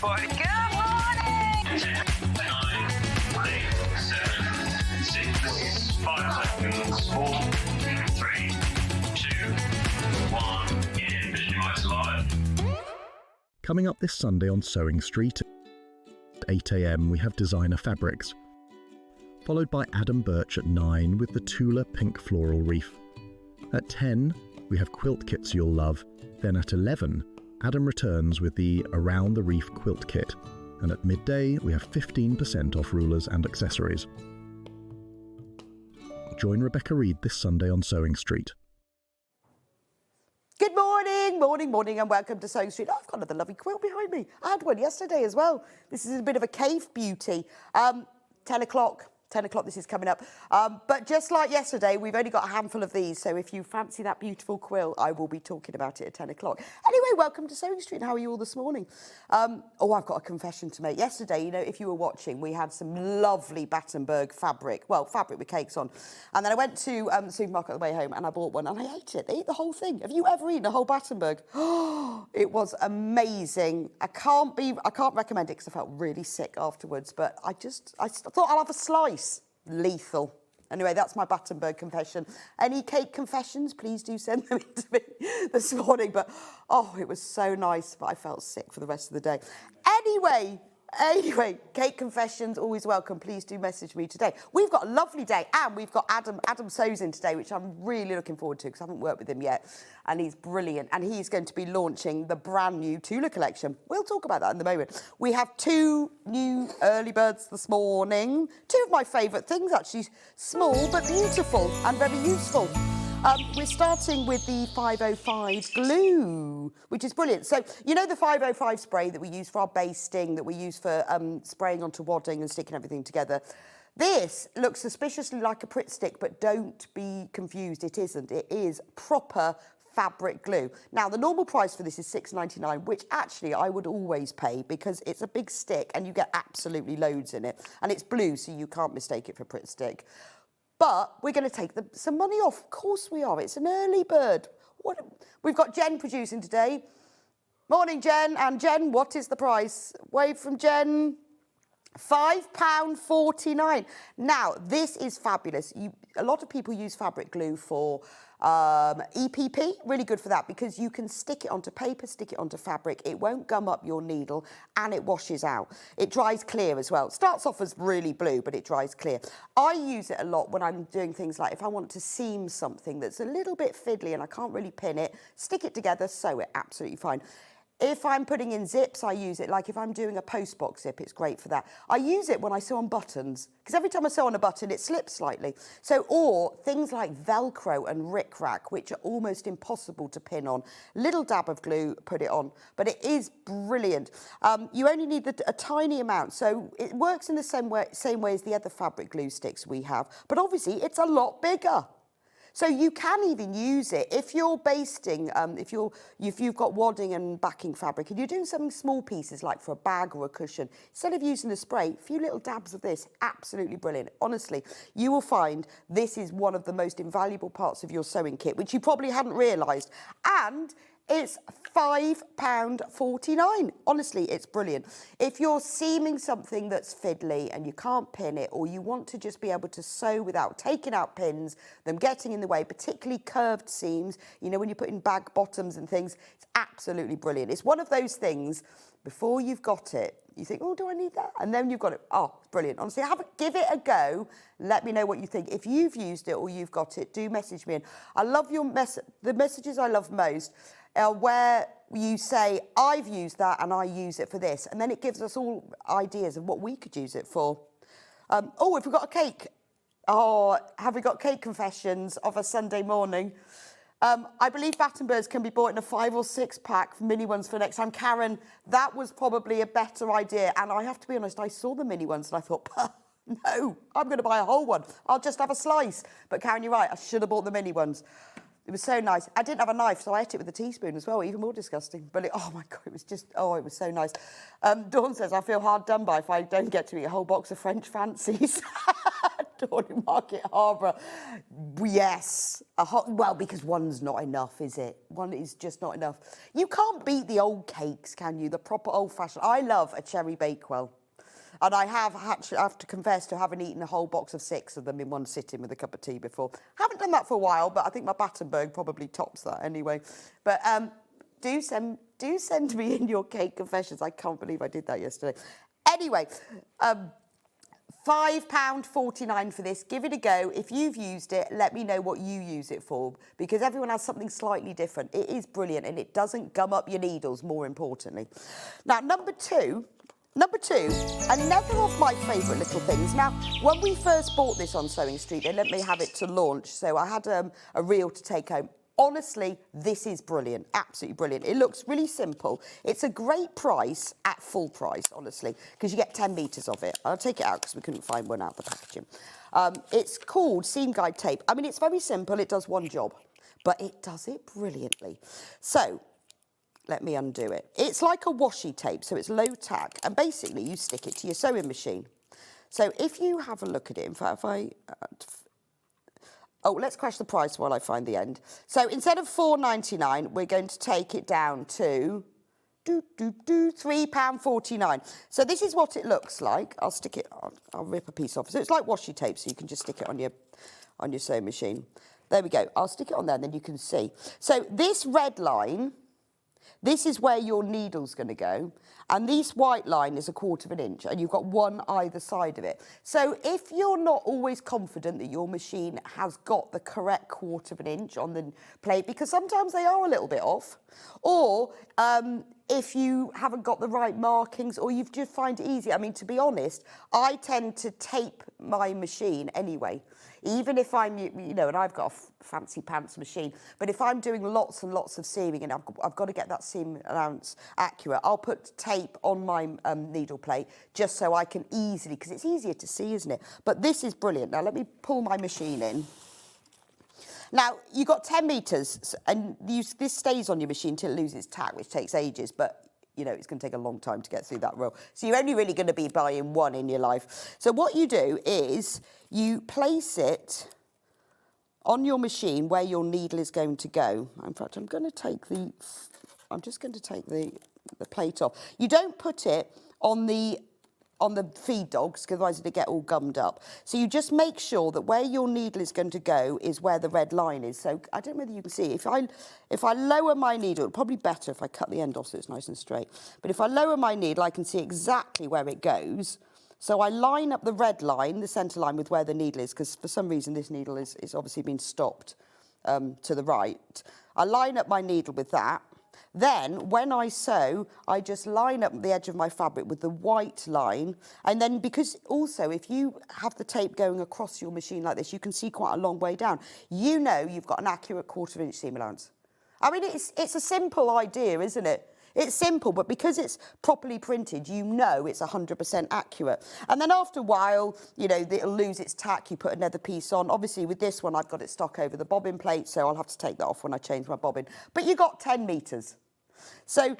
morning. Good morning! 10, 9, 8, 7, 6, 5 seconds, 4, 3, 2, 1, and visualize live. Coming up this Sunday on SewingStreet at 8 a.m. we have designer fabrics, followed by Burch at 9 with the Tula Pink Floral Reef. At 10 we have quilt kits you'll love. Then at 11 Adam returns with the Around the Reef Quilt Kit, and at midday we have 15% off rulers and accessories. Join Rebecca Reid this Sunday on SewingStreet. Good morning, and welcome to SewingStreet. I've got another lovely quilt behind me. I had one yesterday as well. This is a bit of a cave beauty. 10 o'clock this is coming up. But just like yesterday, we've only got a handful of these. So if you fancy that beautiful quilt, I will be talking about it at 10 o'clock. Anyway, welcome to SewingStreet. How are you all this morning? I've got a confession to make. Yesterday, if you were watching, we had some lovely Battenberg fabric. Well, fabric with cakes on. And then I went to the supermarket on the way home and I bought one and I ate it. I ate the whole thing. Have you ever eaten a whole Battenberg? It was amazing. I can't recommend it because I felt really sick afterwards, but I thought I'll have a slice. Lethal. Anyway, that's my Battenberg confession. Any cake confessions, please do send them in to me this morning. But, it was so nice, but I felt sick for the rest of the day. Anyway, cake confessions, always welcome. Please do message me today. We've got a lovely day, and we've got Adam Sews in today, which I'm really looking forward to because I haven't worked with him yet, and he's brilliant. And he's going to be launching the brand new Tula collection. We'll talk about that in a moment. We have 2 new early birds this morning. 2 of my favourite things, actually. Small but beautiful and very useful. We're starting with the 505 glue, which is brilliant. So, the 505 spray that we use for our basting, that we use for spraying onto wadding and sticking everything together. This looks suspiciously like a Pritt stick, but don't be confused. It isn't. It is proper fabric glue. Now, the normal price for this is $6.99, which actually I would always pay because it's a big stick and you get absolutely loads in it. And it's blue, so you can't mistake it for Pritt stick. But we're going to take some money off. Of course we are. It's an early bird. We've got Jen producing today. Morning, Jen. And Jen, what is the price? Wave from Jen. £5.49. Now, this is fabulous. A lot of people use fabric glue for EPP, really good for that because you can stick it onto paper, stick it onto fabric. It won't gum up your needle and it washes out. It dries clear as well. It starts off as really blue, but it dries clear. I use it a lot when I'm doing things like if I want to seam something that's a little bit fiddly and I can't really pin it, stick it together, sew it, absolutely fine. If I'm putting in zips, I use it. Like if I'm doing a post box zip, it's great for that. I use it when I sew on buttons, because every time I sew on a button, it slips slightly. So, or things like Velcro and rickrack, which are almost impossible to pin on. Little dab of glue, put it on. But it is brilliant. You only need a tiny amount. So it works in the same way as the other fabric glue sticks we have. But obviously, it's a lot bigger. So you can even use it if you're basting, if you've got wadding and backing fabric and you're doing something small pieces like for a bag or a cushion, instead of using the spray, a few little dabs of this, absolutely brilliant. Honestly, you will find this is one of the most invaluable parts of your sewing kit, which you probably hadn't realised. And it's £5.49. Honestly, it's brilliant. If you're seaming something that's fiddly and you can't pin it, or you want to just be able to sew without taking out pins, them getting in the way, particularly curved seams, when you put in bag bottoms and things, it's absolutely brilliant. It's one of those things, before you've got it, you think, do I need that? And then you've got it. Oh, brilliant. Honestly, give it a go. Let me know what you think. If you've used it or you've got it, do message me in. I love the messages I love most where you say, I've used that and I use it for this. And then it gives us all ideas of what we could use it for. Have we got a cake? Have we got cake confessions of a Sunday morning? I believe Battenbergs can be bought in a 5 or 6 pack, mini ones for next time. Karen, that was probably a better idea. And I have to be honest, I saw the mini ones and I thought, no, I'm going to buy a whole one. I'll just have a slice. But Karen, you're right, I should have bought the mini ones. It was so nice. I didn't have a knife, so I ate it with a teaspoon as well, even more disgusting. But oh my God, it was so nice. Dawn says, I feel hard done by if I don't get to eat a whole box of French fancies. Dawn in Market Harbour. Yes. Well, because one's not enough, is it? One is just not enough. You can't beat the old cakes, can you? The proper old-fashioned. I love a cherry Bakewell. And I have to confess to having eaten a whole box of 6 of them in one sitting with a cup of tea before. Haven't done that for a while, but I think my Battenberg probably tops that anyway. But do send me in your cake confessions. I can't believe I did that yesterday. Anyway, £5.49 for this. Give it a go. If you've used it, let me know what you use it for, because everyone has something slightly different. It is brilliant, and it doesn't gum up your needles, more importantly. Now, number two, another of my favourite little things. Now, when we first bought this on SewingStreet, they let me have it to launch, so I had a reel to take home. Honestly, this is brilliant, absolutely brilliant. It looks really simple. It's a great price at full price, honestly, because you get 10 metres of it. I'll take it out because we couldn't find one out of the packaging. It's called Seam Guide Tape. I mean, it's very simple. It does one job, but it does it brilliantly. So, let me undo it. It's like a washi tape, so it's low tack, and basically you stick it to your sewing machine. So if you have a look at it, in fact, if I... oh, let's crash the price while I find the end. So instead of £4.99, we're going to take it down to £3.49. So this is what it looks like. I'll stick it on. I'll rip a piece off. So it's like washi tape, so you can just stick it on your sewing machine. There we go. I'll stick it on there, and then you can see. So this red line, this is where your needle's going to go, and this white line is 1/4 inch, and you've got one either side of it. So if you're not always confident that your machine has got the correct 1/4 inch on the plate, because sometimes they are a little bit off, or if you haven't got the right markings, or you just find it easy. I mean, to be honest, I tend to tape my machine anyway. Even if I'm, you know, and I've got a fancy pants machine, but if I'm doing lots and lots of seaming and I've got to get that seam allowance accurate, I'll put tape on my needle plate just so I can easily, because it's easier to see, isn't it? But this is brilliant. Now, let me pull my machine in. Now, you've got 10 metres, and this stays on your machine till it loses tack, which takes ages, but you know, it's going to take a long time to get through that row. So you're only really going to be buying one in your life. So what you do is you place it on your machine where your needle is going to go. In fact, I'm just going to take the plate off. You don't put it on the feed dogs, because otherwise it'll get all gummed up. So you just make sure that where your needle is going to go is where the red line is. So I don't know whether you can see. If I lower my needle, it's probably better if I cut the end off so it's nice and straight. But if I lower my needle, I can see exactly where it goes. So I line up the red line, the centre line, with where the needle is, because for some reason this needle is obviously been stopped to the right. I line up my needle with that. Then, when I sew, I just line up the edge of my fabric with the white line. And then, because also, if you have the tape going across your machine like this, you can see quite a long way down. You know you've got an accurate 1/4 inch seam allowance. I mean, it's a simple idea, isn't it? It's simple, but because it's properly printed, you know it's 100% accurate. And then after a while, you know, it'll lose its tack, you put another piece on. Obviously, with this one, I've got it stuck over the bobbin plate, so I'll have to take that off when I change my bobbin. But you got 10 metres. So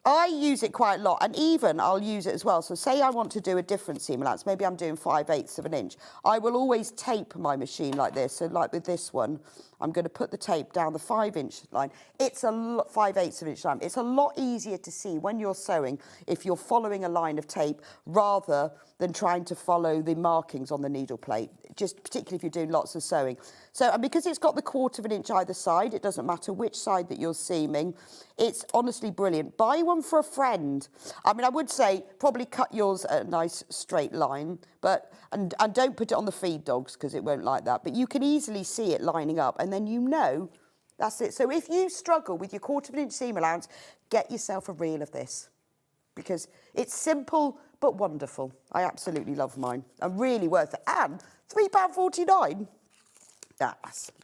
I use it quite a lot, and even I'll use it as well. So say I want to do a different seam allowance, maybe I'm doing 5/8 inch. I will always tape my machine like this. So like with this one, I'm going to put the tape down the 5-inch line. It's a 5/8 inch line. It's a lot easier to see when you're sewing if you're following a line of tape rather than trying to follow the markings on the needle plate, just particularly if you're doing lots of sewing. So, and because it's got the 1/4 inch either side, it doesn't matter which side that you're seaming. It's honestly brilliant. Buy one for a friend. I mean, I would say probably cut yours at a nice straight line, but and don't put it on the feed dogs because it won't like that. But you can easily see it lining up, and then you know that's it. So if you struggle with your 1/4 inch seam allowance, get yourself a reel of this, because it's simple but wonderful. I absolutely love mine. And really worth it. And £3.49.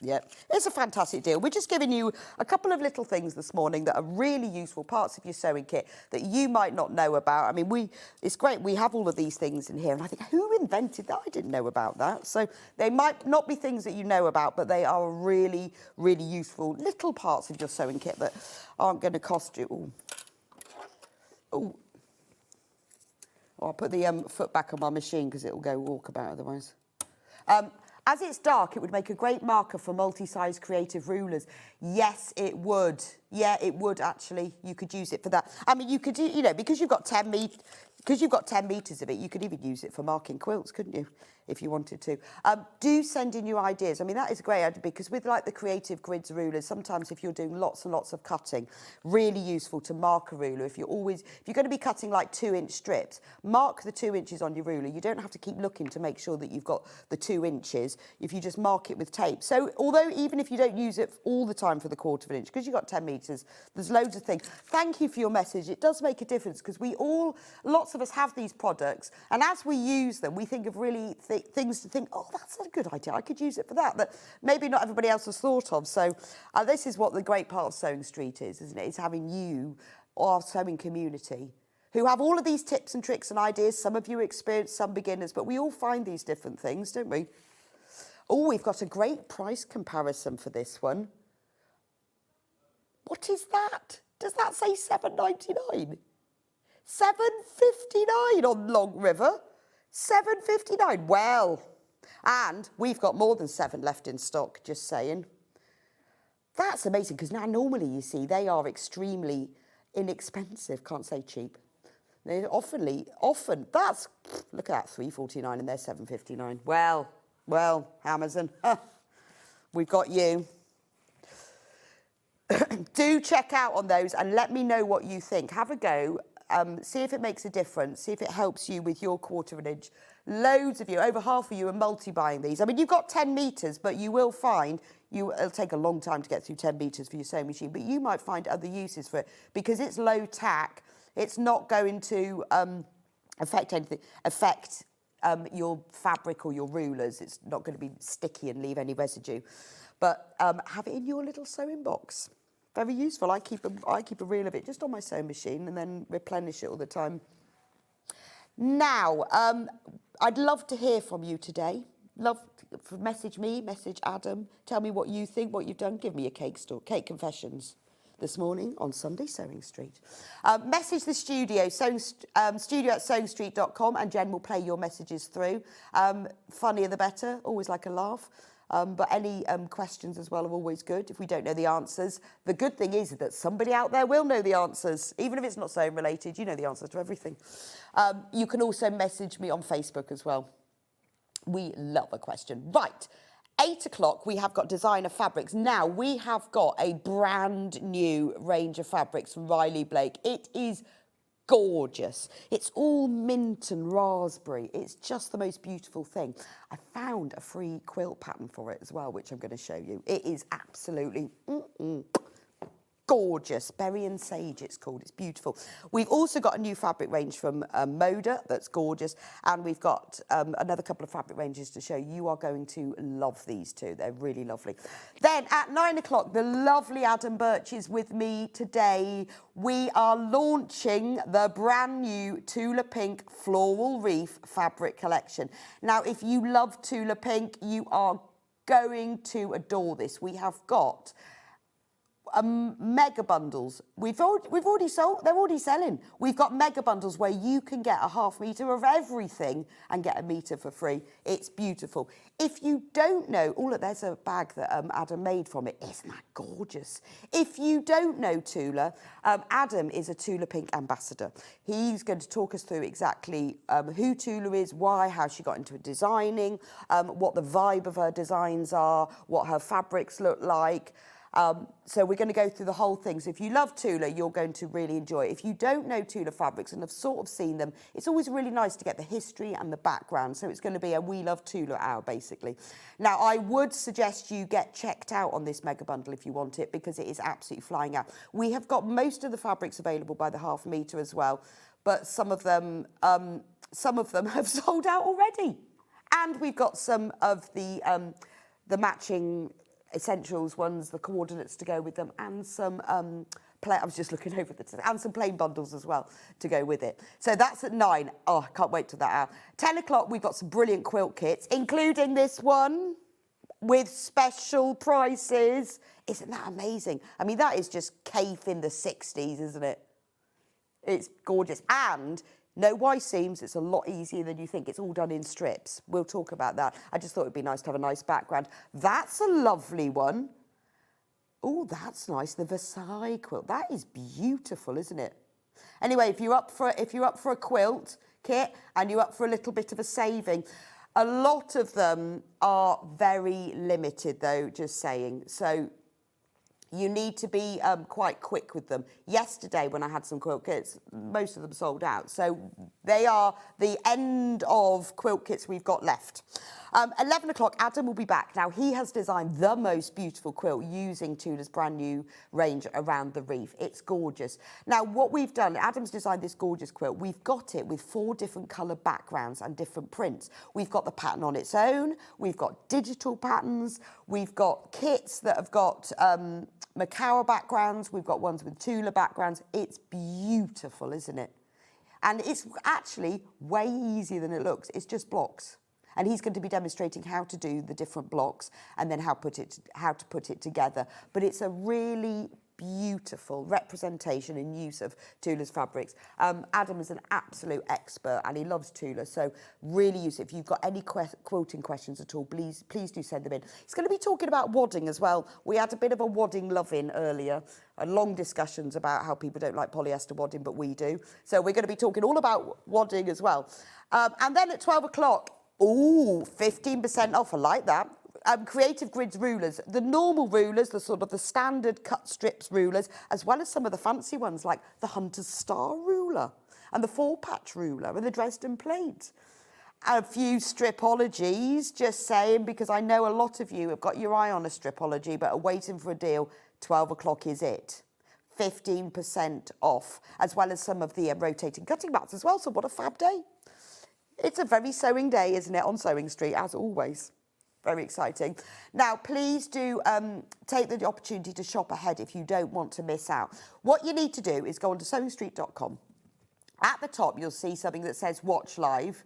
Yeah, it's a fantastic deal. We're just giving you a couple of little things this morning that are really useful parts of your sewing kit that you might not know about. I mean, it's great. We have all of these things in here, and I think, who invented that? I didn't know about that. So they might not be things that you know about, but they are really, really useful little parts of your sewing kit that aren't going to cost you. Oh, I'll put the foot back on my machine because it will go walkabout otherwise. As it's dark, it would make a great marker for multi-size creative rulers. Yes, it would. Yeah, it would actually. You could use it for that. I mean, you could do, you know, because you've got 10 meters of it, you could even use it for marking quilts, couldn't you? If you wanted to. Do send in your ideas. I mean, that is a great idea because with like the creative grids rulers, sometimes if you're doing lots and lots of cutting, really useful to mark a ruler. If you're going to be cutting like 2-inch strips, mark the 2 inches on your ruler. You don't have to keep looking to make sure that you've got the 2 inches if you just mark it with tape. So although even if you don't use it all the time for the 1/4 inch, because you've got 10 meters, there's loads of things. Thank you for your message. It does make a difference because lots of us have these products, and as we use them, we think of really things to think, oh, that's a good idea, I could use it for that maybe not everybody else has thought of. So this is what the great part of SewingStreet is, isn't it? It's having you, our sewing community, who have all of these tips and tricks and ideas. Some of you experienced, some beginners, but we all find these different things, don't we? Oh, we've got a great price comparison for this one. What is that? Does that say £7.99? £7.59 on Long River. £7.59. Well, and we've got more than 7 left in stock, just saying. That's amazing, because now normally, you see, they are extremely inexpensive. Can't say cheap. They're often, that's, look at that, £3.49 and they're £7.59. Well, Amazon, we've got you. Do check out on those and let me know what you think. Have a go. See if it makes a difference. See if it helps you with your 1/4 inch. Loads of you, over half of you, are multi-buying these. I mean, you've got 10 meters, but you will find it'll take a long time to get through 10 meters for your sewing machine, but you might find other uses for it because it's low tack. It's not going to affect your fabric or your rulers. It's not going to be sticky and leave any residue. But have it in your little sewing box. Very useful. I keep a reel of it just on my sewing machine and then replenish it all the time. Now, I'd love to hear from you today. Message me, message Adam. Tell me what you think, what you've done. Give me a cake confessions this morning on Sunday SewingStreet. Message the studio, studio@sewingstreet.com, and Jen will play your messages through. Funnier the better. Always like a laugh. But any questions as well are always good if we don't know the answers. The good thing is that somebody out there will know the answers. Even if it's not sewing related, you know the answers to everything. You can also message me on Facebook as well. We love a question. Right, 8 o'clock, we have got designer fabrics. Now, we have got a brand new range of fabrics from Riley Blake. It is gorgeous. It's all mint and raspberry. It's just the most beautiful thing. I found a free quilt pattern for it as well, which I'm going to show you. It is absolutely gorgeous. Berry and Sage, it's called. It's beautiful. We've also got a new fabric range from Moda that's gorgeous, and we've got another couple of fabric ranges to show. You are going to love these two. They're really lovely. Then at 9 o'clock, the lovely Adam Burch is with me today. We are launching the brand new Tula Pink Floral Reef fabric collection. Now, if you love Tula Pink, you are going to adore this. We have got mega bundles. We've already sold. They're already selling. We've got mega bundles where you can get a ½ meter of everything and get a meter for free. It's beautiful. If you don't know, look, there's a bag that Adam made from it. Isn't that gorgeous? If you don't know Tula, Adam is a Tula Pink ambassador. He's going to talk us through exactly who Tula is, why, how she got into designing, what the vibe of her designs are, what her fabrics look like. So we're going to go through the whole thing. So if you love Tula, you're going to really enjoy it. If you don't know Tula fabrics and have sort of seen them, it's always really nice to get the history and the background. So it's going to be a We Love Tula hour, basically. Now, I would suggest you get checked out on this mega bundle if you want it, because it is absolutely flying out. We have got most of the fabrics available by the ½ meter as well, but some of them have sold out already. And we've got some of the matching essentials ones, the coordinates to go with them, and some I was just looking over and some plain bundles as well to go with it. So that's at 9. Oh, I can't wait till that hour. 10 o'clock, we've got some brilliant quilt kits, including this one with special prices. Isn't that amazing? I mean, that is just Cafe in the 60s, isn't it? It's gorgeous. And No Y seams, it's a lot easier than you think. It's all done in strips. We'll talk about that. I just thought it'd be nice to have a nice background. That's a lovely one. Oh, that's nice. The Versailles quilt. That is beautiful, isn't it? Anyway, if you're up for a quilt kit and you're up for a little bit of a saving, a lot of them are very limited though, just saying. So you need to be quite quick with them. Yesterday, when I had some quilt kits, most of them sold out. So they are the end of quilt kits we've got left. 11 o'clock, Adam will be back. Now, he has designed the most beautiful quilt using Tula's brand new range around the reef. It's gorgeous. Now, what we've done, Adam's designed this gorgeous quilt. We've got it with 4 different colour backgrounds and different prints. We've got the pattern on its own. We've got digital patterns. We've got kits that have got Macawa backgrounds. We've got ones with Tula backgrounds. It's beautiful, isn't it? And it's actually way easier than it looks. It's just blocks. And he's going to be demonstrating how to do the different blocks and then how to put it together. But it's a really beautiful representation and use of Tula's fabrics. Adam is an absolute expert and he loves Tula, so really use it. If you've got any quilting questions at all, please do send them in. He's going to be talking about wadding as well. We had a bit of a wadding love-in earlier, long discussions about how people don't like polyester wadding, but we do. So we're going to be talking all about wadding as well. And then at 12 o'clock, ooh, 15% off, I like that. Creative Grids rulers, the normal rulers, the sort of the standard cut strips rulers, as well as some of the fancy ones like the Hunter's Star ruler and the 4-patch ruler and the Dresden plate. A few stripologies, just saying, because I know a lot of you have got your eye on a stripology but are waiting for a deal. 12 o'clock is it. 15% off, as well as some of the rotating cutting mats as well. So what a fab day. It's a very sewing day, isn't it, on SewingStreet, as always. Very exciting. Now, please do take the opportunity to shop ahead if you don't want to miss out. What you need to do is go onto SewingStreet.com. At the top, you'll see something that says Watch Live.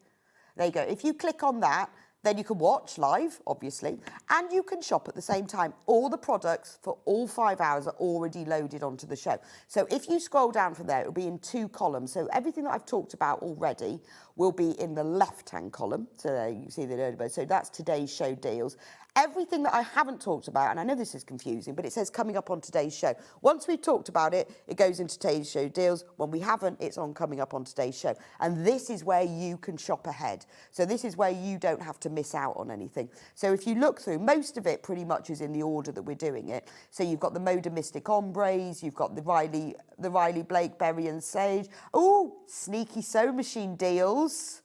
There you go. If you click on that, then you can watch live, obviously, and you can shop at the same time. All the products for all 5 hours are already loaded onto the show. So if you scroll down from there, it'll be in 2 columns. So everything that I've talked about already will be in the left-hand column. So there you see the early bird. So that's today's show deals. Everything that I haven't talked about, and I know this is confusing, but it says coming up on today's show. Once we've talked about it, it goes into today's show deals. When we haven't, it's on coming up on today's show. And this is where you can shop ahead. So this is where you don't have to miss out on anything. So if you look through, most of it pretty much is in the order that we're doing it. So you've got the Moda Mystic Ombres, you've got the Riley Blake Berry and Sage. Oh, sneaky sewing machine deals.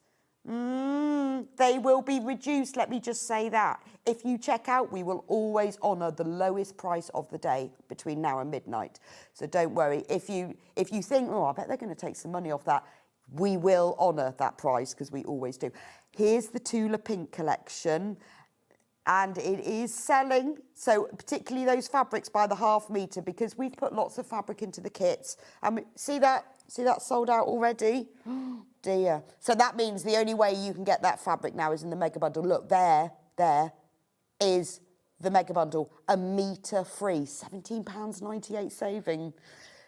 They will be reduced, let me just say that. If you check out, we will always honour the lowest price of the day between now and midnight. So don't worry. If you think, oh, I bet they're going to take some money off that, we will honour that price because we always do. Here's the Tula Pink collection. And it is selling, so particularly those fabrics by the ½ metre, because we've put lots of fabric into the kits. And see that sold out already? Dear. So that means the only way you can get that fabric now is in the mega bundle. Look, there is the mega bundle, a metre free, £17.98 saving.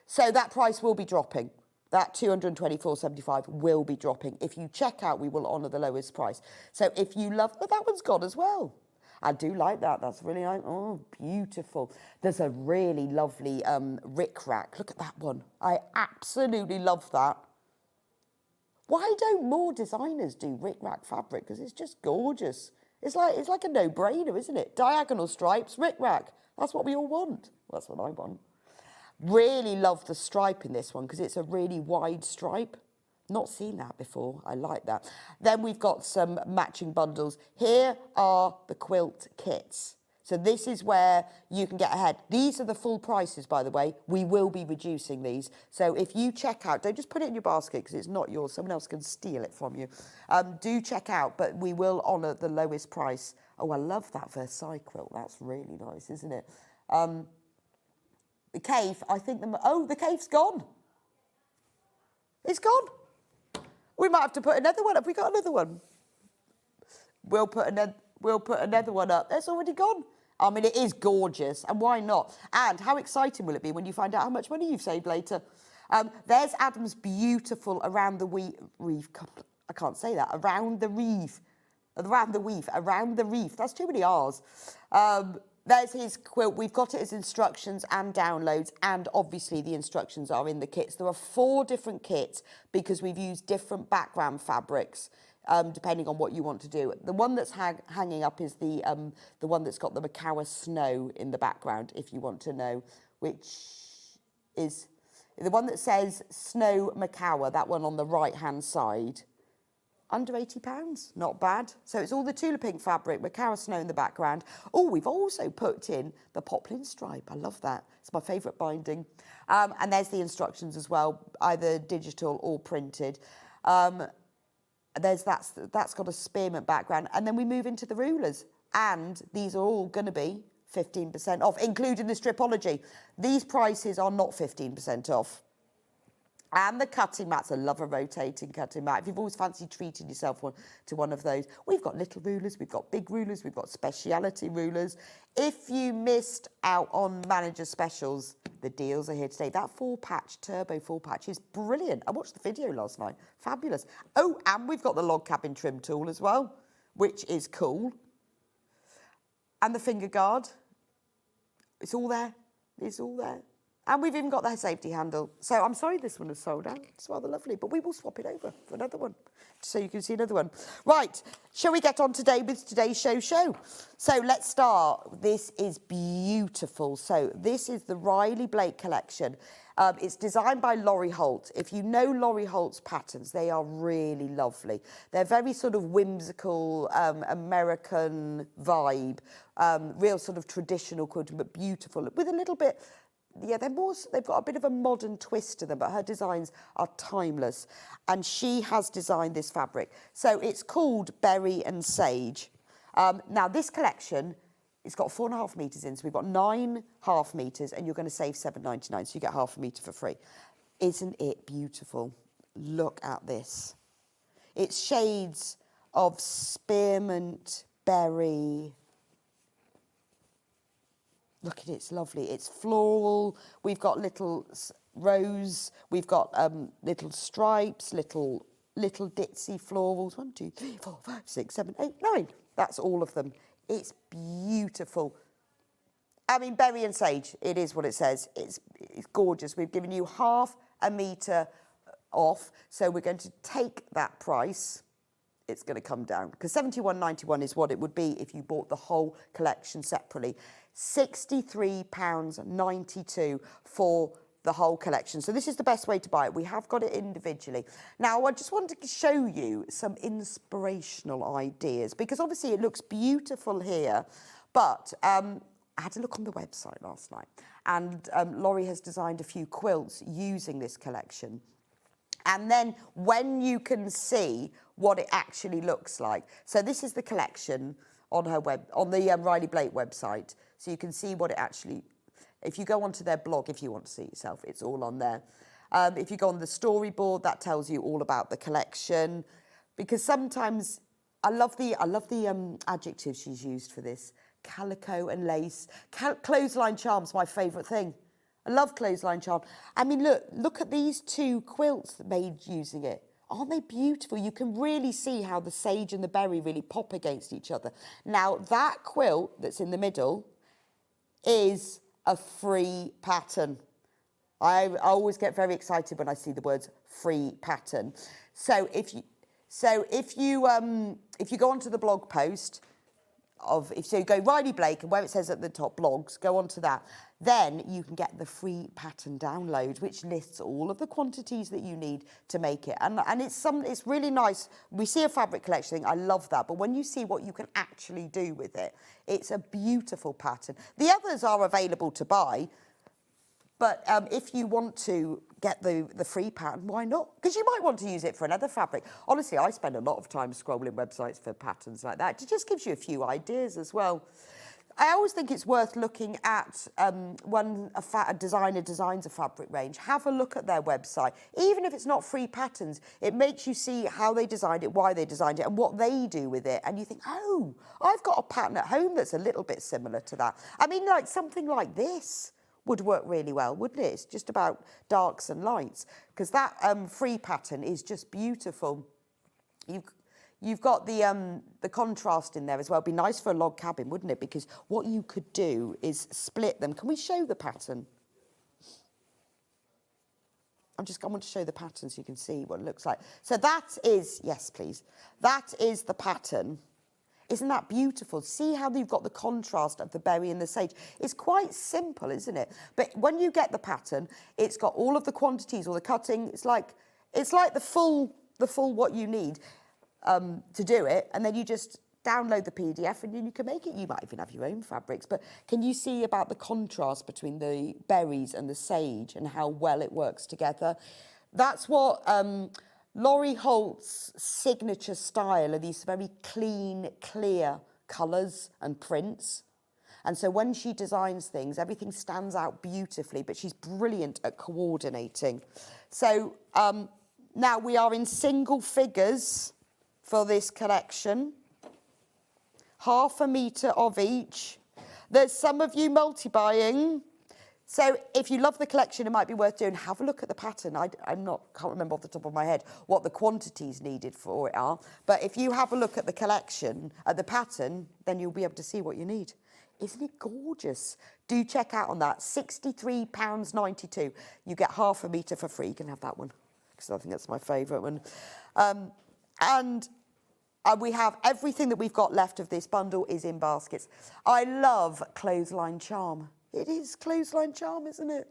So that price will be dropping. That £224.75 will be dropping. If you check out, we will honour the lowest price. So if you love, but that one's gone as well. I do like that. That's really nice. Oh, beautiful. There's a really lovely rickrack. Look at that one. I absolutely love that. Why don't more designers do rickrack fabric? Because it's just gorgeous. It's like a no-brainer, isn't it? Diagonal stripes, rickrack. That's what we all want. Well, that's what I want. Really love the stripe in this one because it's a really wide stripe. Not seen that before. I like that. Then we've got some matching bundles. Here are the quilt kits. So this is where you can get ahead. These are the full prices, by the way. We will be reducing these. So if you check out, don't just put it in your basket because it's not yours. Someone else can steal it from you. Do check out, but we will honour the lowest price. Oh, I love that Versailles quilt. That's really nice, isn't it? The cave, I think, the cave's gone. It's gone. We might have to put another one up. Have we got another one? We'll put another one up. It's already gone. I mean, it is gorgeous, and why not? And how exciting will it be when you find out how much money you've saved later? There's Adam's beautiful around the reef. I can't say that. Around the reef. Around the reef. That's too many R's. There's his quilt. We've got it as instructions and downloads, and obviously the instructions are in the kits. There are 4 different kits because we've used different background fabrics, depending on what you want to do. The one that's hanging up is the one that's got the Macawa snow in the background, if you want to know, which is the one that says Snow Macawa, that one on the right-hand side. Under £80, not bad. So it's all the Tula Pink fabric, Macawa snow in the background. Oh, we've also put in the poplin stripe. I love that. It's my favourite binding. And there's the instructions as well, either digital or printed. That's got a spearmint background. And then we move into the rulers. And these are all going to be 15% off, including the Stripology. These prices are not 15% off. And the cutting mats, I love a rotating cutting mat. If you've always fancied treating yourself to one of those, we've got little rulers, we've got big rulers, we've got speciality rulers. If you missed out on manager specials, the deals are here today. That turbo 4-patch is brilliant. I watched the video last night, fabulous. Oh, and we've got the log cabin trim tool as well, which is cool. And the finger guard, it's all there, it's all there. And we've even got the safety handle. So I'm sorry this one is sold out. It's rather lovely, but we will swap it over for another one, so you can see another one. Right, shall we get on today with today's show? So let's start. This is beautiful. So this is the Riley Blake collection. It's designed by Laurie Holt. If you know Laurie Holt's patterns, they are really lovely. They're very sort of whimsical, American vibe, real sort of traditional quilting, but beautiful, with a little bit... Yeah, they've got a bit of a modern twist to them, but her designs are timeless. And she has designed this fabric. So it's called Berry and Sage. Now, this collection, it's got 4.5 metres in, so we've got 9 half metres, and you're going to save £7.99, so you get half a metre for free. Isn't it beautiful? Look at this. It's shades of spearmint, berry... Look at it, it's lovely. It's floral. We've got little rose. We've got little stripes, little ditzy florals. 1, 2, 3, 4, 5, 6, 7, 8, 9. That's all of them. It's beautiful. I mean, berry and sage, it is what it says. It's gorgeous. We've given you half a metre off, so we're going to take that price. It's going to come down, because £71.91 is what it would be if you bought the whole collection separately. £63.92 for the whole collection. So this is the best way to buy it. We have got it individually. Now, I just wanted to show you some inspirational ideas, because obviously it looks beautiful here, but I had to look on the website last night, and Laurie has designed a few quilts using this collection. And then when you can see what it actually looks like. So this is the collection on the Riley Blake website. So you can see what it actually, if you go onto their blog, if you want to see it yourself, it's all on there. If you go on the storyboard, that tells you all about the collection. Because sometimes, I love the adjectives she's used for this. Calico and lace. Clothesline charm's my favourite thing. I love clothesline charm. I mean, look at these 2 quilts made using it. Aren't they beautiful? You can really see how the sage and the berry really pop against each other. Now, that quilt that's in the middle is a free pattern. I always get very excited when I see the words free pattern. So if you go onto the blog post, so you go Riley Blake, and where it says at the top blogs, go onto that. Then you can get the free pattern download, which lists all of the quantities that you need to make it. And it's really nice. We see a fabric collection thing, I love that. But when you see what you can actually do with it, it's a beautiful pattern. The others are available to buy, but if you want to get the free pattern, why not? Because you might want to use it for another fabric. Honestly, I spend a lot of time scrolling websites for patterns like that. It just gives you a few ideas as well. I always think it's worth looking at when a designer designs a fabric range. Have a look at their website. Even if it's not free patterns, it makes you see how they designed it, why they designed it, and what they do with it. And you think, oh, I've got a pattern at home that's a little bit similar to that. I mean, like something like this. would work really well, wouldn't it? It's just about darks and lights, because that free pattern is just beautiful. You've got the contrast in there as well. It'd be nice for a log cabin, wouldn't it? Because what you could do is split them. Can we show the pattern? I want to show the pattern so you can see what it looks like. So that is, yes, please. That is the pattern. Isn't that beautiful? See how you've got the contrast of the berry and the sage. It's quite simple, isn't it? But when you get the pattern, it's got all of the quantities, all the cutting. It's like the full what you need to do it, and then you just download the PDF and then you can make it. You might even have your own fabrics, but can you see about the contrast between the berries and the sage and how well it works together? That's what Laurie Holt's signature style are, these very clean, clear colours and prints. And so when she designs things, everything stands out beautifully, but she's brilliant at coordinating. So now we are in single figures for this collection. 1/2 metre of each. There's some of you multi-buying. So if you love the collection, it might be worth doing. Have a look at the pattern. Can't remember off the top of my head what the quantities needed for it are. But if you have a look at the collection, at the pattern, then you'll be able to see what you need. Isn't it gorgeous? Do check out on that. £63.92. You get 1/2 metre for free. You can have that one, because I think that's my favourite one. And we have everything that we've got left of this bundle is in baskets. I love clothesline charm. It is clothesline charm, isn't it?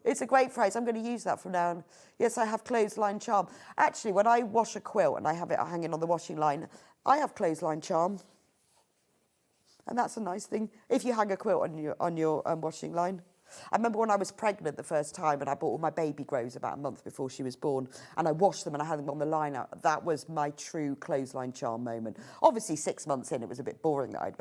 It's a great phrase. I'm going to use that from now on. Yes, I have clothesline charm. Actually, when I wash a quilt and I have it hanging on the washing line, I have clothesline charm. And that's a nice thing if you hang a quilt on your washing line. I remember when I was pregnant the first time and I bought all my baby grows about a month before she was born, and I washed them and I had them on the line out. That was my true clothesline charm moment. Obviously 6 months in it was a bit boring that I had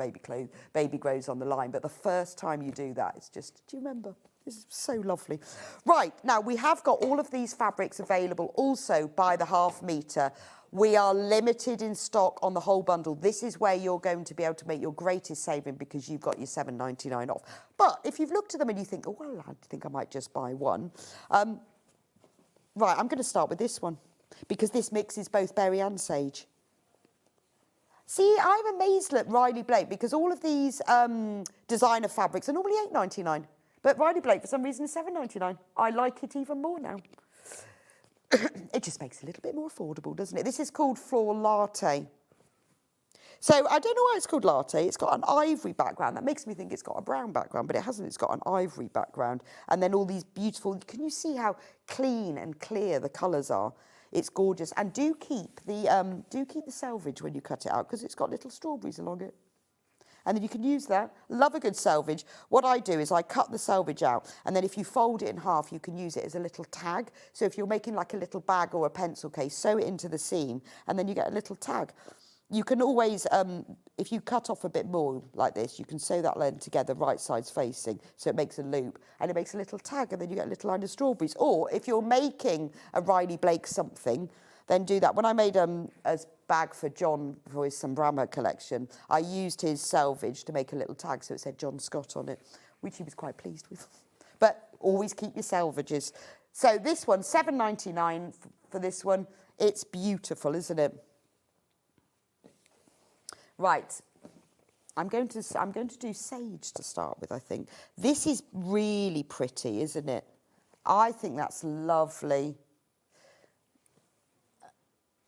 baby grows on the line, but the first time you do that, it's just, do you remember? It's so lovely. Right, now we have got all of these fabrics available also by the 1/2 metre. We are limited in stock on the whole bundle. This is where you're going to be able to make your greatest saving because you've got your £7.99 off. But if you've looked at them and you think, oh, well, I think I might just buy one. Right, I'm going to start with this one because this mixes both berry and sage. See, I'm amazed at Riley Blake because all of these designer fabrics are normally £8.99. But Riley Blake, for some reason, is £7.99. I like it even more now. It just makes it a little bit more affordable, doesn't it? This is called Floral Latte. So I don't know why it's called latte. It's got an ivory background. That makes me think it's got a brown background, but it hasn't. It's got an ivory background. And then all these beautiful, can you see how clean and clear the colours are? It's gorgeous. And do keep the selvage when you cut it out because it's got little strawberries along it. And then you can use that. Love a good selvage. What I do is I cut the selvage out, and then if you fold it in half, you can use it as a little tag. So if you're making like a little bag or a pencil case, sew it into the seam, and then you get a little tag. You can always, if you cut off a bit more like this, you can sew that line together right sides facing, so it makes a loop, and it makes a little tag, and then you get a little line of strawberries. Or if you're making a Riley Blake something, then do that. When I made a bag for John for his Sambrama collection, I used his selvage to make a little tag, so it said John Scott on it, which he was quite pleased with. But always keep your selvages. So this one, £7.99 for this one. It's beautiful, isn't it? Right. I'm going to do sage to start with, I think. This is really pretty, isn't it? I think that's lovely.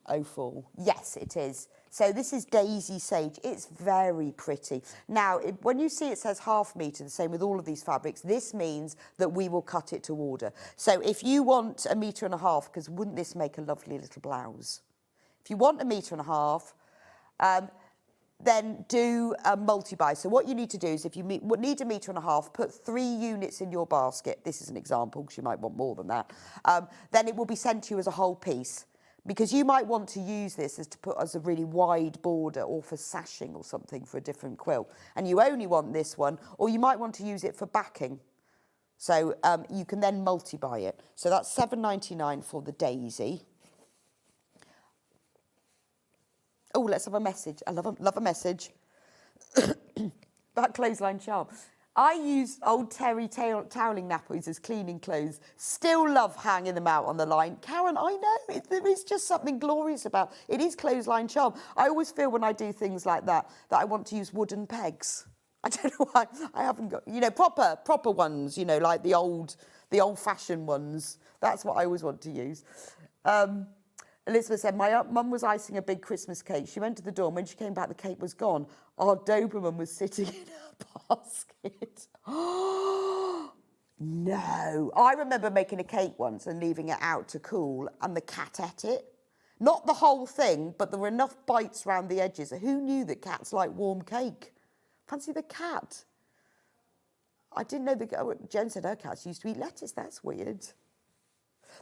04. Yes, it is. So this is Daisy Sage. It's very pretty. Now, when you see it says 1/2 metre, the same with all of these fabrics, this means that we will cut it to order. So if you want 1.5 metres, because wouldn't this make a lovely little blouse? If you want 1.5 metres, then do a multi-buy. So what you need to do is if you need 1.5 metres, put 3 units in your basket. This is an example, because you might want more than that. Then it will be sent to you as a whole piece. Because you might want to use this as to put as a really wide border or for sashing or something for a different quilt. And you only want this one, or you might want to use it for backing. So you can then multi-buy it. So that's £7.99 for the Daisy. Oh, let's have a message. I love a message about clothesline charm. I use old terry toweling nappies as cleaning clothes. Still love hanging them out on the line. Karen, I know, there is just something glorious about it. It is clothesline charm. I always feel when I do things like that I want to use wooden pegs. I don't know why. I haven't got, you know, proper ones, you know, like the old-fashioned ones. That's what I always want to use. Elizabeth said, my mum was icing a big Christmas cake. She went to the door, and when she came back, the cake was gone. Our Doberman was sitting in her basket. No. I remember making a cake once and leaving it out to cool, and the cat ate it. Not the whole thing, but there were enough bites around the edges. Who knew that cats like warm cake? Fancy the cat. I didn't know Jen said her cats used to eat lettuce. That's weird.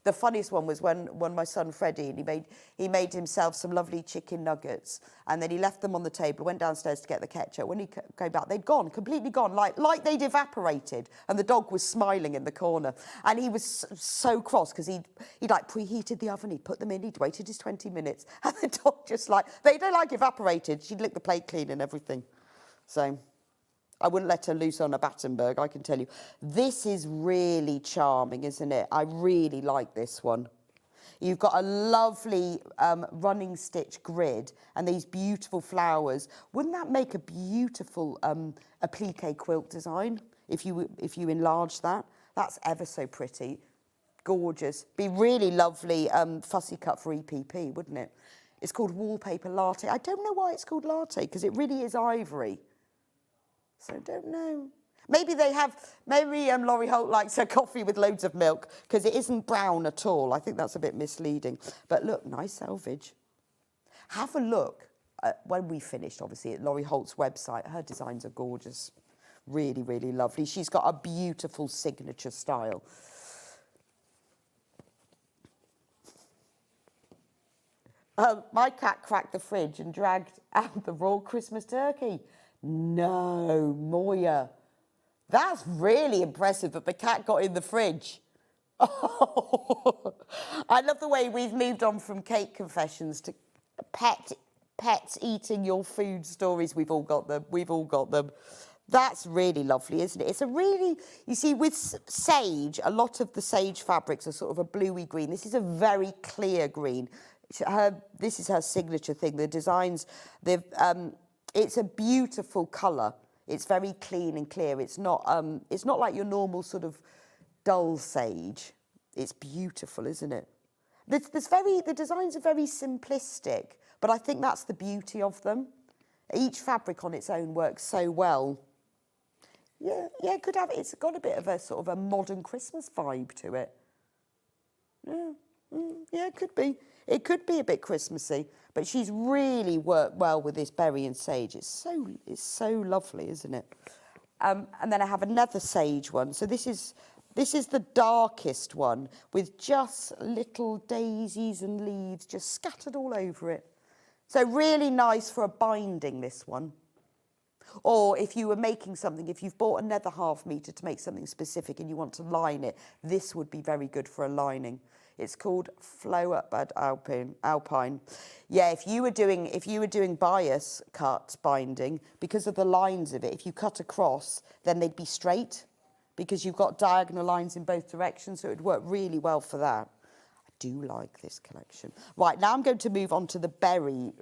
The funniest one was when my son Freddie, and he made himself some lovely chicken nuggets, and then he left them on the table, went downstairs to get the ketchup. When he came back, they'd gone, completely gone, like they'd evaporated, and the dog was smiling in the corner. And he was so cross because he'd like preheated the oven, he'd put them in, he'd waited his 20 minutes, and the dog just like, they don't like evaporated. She'd lick the plate clean and everything. So I wouldn't let her loose on a Battenberg, I can tell you. This is really charming, isn't it? I really like this one. You've got a lovely running stitch grid and these beautiful flowers. Wouldn't that make a beautiful applique quilt design if you enlarge that? That's ever so pretty. Gorgeous. Be really lovely fussy cut for EPP, wouldn't it? It's called Wallpaper Latte. I don't know why it's called latte, because it really is ivory. So I don't know. Maybe Laurie Holt likes her coffee with loads of milk because it isn't brown at all. I think that's a bit misleading. But look, nice selvage. Have a look when we finished, obviously, at Laurie Holt's website. Her designs are gorgeous. Really, really lovely. She's got a beautiful signature style. My cat cracked the fridge and dragged out the raw Christmas turkey. No, Moya. That's really impressive that the cat got in the fridge. Oh. I love the way we've moved on from cake confessions to pets eating your food stories. We've all got them. That's really lovely, isn't it? It's a really, you see, with sage, a lot of the sage fabrics are sort of a bluey green. This is a very clear green. This is her signature thing. The designs, it's a beautiful colour. It's very clean and clear. It's not like your normal sort of dull sage. It's beautiful, isn't it? The designs are very simplistic, but I think that's the beauty of them. Each fabric on its own works so well. Yeah, it could have. It's got a bit of a sort of a modern Christmas vibe to it. Yeah, it could be. It could be a bit Christmassy, but she's really worked well with this berry and sage. It's so lovely, isn't it? And then I have another sage one. So this is the darkest one with just little daisies and leaves just scattered all over it. So really nice for a binding, this one. Or if you were making something, if you've bought another ½ metre to make something specific and you want to line it, this would be very good for a lining. It's called Flow Bud Alpine. Yeah, if you were doing bias cut binding, because of the lines of it, if you cut across, then they'd be straight because you've got diagonal lines in both directions, so it would work really well for that. I do like this collection. Right, now I'm going to move on to the berry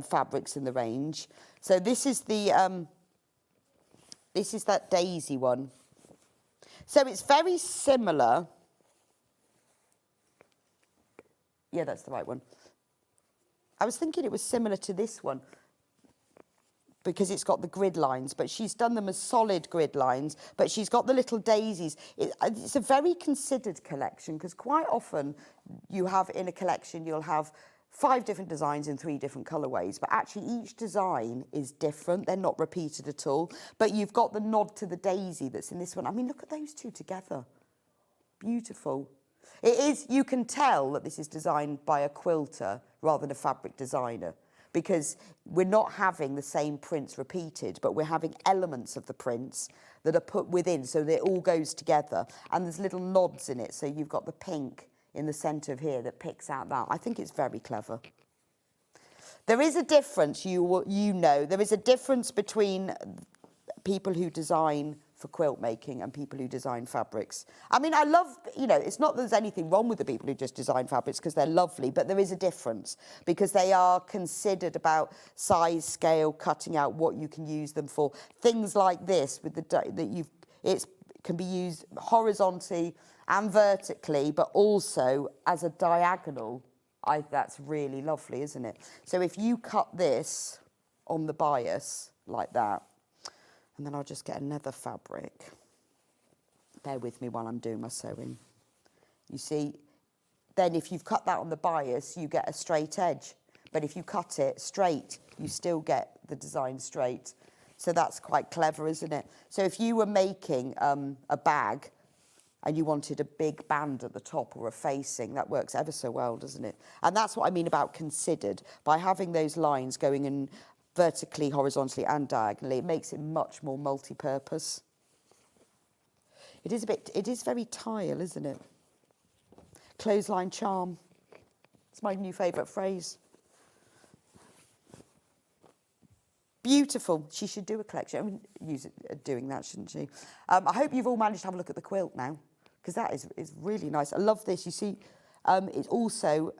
fabrics in the range. So this is that daisy one. So it's very similar. Yeah, that's the right one. I was thinking it was similar to this one because it's got the grid lines, but she's done them as solid grid lines, but she's got the little daisies. It's a very considered collection because quite often you have in a collection, you'll have 5 different designs in 3 different colourways, but actually each design is different. They're not repeated at all, but you've got the nod to the daisy that's in this one. I mean, look at those two together. Beautiful. It is, you can tell that this is designed by a quilter rather than a fabric designer because we're not having the same prints repeated, but we're having elements of the prints that are put within so that it all goes together. And there's little nods in it. So you've got the pink in the centre of here that picks out that. I think it's very clever. There is a difference, you know, there is a difference between people who design for quilt making and people who design fabrics. I mean, I love, you know, it's not that there's anything wrong with the people who just design fabrics because they're lovely, but there is a difference because they are considered about size, scale, cutting out what you can use them for. Things like this with it can be used horizontally and vertically, but also as a diagonal. That's really lovely, isn't it? So if you cut this on the bias like that, and then I'll just get another fabric. Bear with me while I'm doing my sewing. You see, then if you've cut that on the bias, you get a straight edge. But if you cut it straight, you still get the design straight. So that's quite clever, isn't it? So if you were making a bag and you wanted a big band at the top or a facing, that works ever so well, doesn't it? And that's what I mean about considered. By having those lines going in vertically, horizontally and diagonally, it makes it much more multi-purpose. It is very tile, isn't it? Clothesline charm. It's my new favourite phrase. Beautiful. She should do a collection. I mean, use it doing that, shouldn't she? I hope you've all managed to have a look at the quilt now, because that is really nice. I love this. You see, it's also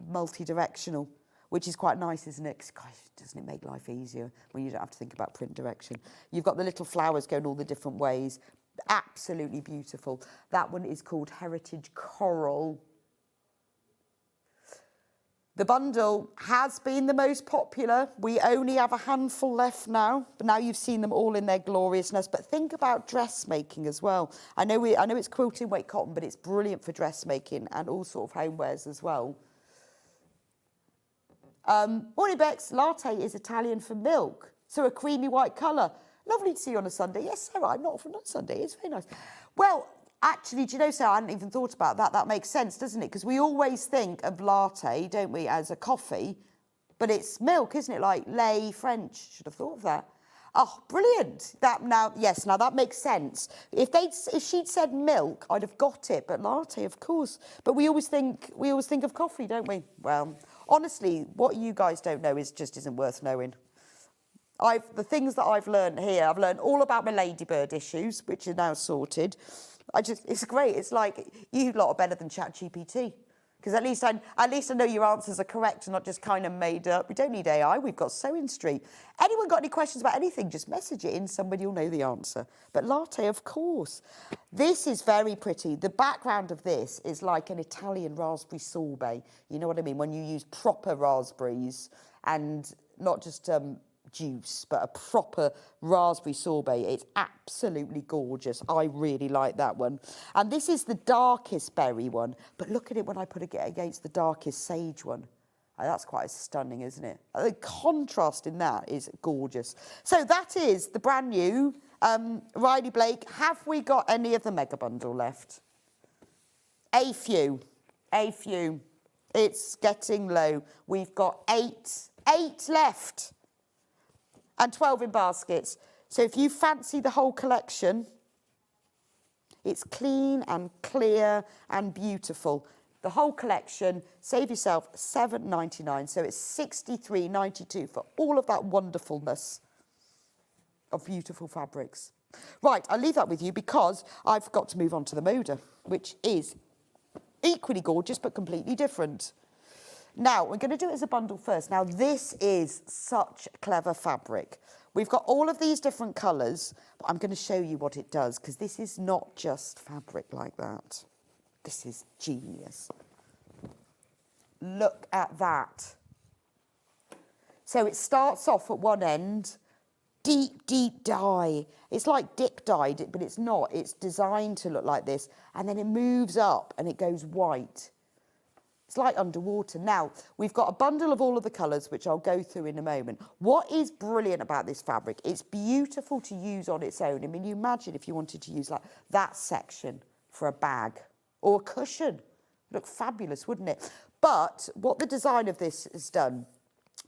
multi-directional, which is quite nice, isn't it? 'Cause, gosh, doesn't it make life easier when you don't have to think about print direction? You've got the little flowers going all the different ways. Absolutely beautiful. That one is called Heritage Coral. The bundle has been the most popular. We only have a handful left now, but now you've seen them all in their gloriousness. But think about dressmaking as well. I know it's quilting weight cotton, but it's brilliant for dressmaking and all sort of homewares as well. Morning, Bex. Latte is Italian for milk, so a creamy white colour. Lovely to see you on a Sunday. Yes, Sarah, I'm not often on Sunday. It's very nice. Well, actually, do you know, Sarah, I hadn't even thought about that. That makes sense, doesn't it? Because we always think of latte, don't we, as a coffee, but it's milk, isn't it? Like lait French. Should have thought of that. Oh, brilliant. Now that makes sense. If she'd said milk, I'd have got it, but latte, of course. But we always think of coffee, don't we? Well, honestly, what you guys don't know isn't worth knowing. The things that I've learned here, I've learned all about my ladybird issues, which are now sorted. It's great. It's like you lot are better than ChatGPT, because at least I know your answers are correct and not just kind of made up. We don't need AI. We've got SewingStreet. Anyone got any questions about anything? Just message it in. Somebody will know the answer. But latte, of course. This is very pretty. The background of this is like an Italian raspberry sorbet. You know what I mean? When you use proper raspberries and not just juice, but a proper raspberry sorbet. It's absolutely gorgeous. I really like that one. And this is the darkest berry one, but look at it when I put it against the darkest sage one. That's quite stunning, isn't it? The contrast in that is gorgeous. So that is the brand new Riley Blake. Have we got any of the mega bundle left? A few. It's getting low. We've got eight left. And 12 in baskets. So if you fancy the whole collection, it's clean and clear and beautiful. The whole collection, save yourself $7.99. So it's $63.92 for all of that wonderfulness of beautiful fabrics. Right, I'll leave that with you because I've got to move on to the Moda, which is equally gorgeous but completely different. Now, we're going to do it as a bundle first. Now, this is such clever fabric. We've got all of these different colours, but I'm going to show you what it does, because this is not just fabric like that. This is genius. Look at that. So it starts off at one end, deep, deep dye. It's like dip dyed, but it's not. It's designed to look like this. And then it moves up and it goes white. It's like underwater. Now, we've got a bundle of all of the colours, which I'll go through in a moment. What is brilliant about this fabric, it's beautiful to use on its own. I mean, you imagine if you wanted to use like that section for a bag or a cushion. Look fabulous, wouldn't it? But what the design of this has done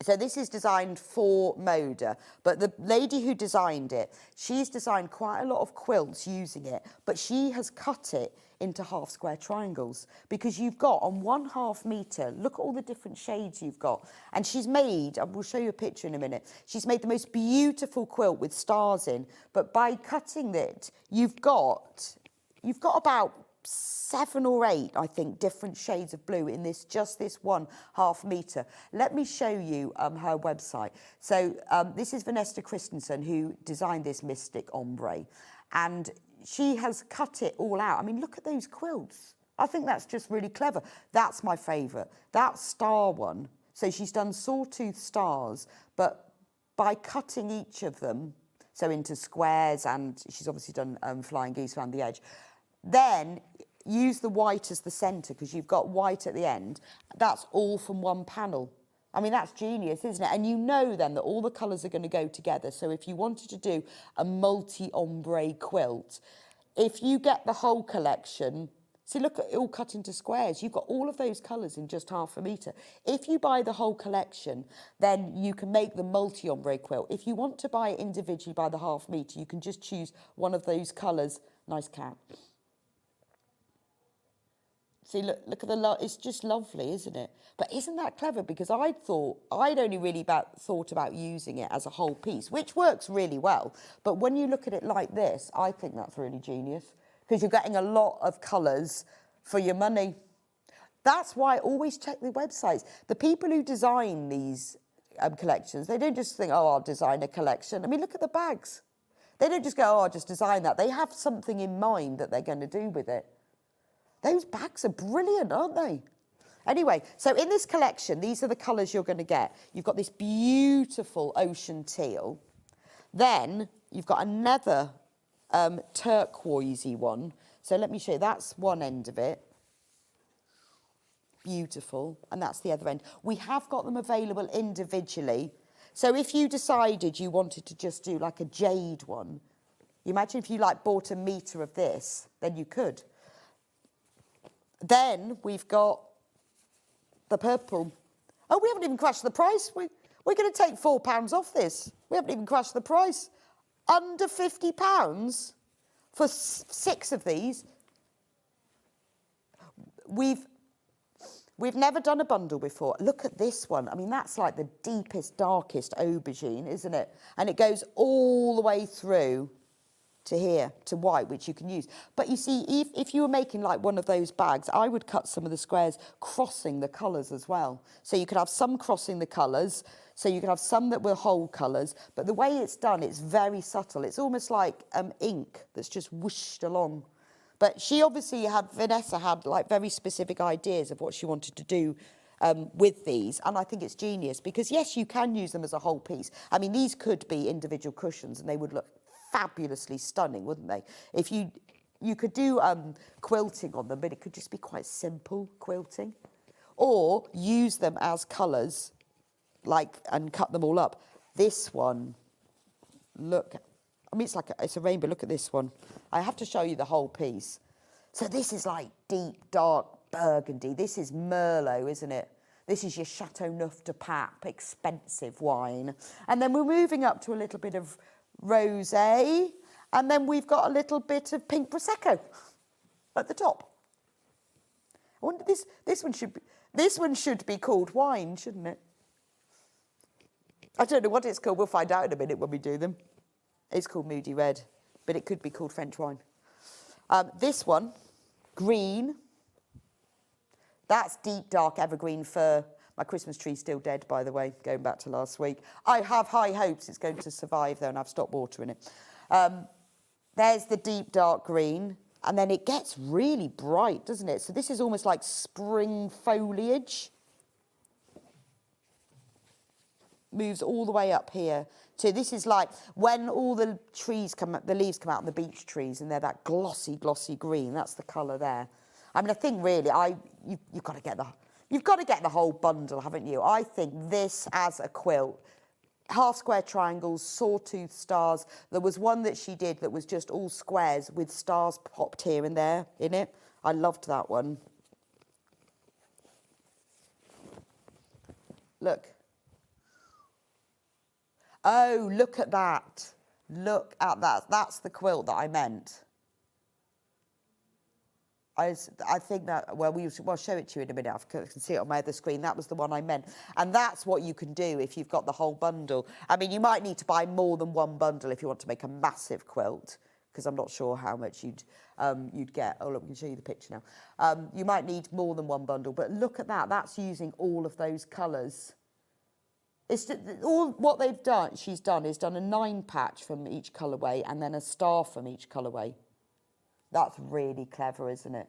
So this is designed for Moda, but the lady who designed it, she's designed quite a lot of quilts using it, but she has cut it into half square triangles because you've got on 1/2 metre, look at all the different shades you've got. And she's made, I will show you a picture in a minute, she's made the most beautiful quilt with stars in, but by cutting it, you've got about 7 or 8, I think, different shades of blue in this, just this 1/2 metre. Let me show you her website. So this is Vanessa Christensen who designed this Mystic Ombre, and she has cut it all out. I mean, look at those quilts. I think that's just really clever. That's my favourite. That star one, so she's done sawtooth stars, but by cutting each of them, so into squares, and she's obviously done flying geese around the edge, then use the white as the centre because you've got white at the end. That's all from one panel. I mean, that's genius, isn't it? And you know then that all the colours are going to go together. So if you wanted to do a multi-ombre quilt, if you get the whole collection, see, look at it all cut into squares. You've got all of those colours in just 1/2 metre. If you buy the whole collection, then you can make the multi-ombre quilt. If you want to buy it individually by the 1/2 metre, you can just choose one of those colours. Nice cat. See, look at the, it's just lovely, isn't it? But isn't that clever? Because I'd only really thought about using it as a whole piece, which works really well. But when you look at it like this, I think that's really genius because you're getting a lot of colours for your money. That's why I always check the websites. The people who design these collections, they don't just think, oh, I'll design a collection. I mean, look at the bags. They don't just go, oh, I'll just design that. They have something in mind that they're going to do with it. Those bags are brilliant, aren't they? Anyway, so in this collection, these are the colours you're going to get. You've got this beautiful ocean teal. Then you've got another turquoisey one. So let me show you. That's one end of it. Beautiful. And that's the other end. We have got them available individually. So if you decided you wanted to just do like a jade one, you imagine if you like bought a metre of this, then you could. Then we've got the purple. Oh, we haven't even crashed the price. We're going to take £4 off this. We haven't even crashed the price. Under £50 for 6 of these. We've never done a bundle before. Look at this one. I mean, that's like the deepest, darkest aubergine, isn't it? And it goes all the way through to here, to white, which you can use. But you see, if you were making like one of those bags, I would cut some of the squares crossing the colours as well. So you could have some crossing the colours, so you could have some that were whole colours, but the way it's done, it's very subtle. It's almost like ink that's just whooshed along. But she obviously Vanessa had like very specific ideas of what she wanted to do with these, and I think it's genius because yes, you can use them as a whole piece. I mean, these could be individual cushions and they would look fabulously stunning, wouldn't they? If you could do quilting on them, but it could just be quite simple quilting, or use them as colours, like, and cut them all up. This one, look, I mean, it's a rainbow. Look at this one. I have to show you the whole piece. So this is like deep, dark burgundy. This is Merlot, isn't it? This is your Chateau Neuf de Pape, expensive wine. And then we're moving up to a little bit of rosé, and then we've got a little bit of pink prosecco at the top. I wonder this one should be called wine, shouldn't it? I don't know what it's called. We'll find out in a minute when we do them. It's called Moody Red, but it could be called French wine. This one, green. That's deep dark evergreen fir. My Christmas tree's still dead, by the way, going back to last week. I have high hopes it's going to survive, though, and I've stopped watering it. There's the deep dark green, and then it gets really bright, doesn't it? So this is almost like spring foliage. Moves all the way up here. So this is like when all the leaves come out on the beech trees, and they're that glossy, glossy green. That's the colour there. I mean, I think really, you've got to get the whole bundle, haven't you? I think this as a quilt, half square triangles, sawtooth stars. There was one that she did that was just all squares with stars popped here and there in it. I loved that one. Oh, look at that. Look at that. That's the quilt that I meant. I think that, well, we'll show it to you in a minute. I can see it on my other screen. That was the one I meant. And that's what you can do if you've got the whole bundle. I mean, you might need to buy more than one bundle if you want to make a massive quilt, because I'm not sure how much you'd get. Oh, look, we can show you the picture now. You might need more than one bundle, but look at that. That's using all of those colours. It's all what they've done. She's done is done a 9 patch from each colourway and then a star from each colourway. That's really clever, isn't it?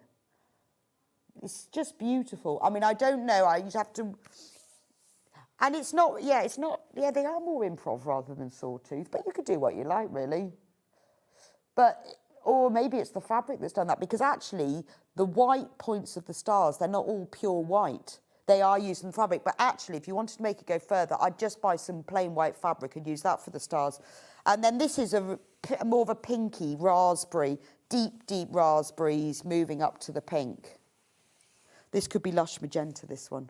It's just beautiful. I mean, I don't know. You'd have to... And it's not... Yeah, it's not... Yeah, they are more improv rather than sawtooth, but you could do what you like, really. But... Or maybe it's the fabric that's done that, because actually the white points of the stars, they're not all pure white. They are using fabric, but actually if you wanted to make it go further, I'd just buy some plain white fabric and use that for the stars. And then this is more of a pinky raspberry, deep raspberries moving up to the pink. This could be lush magenta, this one.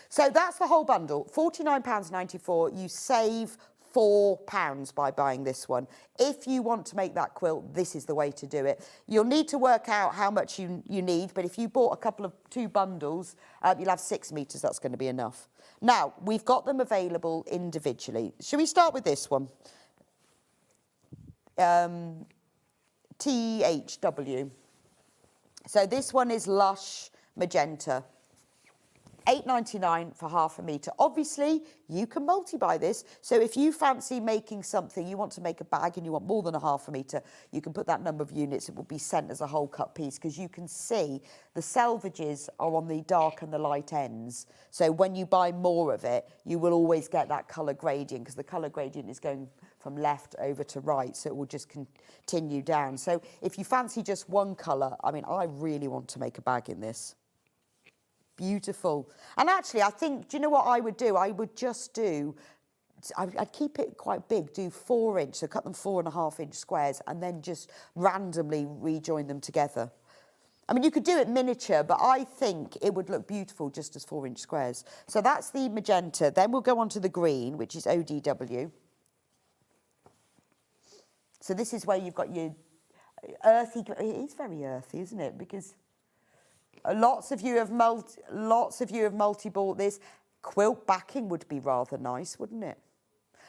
So that's the whole bundle, £49.94. You save £4 by buying this one. If you want to make that quilt, this is the way to do it. You'll need to work out how much you need, but if you bought two bundles, you'll have 6 metres. That's going to be enough. Now, we've got them available individually. Shall we start with this one? THW. So this one is lush magenta. £8.99 for half a metre. Obviously, you can multi-buy this. So if you fancy making something, you want to make a bag and you want more than a half a metre, you can put that number of units. It will be sent as a whole cut piece, because you can see the selvages are on the dark and the light ends. So when you buy more of it, you will always get that colour gradient, because the colour gradient is going from left over to right, so it will just continue down. So if you fancy just one colour, I mean, I really want to make a bag in this. Beautiful. And actually, I think, do you know what I would do? I would just do, I'd keep it quite big, do 4 inch, so cut them 4.5 inch squares, and then just randomly rejoin them together. I mean, you could do it miniature, but I think it would look beautiful just as 4 inch squares. So that's the magenta. Then we'll go on to the green, which is ODW. So this is where you've got your earthy, it is very earthy, isn't it? Because lots of you have multi-bought this. Quilt backing would be rather nice, wouldn't it?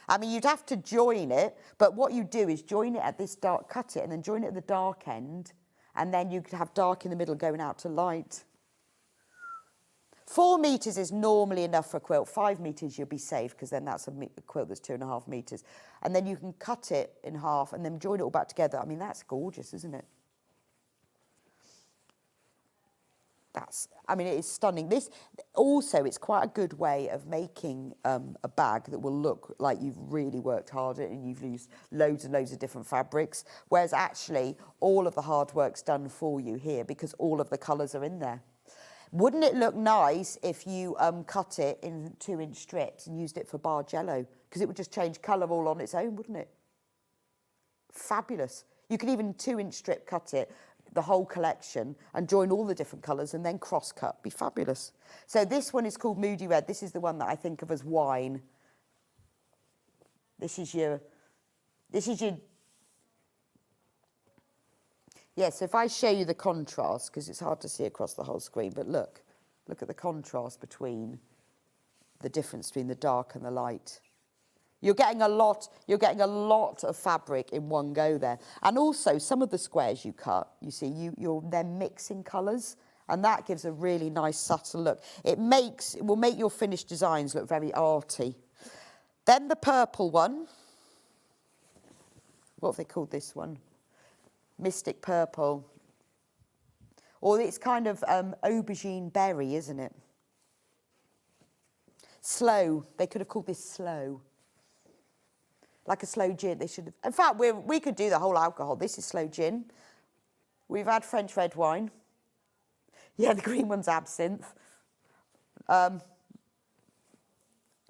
I mean, you'd have to join it, but what you do is join it at this dark, cut it, and then join it at the dark end, and then you could have dark in the middle going out to light. 4 metres is normally enough for a quilt. 5 metres you'll be safe, because then that's a quilt that's 2.5 metres. And then you can cut it in half and then join it all back together. I mean, that's gorgeous, isn't it? I mean, it is stunning. This also, it's quite a good way of making a bag that will look like you've really worked hard at it and you've used loads and loads of different fabrics, whereas actually all of the hard work's done for you here, because all of the colours are in there. Wouldn't it look nice if you cut it in 2 inch strips and used it for Bargello? Because it would just change colour all on its own, wouldn't it? Fabulous. You could even 2 inch strip cut it, the whole collection, and join all the different colours and then cross cut. Be fabulous. So this one is called Moody Red. This is the one that I think of as wine. This is your yeah, so if I show you the contrast, because it's hard to see across the whole screen, but look at the contrast between the difference between the dark and the light. You're getting a lot of fabric in one go there. And also some of the squares you cut, you see, you're then mixing colours, and that gives a really nice subtle look. It will make your finished designs look very arty. Then the purple one. What have they called this one? Mystic Purple. Or it's kind of aubergine berry, isn't it? Slow. They could have called this slow. Like a slow gin. They should have. In fact, we could do the whole alcohol. This is slow gin. We've had French red wine. Yeah, the green one's absinthe. Creme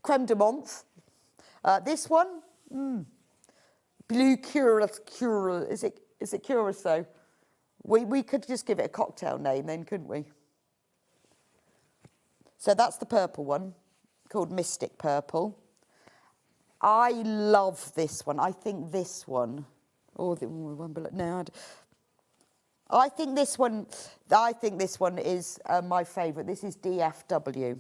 de menthe. This one, blue curacao. Is it curacao? We could just give it a cocktail name then, couldn't we? So that's the purple one, called Mystic Purple. I love this one. I think this one, or the one below, no, I think this one is my favourite. This is DFW.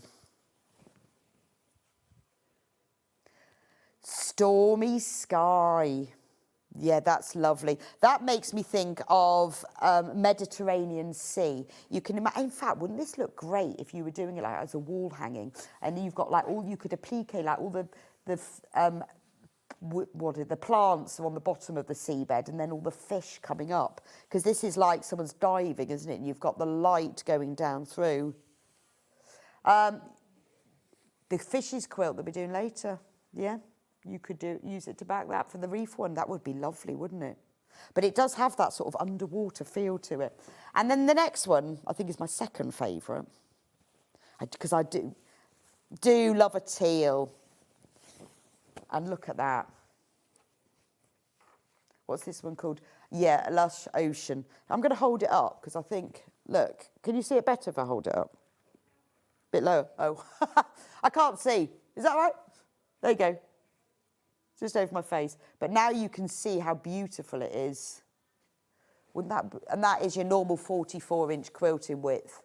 Stormy Sky. Yeah, that's lovely. That makes me think of Mediterranean Sea. You can imagine, in fact, wouldn't this look great if you were doing it like as a wall hanging, and you've got like all, you could applique like all the plants are on the bottom of the seabed, and then all the fish coming up, because this is like someone's diving, isn't it? And you've got the light going down through. The fishes quilt that we're doing later, yeah. You could use it to back that for the reef one. That would be lovely, wouldn't it? But it does have that sort of underwater feel to it. And then the next one, I think, is my second favourite, because I do love a teal. And look at that. What's this one called? Yeah, Lush Ocean. I'm going to hold it up because I think, look, can you see it better if I hold it up? Bit lower. Oh, I can't see. Is that right? There you go. Just over my face. But now you can see how beautiful it is. Wouldn't that? And that is your normal 44-inch quilting width.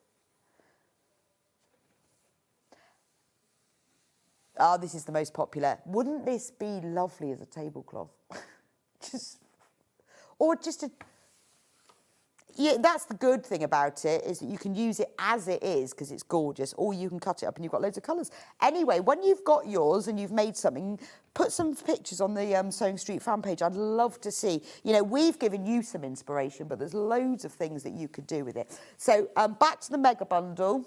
Oh, this is the most popular. Wouldn't this be lovely as a tablecloth? Yeah, that's the good thing about it, is that you can use it as it is because it's gorgeous, or you can cut it up and you've got loads of colours. Anyway, when you've got yours and you've made something, put some pictures on the SewingStreet fan page. I'd love to see. You know, we've given you some inspiration, but there's loads of things that you could do with it. So back to the mega bundle.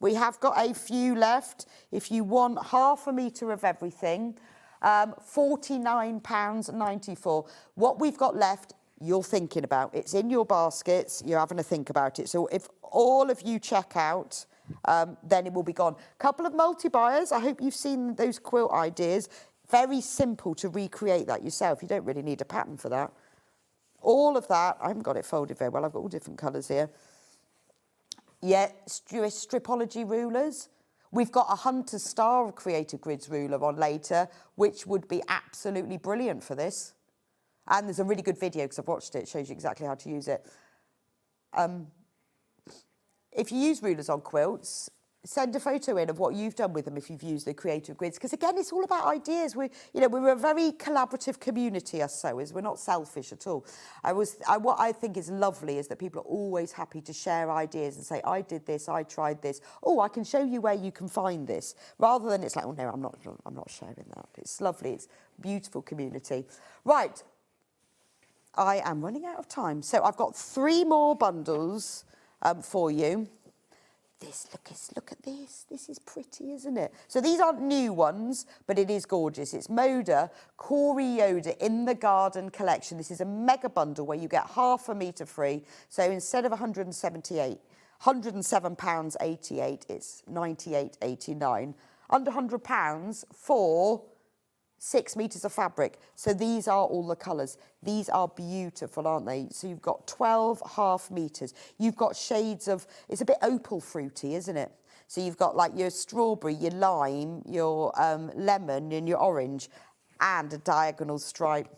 We have got a few left. If you want half a metre of everything, £49.94. What we've got left, you're thinking about. It's in your baskets. You're having to think about it. So if all of you check out, then it will be gone. Couple of multi-buyers. I hope you've seen those quilt ideas. Very simple to recreate that yourself. You don't really need a pattern for that. All of that, I haven't got it folded very well. I've got all different colours here. Yeah, stripology rulers. We've got a Hunter Star Creative Grids ruler on later, which would be absolutely brilliant for this. And there's a really good video, because I've watched it. It shows you exactly how to use it. If you use rulers on quilts, send a photo in of what you've done with them if you've used the Creative Grids. Because again, it's all about ideas. We're a very collaborative community, us sewers. We're not selfish at all. What I think is lovely is that people are always happy to share ideas and say, I did this, I tried this. Oh, I can show you where you can find this. Rather than it's like, oh no, I'm not sharing that. It's lovely. It's a beautiful community. Right. I am running out of time. So I've got 3 more bundles for you. Look at this. This is pretty, isn't it? So these aren't new ones, but it is gorgeous. It's Moda Corey Yoda in the Garden collection. This is a mega bundle where you get half a metre free. So instead of £107.88, it's £98.89. Under £100 for 6 metres of fabric. So these are all the colours. These are beautiful, aren't they? So you've got 12 half metres. You've got shades of, it's a bit opal fruity, isn't it? So you've got like your strawberry, your lime, your lemon and your orange, and a diagonal stripe.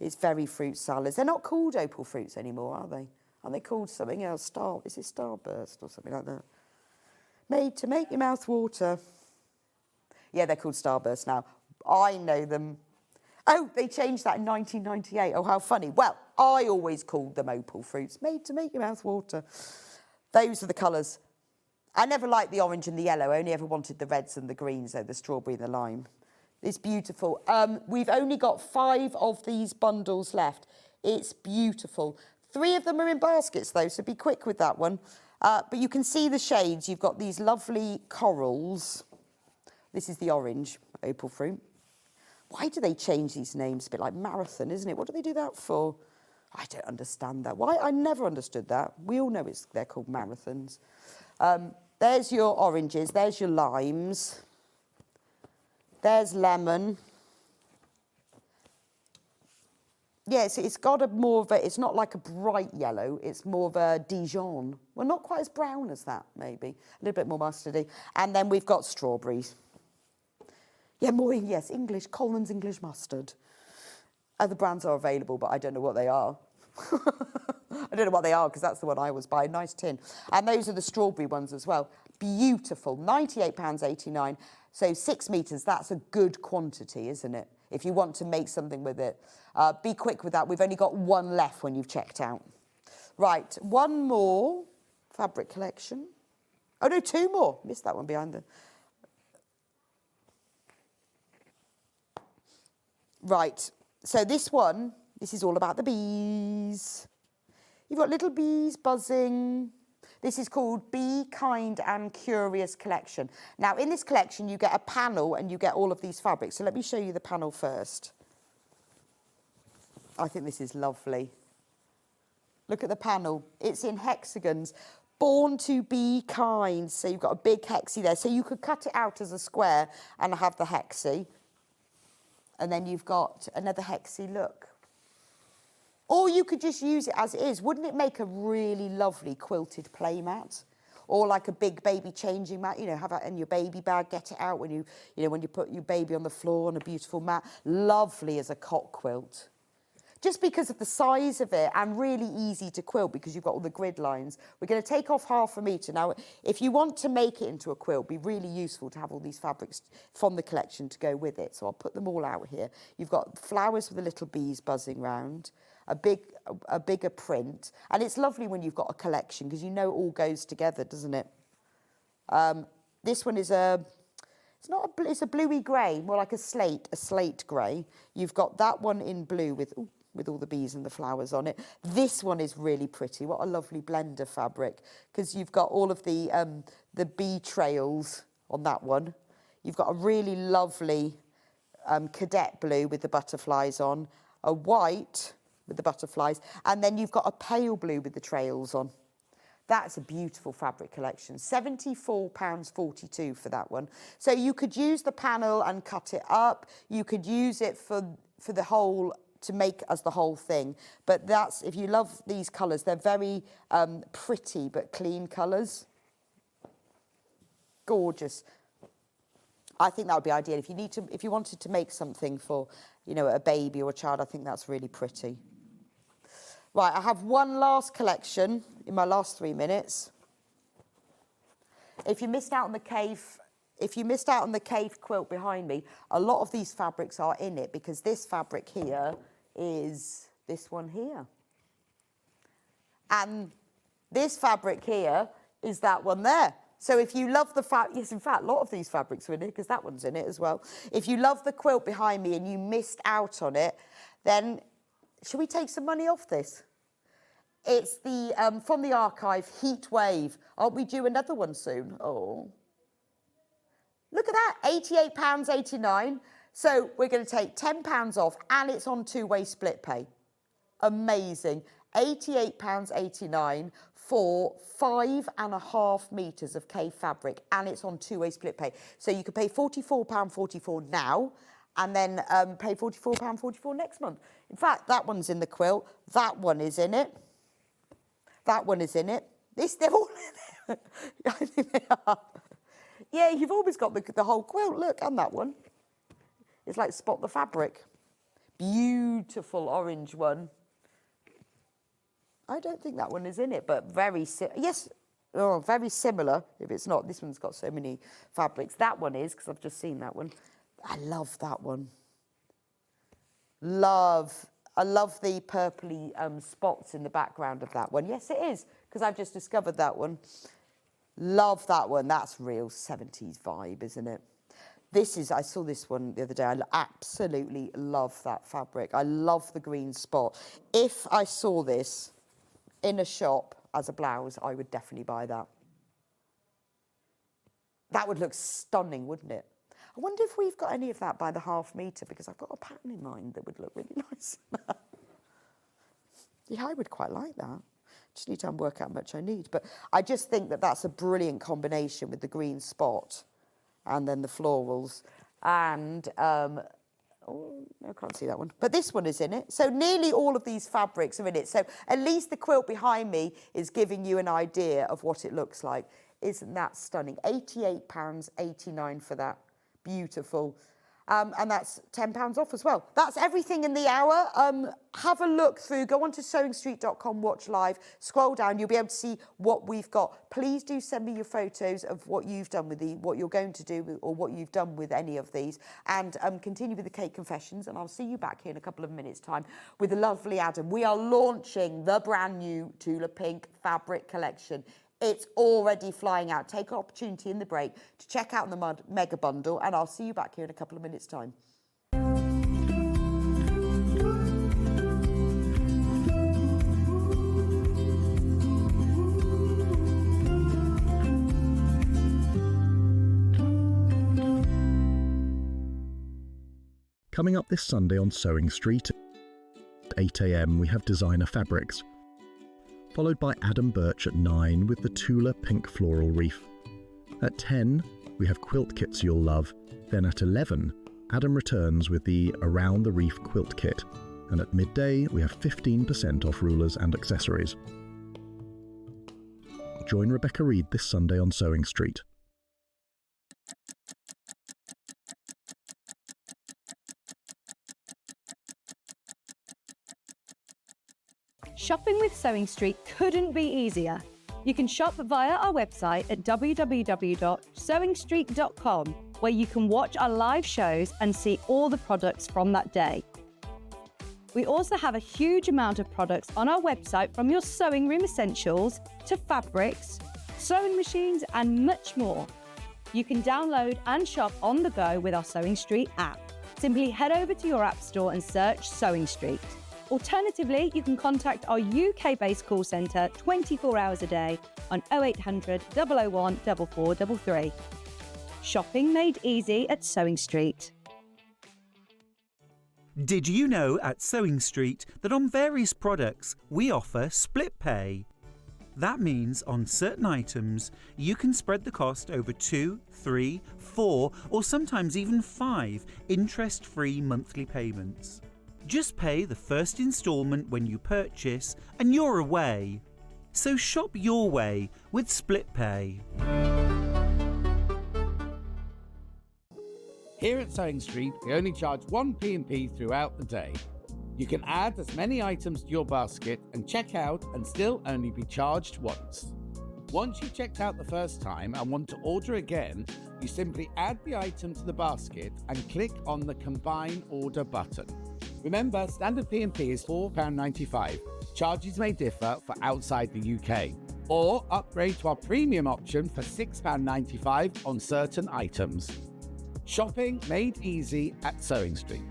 It's very fruit salads. They're not called opal fruits anymore, are they? Aren't they called something else? Is it Starburst or something like that? Made to make your mouth water. Yeah, they're called Starburst now. I know them. Oh, they changed that in 1998. Oh, how funny. Well, I always called them opal fruits, made to make your mouth water. Those are the colours. I never liked the orange and the yellow. I only ever wanted the reds and the greens, though, the strawberry and the lime. It's beautiful. We've only got 5 of these bundles left. It's beautiful. 3 of them are in baskets, though, so be quick with that one. But you can see the shades. You've got these lovely corals. This is the orange opal fruit. Why do they change these names? A bit like marathon, isn't it? What do they do that for? I don't understand that. Why? I never understood that. We all know they're called marathons. There's your oranges. There's your limes. There's lemon. Yes, it's got it's not like a bright yellow, it's more of a Dijon. Well, not quite as brown as that, maybe. A little bit more mustardy. And then we've got strawberries. Yeah, more, yes, English, Coleman's English mustard. Other brands are available, but I don't know what they are. I don't know what they are because that's the one I was buying. Nice tin. And those are the strawberry ones as well. Beautiful. £98.89. So 6 metres, that's a good quantity, isn't it? If you want to make something with it. Be quick with that. We've only got one left when you've checked out. Right, one more fabric collection. Oh, no, two more. Missed that one behind the... Right, so this one, this is all about the bees. You've got little bees buzzing. This is called Be Kind and Curious Collection. Now, in this collection, you get a panel and you get all of these fabrics. So let me show you the panel first. I think this is lovely. Look at the panel. It's in hexagons. Born to be kind. So you've got a big hexie there. So you could cut it out as a square and have the hexie. And then you've got another hexie, look. Or you could just use it as it is. Wouldn't it make a really lovely quilted play mat? Or like a big baby changing mat, you know, have that in your baby bag, get it out when you put your baby on the floor on a beautiful mat. Lovely as a cot quilt. Just because of the size of it and really easy to quilt because you've got all the grid lines. We're going to take off 1/2 metre. Now, if you want to make it into a quilt, it'd be really useful to have all these fabrics from the collection to go with it. So I'll put them all out here. You've got flowers with the little bees buzzing round, a bigger print. And it's lovely when you've got a collection because you know it all goes together, doesn't it? This one is it's a bluey grey, more like a slate grey. You've got that one in blue with all the bees and the flowers on it. This one is really pretty. What a lovely blend of fabric, because you've got all of the bee trails on that one. You've got a really lovely cadet blue with the butterflies on, a white with the butterflies, and then you've got a pale blue with the trails on. That's a beautiful fabric collection. £74.42 for that one. So you could use the panel and cut it up. You could use it for the whole, to make as the whole thing. But that's, if you love these colours, they're very pretty but clean colours. Gorgeous. I think that would be ideal. If you wanted to make something for, you know, a baby or a child, I think that's really pretty. Right, I have one last collection in my last 3 minutes. If you missed out on the cave quilt behind me, a lot of these fabrics are in it because this fabric here is this one here. And this fabric here is that one there. So if you love the fabric, yes, in fact, a lot of these fabrics are in it because that one's in it as well. If you love the quilt behind me and you missed out on it, then should we take some money off this? It's the, from the archive, Heat Wave. Aren't we due another one soon? Oh. Look at that, £88.89. So we're going to take £10 off and it's on 2-way split pay. Amazing. £88.89 for 5.5 metres of K fabric and it's on 2-way split pay. So you could pay £44.44 now and then pay £44.44 next month. In fact, that one's in the quilt. That one is in it. That one is in it. They're all in it. I think they are. Yeah, you've always got the whole quilt. Look, and that one. It's like Spot the Fabric. Beautiful orange one. I don't think that one is in it, but very very similar. If it's not, this one's got so many fabrics. That one is, because I've just seen that one. I love that one. I love the purpley spots in the background of that one. Yes, it is, because I've just discovered that one. Love that one. That's real 70s vibe, isn't it? I saw this one the other day. I absolutely love that fabric. I love the green spot. If I saw this in a shop as a blouse, I would definitely buy that. That would look stunning, wouldn't it? I wonder if we've got any of that by the 1/2 metre, because I've got a pattern in mind that would look really nice. Yeah, I would quite like that. Just need to work out how much I need. But I just think that that's a brilliant combination with the green spot and then the florals. And, oh, I can't see that one. But this one is in it. So nearly all of these fabrics are in it. So at least the quilt behind me is giving you an idea of what it looks like. Isn't that stunning? £88.89 for that. Beautiful. And that's £10 off as well. That's everything in the hour. Have a look through, go on to SewingStreet.com, watch live, scroll down, you'll be able to see what we've got. Please do send me your photos of what you've done with what you're going to do or what you've done with any of these. And continue with the cake confessions, and I'll see you back here in a couple of minutes' time with the lovely Adam. We are launching the brand new Tula Pink fabric collection. It's already flying out. Take an opportunity in the break to check out the mega bundle, and I'll see you back here in a couple of minutes' time. Coming up this Sunday on Sewing Street at 8 a.m. we have designer fabrics, followed by Adam Burch at 9 with the Tula Pink Floral Reef. At 10 we have quilt kits you'll love, then at 11 Adam returns with the Around the Reef Quilt Kit, and at midday we have 15% off rulers and accessories. Join Rebecca Reid this Sunday on Sewing Street. Shopping with Sewing Street couldn't be easier. You can shop via our website at www.sewingstreet.com, where you can watch our live shows and see all the products from that day. We also have a huge amount of products on our website, from your sewing room essentials to fabrics, sewing machines and much more. You can download and shop on the go with our Sewing Street app. Simply head over to your app store and search Sewing Street. Alternatively, you can contact our UK-based call centre 24 hours a day on 0800 001 4433. Shopping made easy at Sewing Street. Did you know at Sewing Street that on various products we offer split pay? That means on certain items you can spread the cost over 2, 3, 4 or sometimes even 5 interest-free monthly payments. Just pay the first instalment when you purchase and you're away. So shop your way with split pay. Here at Sewing Street, we only charge one P&P throughout the day. You can add as many items to your basket and check out and still only be charged once. Once you've checked out the first time and want to order again, you simply add the item to the basket and click on the Combine Order button. Remember, standard P&P is £4.95. Charges may differ for outside the UK. Or upgrade to our premium option for £6.95 on certain items. Shopping made easy at Sewing Street.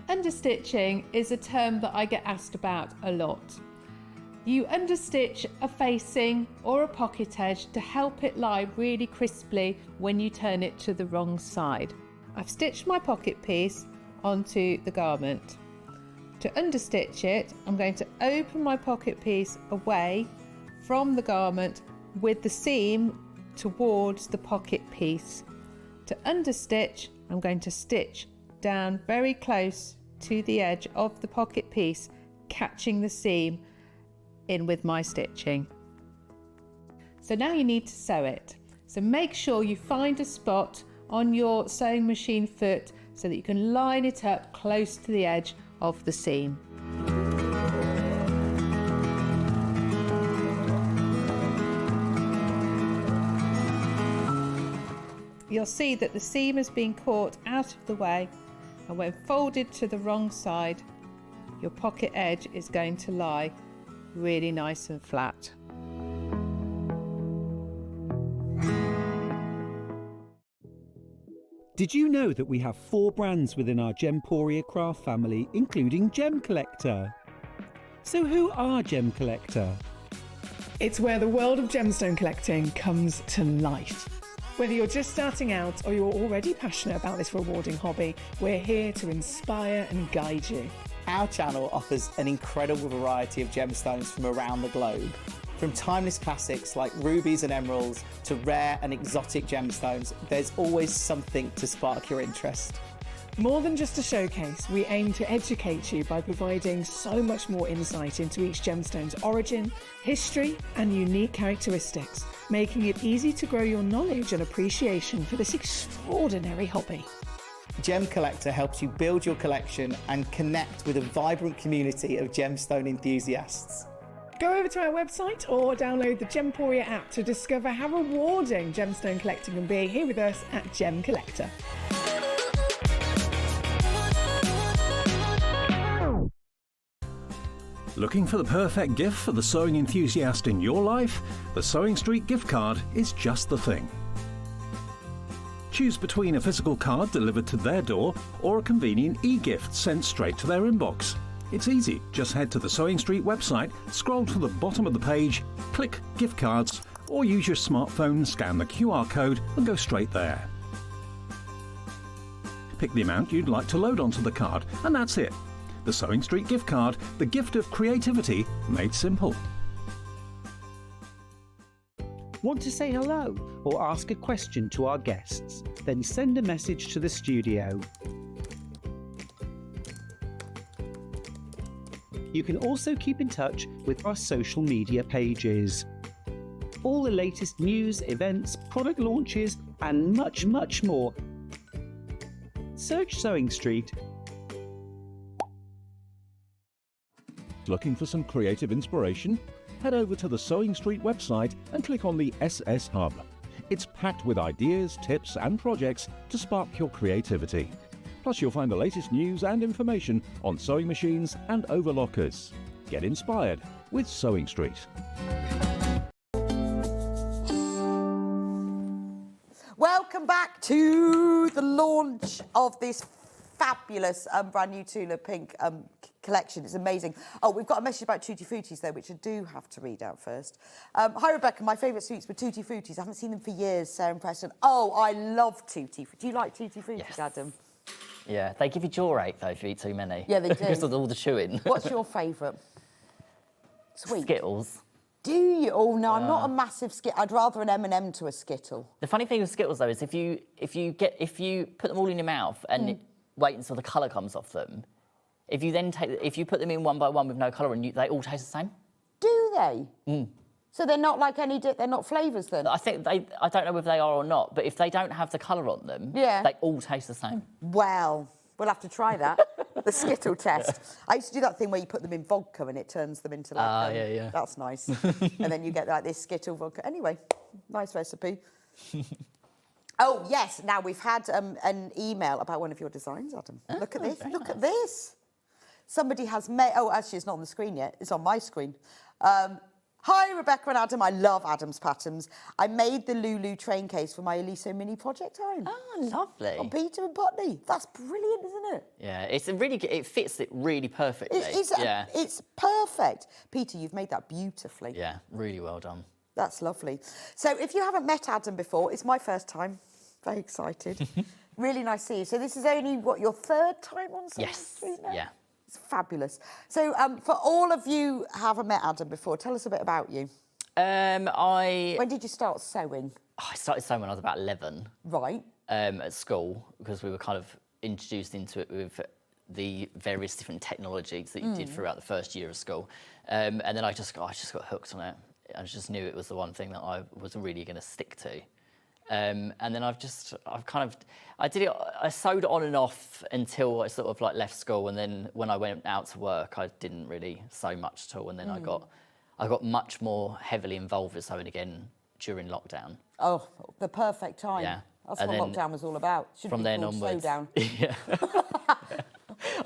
Understitching is a term that I get asked about a lot. You understitch a facing or a pocket edge to help it lie really crisply when you turn it to the wrong side. I've stitched my pocket piece onto the garment. To understitch it, I'm going to open my pocket piece away from the garment with the seam towards the pocket piece. To understitch, I'm going to stitch down very close to the edge of the pocket piece, catching the seam in with my stitching. So now you need to sew it. So make sure you find a spot on your sewing machine foot so that you can line it up close to the edge of the seam. You'll see that the seam has been caught out of the way, and when folded to the wrong side, your pocket edge is going to lie really nice and flat. Did you know that we have 4 brands within our Gemporia craft family, including Gem Collector? So who are Gem Collector? It's where the world of gemstone collecting comes to life. Whether you're just starting out or you're already passionate about this rewarding hobby, we're here to inspire and guide you. Our channel offers an incredible variety of gemstones from around the globe. From timeless classics like rubies and emeralds to rare and exotic gemstones, there's always something to spark your interest. More than just a showcase, we aim to educate you by providing so much more insight into each gemstone's origin, history, and unique characteristics, making it easy to grow your knowledge and appreciation for this extraordinary hobby. Gem Collector helps you build your collection and connect with a vibrant community of gemstone enthusiasts. Go over to our website or download the Gemporia app to discover how rewarding gemstone collecting can be here with us at Gem Collector. Looking for the perfect gift for the sewing enthusiast in your life? The SewingStreet gift card is just the thing. Choose between a physical card delivered to their door or a convenient e-gift sent straight to their inbox. It's easy. Just head to the SewingStreet website, scroll to the bottom of the page, click Gift Cards, or use your smartphone, scan the QR code and go straight there. Pick the amount you'd like to load onto the card, and that's it. The SewingStreet gift card, the gift of creativity made simple. Want to say hello or ask a question to our guests? Then send a message to the studio. You can also keep in touch with our social media pages. All the latest news, events, product launches, and much, much more. Search SewingStreet. Looking for some creative inspiration? Head over to the SewingStreet website and click on the SS Hub. It's packed with ideas, tips and projects to spark your creativity. Plus you'll find the latest news and information on sewing machines and overlockers. Get inspired with SewingStreet. Welcome back to the launch of this fabulous brand new Tula Pink collection. It's amazing. Oh, we've got a message about Tutti Fruttis though, which I do have to read out first. Hi Rebecca, my favourite sweets were Tutti Fruttis. I haven't seen them for years, Sarah and Preston. Oh, I love Tutti. Do you like Tutti Fruttis, Yes. Adam? Yeah, they give you jaw-ache though if you eat too many. Yeah, they do. Because of all the chewing. What's your favourite sweet? Skittles. Do you? Oh no, I'm not a massive Skittle. I'd rather an M&M to a Skittle. The funny thing with Skittles though is if you put them all in your mouth and wait until the colour comes off them, if you put them in one by one with no colour and they all taste the same. Do they? So they're not like they're not flavours then? I think I don't know if they are or not, but if they don't have the colour on them, they all taste the same. Well, we'll have to try that. The Skittle test. I used to do that thing where you put them in vodka and it turns them into like... yeah. That's nice. And then you get like this Skittle vodka. Anyway, nice recipe. Oh, yes. Now, we've had an email about one of your designs, Adam. Look at this. Look at this. Somebody has made... Oh, actually, it's not on the screen yet. It's on my screen. Hi, Rebecca and Adam. I love Adam's patterns. I made the Lulu train case for my Eliso mini project home. Oh, lovely. On Peter and Putney. That's brilliant, isn't it? Yeah, it's a really good, it fits it really perfectly. It's perfect. Peter, you've made that beautifully. Yeah, really well done. That's lovely. So if you haven't met Adam before, it's my first time. Very excited. Really nice to see you. So this is only, what, your third time on SewingStreet now? Yeah. It's fabulous. So for all of you who haven't met Adam before, tell us a bit about you. When did you start sewing? I started sewing when I was about 11. Right. At school, because we were kind of introduced into it with the various different technologies that you did throughout the first year of school. And then I just got hooked on it. I just knew it was the one thing that I was really going to stick to. And then I sewed on and off until I sort of like left school, and then when I went out to work, I didn't really sew much at all. And then I got much more heavily involved with sewing again during lockdown. Oh, the perfect time. Yeah. That's what lockdown was all about. From then onwards. Sew down. Yeah.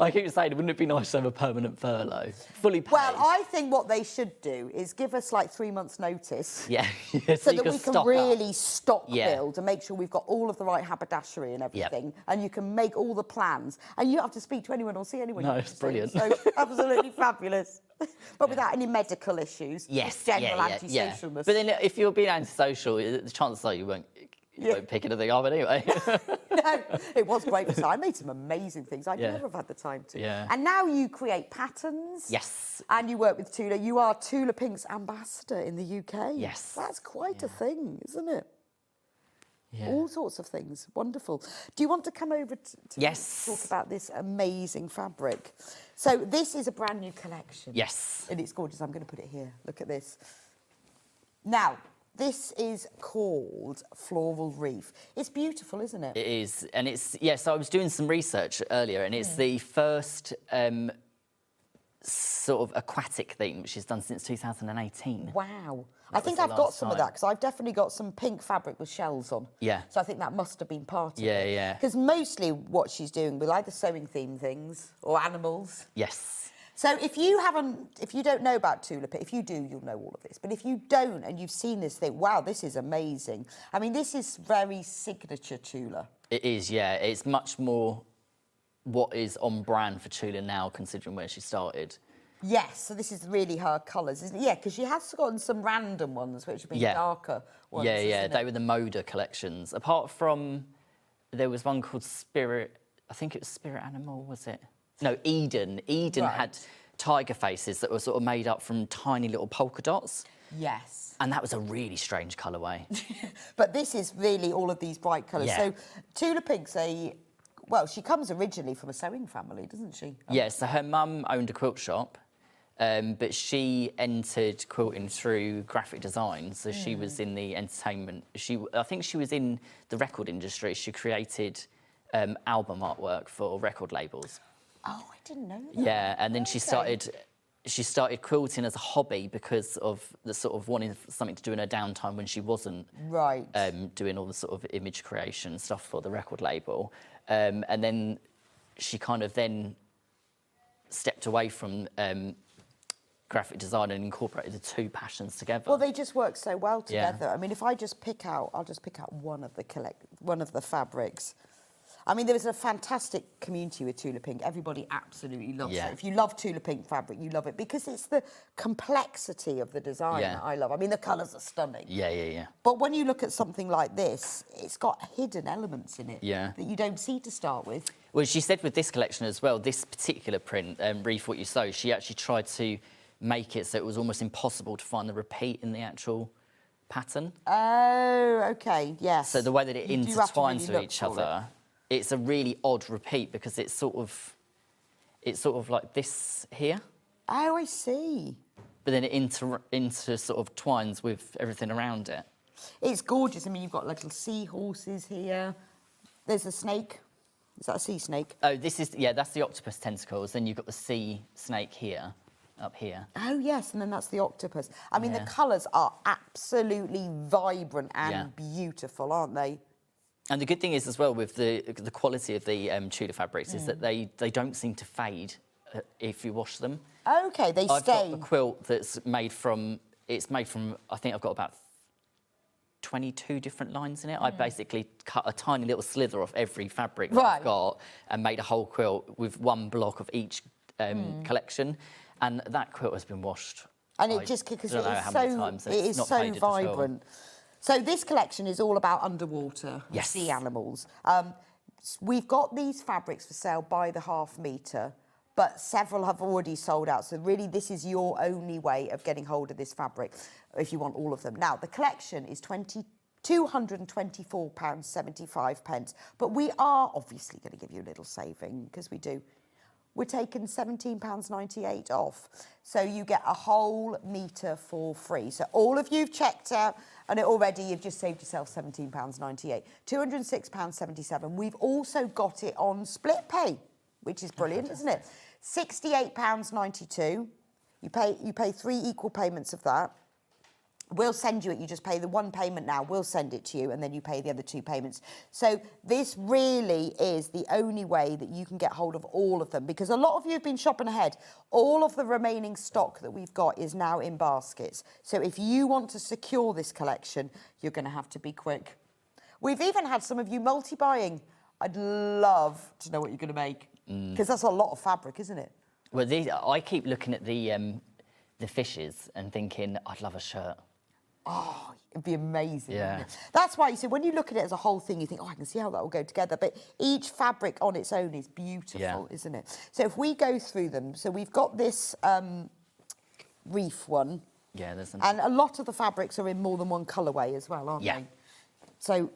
I keep saying, wouldn't it be nice to have a permanent furlough, fully paid? Well, I think what they should do is give us like 3 months' notice. Yeah. So that we can really stock Yeah. build and make sure we've got all of the right haberdashery and everything, and you can make all the plans, and you don't have to speak to anyone or see anyone. No, it's brilliant. So absolutely fabulous. But without any medical issues. Yes. Just general antisocialness. But then if you're being antisocial, the chances are you won't pick anything up anyway. No, it was great for I made some amazing things. I'd never have had the time to. Yeah. And now you create patterns. Yes. And you work with Tula. You are Tula Pink's ambassador in the UK. Yes. That's quite a thing, isn't it? all sorts of things. Wonderful. Do you want to come over to talk about this amazing fabric? So this is a brand new collection. Yes. And it's gorgeous. I'm going to put it here. Look at this. Now, this is called Floral Reef. It's beautiful, isn't it? It is. And it's, so I was doing some research earlier, and it's the first sort of aquatic theme she's done since 2018. Wow. I think I've got some of that, because I've definitely got some pink fabric with shells on. Yeah. So I think that must have been part of it. Yeah. Because mostly what she's doing will either sewing theme things or animals. Yes. So if you don't know about Tula Pink, if you do, you'll know all of this. But if you don't and you've seen this, think, wow, this is amazing. I mean, this is very signature Tula. It is, yeah. It's much more what is on brand for Tula now, considering where she started. Yes, so this is really her colours, isn't it? Yeah, because she has gotten some random ones, which have been darker ones. Yeah. They were the Moda collections. Apart from, there was one called Spirit, I think it was Spirit Animal, was it? No, Eden. Eden had tiger faces that were sort of made up from tiny little polka dots. Yes. And that was a really strange colourway. But this is really all of these bright colours. Yeah. So Tula Pink's she comes originally from a sewing family, doesn't she? Yeah, so her mum owned a quilt shop, but she entered quilting through graphic design. So she was in the entertainment. I think she was in the record industry. She created album artwork for record labels. Oh, I didn't know that. Yeah, and then she started quilting as a hobby because of the sort of wanting something to do in her downtime when she wasn't doing all the sort of image creation stuff for the record label. And then she kind of then stepped away from graphic design and incorporated the two passions together. Well, they just work so well together. I mean, if I'll just pick out one of the fabrics. I mean, there was a fantastic community with Tula Pink. Everybody absolutely loves it. If you love Tula Pink fabric, you love it because it's the complexity of the design that I love. I mean, the colours are stunning. Yeah. But when you look at something like this, it's got hidden elements in it that you don't see to start with. Well, she said with this collection as well, this particular print, Reef What You Sew, she actually tried to make it so it was almost impossible to find the repeat in the actual pattern. Oh, okay, yes. So the way that it intertwines with each other, it's a really odd repeat because it's sort of like this here. Oh, I see. But then it sort of twines with everything around it. It's gorgeous. I mean, you've got little seahorses here. There's a snake. Is that a sea snake? Oh, that's the octopus tentacles. Then you've got the sea snake here, up here. Oh, yes, and then that's the octopus. I mean, the colours are absolutely vibrant and beautiful, aren't they? And the good thing is as well with the quality of the Tula fabrics is that they don't seem to fade if you wash them. Okay, they stay. I've got a quilt that's made from, I think I've got about 22 different lines in it. I basically cut a tiny little slither off every fabric that I've got and made a whole quilt with one block of each collection. And that quilt has been washed. And it just, because it is so vibrant. So this collection is all about underwater sea animals. We've got these fabrics for sale by the half metre, but several have already sold out. So really, this is your only way of getting hold of this fabric if you want all of them. Now, the collection is £224.75, but we are obviously going to give you a little saving because we do. We're taking £17.98 off. So you get a whole metre for free. So all of you've checked out and already you've just saved yourself £17.98. £206.77. We've also got it on split pay, which is brilliant, isn't it? £68.92. You pay 3 equal payments of that. We'll send you it. You just pay the one payment now. We'll send it to you, and then you pay the other 2 payments. So this really is the only way that you can get hold of all of them, because a lot of you have been shopping ahead. All of the remaining stock that we've got is now in baskets. So if you want to secure this collection, you're going to have to be quick. We've even had some of you multi-buying. I'd love to know what you're going to make, because that's a lot of fabric, isn't it? Well, I keep looking at the fishes and thinking, I'd love a shirt. Oh, it'd be amazing. Yeah. Wouldn't it? That's why, so when you look at it as a whole thing, you think, oh, I can see how that will go together. But each fabric on its own is beautiful, isn't it? So if we go through them, so we've got this reef one. Yeah, there's some. And a lot of the fabrics are in more than one colourway as well, aren't they? So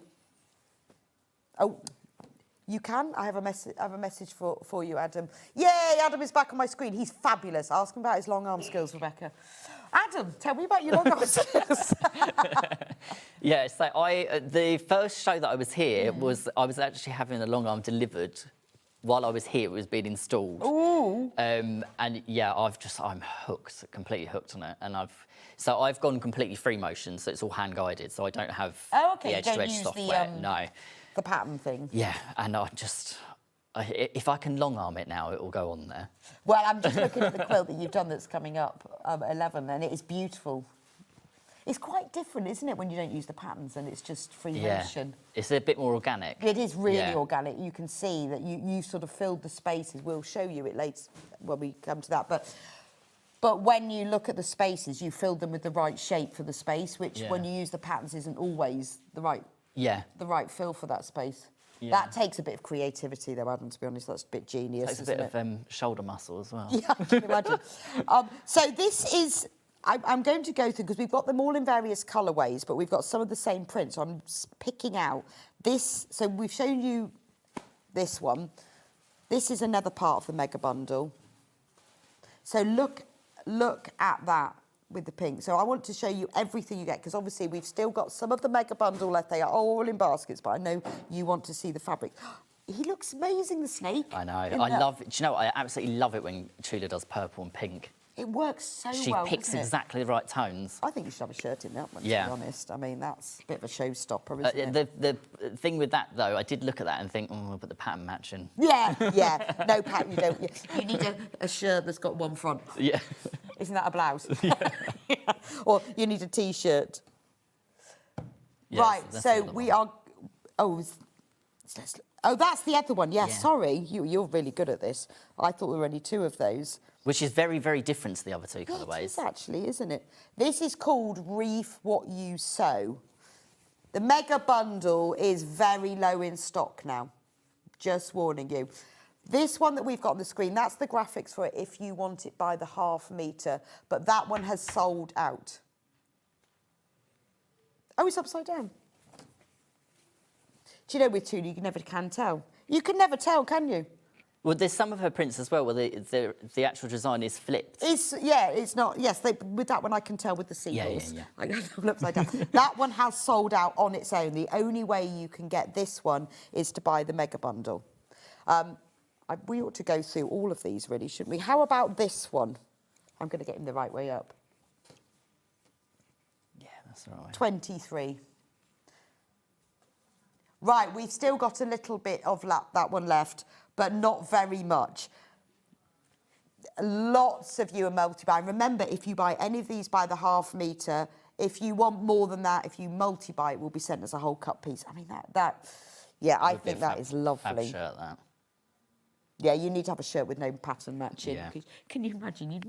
Oh, you can. I have a message for you, Adam. Yay, Adam is back on my screen. He's fabulous. Ask him about his long arm skills, Rebecca. Adam, tell me about your long arm skills. Yeah, so the first show that I was here I was actually having a long arm delivered. While I was here, it was being installed. Ooh. And yeah, I'm hooked, completely hooked on it. And I've gone completely free motion, so it's all hand guided. So I don't have the edge-to-edge software. No. The pattern thing. Yeah, and if I can long arm it now, it will go on there. Well, I'm just looking at the quilt that you've done that's coming up, 11, and it is beautiful. It's quite different, isn't it, when you don't use the patterns and it's just free motion? It's a bit more organic. It is really organic. You can see that you sort of filled the spaces. We'll show you it later when we come to that. But when you look at the spaces, you filled them with the right shape for the space, which when you use the patterns isn't always the right fill for that space. Yeah. That takes a bit of creativity, though, Adam, to be honest. That's a bit genius, Takes a bit of shoulder muscle as well. Yeah, I can imagine. So this is... I'm going to go through, because we've got them all in various colourways, but we've got some of the same prints. So I'm picking out this. So we've shown you this one. This is another part of the mega bundle. So look at that with the pink. So I want to show you everything you get, because obviously we've still got some of the mega bundle left. They are all in baskets, but I know you want to see the fabric. He looks amazing, the snake. I know. I love it. Do you know what? I absolutely love it when Tula does purple and pink. It works so she well, picks doesn't it? exactly the right tones. I think you should have a shirt in that one, to be honest. I mean, that's a bit of a showstopper, isn't it? The thing with that, though, I did look at that and think, oh, but the pattern matching. Yeah. No pattern, you don't. You need a shirt that's got one front. Yeah. Isn't that a blouse? Yeah. Or you need a T-shirt. Yes, right, so we are... Oh, that's the other one. Yeah, sorry. You're really good at this. I thought there were only two of those. Which is very, very different to the other two colourways. It is actually, isn't it? This is called Reef What You Sew. The mega bundle is very low in stock now. Just warning you. This one that we've got on the screen, that's the graphics for it if you want it by the ½ metre. But that one has sold out. Oh, it's upside down. Do you know with Tula, you never can tell. You can never tell, can you? Well, there's some of her prints as well where the actual design is flipped. It's not. Yes, with that one I can tell with the seagulls. Yeah. I got them upside down. That one has sold out on its own. The only way you can get this one is to buy the mega bundle. We ought to go through all of these, really, shouldn't we? How about this one? I'm going to get him the right way up. Yeah, that's the right way. 23. Right, we've still got a little bit of that one left, but not very much. Lots of you are multi-buy. Remember, if you buy any of these by the ½ metre, if you want more than that, if you multi-buy, it will be sent as a whole cut piece. I mean, I think that is lovely. Fab shirt, that. Yeah, you need to have a shirt with no pattern matching. Yeah. Can you imagine?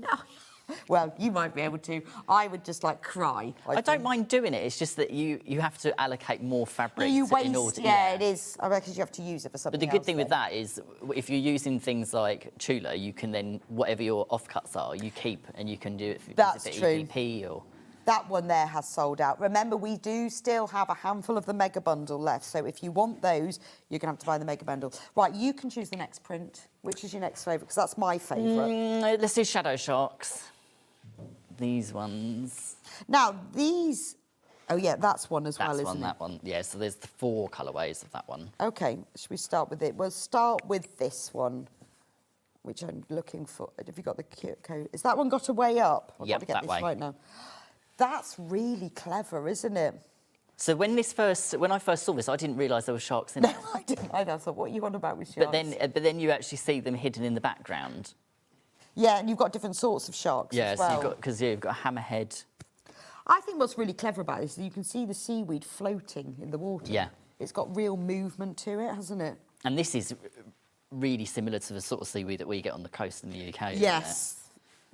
Well, you might be able to. I would just cry. I don't mind doing it. It's just that you have to allocate more fabric you waste, in order. Yeah, it is. I reckon you have to use it for something. But the good thing with that is, if you're using things like Tula, you can then whatever your offcuts are, you keep and you can do it. That's use it true. EPP or. That one there has sold out. Remember, we do still have a handful of the mega bundle left. So if you want those, you're going to have to buy the mega bundle. Right, you can choose the next print. Which is your next favourite? Because that's my favourite. Let's do Shadow Sharks. These ones. Now, these... Oh, yeah, that's one as well, isn't it? That one. Yeah, so there's the 4 colourways of that one. OK, should we start with it? We'll start with this one, which I'm looking for. Have you got the code? Is that one got a way up? I've got to get this right now. That's really clever, isn't it? So when I first saw this, I didn't realise there were sharks in it. No, I didn't either. I thought, what are you on about with sharks? But then you actually see them hidden in the background. Yeah, and you've got different sorts of sharks as well. So you've got a hammerhead. I think what's really clever about this is you can see the seaweed floating in the water. Yeah. It's got real movement to it, hasn't it? And this is really similar to the sort of seaweed that we get on the coast in the UK. Yes.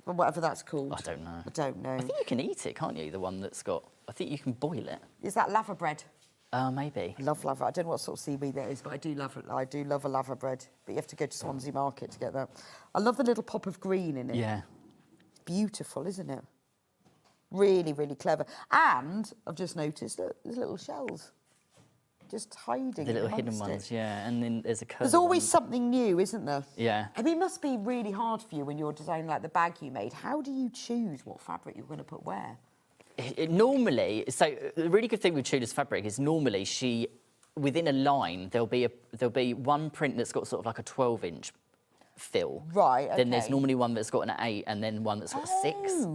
Or whatever that's called. I don't know. I don't know. I think you can eat it, can't you? The one that's got... I think you can boil it. Is that lava bread? Maybe. I love lava. I don't know what sort of seaweed that is, but I do love it. I do love a lava bread. But you have to go to Swansea Market to get that. I love the little pop of green in it. Yeah. It's beautiful, isn't it? Really, really clever. And I've just noticed that there's little shells. just hiding. The little hidden amongst ones, it. yeah. And then there's a curve. There's always something new, isn't there? Yeah. I mean, it must be really hard for you when you're designing like the bag you made. How do you choose what fabric you're going to put where? Normally, so the really good thing with Tula's fabric is normally within a line, there'll be one print that's got sort of like a 12-inch fill. Right, okay. Then there's normally one that's got an 8 and then one that's got a 6.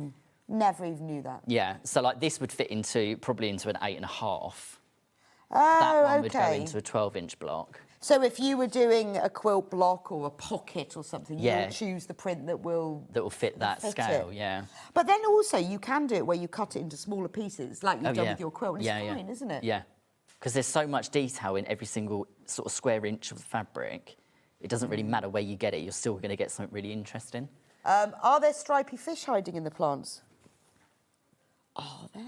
Never even knew that. Yeah, so like this would fit probably into an 8.5. Oh, that one would go okay. into a 12-inch block. So if you were doing a quilt block or a pocket or something, Yeah. you'll choose the print that will fit that scale, yeah. But then also you can do it where you cut it into smaller pieces, like you've done with your quilt. And it's fine, isn't it? Yeah, because there's so much detail in every single sort of square inch of the fabric. It doesn't really matter where you get it, you're still going to get something really interesting. Are there stripy fish hiding in the plants? Are there?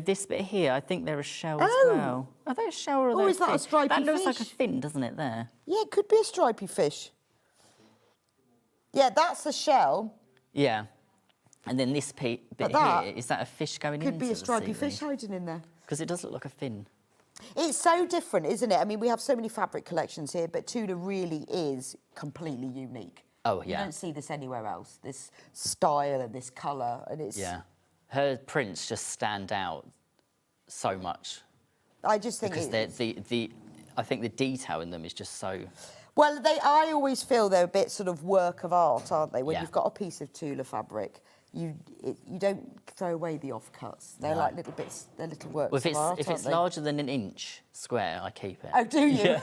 This bit here, I think there are shells as well. Are they a shell or are they Oh, is that a stripy That looks fish? like a fin, doesn't it, there? Yeah, it could be a stripy fish. Yeah, that's a shell. Yeah. And then this bit that here, is that a fish going into Could be a stripy the fish seaweed? hiding in there. Because it does look like a fin. It's so different, isn't it? I mean, we have so many fabric collections here, but Tula really is completely unique. Oh, yeah. You don't see this anywhere else, this style and this colour, and it's... Yeah. Her prints just stand out so much. I just think because I think the detail in them is just so... Well, I always feel they're a bit sort of work of art, aren't they? When Yeah. you've got a piece of Tula fabric, you don't throw away the offcuts. They're No. like little bits, they're little works Well, of art, if aren't it's they? larger than an inch square, I keep it. Oh, do you? Yeah,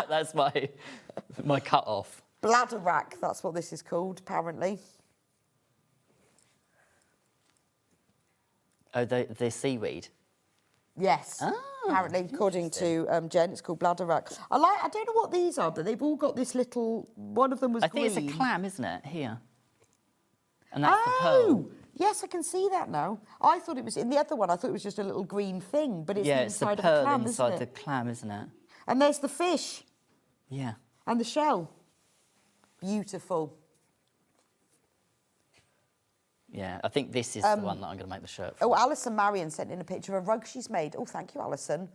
that's my cut off. Bladder rack, that's what this is called, apparently. Oh, the seaweed. Yes. Apparently, according to Jen, it's called bladder rack. I don't know what these are, but they've all got this little. One of them was I think green. it's a clam, isn't it? Here. And that's the pearl. Yes, I can see that now. I thought it was in the other one. I thought it was just a little green thing, but it's Yeah, the it's the inside pearl of a clam, inside isn't the it? clam, isn't it? And there's the fish Yeah. and the shell. Beautiful. Yeah, I think this is the one that I'm going to make the shirt for. Oh, Alison Marion sent in a picture of a rug she's made. Oh, thank you, Alison.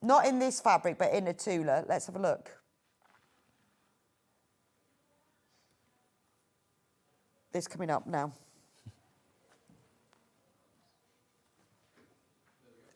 Not in this fabric, but in a Tula. Let's have a look. This coming up now.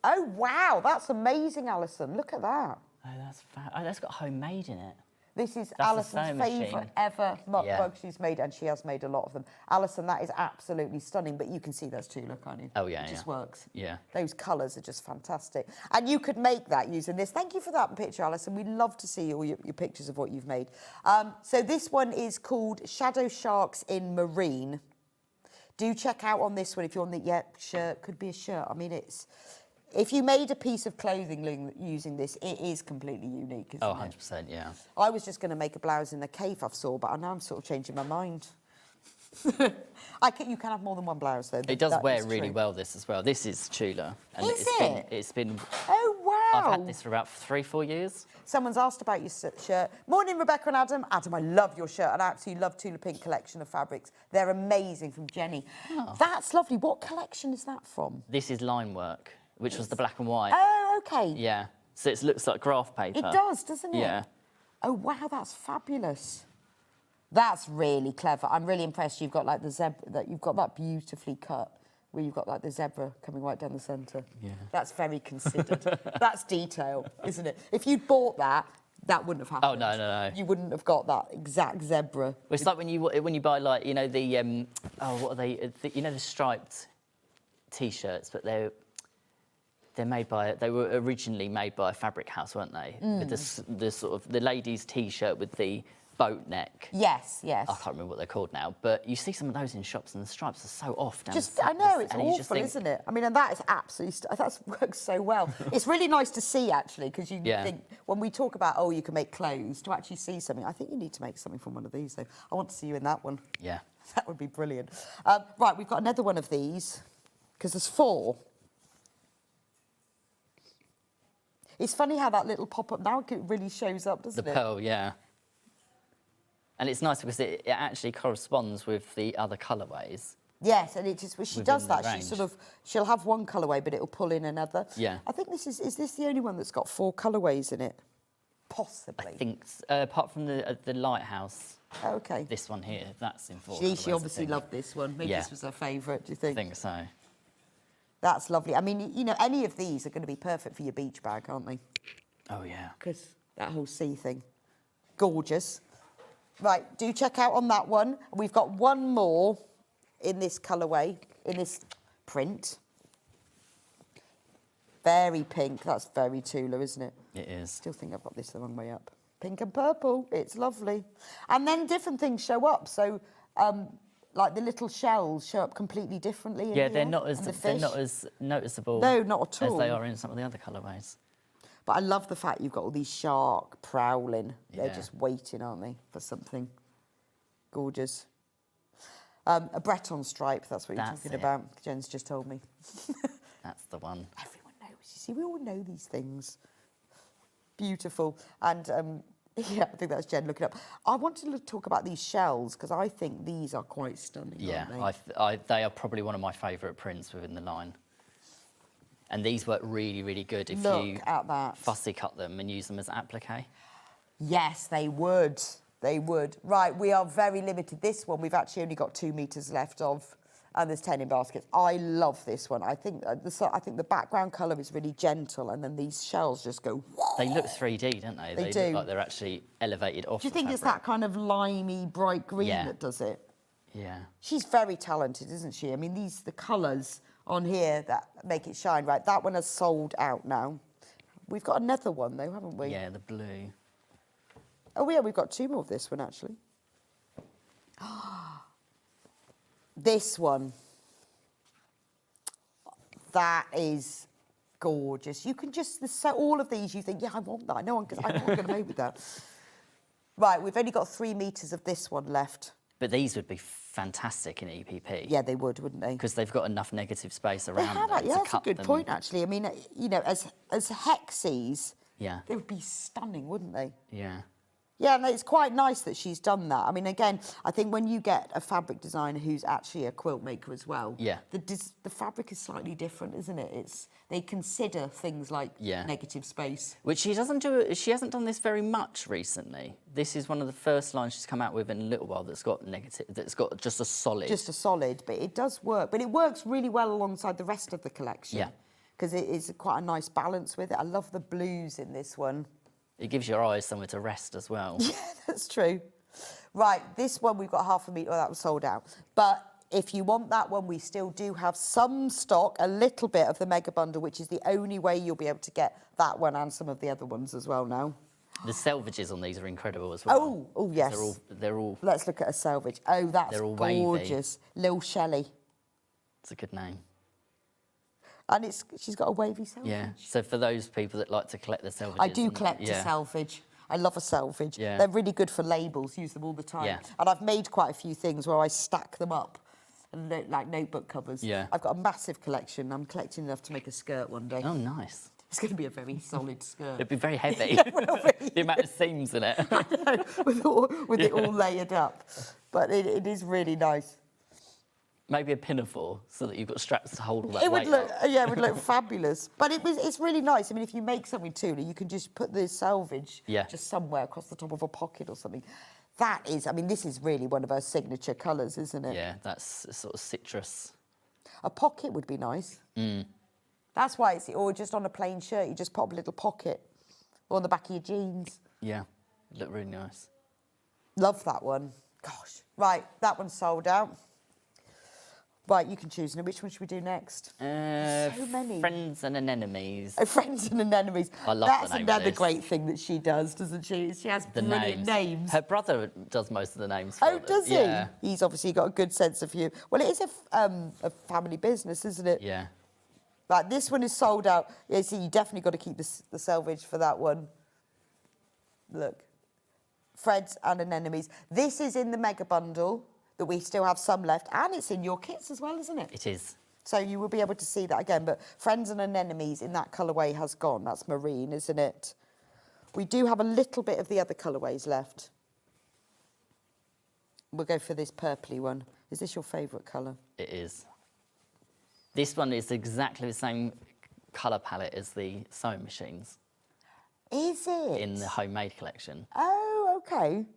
Oh, wow, that's amazing, Alison. Look at that. Oh, that's got homemade in it. This is That's a Alison's sewing machine. favourite ever muck Yeah. rug she's made, and she has made a lot of them. Alison, that is absolutely stunning, but you can see those Tula, can't you? Oh, yeah, It just yeah. works. Yeah. Those colours are just fantastic. And you could make that using this. Thank you for that picture, Alison. We'd love to see all your pictures of what you've made. So this one is called Shadow Sharks in Marine. Do check out on this one if you're on the shirt. Could be a shirt. I mean, it's... If you made a piece of clothing using this, it is completely unique, isn't Oh, it? 100%, yeah. I was just going to make a blouse in the cave I've saw, but now I'm sort of changing my mind. You can have more than one blouse, though. It does That wear is really true. well, this as well. This is Tula. And Is it's been... Oh, wow. I've had this for about 3-4 years. Someone's asked about your shirt. Morning, Rebecca and Adam. Adam, I love your shirt, and I absolutely love Tula Pink collection of fabrics. They're amazing, from Jenny. Oh. That's lovely. What collection is that from? This is line work, which was the black and white. Oh, OK. Yeah. So it looks like graph paper. It does, doesn't it? Yeah. Oh, wow, that's fabulous. That's really clever. I'm really impressed. You've got like the zebra, you've got that beautifully cut, where you've got like the zebra coming right down the centre. Yeah. That's very considered. That's detail, isn't it? If you'd bought that, that wouldn't have happened. Oh, no. You wouldn't have got that exact zebra. Well, it's like when you buy, like, you know, the what are they? You know, the striped T-shirts, but they were originally made by a fabric house, weren't they? With the sort of the ladies' T-shirt with the boat neck. Yes, yes. I can't remember what they're called now, but you see some of those in shops, and the stripes are so off. I know, it's and you just awful, think, isn't it? I mean, and that is absolutely, that works so well. It's really nice to see, actually, because you think, when we talk about, oh, you can make clothes, to actually see something, I think you need to make something from one of these, though. I want to see you in that one. Yeah. That would be brilliant. Right, we've got another one of these, because there's 4. It's funny how that little pop-up now really shows up, doesn't it? The pearl, yeah. And it's nice because it actually corresponds with the other colourways. Yes, and it just, well, she Within does the that. range. She'll have one colourway, but it'll pull in another. Yeah. I think is this the only one that's got 4 colourways in it? Possibly. I think, apart from the lighthouse, Okay. this one here, that's in 4 She colourways, I obviously think. loved this one. Maybe Yeah. this was her favourite, do you think? I think so. That's lovely. I mean, you know, any of these are going to be perfect for your beach bag, aren't they? Oh, yeah. Because that whole sea thing. Gorgeous. Right, do check out on that one. We've got one more in this colourway, in this print. Very pink. That's very Tula, isn't it? It is. Still think I've got this the wrong way up. Pink and purple. It's lovely. And then different things show up. So, like the little shells show up completely differently. In Yeah, here, they're not and the as fish. noticeable. No, not at all. As they are in some of the other colourways. But I love the fact you've got all these shark prowling. They're Yeah. just waiting, aren't they, for something. Gorgeous. A Breton stripe, that's what you're That's talking it. about. Jen's just told me. That's the one. Everyone knows. You see, we all know these things. Beautiful. And yeah, I think that's Jen looking up. I wanted to talk about these shells because I think these are quite stunning, Yeah, aren't they? they are probably one of my favourite prints within the line. And these work really, really good if Look you at that. fussy cut them and use them as applique. Yes, they would. They would. Right, we are very limited. This one, we've actually only got 2 metres left of, and there's 10 in baskets. I love this one. I think the background colour is really gentle, and then these shells just go. They look 3D, don't they? They They do. look like they're actually elevated off Do you the think it's fabric. that kind of limey, bright green Yeah. that does it? Yeah. She's very talented, isn't she? I mean, the colours on here that make it shine. Right, that one has sold out now. We've got another one, though, haven't we? Yeah, the blue. Oh, yeah, we've got 2 more of this one, actually. This one. That is gorgeous. You can just, all of these, you think, yeah, I want that. I know I'm going to make with that. Right, we've only got 3 metres of this one left. But these would be fantastic in EPP. Yeah, they would, wouldn't they? Because they've got enough negative space They around have, them yeah, to that's a cut good them. point, actually. I mean, you know, as hexies, Yeah, they would be stunning, wouldn't they? yeah. Yeah, and it's quite nice that she's done that. I mean, again, I think when you get a fabric designer who's actually a quilt maker as well, Yeah. the fabric is slightly different, isn't it? They consider things like Yeah. negative space. Which she doesn't do. She hasn't done this very much recently. This is one of the first lines she's come out with in a little while that's got negative. That's got just a solid. Just a solid, but it does work. But it works really well alongside the rest of the collection. Yeah. Because it is quite a nice balance with it. I love the blues in this one. It gives your eyes somewhere to rest as well. Yeah, that's true. Right, this one we've got 1/2 metre. Oh, that was sold out. But if you want that one, we still do have some stock, a little bit of the mega bundle, which is the only way you'll be able to get that one and some of the other ones as well now. The selvages on these are incredible as well. Oh, yes. They're all. Let's look at a selvage. Oh, that's They're all wavy. gorgeous. Lil Shelley. It's a good name. And she's got a wavy selvage. Yeah. So for those people that like to collect the selvages, I do and- collect a yeah. selvage. I love a selvage. Yeah. They're really good for labels, use them all the time. Yeah. And I've made quite a few things where I stack them up, and like notebook covers. Yeah. I've got a massive collection. I'm collecting enough to make a skirt one day. Oh, nice. It's going to be a very solid skirt. It'd be very heavy. Yeah, well, The amount of seams in it. with it all layered up. But it is really nice. Maybe a pinafore so that you've got straps to hold all that It would weight look, up. yeah, it would look fabulous. But it's really nice. I mean, if you make something Tula, you can just put the selvage Yeah. just somewhere across the top of a pocket or something. That is, I mean, this is really one of her signature colours, isn't it? Yeah, that's sort of citrus. A pocket would be nice. That's why or just on a plain shirt, you just pop a little pocket, or on the back of your jeans. Yeah, look really nice. Love that one. Gosh. Right, that one's sold out. Right, you can choose. Now, which one should we do next? So many. Friends and Anemones. Oh, Friends and Anemones. I love That's the name of another this. great thing that she does, doesn't she? She has The brilliant names. Her brother does most of the names for Oh, them. does he? Yeah. He's obviously got a good sense of humour. Well, it is a family business, isn't it? Yeah. Right, this one is sold out. Yeah, see, you definitely got to keep the selvage for that one. Look. Friends and Anemones. This is in the mega bundle that we still have some left, and it's in your kits as well, isn't it? It is. So you will be able to see that again. But Friends and Anemones in that colourway has gone. That's marine, isn't it? We do have a little bit of the other colourways left. We'll go for this purpley one. Is this your favourite colour? It is. This one is exactly the same colour palette as the sewing machines. Is it? In the homemade collection. Oh, okay.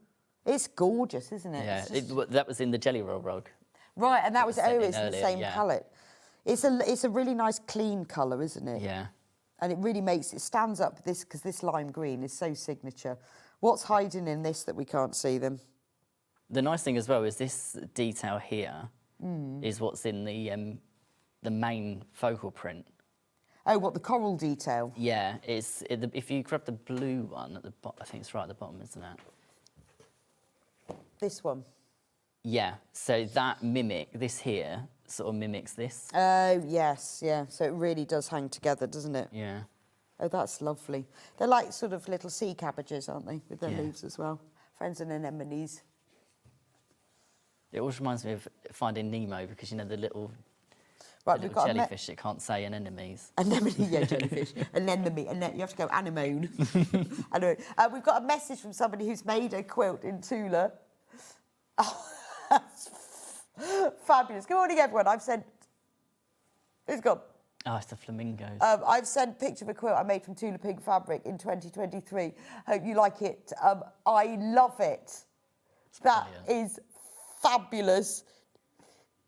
It's gorgeous, isn't it? Yeah, It's just... that was in the Jelly Roll rug. Right, and that was, sent in it's the earlier, same yeah. palette. It's a really nice clean colour, isn't it? Yeah. And it really makes, it stands up this, because this lime green is so signature. What's hiding in this that we can't see them? The nice thing as well is this detail here is what's in the main focal print. Oh, what, the coral detail? Yeah, if you grab the blue one at the bottom, I think it's right at the bottom, isn't it? This one? Yeah, so that this here sort of mimics this. Oh, yes, yeah. So it really does hang together, doesn't it? Yeah. Oh, that's lovely. They're like sort of little sea cabbages, aren't they, with their Yeah. leaves as well? Friends and anemones. It always reminds me of Finding Nemo because, you know, the little, Right, the we've little got jellyfish that can't say anemones. Anemone, yeah, jellyfish. Anemone, and you have to go anemone. Anemone. We've got a message from somebody who's made a quilt in Tula. Oh, that's fabulous. Good morning, everyone. I've sent... Who's gone? Oh, it's the flamingos. I've sent a picture of a quilt I made from Tula Pink fabric in 2023. Hope you like it. I love it. That is fabulous.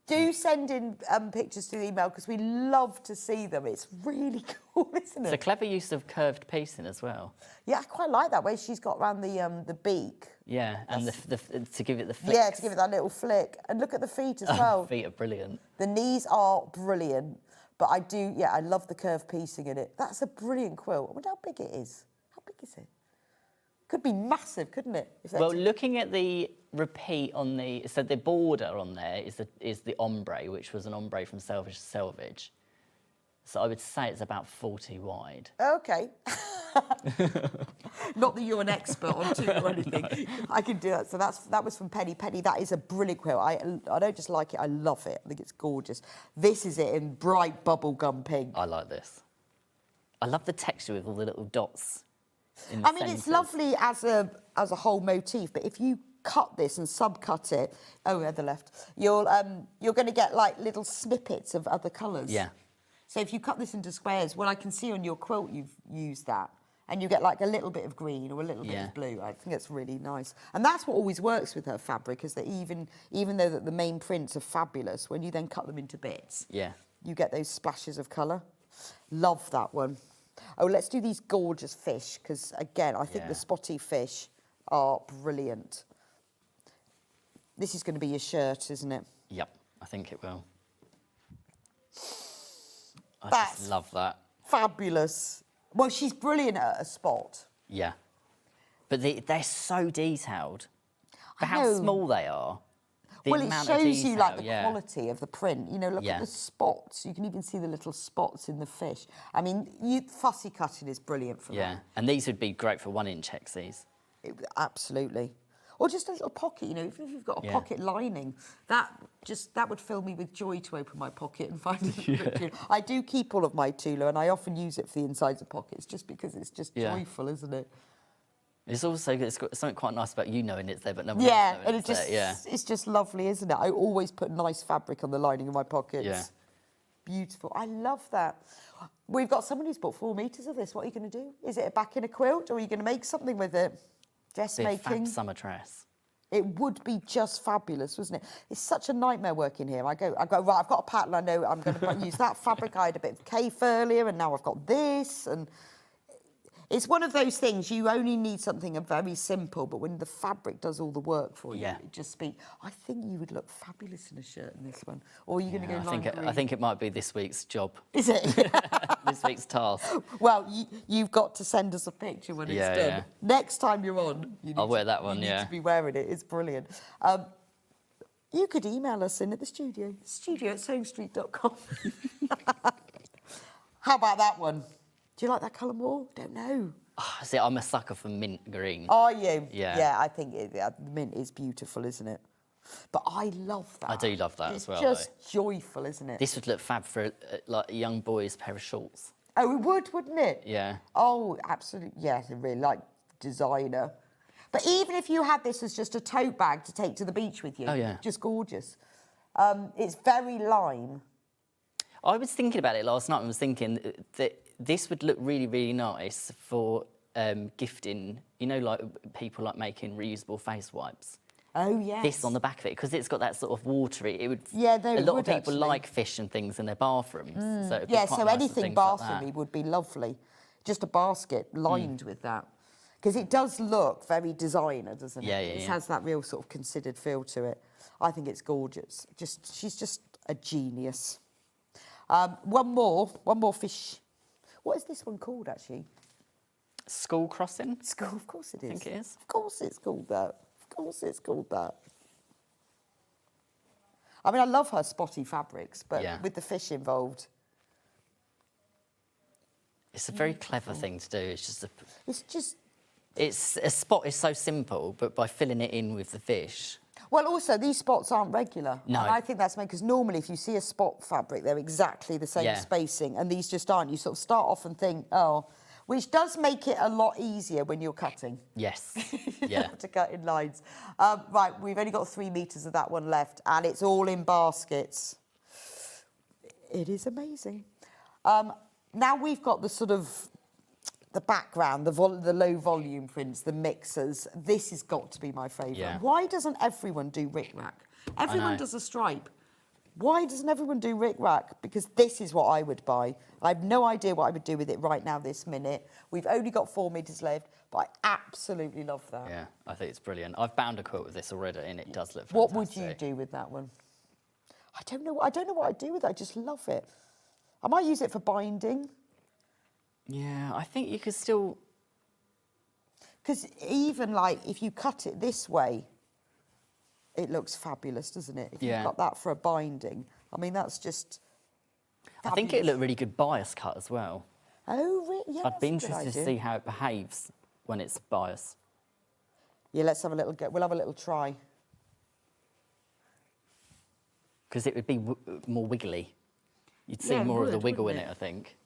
Do send in pictures to the email because we love to see them. It's really cool, isn't it? It's a clever use of curved piecing as well. Yeah, I quite like that way she's got around the beak. Yeah, and to give it the flick. Yeah, to give it that little flick. And look at the feet as well. Feet are brilliant. The knees are brilliant. But I love the curved piecing in it. That's a brilliant quilt. I wonder how big it is. How big is it? Could be massive, couldn't it? Well, looking at the repeat on the border on there is the ombre, which was an ombre from Selvage to Selvage. So I would say it's about 40 wide. Okay. Not that you're an expert on Tula or anything. No. I can do that. So that was from Penny. Penny, that is a brilliant quilt. I don't just like it, I love it. I think it's gorgeous. This is it in bright bubblegum pink. I like this. I love the texture with all the little dots. I mean, it's lovely as a whole motif, but if you cut this and subcut it, at the left, you're going to get like little snippets of other colours. Yeah. So if you cut this into squares, well, I can see on your quilt you've used that, and you get like a little bit of green or a little bit of blue. I think it's really nice, and that's what always works with her fabric, is that even though that the main prints are fabulous, when you then cut them into bits, you get those splashes of colour. Love that one. Oh, let's do these gorgeous fish, because again, I think the spotty fish are brilliant. This is going to be your shirt, isn't it? Yep, I think it will. I That's just love that. Fabulous. Well, she's brilliant at a spot. Yeah. But they're so detailed. For how small they are. Well, it shows you like the quality of the print. You know, look at the spots. You can even see the little spots in the fish. I mean, fussy cutting is brilliant for that. Yeah, and these would be great for 1-inch XCs. Absolutely. Or just a little pocket, you know, even if you've got a pocket lining, that would fill me with joy to open my pocket and find it. I do keep all of my Tula, and I often use it for the insides of pockets just because it's just joyful, isn't it? It's also it's got something quite nice about you knowing it's there, but no one else knowing it's there. It's just lovely, isn't it? I always put nice fabric on the lining of my pockets. Yeah. Beautiful. I love that. We've got someone who's bought 4 metres of this. What are you going to do? Is it back in a quilt, or are you going to make something with it? Dressmaking. Fab summer dress. It would be just fabulous, wasn't it? It's such a nightmare working here. I go, right, I've got a pattern, I know I'm going to use that fabric. I had a bit of Cape earlier, and now I've got this, and it's one of those things, you only need something very simple, but when the fabric does all the work for you, it just speaks. I think you would look fabulous in a shirt in this one. Or are you going to go lime green? I think it might be this week's job. Is it? This week's task. Well, you've got to send us a picture when it's done. Yeah. Next time you're on, I'll wear that one, you need to be wearing it. It's brilliant. You could email us in at the studio @SewingStreet.com. How about that one? Do you like that colour more? Don't know. Oh, see, I'm a sucker for mint green. Are you? Yeah. Yeah, I think the mint is beautiful, isn't it? But I love that. I do love that as well. It's just joyful, isn't it? This would look fab for like a young boy's pair of shorts. Oh, it would, wouldn't it? Yeah. Oh, absolutely. Yeah, really like designer. But even if you had this as just a tote bag to take to the beach with you, just gorgeous. It's very lime. I was thinking about it last night and was thinking that this would look really, really nice for gifting, you know, like people like making reusable face wipes. Oh, yes. This on the back of it, because it's got that sort of watery, it would... Yeah, no, a it lot would of people actually. like fish and things in their bathrooms. So it'd be Yeah, quite so nice for anything things like that. bathroomy would be lovely. Just a basket lined with that. Because it does look very designer, doesn't it? Yeah, It has that real sort of considered feel to it. I think it's gorgeous. She's just a genius. One more fish. What is this one called, actually? School crossing? School, of course it is. I think it is. Of course it's called that. Of course it's called that. I mean, I love her spotty fabrics, but with the fish involved. It's a very clever thing to do. It's just a... It's just... It's a spot is so simple, but by filling it in with the fish... Well, also, these spots aren't regular. No. And I think that's made, because normally if you see a spot fabric, they're exactly the same spacing, and these just aren't. You sort of start off and think, oh, which does make it a lot easier when you're cutting. Yes, You yeah. have to cut in lines. Right, we've only got 3 metres of that one left, and it's all in baskets. It is amazing. Now we've got the sort of... the background, the low volume prints, the mixers. This has got to be my favourite. Yeah. Why doesn't everyone do rickrack? Everyone does a stripe. Why doesn't everyone do rickrack? Because this is what I would buy. I have no idea what I would do with it right now, this minute. We've only got 4 metres left, but I absolutely love that. Yeah, I think it's brilliant. I've bound a quilt with this already, and it does look fantastic. What would you do with that one? I don't know. I don't know what I'd do with it. I just love it. I might use it for binding. Yeah, I think you could still... Because even, like, if you cut it this way, it looks fabulous, doesn't it? If you've got that for a binding, I mean, that's just fabulous. I think it'd look really good bias cut as well. Oh, really? Yeah, I'd be that's a good interested to idea. see how it behaves when it's bias. Yeah, let's have a little go. We'll have a little try. Because it would be more wiggly. You'd see more of the wiggle in it, I think.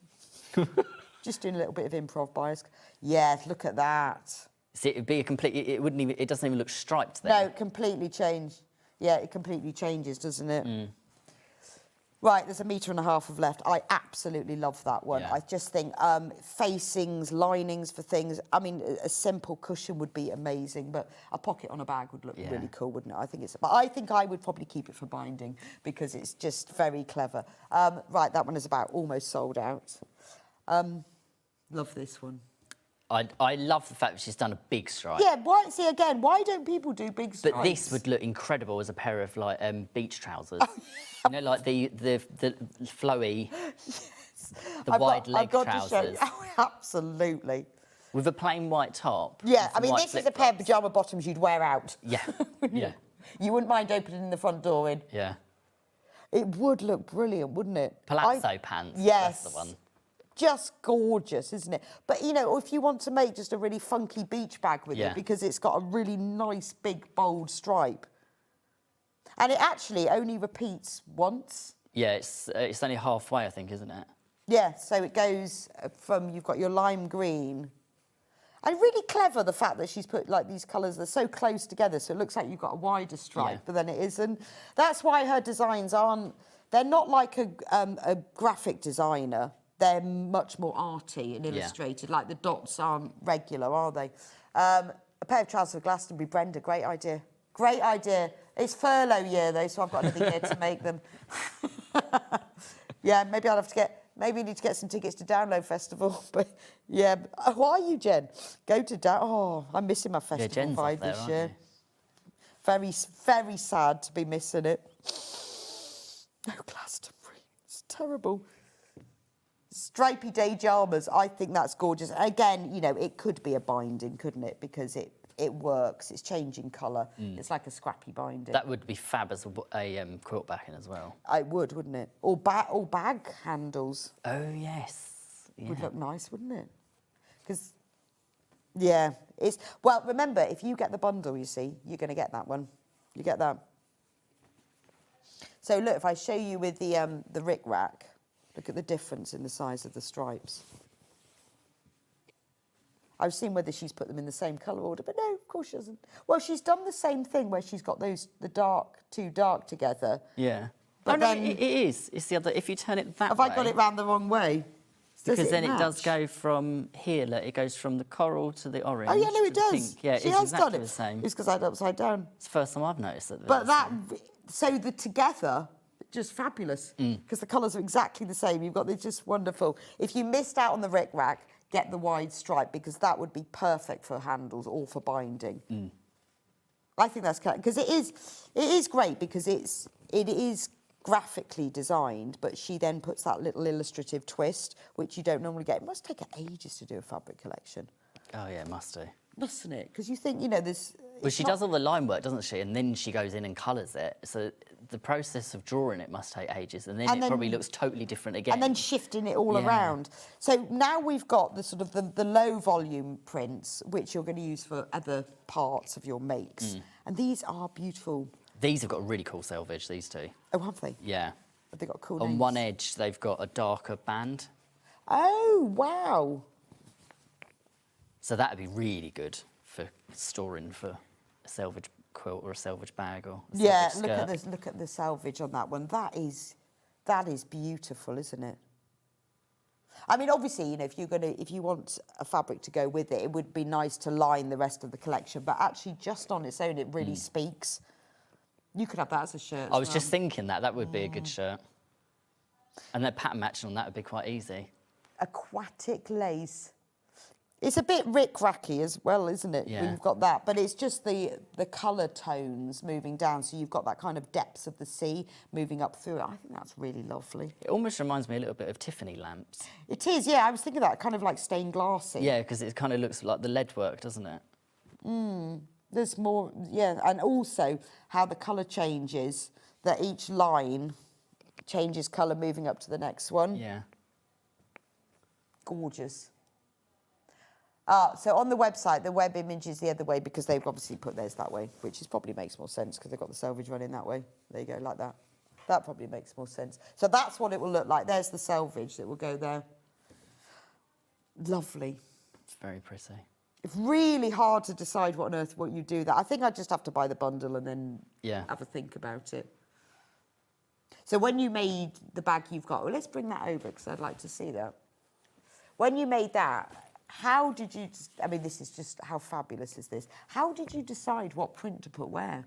Just doing a little bit of improv bias. Yeah, look at that. See, it'd be a complete... It wouldn't even... It doesn't even look striped then. No, completely changed. Yeah, it completely changes, doesn't it? Right, there's 1.5 metres of left. I absolutely love that one. Yeah. I just think facings, linings for things. I mean, a simple cushion would be amazing, but a pocket on a bag would look really cool, wouldn't it? I think it's. But I think I would probably keep it for binding because it's just very clever. Right, that one is about almost sold out. Love this one. I love the fact that she's done a big stripe. Yeah, why don't people do big stripes? But this would look incredible as a pair of like beach trousers. You know, like the flowy, the wide leg trousers. To show you. Oh, absolutely. With a plain white top. Yeah, I and mean, white this is a pair of pyjama bottoms you'd wear out. Yeah, yeah. You wouldn't mind opening the front door in. Yeah. It would look brilliant, wouldn't it? Palazzo pants. Yes. That's the one. Just gorgeous, isn't it? But, you know, if you want to make just a really funky beach bag with it, because it's got a really nice, big, bold stripe. And it actually only repeats once. Yeah, it's only halfway, I think, isn't it? Yeah, so it goes from, you've got your lime green. And really clever, the fact that she's put, like, these colours, they're so close together, so it looks like you've got a wider stripe, but then it isn't. That's why her designs aren't... They're not like a graphic designer. They're much more arty and illustrated. Like, the dots aren't regular, are they? A pair of trousers for Glastonbury, Brenda, great idea. Great idea. It's furlough year, though, so I've got another year to make them. Yeah, maybe I'll have to get... Maybe you need to get some tickets to Download Festival. But, yeah. Who are you, Jen? Go to Oh, I'm missing my festival vibe this year. Very, very sad to be missing it. No, Glastonbury. It's terrible. Stripy day jammers, I think that's gorgeous. Again, you know, it could be a binding, couldn't it? Because it works, it's changing colour. It's like a scrappy binding. That would be fab as a quilt backing as well. It would, wouldn't it? Or bag handles. Oh, yes. Yeah. Would look nice, wouldn't it? Because, yeah, it's... Well, remember, if you get the bundle, you see, you're going to get that one. You get that. So, look, if I show you with the Rick Rack, look at the difference in the size of the stripes. I was seeing whether she's put them in the same colour order, but no, of course she hasn't. Well, she's done the same thing where she's got the two dark together. Yeah. But Oh, no, then- it is. It's the other. If you turn it that Have way. I got it round the wrong way? Because then it match? does go from here. Look, it goes from the coral to the orange. Oh yeah, no, it to the does. pink. Yeah, she it's has exactly done it. the same. It's because I had it upside down. It's the first time I've noticed that. But so the together, just fabulous. Because the colours are exactly the same. You've got this just wonderful. If you missed out on the rick rack, get the wide stripe because that would be perfect for handles or for binding. I think that's because it is great because it is graphically designed, but she then puts that little illustrative twist, which you don't normally get. It must take her ages to do a fabric collection. Oh yeah, it must do. Mustn't it? Because you think, you know, there's... Well, she does all the line work, doesn't she? And then she goes in and colours it. So the process of drawing it must take ages, and then it probably looks totally different again. And then shifting it all around. So now we've got the sort of the low volume prints, which you're going to use for other parts of your makes. And these are beautiful. These have got a really cool selvage, these two. Oh, have they? Yeah. Have they got cool On names? one edge, they've got a darker band. Oh, wow. So that would be really good for storing for a selvage quilt or a selvage bag or a Yeah, selvage skirt. look at the selvage on that one. That is beautiful, isn't it? I mean, obviously, you know, if you want a fabric to go with it, it would be nice to line the rest of the collection. But actually, just on its own, it really speaks. You could have that as a shirt. I was just thinking that would be a good shirt. And then pattern matching on that would be quite easy. Aquatic lace. It's a bit rick-racky as well, isn't it? Yeah. When you've got that, but it's just the colour tones moving down, so you've got that kind of depths of the sea moving up through it. I think that's really lovely. It almost reminds me a little bit of Tiffany lamps. It is, yeah. I was thinking that, kind of like stained glassy. Yeah, because it kind of looks like the lead work, doesn't it? There's more, yeah, and also how the colour changes, that each line changes colour moving up to the next one. Yeah. Gorgeous. So on the website, the web image is the other way because they've obviously put theirs that way, which probably makes more sense because they've got the selvage running that way. There you go, like that. That probably makes more sense. So that's what it will look like. There's the selvage that will go there. Lovely. It's very pretty. It's really hard to decide what you do that. I think I just have to buy the bundle and then have a think about it. So when you made the bag you've got, well, let's bring that over because I'd like to see that. When you made that, how did you, I mean, this is just, how fabulous is this? How did you decide what print to put where?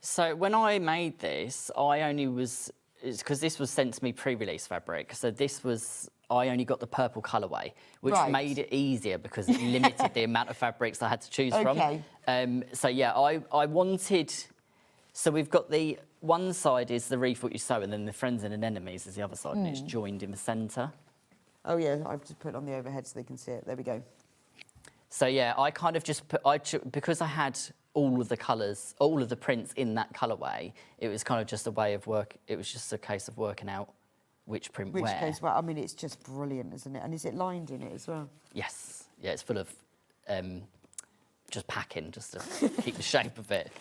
So when I made this, it's because this was sent to me pre-release fabric. So this was, I only got the purple colourway, which made it easier because it limited the amount of fabrics I had to choose from. So yeah, I wanted, so we've got the, one side is the Reef Quilt You Sew, and then the Friends and Enemies is the other side, and it's joined in the centre. Oh yeah, I've just put it on the overhead so they can see it. There we go. So yeah, I kind of just put, because I had all of the colours, all of the prints in that colourway, it was kind of just a way of it was just a case of working out which print where. Which goes well. I mean, it's just brilliant, isn't it? And is it lined in it as well? Yes. Yeah, it's full of just packing, just to keep the shape of it.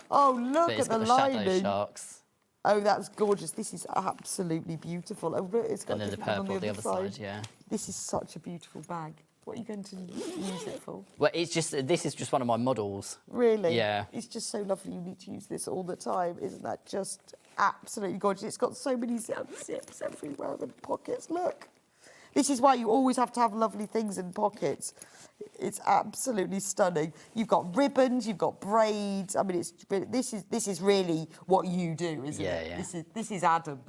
Oh, look But at it's the got the lining. shadow sharks. Oh, that's gorgeous. This is absolutely beautiful. Oh, look, it's got And then the different one purple, the other side, yeah. This is such a beautiful bag. What are you going to use it for? Well, this is just one of my models. Really? Yeah. It's just so lovely. You need to use this all the time. Isn't that just absolutely gorgeous? It's got so many zips everywhere and pockets. Look. This is why you always have to have lovely things in pockets. It's absolutely stunning. You've got ribbons, you've got braids. I mean, this is really what you do, isn't it? Yeah. This is Adam.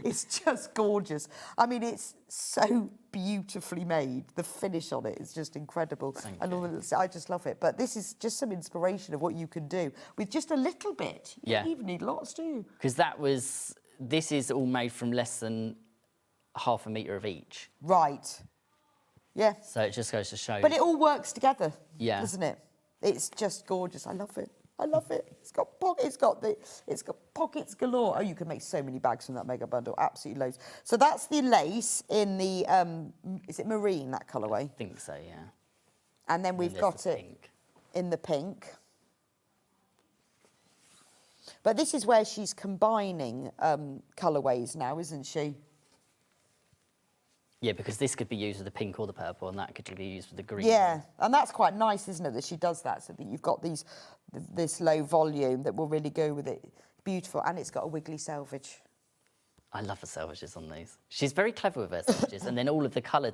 It's just gorgeous. I mean, it's so beautifully made. The finish on it is just incredible. I just love it. But this is just some inspiration of what you can do with just a little bit. You don't even need lots, do you? Because this is all made from less than half a metre of each. Right. Yeah. So it just goes to show. But it all works together, doesn't it? It's just gorgeous. I love it. I love it. It's got pockets. It's got pockets galore. Oh, you can make so many bags from that mega bundle. Absolutely loads. So that's the lace in the is it marine, that colourway? I think so, yeah. And then we've got it pink. in the pink. But this is where she's combining colourways now, isn't she? Yeah, because this could be used with the pink or the purple, and that could be used with the green. Yeah, and that's quite nice, isn't it, that she does that, so that you've got this low volume that will really go with it. Beautiful, and it's got a wiggly selvage. I love the selvages on these. She's very clever with her selvages, and then all of the colour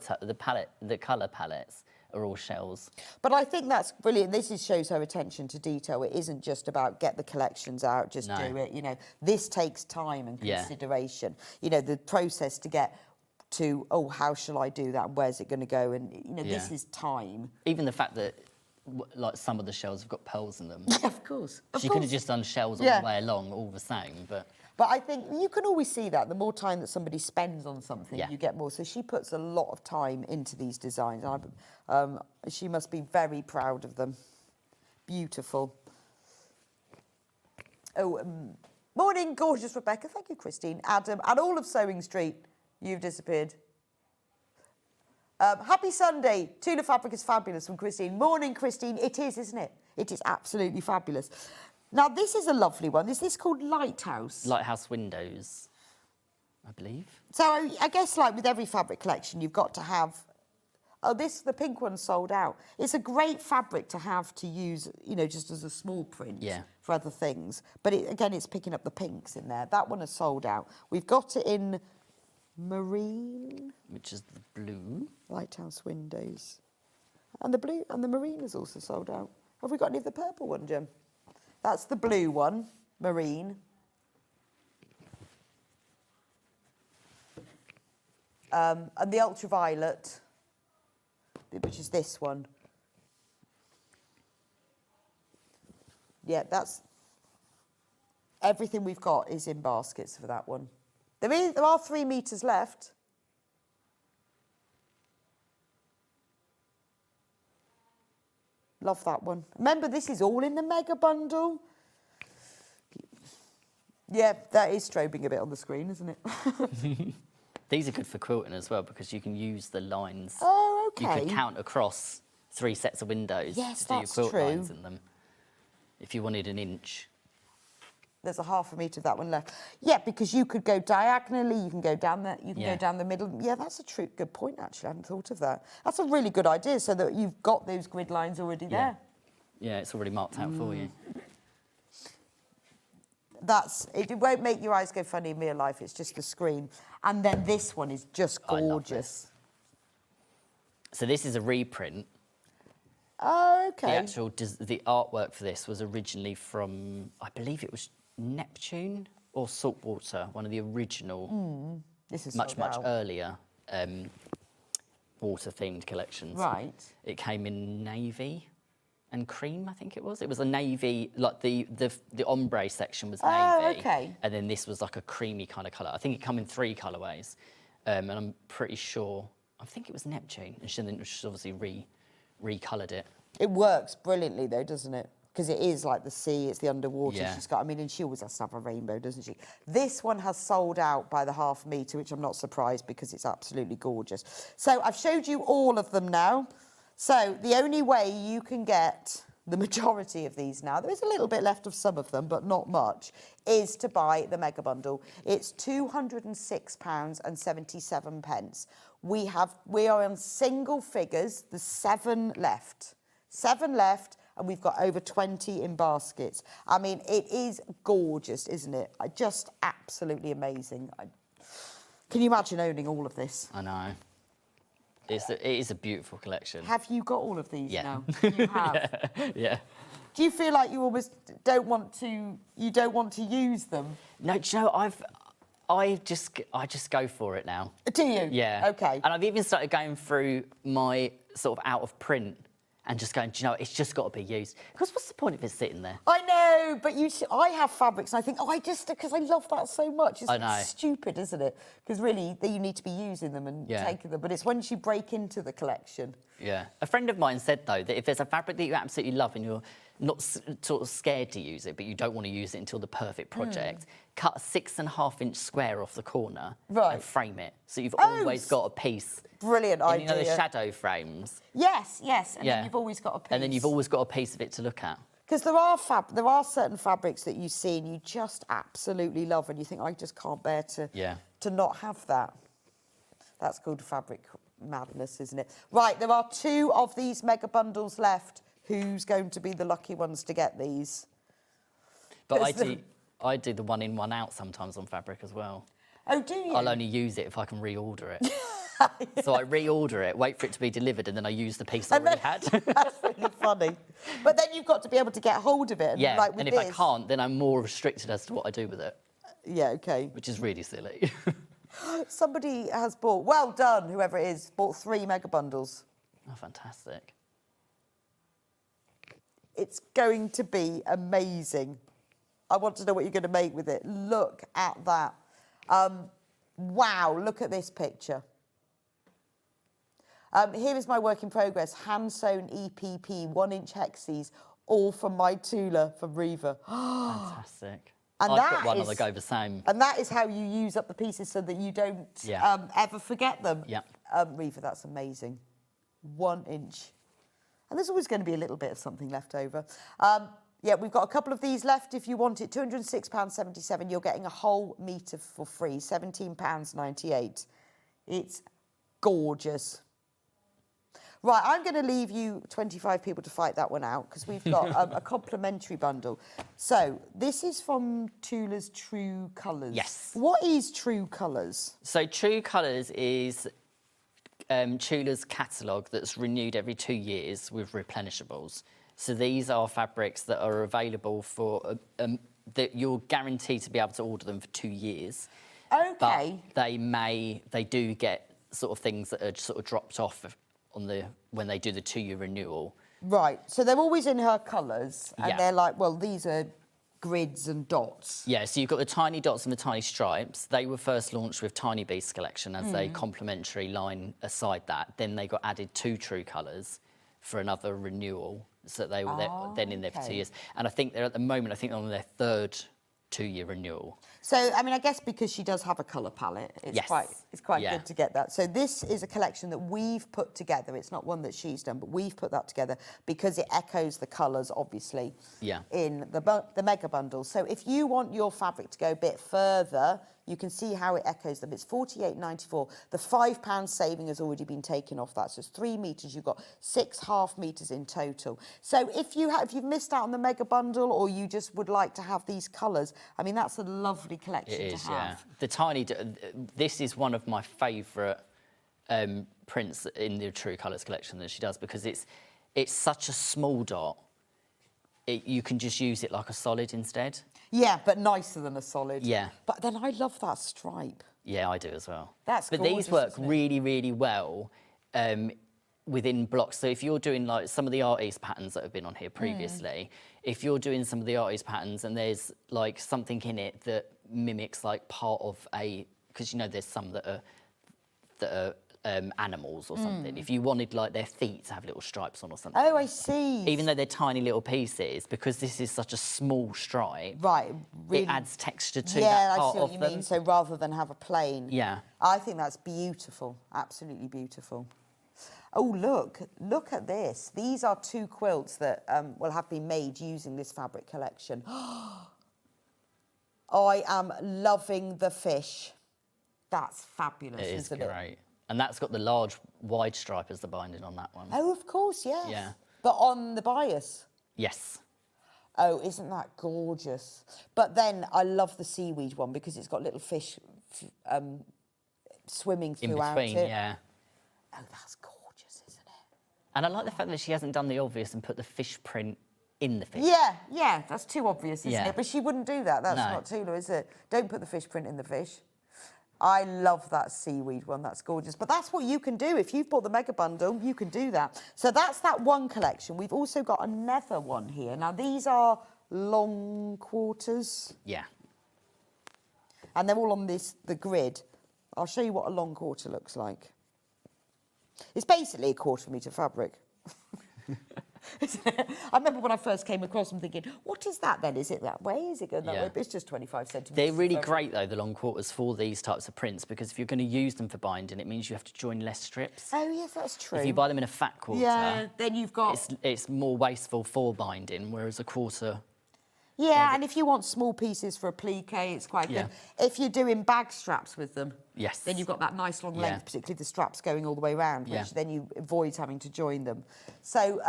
palettes are all shells. But I think that's brilliant. Shows her attention to detail. It isn't just about get the collections out, just do it. You know, this takes time and consideration. You know, the process to get to, oh, how shall I do that? Where's it going to go? And, you know, this is time. Even the fact that, like, some of the shells have got pearls in them. Yeah, of course. She could have just done shells all the way along, all the same, but I think you can always see that. The more time that somebody spends on something, you get more. So she puts a lot of time into these designs. She must be very proud of them. Beautiful. Oh, morning, gorgeous Rebecca. Thank you, Christine. Adam, and all of SewingStreet. You've disappeared. Happy Sunday. Tula fabric is fabulous from Christine. Morning, Christine. It is, isn't it? It is absolutely fabulous. Now, this is a lovely one. Is this called Lighthouse? Lighthouse windows, I believe. So I guess, like with every fabric collection, you've got to have... Oh, the pink one's sold out. It's a great fabric to have to use, you know, just as a small print for other things. But, again, it's picking up the pinks in there. That one is sold out. We've got it in... marine, which is the blue. Lighthouse windows, and the blue and the marine is also sold out. Have we got any of the purple one, Jim? That's the blue one, marine. And the ultraviolet, which is this one. Yeah, that's everything we've got is in baskets for that one. There are 3 metres left. Love that one. Remember, this is all in the mega bundle. Yeah, that is strobing a bit on the screen, isn't it? These are good for quilting as well because you can use the lines. Oh, okay. You could count across 3 sets of windows to do your quilt lines in them. If you wanted an inch. There's a half a metre of that one left. Yeah, because you could go diagonally, you can go down there, you can go down the middle. Yeah, that's a good point, actually. I hadn't thought of that. That's a really good idea, so that you've got those grid lines already there. Yeah, it's already marked out for you. It won't make your eyes go funny in real life, it's just the screen. And then this one is just gorgeous. So this is a reprint. Oh, okay. The artwork for this was originally from, I believe it was Neptune or Saltwater, one of the original, this is much earlier water-themed collections. Right. It came in navy and cream, I think it was. It was a navy, like the ombre section was navy. Oh, okay. And then this was like a creamy kind of colour. I think it came in 3 colourways. And I'm pretty sure, I think it was Neptune. And she's obviously recoloured it. It works brilliantly though, doesn't it? Because it is like the sea, it's the underwater. Yeah. She's got, I mean, and she always has to have a rainbow, doesn't she? This one has sold out by the half metre, which I'm not surprised because it's absolutely gorgeous. So I've showed you all of them now. So the only way you can get the majority of these now, there is a little bit left of some of them, but not much, is to buy the mega bundle. It's £206.77. We are on single figures, there's 7 left. 7 left, and we've got over 20 in baskets. I mean, it is gorgeous, isn't it? Just absolutely amazing. Can you imagine owning all of this? I know. It is a beautiful collection. Have you got all of these now? You have? Yeah. Do you feel like you almost don't want to use them? No, do you know, I just go for it now. Do you? Yeah. Okay. And I've even started going through my sort of out of print and just going, do you know, it's just got to be used. Because what's the point of it sitting there? I know, but I have fabrics and I think, because I love that so much. It's stupid, isn't it? Because really, you need to be using them and taking them. But it's once you break into the collection. Yeah. A friend of mine said, though, that if there's a fabric that you absolutely love and you're not sort of scared to use it, but you don't want to use it until the perfect project, cut a 6.5-inch square off the corner and frame it. So you've always got a piece. Brilliant idea. You know the shadow frames? Yes. And then you've always got a piece. And then you've always got a piece of it to look at. Because there are certain fabrics that you see and you just absolutely love and you think, I just can't bear to not have that. That's called fabric madness, isn't it? Right, there are 2 of these mega bundles left. Who's going to be the lucky ones to get these? But I do the one in, one out sometimes on fabric as well. Oh, do you? I'll only use it if I can reorder it. So I reorder it, wait for it to be delivered, and then I use the piece I already had. That's really funny. But then you've got to be able to get hold of it. And Yeah, like with and if this, I can't, then I'm more restricted as to what I do with it. Yeah, okay. Which is really silly. Somebody has bought, well done, whoever it is, bought 3 mega bundles. Oh, fantastic. It's going to be amazing. I want to know what you're going to make with it. Look at that. Wow, look at this picture. Here is my work in progress, hand-sewn EPP, 1-inch hexes, all from my Tula from Riva. Fantastic. And I've that got one is, that'll go the same. And that is how you use up the pieces so that you don't ever forget them. Yeah. Riva, that's amazing. 1 inch. And there's always going to be a little bit of something left over. Yeah, we've got a couple of these left if you want it. £206.77. You're getting a whole metre for free. £17.98. It's gorgeous. Right, I'm going to leave you 25 people to fight that one out because we've got a complimentary bundle. So this is from Tula's True Colours. Yes. What is True Colours? So True Colours is Tula's catalogue that's renewed every 2 years with replenishables. So these are fabrics that are available for, that you're guaranteed to be able to order them for 2 years. Okay. But they do get sort of things that are sort of dropped off on when they do the 2-year renewal. Right, so they're always in her colours, and Yeah. they're like, well, these are grids and dots. Yeah, so you've got the tiny dots and the tiny stripes. They were first launched with Tiny Beast collection as a complementary line aside that. Then they got added 2 True Colours for another renewal. So they were then in there for 2 years. And I think they're at the moment, I think they're on their 3rd 2-year renewal. So, I mean, I guess because she does have a colour palette, it's Yes. quite Yeah. good to get that. So this is a collection that we've put together. It's not one that she's done, but we've put that together because it echoes the colours, obviously, in the mega bundle. So if you want your fabric to go a bit further, you can see how it echoes them. It's £48.94. The £5 saving has already been taken off that. So it's 3 metres. You've got 6 half metres in total. So if you've missed out on the mega bundle or you just would like to have these colours, I mean, that's a lovely collection It is, to have. yeah. This is one of my favourite prints in the True Colours collection that she does because it's such a small dot. You can just use it like a solid instead. Yeah, but nicer than a solid. Yeah. But then I love that stripe. Yeah, I do as well. That's But gorgeous, these work isn't it? really, really well within blocks. So if you're doing like some of the artist patterns that have been on here previously, if you're doing some of the artist patterns and there's like something in it that mimics like part of because you know there's some that are animals or something. If you wanted like their feet to have little stripes on or something. Oh, I see. Even though they're tiny little pieces, because this is such a small stripe, Right, really. it adds texture to Yeah, that I part see what of you them. mean. So rather than have a plain. Yeah. I think that's beautiful. Absolutely beautiful. Oh, look at this. These are 2 quilts that will have been made using this fabric collection. I am loving the fish. That's fabulous, It is isn't it? great. And that's got the large wide stripe as the binding on that one. Oh, of course, yes. Yeah. But on the bias. Yes. Oh, isn't that gorgeous? But then I love the seaweed one because it's got little fish swimming In throughout between, it. yeah. Oh, that's gorgeous, isn't it? And I like the fact that she hasn't done the obvious and put the fish print in the fish. Yeah, that's too obvious, isn't Yeah. it? But she wouldn't do that. That's No. not Tula, is it? Don't put the fish print in the fish. I love that seaweed one. That's gorgeous. But that's what you can do. If you've bought the mega bundle, you can do that. So that's that one collection. We've also got another one here. Now, these are long quarters. Yeah. And they're all on the grid. I'll show you what a long quarter looks like. It's basically a 1/4 metre fabric. Isn't it? I remember when I first came across them thinking, what is that then? Is it that way? Is it going that Yeah. way? But it's just 25 centimetres. They're really of fabric. great, though, the long quarters for these types of prints, because if you're going to use them for binding, it means you have to join less strips. Oh, yes, that's true. If you buy them in a fat quarter, yeah, then you've got... it's more wasteful for binding, whereas a quarter Yeah, and if you want small pieces for a plique, it's quite good. If you're doing bag straps with them, then you've got that nice long length, particularly the straps going all the way around, which then you avoid having to join them. So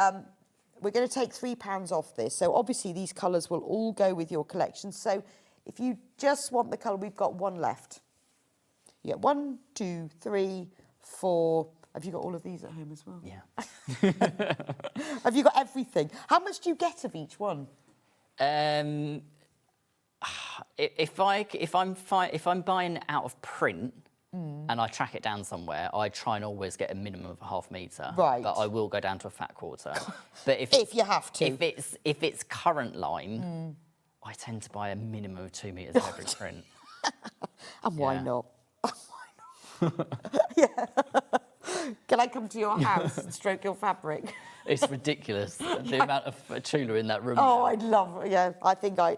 we're going to take £3 off this. So obviously these colours will all go with your collection. So if you just want the colour, we've got one left. You get 1, 2, 3, 4. Have you got all of these at home as well? Yeah. Have you got everything? How much do you get of each one? If I'm buying out of print and I track it down somewhere, I try and always get a minimum of a ½ metre. Right. But I will go down to a fat quarter. But if you have to. If it's current line, I tend to buy a minimum of 2 metres of every print. And why not? Yeah. Can I come to your house and stroke your fabric? It's ridiculous, the amount of Tula in that room. Oh, I'd love it. Yeah, I think I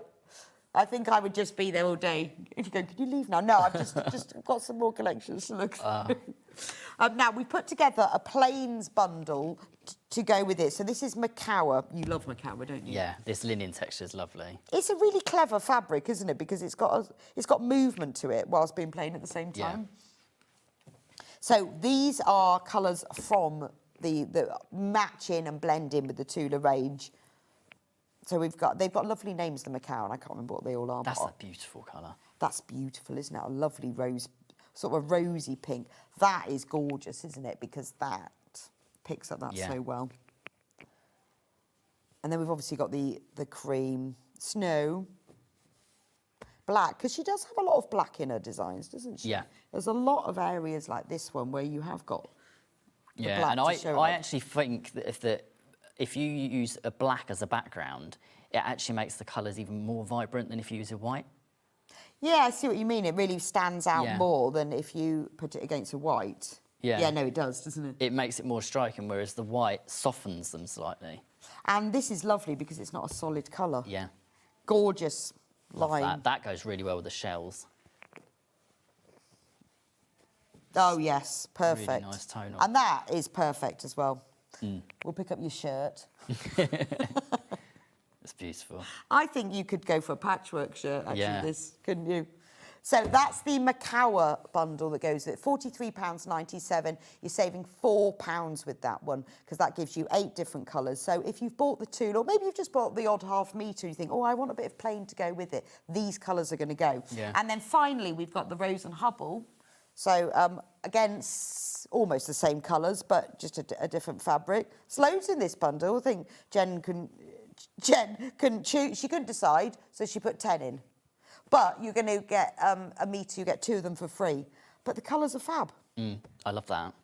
would just be there all day. If you go, can you leave now? No, I've just got some more collections to look through. Now, we put together a plains bundle to go with it. So this is Macawa. You love Macawa, don't you? Yeah, this linen texture is lovely. It's a really clever fabric, isn't it? Because it's got movement to it whilst being plain at the same time. Yeah. So these are colours from the match in and blend in with the Tula range. So they've got lovely names, the Macau, and I can't remember what they all are. That's a beautiful colour. That's beautiful, isn't it? A lovely rose, sort of a rosy pink. That is gorgeous, isn't it? Because that picks up that so well. And then we've obviously got the cream, snow, black, because she does have a lot of black in her designs, doesn't she? Yeah. There's a lot of areas like this one where you have got the black and to show I up. actually think that if you use a black as a background, it actually makes the colours even more vibrant than if you use a white. Yeah, I see what you mean. It really stands out more than if you put it against a white. Yeah. Yeah, no, it does, doesn't it? It makes it more striking, whereas the white softens them slightly. And this is lovely because it's not a solid colour. Yeah. Gorgeous line. Love that. That goes really well with the shells. Oh, yes, perfect. Really nice tone. And that is perfect as well. We'll pick up your shirt. It's beautiful. I think you could go for a patchwork shirt, actually, this, couldn't you? So that's the Macawa bundle that goes with it. £43.97. You're saving £4 with that one because that gives you 8 different colours. So if you've bought the Tula, or maybe you've just bought the odd ½ metre, you think, oh, I want a bit of plain to go with it. These colours are going to go. Yeah. And then finally, we've got the Rose and Hubble. So again, almost the same colours, but just a different fabric. There's loads in this bundle. I think Jen couldn't choose. She couldn't decide, so she put 10 in. But you're going to get a metre, you get 2 of them for free. But the colours are fab. I love that.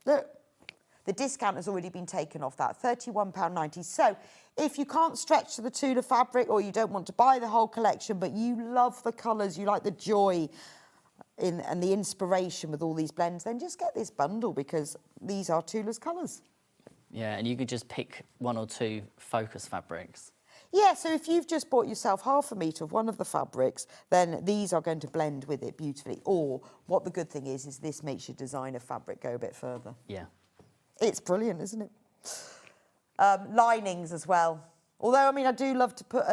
Look, the discount has already been taken off that, £31.90. So if you can't stretch to the Tula fabric or you don't want to buy the whole collection, but you love the colours, you like the joy and the inspiration with all these blends, then just get this bundle because these are Tula's colours. Yeah, and you could just pick 1 or 2 focus fabrics. Yeah, so if you've just bought yourself ½ metre of one of the fabrics, then these are going to blend with it beautifully. Or what the good thing is this makes your designer fabric go a bit further. Yeah. It's brilliant, isn't it? Linings as well. Although, I mean, I do love to put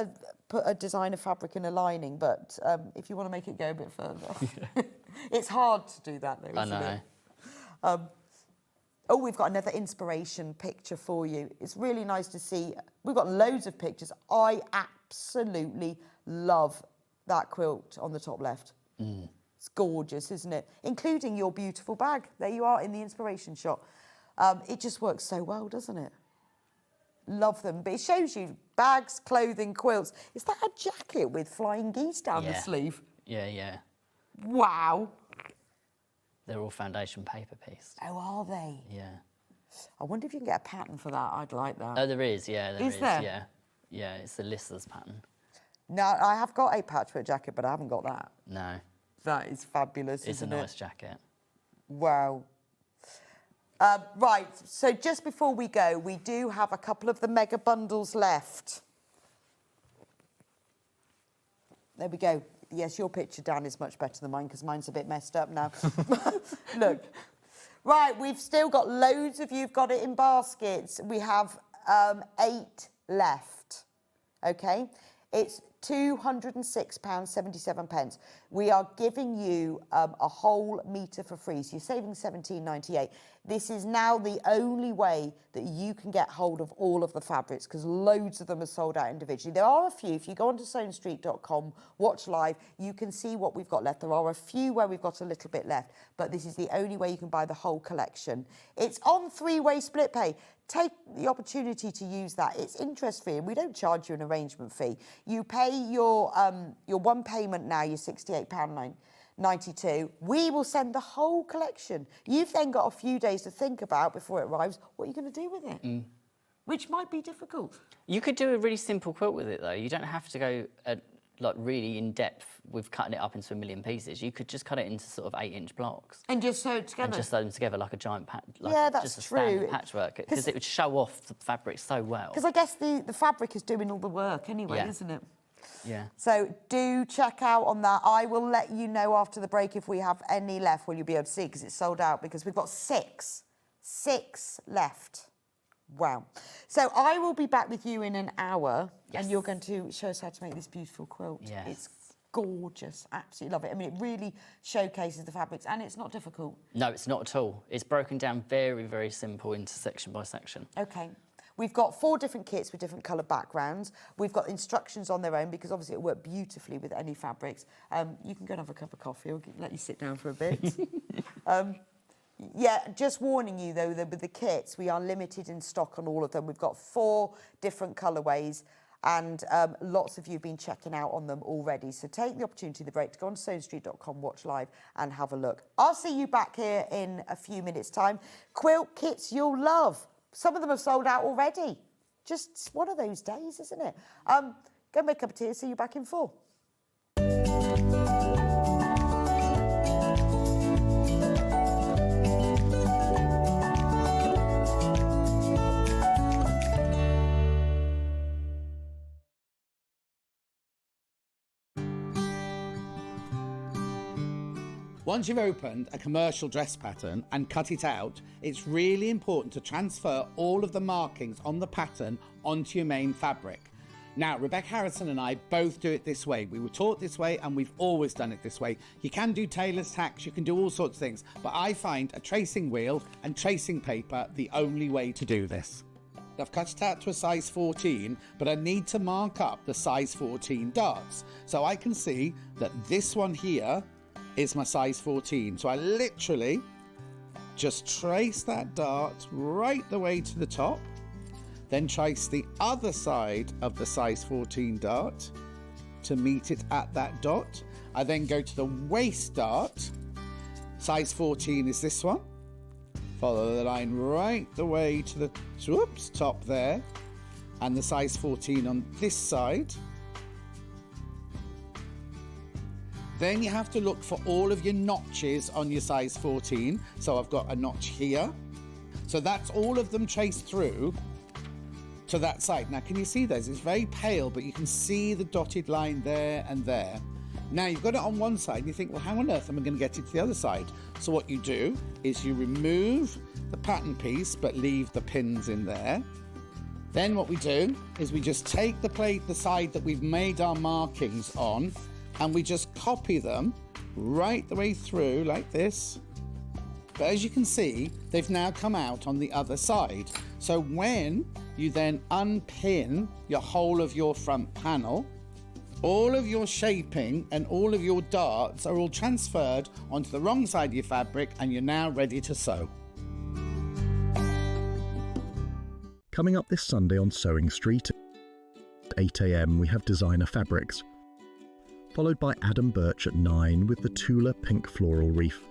a designer fabric in a lining, but if you want to make it go a bit further. It's hard to do that, though, isn't it? Oh, we've got another inspiration picture for you. It's really nice to see. We've got loads of pictures. I absolutely love that quilt on the top left. It's gorgeous, isn't it? Including your beautiful bag. There you are in the inspiration shot. It just works so well, doesn't it? Love them. But it shows you bags, clothing, quilts. Is that a jacket with flying geese down the sleeve? Yeah, yeah. Wow. They're all foundation paper pieced. Oh, are they? Yeah. I wonder if you can get a pattern for that. I'd like that. Oh, there is, yeah. Is there? Yeah. Yeah, it's the Lissa's pattern. No, I have got a patchwork jacket, but I haven't got that. No. That is fabulous, It's isn't a nice jacket. Wow. Right, so just before we go, we do have a couple of the mega bundles left. There we go. Yes, your picture, Dan, is much better than mine because mine's a bit messed up now. Look. Right, we've still got loads of you've got it in baskets. We have 8 left, okay? It's £206.77. We are giving you a whole metre for free, so you're saving £17.98. This is now the only way that you can get hold of all of the fabrics, because loads of them are sold out individually. There are a few. If you go onto SewingStreet.com, watch live, you can see what we've got left. There are a few where we've got a little bit left, but this is the only way you can buy the whole collection. It's on 3-way split pay. Take the opportunity to use that. It's interest-free, and we don't charge you an arrangement fee. You pay your one payment now, your £68.92. We will send the whole collection. You've then got a few days to think about before it arrives what you're going to do with it, which might be difficult. You could do a really simple quilt with it, though. You don't have to go like really in depth with cutting it up into a million pieces. You could just cut it into sort of 8-inch blocks and just sew it together. And just sew them together like a giant that's just a true. standard patchwork, because it would show off the fabric so well. Because I guess the fabric is doing all the work anyway, isn't it? Yeah. So do check out on that. I will let you know after the break if we have any left. Well, you'll be able to see because it's sold out, because we've got six left. Wow. So I will be back with you in an hour, and you're going to show us how to make this beautiful quilt. Yes. It's gorgeous. Absolutely love it. I mean, it really showcases the fabrics, and it's not difficult. No, it's not at all. It's broken down very, very simple into section by section. Okay. We've got 4 different kits with different colour backgrounds. We've got instructions on their own, because obviously it work beautifully with any fabrics. You can go and have a cup of coffee. I'll let you sit down for a bit. Yeah, just warning you though, that with the kits, we are limited in stock on all of them. We've got 4 different colourways, and lots of you have been checking out on them already. So take the opportunity, the break, to go on SewingStreet.com, watch live and have a look. I'll see you back here in a few minutes' time. Quilt kits you'll love. Some of them have sold out already. Just one of those days, isn't it? Go make a cup of tea. See you back in 4. Once you've opened a commercial dress pattern and cut it out, it's really important to transfer all of the markings on the pattern onto your main fabric. Now, Rebecca Harrison and I both do it this way. We were taught this way, and we've always done it this way. You can do tailor's tacks, you can do all sorts of things, but I find a tracing wheel and tracing paper the only way to do this. I've cut it out to a size 14, but I need to mark up the size 14 darts. So I can see that this one here is my size 14. So I literally just trace that dart right the way to the top, then trace the other side of the size 14 dart to meet it at that dot. I then go to the waist dart. Size 14 is this one. Follow the line right the way to the top there, and the size 14 on this side. Then you have to look for all of your notches on your size 14. So I've got a notch here. So that's all of them traced through to that side. Now, can you see those? It's very pale, but you can see the dotted line there and there. Now, you've got it on one side, and you think, well, how on earth am I going to get it to the other side? So what you do is you remove the pattern piece, but leave the pins in there. Then what we do is we just take the plate, the side that we've made our markings on, and we just copy them right the way through like this. But as you can see, they've now come out on the other side. So when you then unpin your whole of your front panel, all of your shaping and all of your darts are all transferred onto the wrong side of your fabric, and you're now ready to sew. Coming up this Sunday on Sewing Street at 8 a.m, we have designer fabrics, followed by Adam Burch at 9 with the Tula Pink Floral Reef.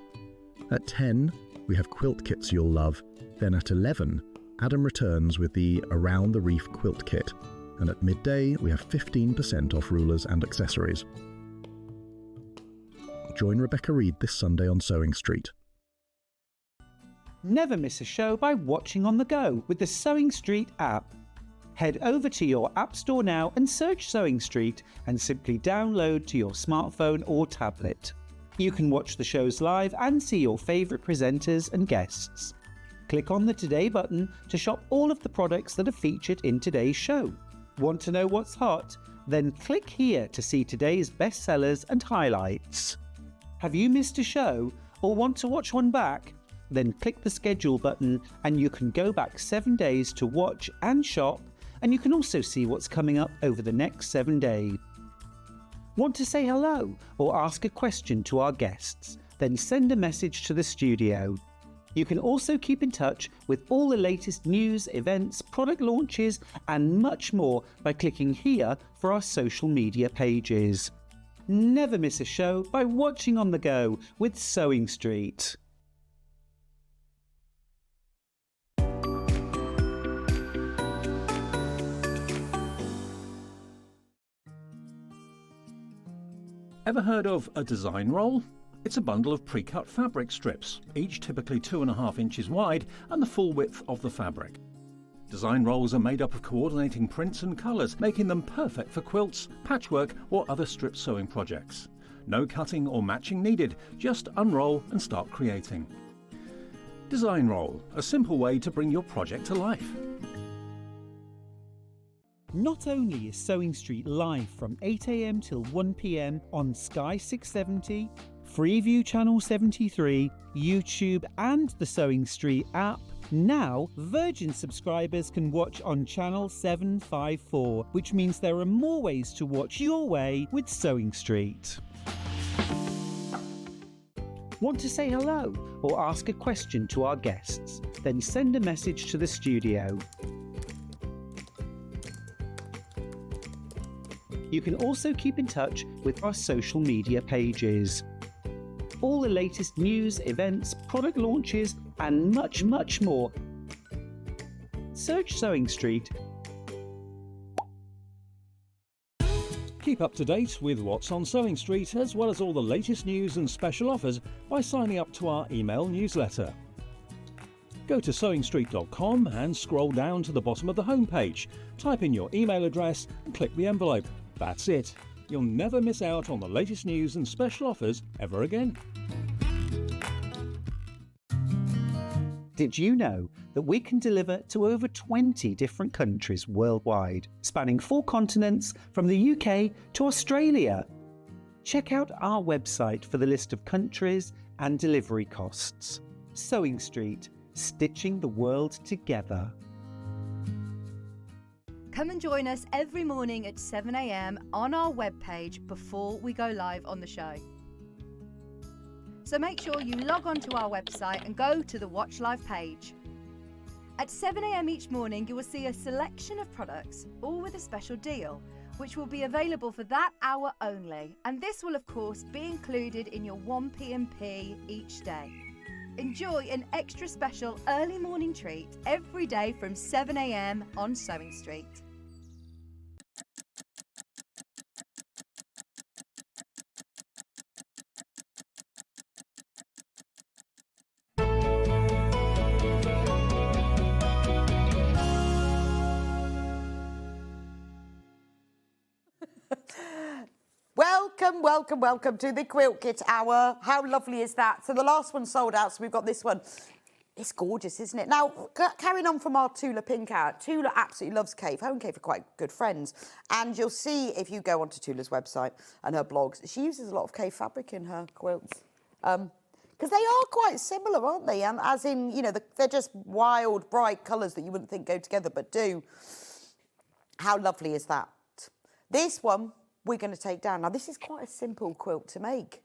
At 10, we have quilt kits you'll love. Then at 11, Adam returns with the Around the Reef Quilt Kit. And at midday, we have 15% off rulers and accessories. Join Rebecca Reid this Sunday on Sewing Street. Never miss a show by watching on the go with the Sewing Street app. Head over to your App Store now and search Sewing Street and simply download to your smartphone or tablet. You can watch the shows live and see your favourite presenters and guests. Click on the Today button to shop all of the products that are featured in today's show. Want to know what's hot? Then click here to see today's bestsellers and highlights. Have you missed a show or want to watch one back? Then click the schedule button and you can go back 7 days to watch and shop, and you can also see what's coming up over the next 7 days. Want to say hello or ask a question to our guests? Then send a message to the studio. You can also keep in touch with all the latest news, events, product launches and much more by clicking here for our social media pages. Never miss a show by watching on the go with SewingStreet. Ever heard of a design roll? It's a bundle of pre-cut fabric strips, each typically 2.5 inches wide and the full width of the fabric. Design rolls are made up of coordinating prints and colours, making them perfect for quilts, patchwork or other strip sewing projects. No cutting or matching needed, just unroll and start creating. Design roll, a simple way to bring your project to life. Not only is SewingStreet live from 8 AM till 1 PM on Sky 670, Freeview Channel 73, YouTube and the SewingStreet app, now Virgin subscribers can watch on Channel 754, which means there are more ways to watch your way with SewingStreet. Want to say hello or ask a question to our guests? Then send a message to the studio. You can also keep in touch with our social media pages. All the latest news, events, product launches and much, much more. Search SewingStreet. Keep up to date with what's on SewingStreet as well as all the latest news and special offers by signing up to our email newsletter. Go to SewingStreet.com and scroll down to the bottom of the homepage. Type in your email address and click the envelope. That's it. You'll never miss out on the latest news and special offers ever again. Did you know that we can deliver to over 20 different countries worldwide, spanning 4 continents from the UK to Australia? Check out our website for the list of countries and delivery costs. SewingStreet, stitching the world together. Come and join us every morning at 7 AM on our webpage before we go live on the show. So make sure you log on to our website and go to the Watch Live page. At 7 AM each morning, you will see a selection of products, all with a special deal, which will be available for that hour only. And this will, of course, be included in your 1 P&P each day. Enjoy an extra special early morning treat every day from 7 AM on SewingStreet. Welcome to the Quilt Kit Hour. How lovely is that? So the last one sold out, so we've got this one. It's gorgeous, isn't it? Now, carrying on from our Tula Pink hour, Tula absolutely loves cave. Her and Cave are quite good friends. And you'll see if you go onto Tula's website and her blogs, she uses a lot of cave fabric in her quilts. Because they are quite similar, aren't they? And as in, you know, they're just wild, bright colours that you wouldn't think go together, but do. How lovely is that? This one we're going to take down. Now, this is quite a simple quilt to make.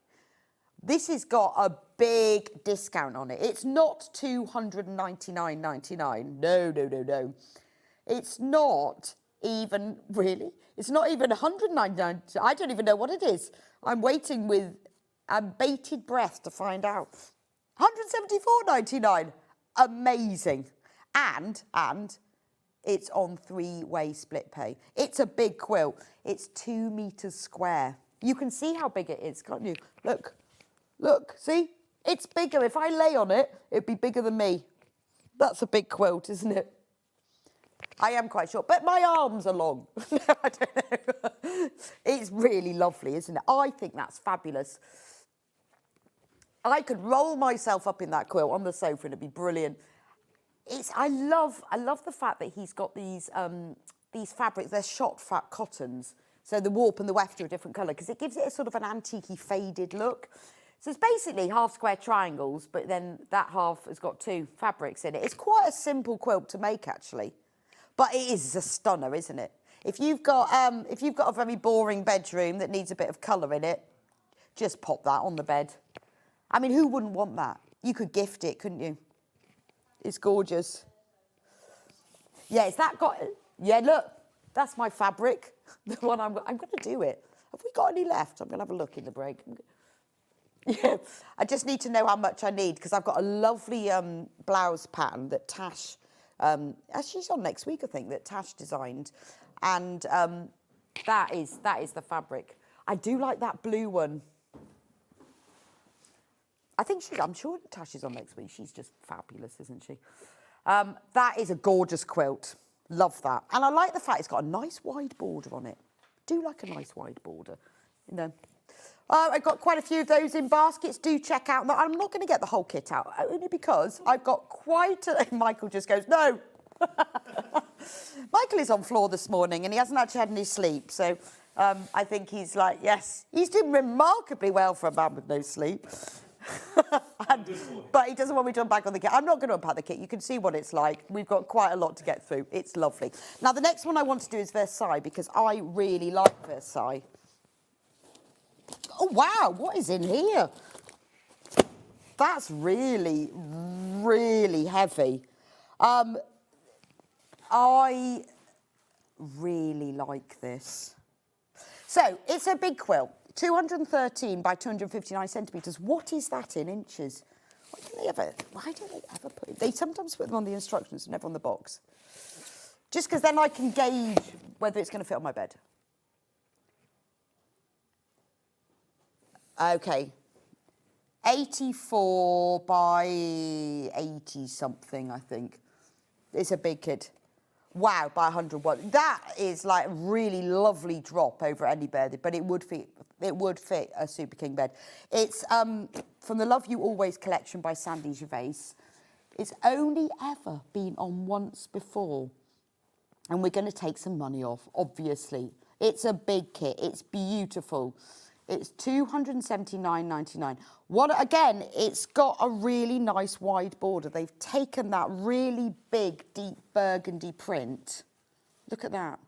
This has got a big discount on it. It's not $299.99. No. It's not even, really? It's not even $199. I don't even know what it is. I'm waiting with bated breath to find out. $174.99. Amazing. And it's on 3-way split pay. It's a big quilt. It's 2 meters square. You can see how big it is, can't you? Look, see? It's bigger. If I lay on it, it'd be bigger than me. That's a big quilt, isn't it? I am quite short, but my arms are long. No, I don't know. It's really lovely, isn't it? I think that's fabulous. I could roll myself up in that quilt on the sofa and it'd be brilliant. I love the fact that he's got these fabrics. They're shot cottons, So the warp and the weft are a different colour because it gives it a sort of an antique-y faded look. So it's basically half square triangles, but then that half has got 2 fabrics in it. It's quite a simple quilt to make, actually. But it is a stunner, isn't it? If you've got a very boring bedroom that needs a bit of colour in it, just pop that on the bed. I mean, who wouldn't want that? You could gift it, couldn't you? It's gorgeous. Yeah, is that got... Yeah, look, that's my fabric. The one I'm going to do it. Have we got any left? I'm going to have a look in the break. Yeah, I just need to know how much I need because I've got a lovely blouse pattern that Tash, actually it's on next week, I think, that Tash designed. And that is the fabric. I do like that blue one. I'm sure Tash is on next week. She's just fabulous, isn't she? That is a gorgeous quilt. Love that. And I like the fact it's got a nice wide border on it. Do like a nice wide border, you know. I've got quite a few of those in baskets. Do check out. I'm not going to get the whole kit out, only because I've got quite a... Michael just goes, no. Michael is on floor this morning and he hasn't actually had any sleep. So I think he's like, yes. He's doing remarkably well for a man with no sleep. But he doesn't want me to unpack on the kit. I'm not going to unpack the kit. You can see what it's like. We've got quite a lot to get through. It's lovely. Now, the next one I want to do is Versailles because I really like Versailles. Oh, wow, what is in here? That's really, really heavy. I really like this. So, it's a big quilt, 213 by 259 centimetres. What is that in inches? Why don't they ever put it? They sometimes put them on the instructions and never on the box. Just because then I can gauge whether it's going to fit on my bed. Okay, 84 by 80 something, I think. It's a big kit. Wow, by 101. That is like a really lovely drop over any bed, but it would fit a Super King bed. It's from the Love You Always collection by Sandy Gervais. It's only ever been on once before. And we're going to take some money off, obviously. It's a big kit. It's beautiful. It's $279.99. Again, it's got a really nice wide border. They've taken that really big, deep burgundy print. Look at that.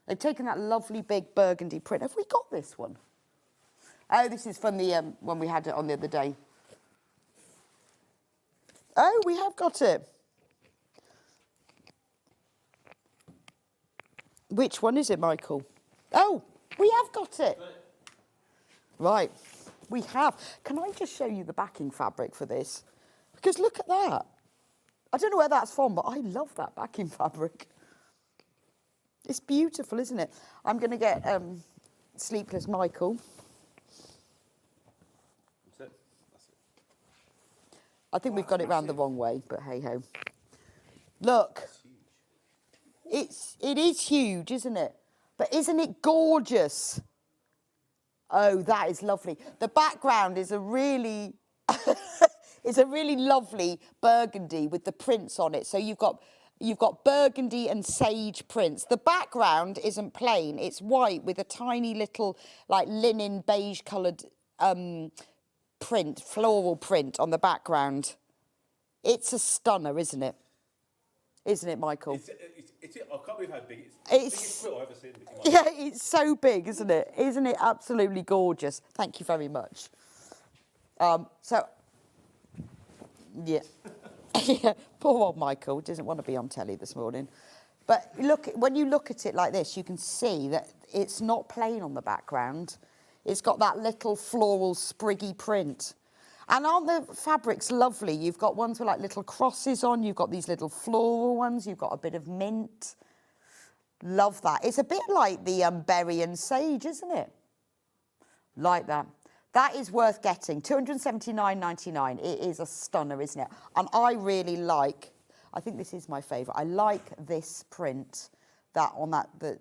They've taken that lovely big burgundy print. Have we got this one? Oh, this is from the when we had it on the other day. Oh, we have got it. Which one is it, Michael? Oh, we have got it. Right, we have. Can I just show you the backing fabric for this? Because look at that. I don't know where that's from, but I love that backing fabric. It's beautiful, isn't it? I'm going to get Sleepless Michael. That's it. I think we've got it round the wrong way, but hey-ho. Look. It is huge, isn't it? But isn't it gorgeous? Oh, that is lovely. The background is a really, lovely burgundy with the prints on it. So you've got burgundy and sage prints. The background isn't plain. It's white with a tiny little like linen beige coloured print, floral print on the background. It's a stunner, isn't it? Isn't it, Michael? I can't believe how big it is. It's the biggest quilt I've ever seen. Yeah, it's so big, isn't it? Isn't it absolutely gorgeous? Thank you very much. Yeah. Yeah, poor old Michael doesn't want to be on telly this morning. But look, when you look at it like this, you can see that it's not plain on the background. It's got that little floral spriggy print. And aren't the fabrics lovely? You've got ones with like little crosses on. You've got these little floral ones. You've got a bit of mint. Love that. It's a bit like the berry and sage, isn't it? Like that. That is worth getting. $279.99. It is a stunner, isn't it? And I really like, I think this is my favourite. I like this print that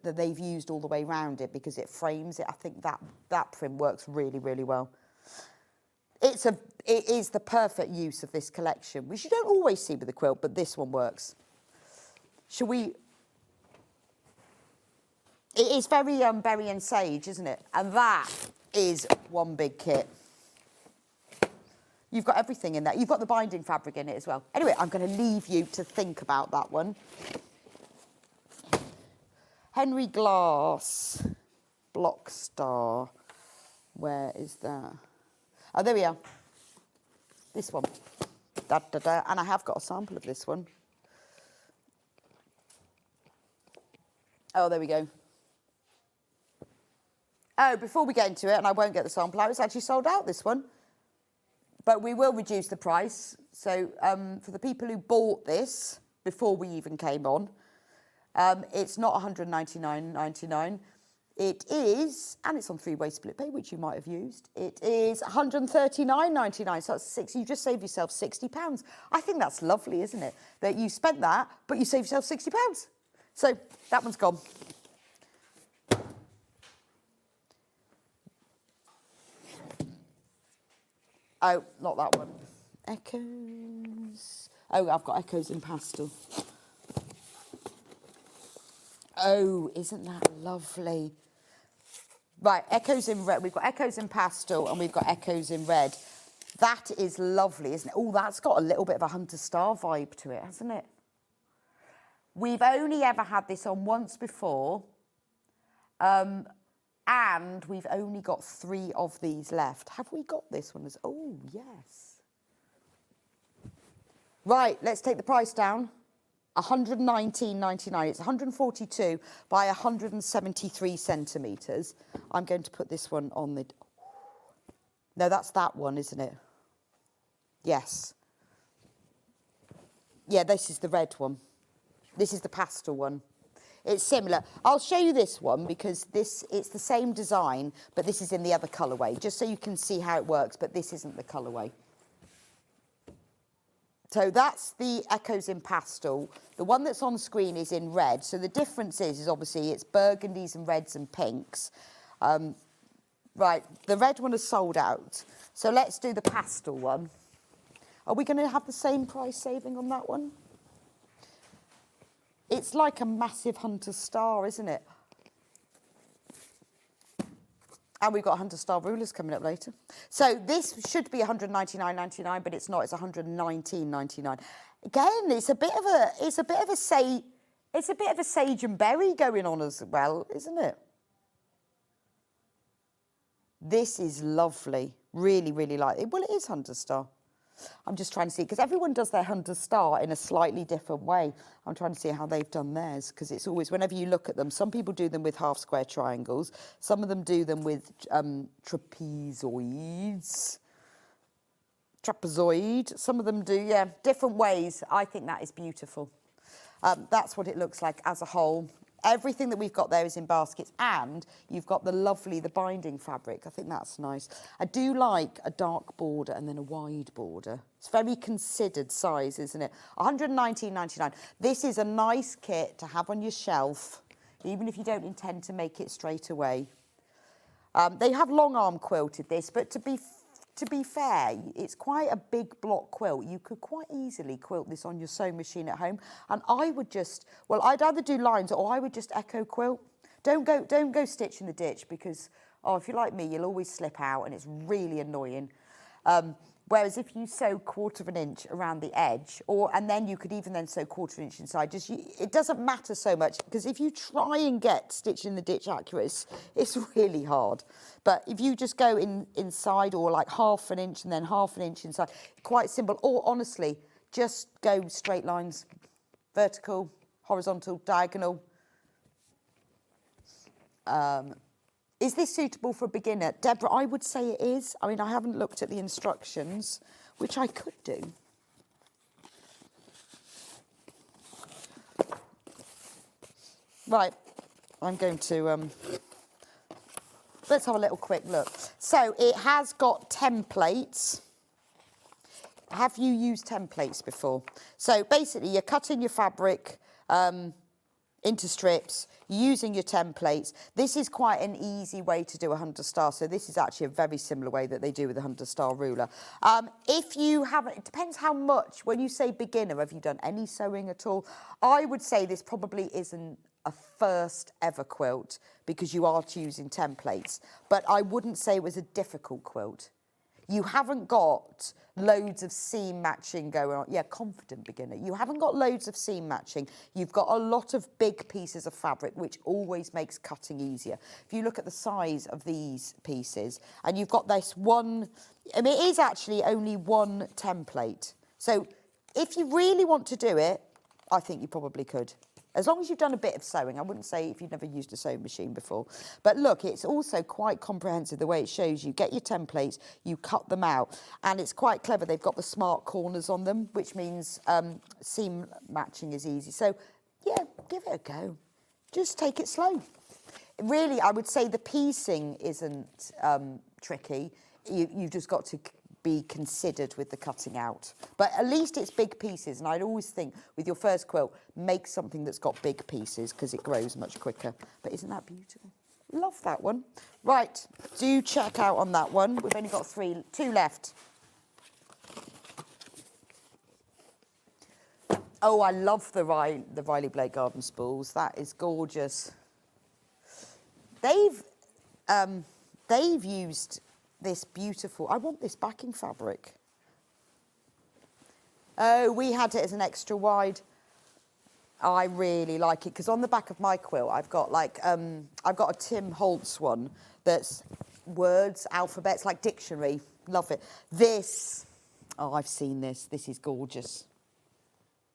they've used all the way around it because it frames it. I think that print works really, really well. It is the perfect use of this collection, which you don't always see with the quilt, but this one works. Shall we? It is very berry and sage, isn't it? And that is one big kit. You've got everything in there. You've got the binding fabric in it as well. Anyway, I'm going to leave you to think about that one. Henry Glass, Block Star. Where is that? Oh, there we are. This one. Da, da, da. And I have got a sample of this one. Oh, there we go. Oh, before we get into it, and I won't get the sample out, it's actually sold out, this one. But we will reduce the price. So for the people who bought this before we even came on, it's not $199.99. It is, and it's on 3-way split pay, which you might have used. It is $139.99, so that's you just saved yourself £60. I think that's lovely, isn't it? That you spent that, but you saved yourself £60. So that one's gone. Oh, not that one. Echoes. Oh, I've got Echoes in Pastel. Oh, isn't that lovely? Right, Echoes in Red. We've got Echoes in Pastel and we've got Echoes in Red. That is lovely, isn't it? Oh, that's got a little bit of a Hunter Star vibe to it, hasn't it? We've only ever had this on once before. And we've only got 3 of these left. Have we got this one? Oh, yes. Right, let's take the price down. $119.99. It's 142 by 173 centimetres. I'm going to put this one on the... No, that's that one, isn't it? Yes. Yeah, this is the red one. This is the pastel one. It's similar. I'll show you this one because it's the same design, but this is in the other colourway, just so you can see how it works, but this isn't the colourway. So that's the Echoes in Pastel. The one that's on screen is in red. So the difference is obviously it's burgundies and reds and pinks. Right, the red one is sold out. So let's do the pastel one. Are we going to have the same price saving on that one? It's like a massive Hunter Star, isn't it? And we've got Hunter Star rulers coming up later. So this should be $199.99, but it's not. It's $119.99. Again, it's a bit of a sage and berry going on as well, isn't it? This is lovely. Really, really like it. Well, it is Hunter Star. I'm just trying to see, because everyone does their Hunter Star in a slightly different way. I'm trying to see how they've done theirs, because it's always, whenever you look at them, some people do them with half square triangles, some of them do them with trapezoid, some of them do, yeah, different ways. I think that is beautiful. That's what it looks like as a whole. Everything that we've got there is in baskets, and you've got the binding fabric. I think that's nice. I do like a dark border and then a wide border. It's very considered size, isn't it? $119.99. This is a nice kit to have on your shelf, even if you don't intend to make it straight away. They have long arm quilted this, but to be fair, it's quite a big block quilt. You could quite easily quilt this on your sewing machine at home. And I would just, well, I'd either do lines or I would just echo quilt. Don't go stitch in the ditch because, oh, if you're like me, you'll always slip out and it's really annoying. Whereas if you sew 1/4 of an inch around the edge, and then you could even then sew 1/4 inch inside, it doesn't matter so much, because if you try and get stitch in the ditch accurate, it's really hard. But if you just go inside, or like 1/2 inch and then 1/2 inch inside, quite simple. Or honestly, just go straight lines, vertical, horizontal, diagonal. Is this suitable for a beginner? Deborah, I would say it is. I mean, I haven't looked at the instructions, which I could do. Right, I'm going to, let's have a little quick look. So it has got templates. Have you used templates before? So basically, you're cutting your fabric into strips, using your templates. This is quite an easy way to do a Hunter Star. So this is actually a very similar way that they do with the Hunter Star ruler. If you haven't, it depends how much. When you say beginner, have you done any sewing at all? I would say this probably isn't a first ever quilt because you are choosing templates, but I wouldn't say it was a difficult quilt. You haven't got loads of seam matching going on. Yeah, confident beginner. You haven't got loads of seam matching. You've got a lot of big pieces of fabric, which always makes cutting easier. If you look at the size of these pieces, and you've got this one, I mean, it is actually only one template. So if you really want to do it, I think you probably could. As long as you've done a bit of sewing. I wouldn't say if you've never used a sewing machine before. But look, it's also quite comprehensive the way it shows you. Get your templates, you cut them out. And it's quite clever. They've got the smart corners on them, which means seam matching is easy. So, yeah, give it a go. Just take it slow. Really, I would say the piecing isn't tricky. You've just got to be considered with the cutting out. But at least it's big pieces, and I'd always think with your first quilt, make something that's got big pieces because it grows much quicker. But isn't that beautiful? Love that one. Right, do check out on that one. We've only got two left. Oh, I love the Riley Blake Garden spools. That is gorgeous. They've used this beautiful, I want this backing fabric. Oh, we had it as an extra wide. I really like it because on the back of my quilt, I've got like, I've got a Tim Holtz one that's words, alphabets, like dictionary. Love it. This, oh, I've seen this. This is gorgeous.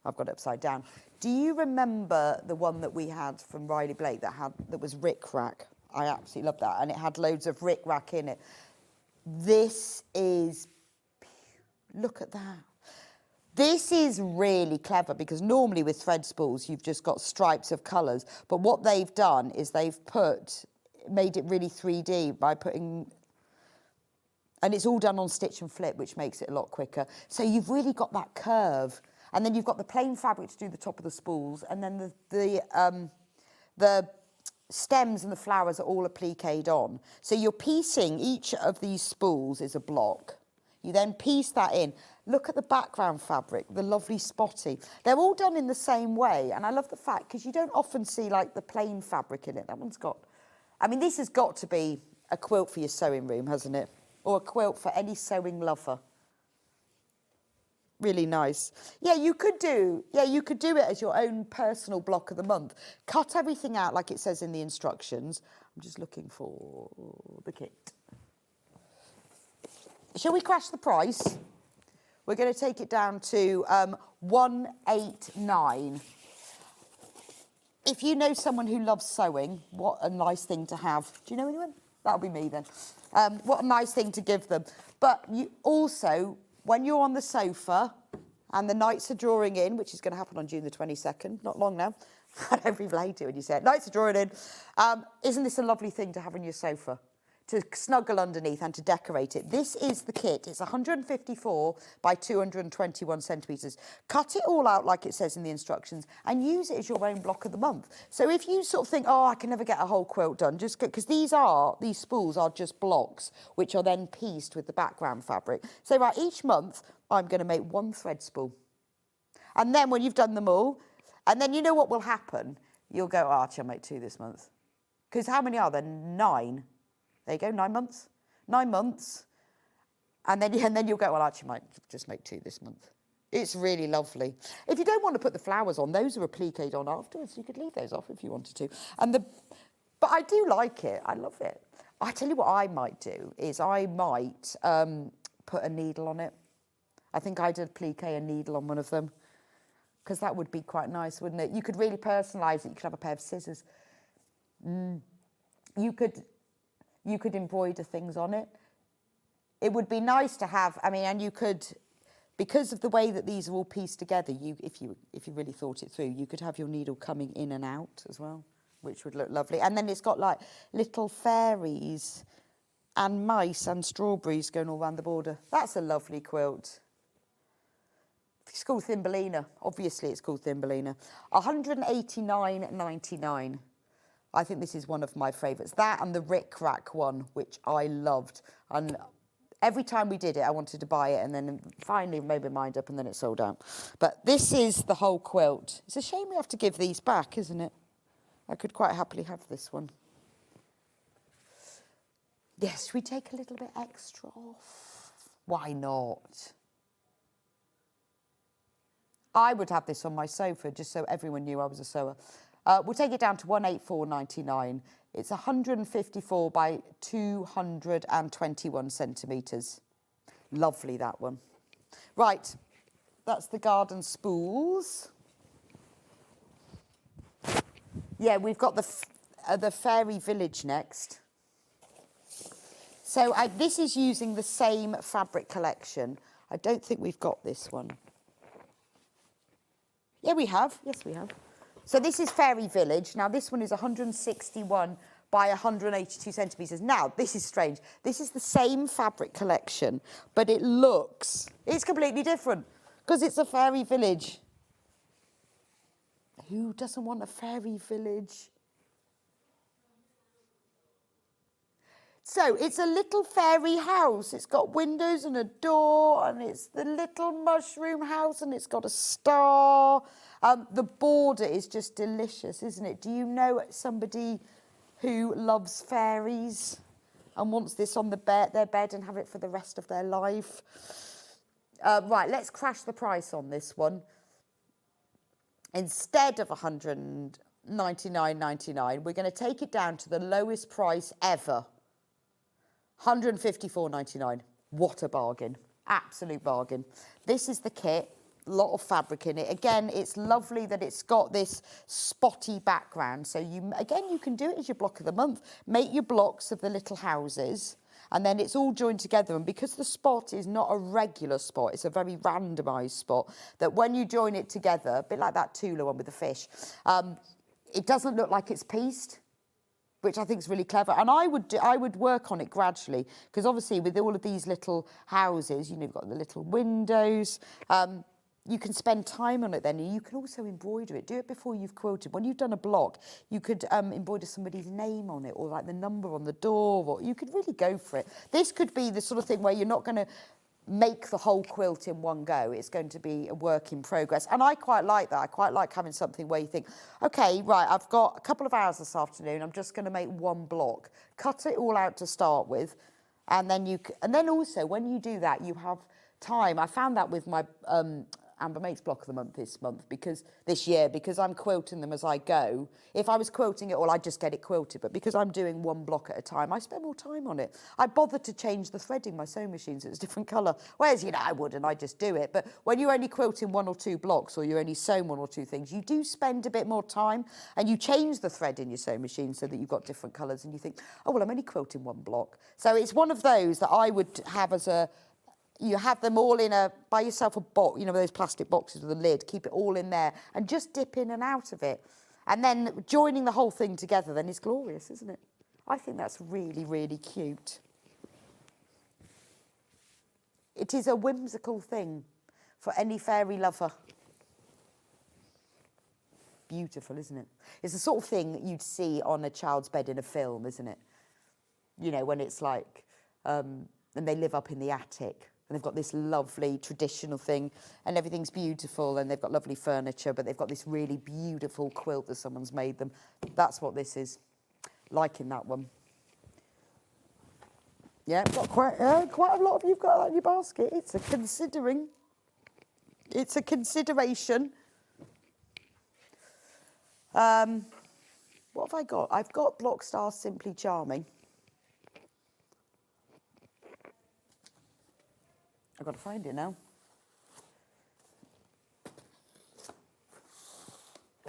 I've got it upside down. Do you remember the one that we had from Riley Blake that was Rick Rack? I absolutely love that. And it had loads of Rick Rack in it. This is, look at that. This is really clever because normally with thread spools, you've just got stripes of colours. But what they've done is they've made it really 3D by putting, and it's all done on stitch and flip, which makes it a lot quicker. So you've really got that curve. And then you've got the plain fabric to do the top of the spools. And then the stems and the flowers are all appliqued on. So you're piecing each of these spools is a block. You then piece that in. Look at the background fabric, the lovely spotty. They're all done in the same way. And I love the fact, because you don't often see like the plain fabric in it. That one's got, I mean, this has got to be a quilt for your sewing room, hasn't it? Or a quilt for any sewing lover. Really nice. Yeah, you could do it as your own personal block of the month. Cut everything out like it says in the instructions. I'm just looking for the kit. Shall we crash the price? We're going to take it down to $189. If you know someone who loves sewing, what a nice thing to have. Do you know anyone? That'll be me then. What a nice thing to give them. But you also, when you're on the sofa and the nights are drawing in, which is going to happen on June the 22nd, not long now. I don't relate it when you say it. Nights are drawing in. Isn't this a lovely thing to have on your sofa? To snuggle underneath and to decorate it. This is the kit. It's 154 by 221 centimetres. Cut it all out like it says in the instructions and use it as your own block of the month. So if you sort of think, oh, I can never get a whole quilt done, just because these spools are just blocks, which are then pieced with the background fabric. So right, each month, I'm going to make one thread spool. And then when you've done them all, and then you know what will happen? You'll go, oh, actually, I'll make two this month. Because how many are there? 9. There you go, 9 months. 9 months. And then you'll go, well, actually, I might just make 2 this month. It's really lovely. If you don't want to put the flowers on, those are appliqued on afterwards. You could leave those off if you wanted to. But I do like it. I love it. I tell you what I might do is I might put a needle on it. I think I'd applique a needle on one of them because that would be quite nice, wouldn't it? You could really personalise it. You could have a pair of scissors. You could embroider things on it. It would be nice to have, I mean, and you could, because of the way that these are all pieced together, if you really thought it through, you could have your needle coming in and out as well, which would look lovely. And then it's got like little fairies and mice and strawberries going all around the border. That's a lovely quilt. It's called Thumbelina. Obviously it's called Thumbelina. $189.99. I think this is one of my favourites. That and the Rick Rack one, which I loved. And every time we did it, I wanted to buy it and then finally made my mind up and then it sold out. But this is the whole quilt. It's a shame we have to give these back, isn't it? I could quite happily have this one. Yes, we take a little bit extra off. Why not? I would have this on my sofa just so everyone knew I was a sewer. We'll take it down to 184.99. It's 154 by 221 centimetres. Lovely, that one. Right, that's the garden spools. Yeah, we've got the Fairy Village next. So this is using the same fabric collection. I don't think we've got this one. Yeah, we have. Yes, we have. So this is Fairy Village. Now, this one is 161 by 182 centimetres. Now, this is strange. This is the same fabric collection, but it's completely different because it's a fairy village. Who doesn't want a fairy village? So it's a little fairy house. It's got windows and a door, and it's the little mushroom house, and it's got a star. The border is just delicious, isn't it? Do you know somebody who loves fairies and wants this on their bed and have it for the rest of their life? Right, let's crash the price on this one. Instead of $199.99, we're going to take it down to the lowest price ever. $154.99. What a bargain. Absolute bargain. This is the kit. A lot of fabric in it. Again, it's lovely that it's got this spotty background. So you can do it as your block of the month. Make your blocks of the little houses, and then it's all joined together. And because the spot is not a regular spot, it's a very randomised spot, that when you join it together, a bit like that Tula one with the fish, it doesn't look like it's pieced, which I think is really clever. And I would work on it gradually, because obviously with all of these little houses, you've got the little windows, you can spend time on it then, and you can also embroider it. Do it before you've quilted. When you've done a block, you could embroider somebody's name on it, or like the number on the door, or you could really go for it. This could be the sort of thing where you're not going to make the whole quilt in one go. It's going to be a work in progress. And I quite like that. I quite like having something where you think, okay, right, I've got a couple of hours this afternoon. I'm just going to make one block. Cut it all out to start with. And then also when you do that, you have time. I found that with my Amber Makes block of the month this year, because I'm quilting them as I go. If I was quilting it all, I'd just get it quilted, but because I'm doing one block at a time, I spend more time on it. I bothered to change the threading, my sewing machine, so it's a different colour. Whereas, I wouldn't, I just do it. But when you're only quilting one or two blocks, or you're only sewing one or two things, you do spend a bit more time, and you change the thread in your sewing machine so that you've got different colours, and you think, oh, well, I'm only quilting one block. So it's one of those that I would have as you have them all buy yourself a box, those plastic boxes with a lid, keep it all in there and just dip in and out of it. And then joining the whole thing together then is glorious, isn't it? I think that's really, really cute. It is a whimsical thing for any fairy lover. Beautiful, isn't it? It's the sort of thing that you'd see on a child's bed in a film, isn't it? When it's like, and they live up in the attic. And they've got this lovely traditional thing, and everything's beautiful, and they've got lovely furniture, but they've got this really beautiful quilt that someone's made them. That's what this is. Liking that one. Yeah, got quite a lot of you've got that in your basket. It's a consideration. What have I got? I've got Block Star Simply Charming. I've got to find it now.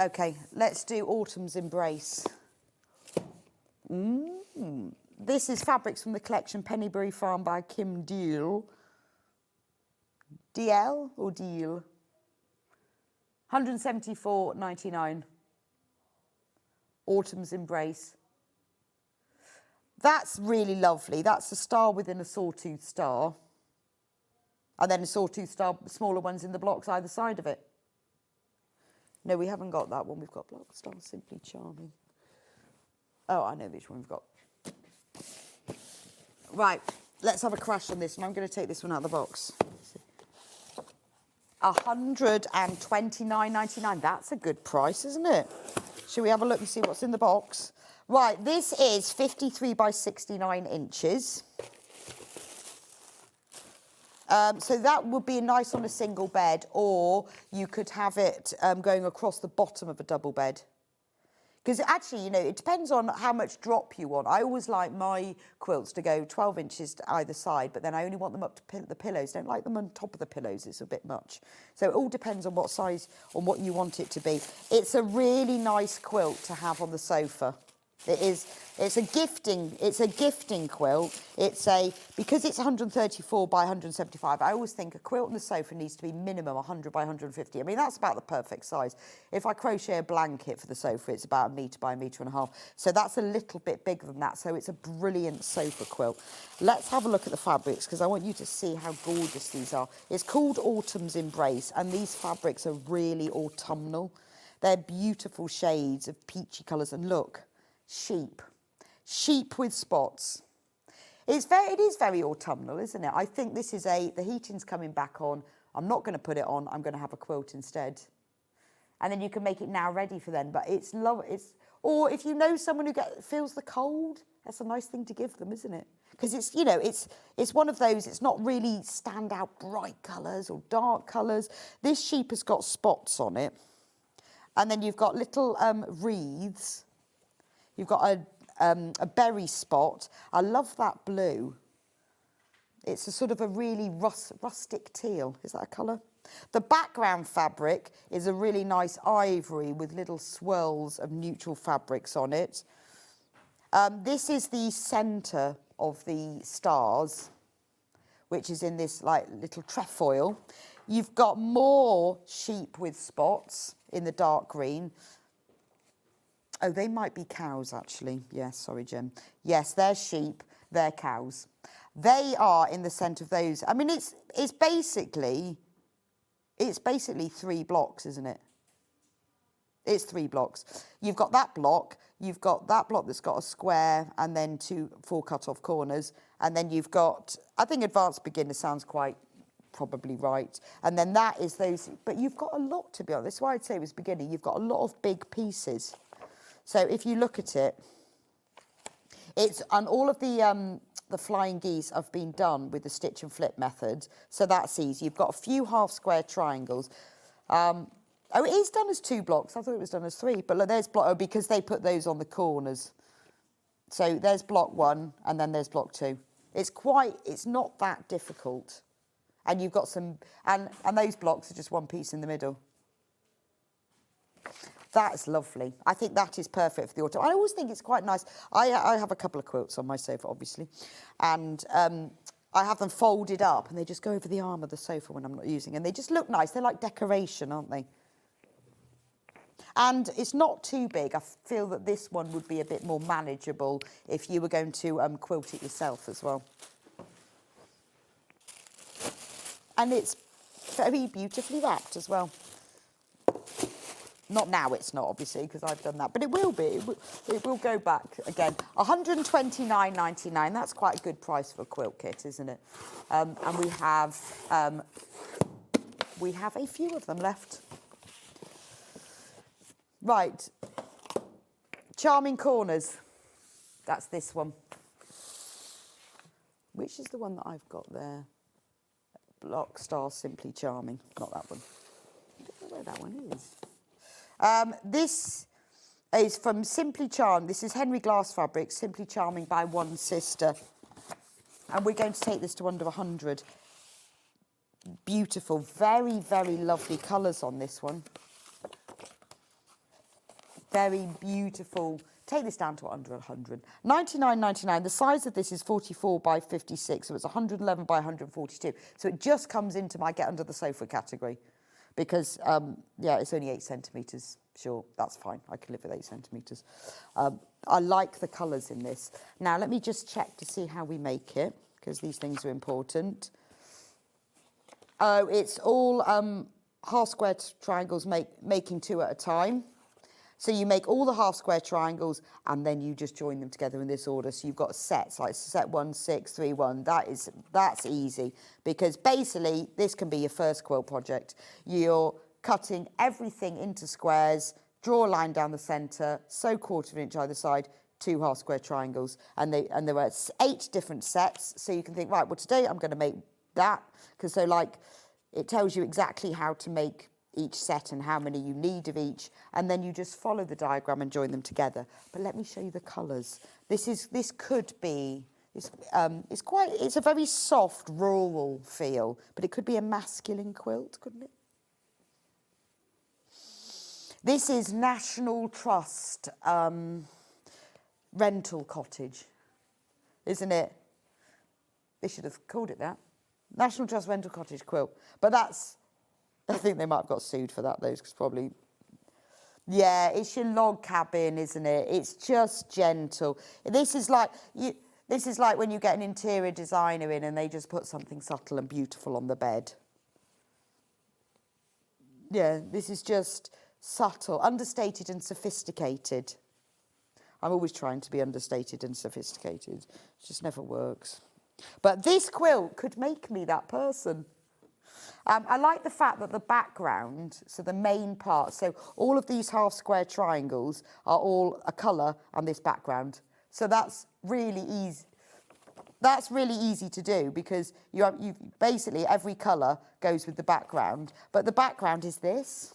Okay, let's do Autumn's Embrace. This is fabrics from the collection Pennybury Farm by Kim Deal. DL or Deal? $174.99. Autumn's Embrace. That's really lovely. That's a star within a sawtooth star. And then a sawtooth star, smaller ones in the blocks either side of it. No, we haven't got that one. We've got Block Star Simply Charming. Oh, I know which one we've got. Right, let's have a crash on this one. I'm going to take this one out of the box. $129.99. That's a good price, isn't it? Shall we have a look and see what's in the box? Right, this is 53 by 69 inches. So that would be nice on a single bed, or you could have it going across the bottom of a double bed. Because actually, you know, it depends on how much drop you want. I always like my quilts to go 12 inches to either side, but then I only want them up to the pillows. Don't like them on top of the pillows. It's a bit much. So it all depends on what size, on what you want it to be. It's a really nice quilt to have on the sofa. It is. It's a gifting quilt. Because it's 134 by 175, I always think a quilt on the sofa needs to be minimum 100 by 150. I mean, that's about the perfect size. If I crochet a blanket for the sofa, it's about 1 metre by 1.5 metres. So that's a little bit bigger than that. So it's a brilliant sofa quilt. Let's have a look at the fabrics, because I want you to see how gorgeous these are. It's called Autumn's Embrace, and these fabrics are really autumnal. They're beautiful shades of peachy colours, and look, sheep with spots. It is very autumnal, isn't it? I think this is the heating's coming back on. I'm not going to put it on. I'm going to have a quilt instead. And then you can make it now ready for then. But it's or if you know someone who feels the cold, that's a nice thing to give them, isn't it? Because it's, you know, it's one of those, it's not really standout bright colours or dark colours. This sheep has got spots on it. And then you've got little wreaths. You've got a berry spot. I love that blue. It's a sort of a really rustic teal. Is that a colour? The background fabric is a really nice ivory with little swirls of neutral fabrics on it. This is the centre of the stars, which is in this like little trefoil. You've got more sheep with spots in the dark green. Oh, they might be cows, actually. Yes, sorry, Jim. Yes, they're sheep, they're cows. They are in the centre of those. I mean, it's basically 3 blocks, isn't it? It's 3 blocks. You've got that block that's got a square and then 4 cut-off corners, and then you've got, I think advanced beginner sounds quite probably right, and then that is those, but you've got a lot, to be honest. That's why I'd say it was beginner. You've got a lot of big pieces. So if you look at it, and all of the flying geese have been done with the stitch and flip method, so that's easy. You've got a few half square triangles. Oh, it is done as 2 blocks. I thought it was done as 3, but look, there's block, because they put those on the corners. So there's block 1, and then there's block 2. It's not that difficult. And you've got some, and those blocks are just 1 piece in the middle. That's lovely. I think that is perfect for the autumn. I always think it's quite nice. I have a couple of quilts on my sofa, obviously, and I have them folded up, and they just go over the arm of the sofa when I'm not using, and they just look nice. They're like decoration, aren't they? And it's not too big. I feel that this one would be a bit more manageable if you were going to quilt it yourself as well. And it's very beautifully wrapped as well. Not now, it's not, obviously, because I've done that. But it will be. It will go back again. $129.99. That's quite a good price for a quilt kit, isn't it? And we have a few of them left. Right. Charming Corners. That's this one. Which is the one that I've got there? Block Star Simply Charming. Not that one. I don't know where that one is. This is from Simply Charmed. This is Henry Glass fabric, Simply Charming by One Sister. And we're going to take this to under 100. Beautiful, very, very lovely colours on this one. Very beautiful. Take this down to under 100. $99.99. The size of this is 44 by 56, so it's 111 by 142. So it just comes into my get under the sofa category. Because, yeah, it's only 8 centimetres short. That's fine. I can live with 8 centimetres. I like the colours in this. Now, let me just check to see how we make it, because these things are important. Oh, it's all half square triangles, making 2 at a time. So you make all the half square triangles, and then you just join them together in this order. So you've got sets, like set 1, 6, 3, 1. That's easy, because basically this can be your first quilt project. You're cutting everything into squares, draw a line down the centre, sew 1/4 inch either side, 2 half square triangles, and there were 8 different sets. So you can think, right, well today I'm going to make that, because so like it tells you exactly how to make each set and how many you need of each, and then you just follow the diagram and join them together. But let me show you the colours. This could be. It's a very soft rural feel, but it could be a masculine quilt, couldn't it? This is National Trust rental cottage, isn't it? They should have called it that. National Trust rental cottage quilt. But that's, I think they might have got sued for that, those, because probably, yeah, it's your log cabin, isn't it? It's just gentle. This is like when you get an interior designer in and they just put something subtle and beautiful on the bed. Yeah, this is just subtle, understated and sophisticated. I'm always trying to be understated and sophisticated. It just never works. But this quilt could make me that person. I like the fact that the background, so the main part, so all of these half square triangles are all a colour and this background. So that's really easy. That's really easy to do, because you basically every colour goes with the background, but the background is this.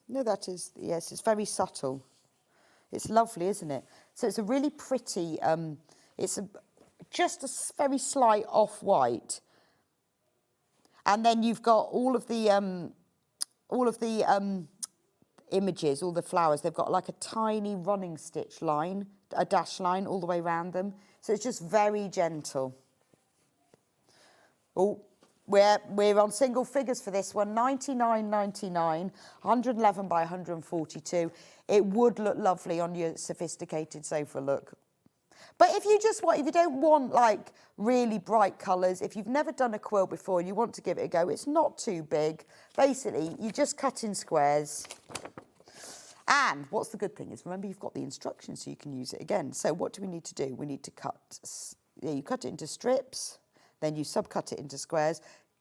No, that is, yes, it's very subtle. It's lovely, isn't it? So it's a really pretty, just a very slight off-white. And then you've got all of the images, all the flowers, they've got like a tiny running stitch line, a dash line all the way around them. So it's just very gentle. Oh, we're on single figures for this one, $99.99, 111 by 142. It would look lovely on your sophisticated sofa look. But if you don't want like really bright colours, if you've never done a quilt before and you want to give it a go, it's not too big. Basically, you just cut in squares. And what's the good thing is, remember, you've got the instructions so you can use it again. So what do we need to do? We need to you cut it into strips, then you subcut it into squares.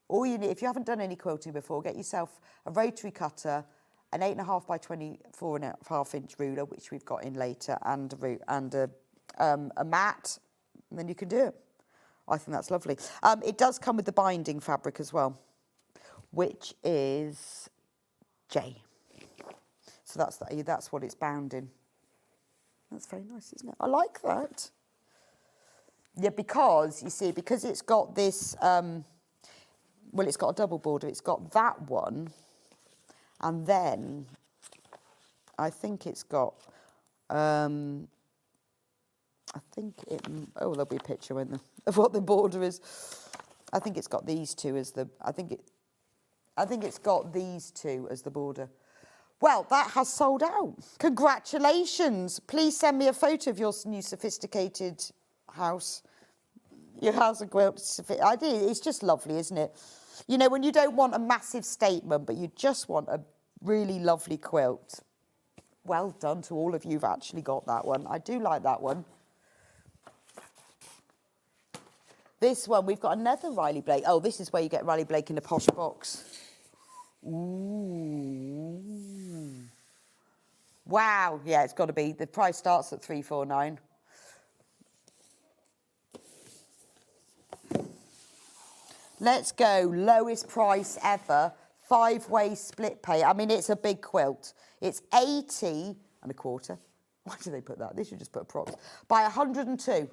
All you need, if you haven't done any quilting before, get yourself a rotary cutter, an 8.5 by 24.5 inch ruler, which we've got in later, and a mat, and then you can do it. I think that's lovely. It does come with the binding fabric as well, which is J. So that's what it's bound in. That's very nice, isn't it? I like that. Yeah, because, you see, because it's got this, well, it's got a double border. It's got that one, and then I think it's got, oh, there'll be a picture of what the border is. I think it's got these two as the, I think it's got these two as the border. Well, that has sold out. Congratulations. Please send me a photo of your new sophisticated house. Your house and quilt. It's just lovely, isn't it? You know, when you don't want a massive statement, but you just want a really lovely quilt. Well done to all of you who've actually got that one. I do like that one. This one, we've got another Riley Blake. Oh, this is where you get Riley Blake in a posh box. Ooh. Wow. Yeah, it's got to be. The price starts at $349. Let's go. Lowest price ever. 5-way split pay. I mean, it's a big quilt. It's 80 1/4. Why do they put that? They should just put props. By 102.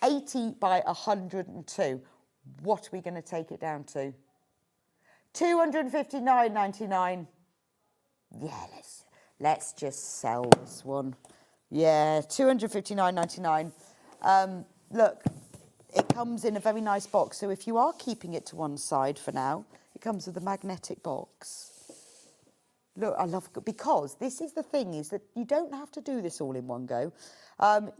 80 by 102. What are we going to take it down to? $259.99. Yeah, let's just sell this one. Yeah, $259.99. Look, it comes in a very nice box. So if you are keeping it to one side for now, it comes with a magnetic box. Look, I love it, because this is the thing, is that you don't have to do this all in one go.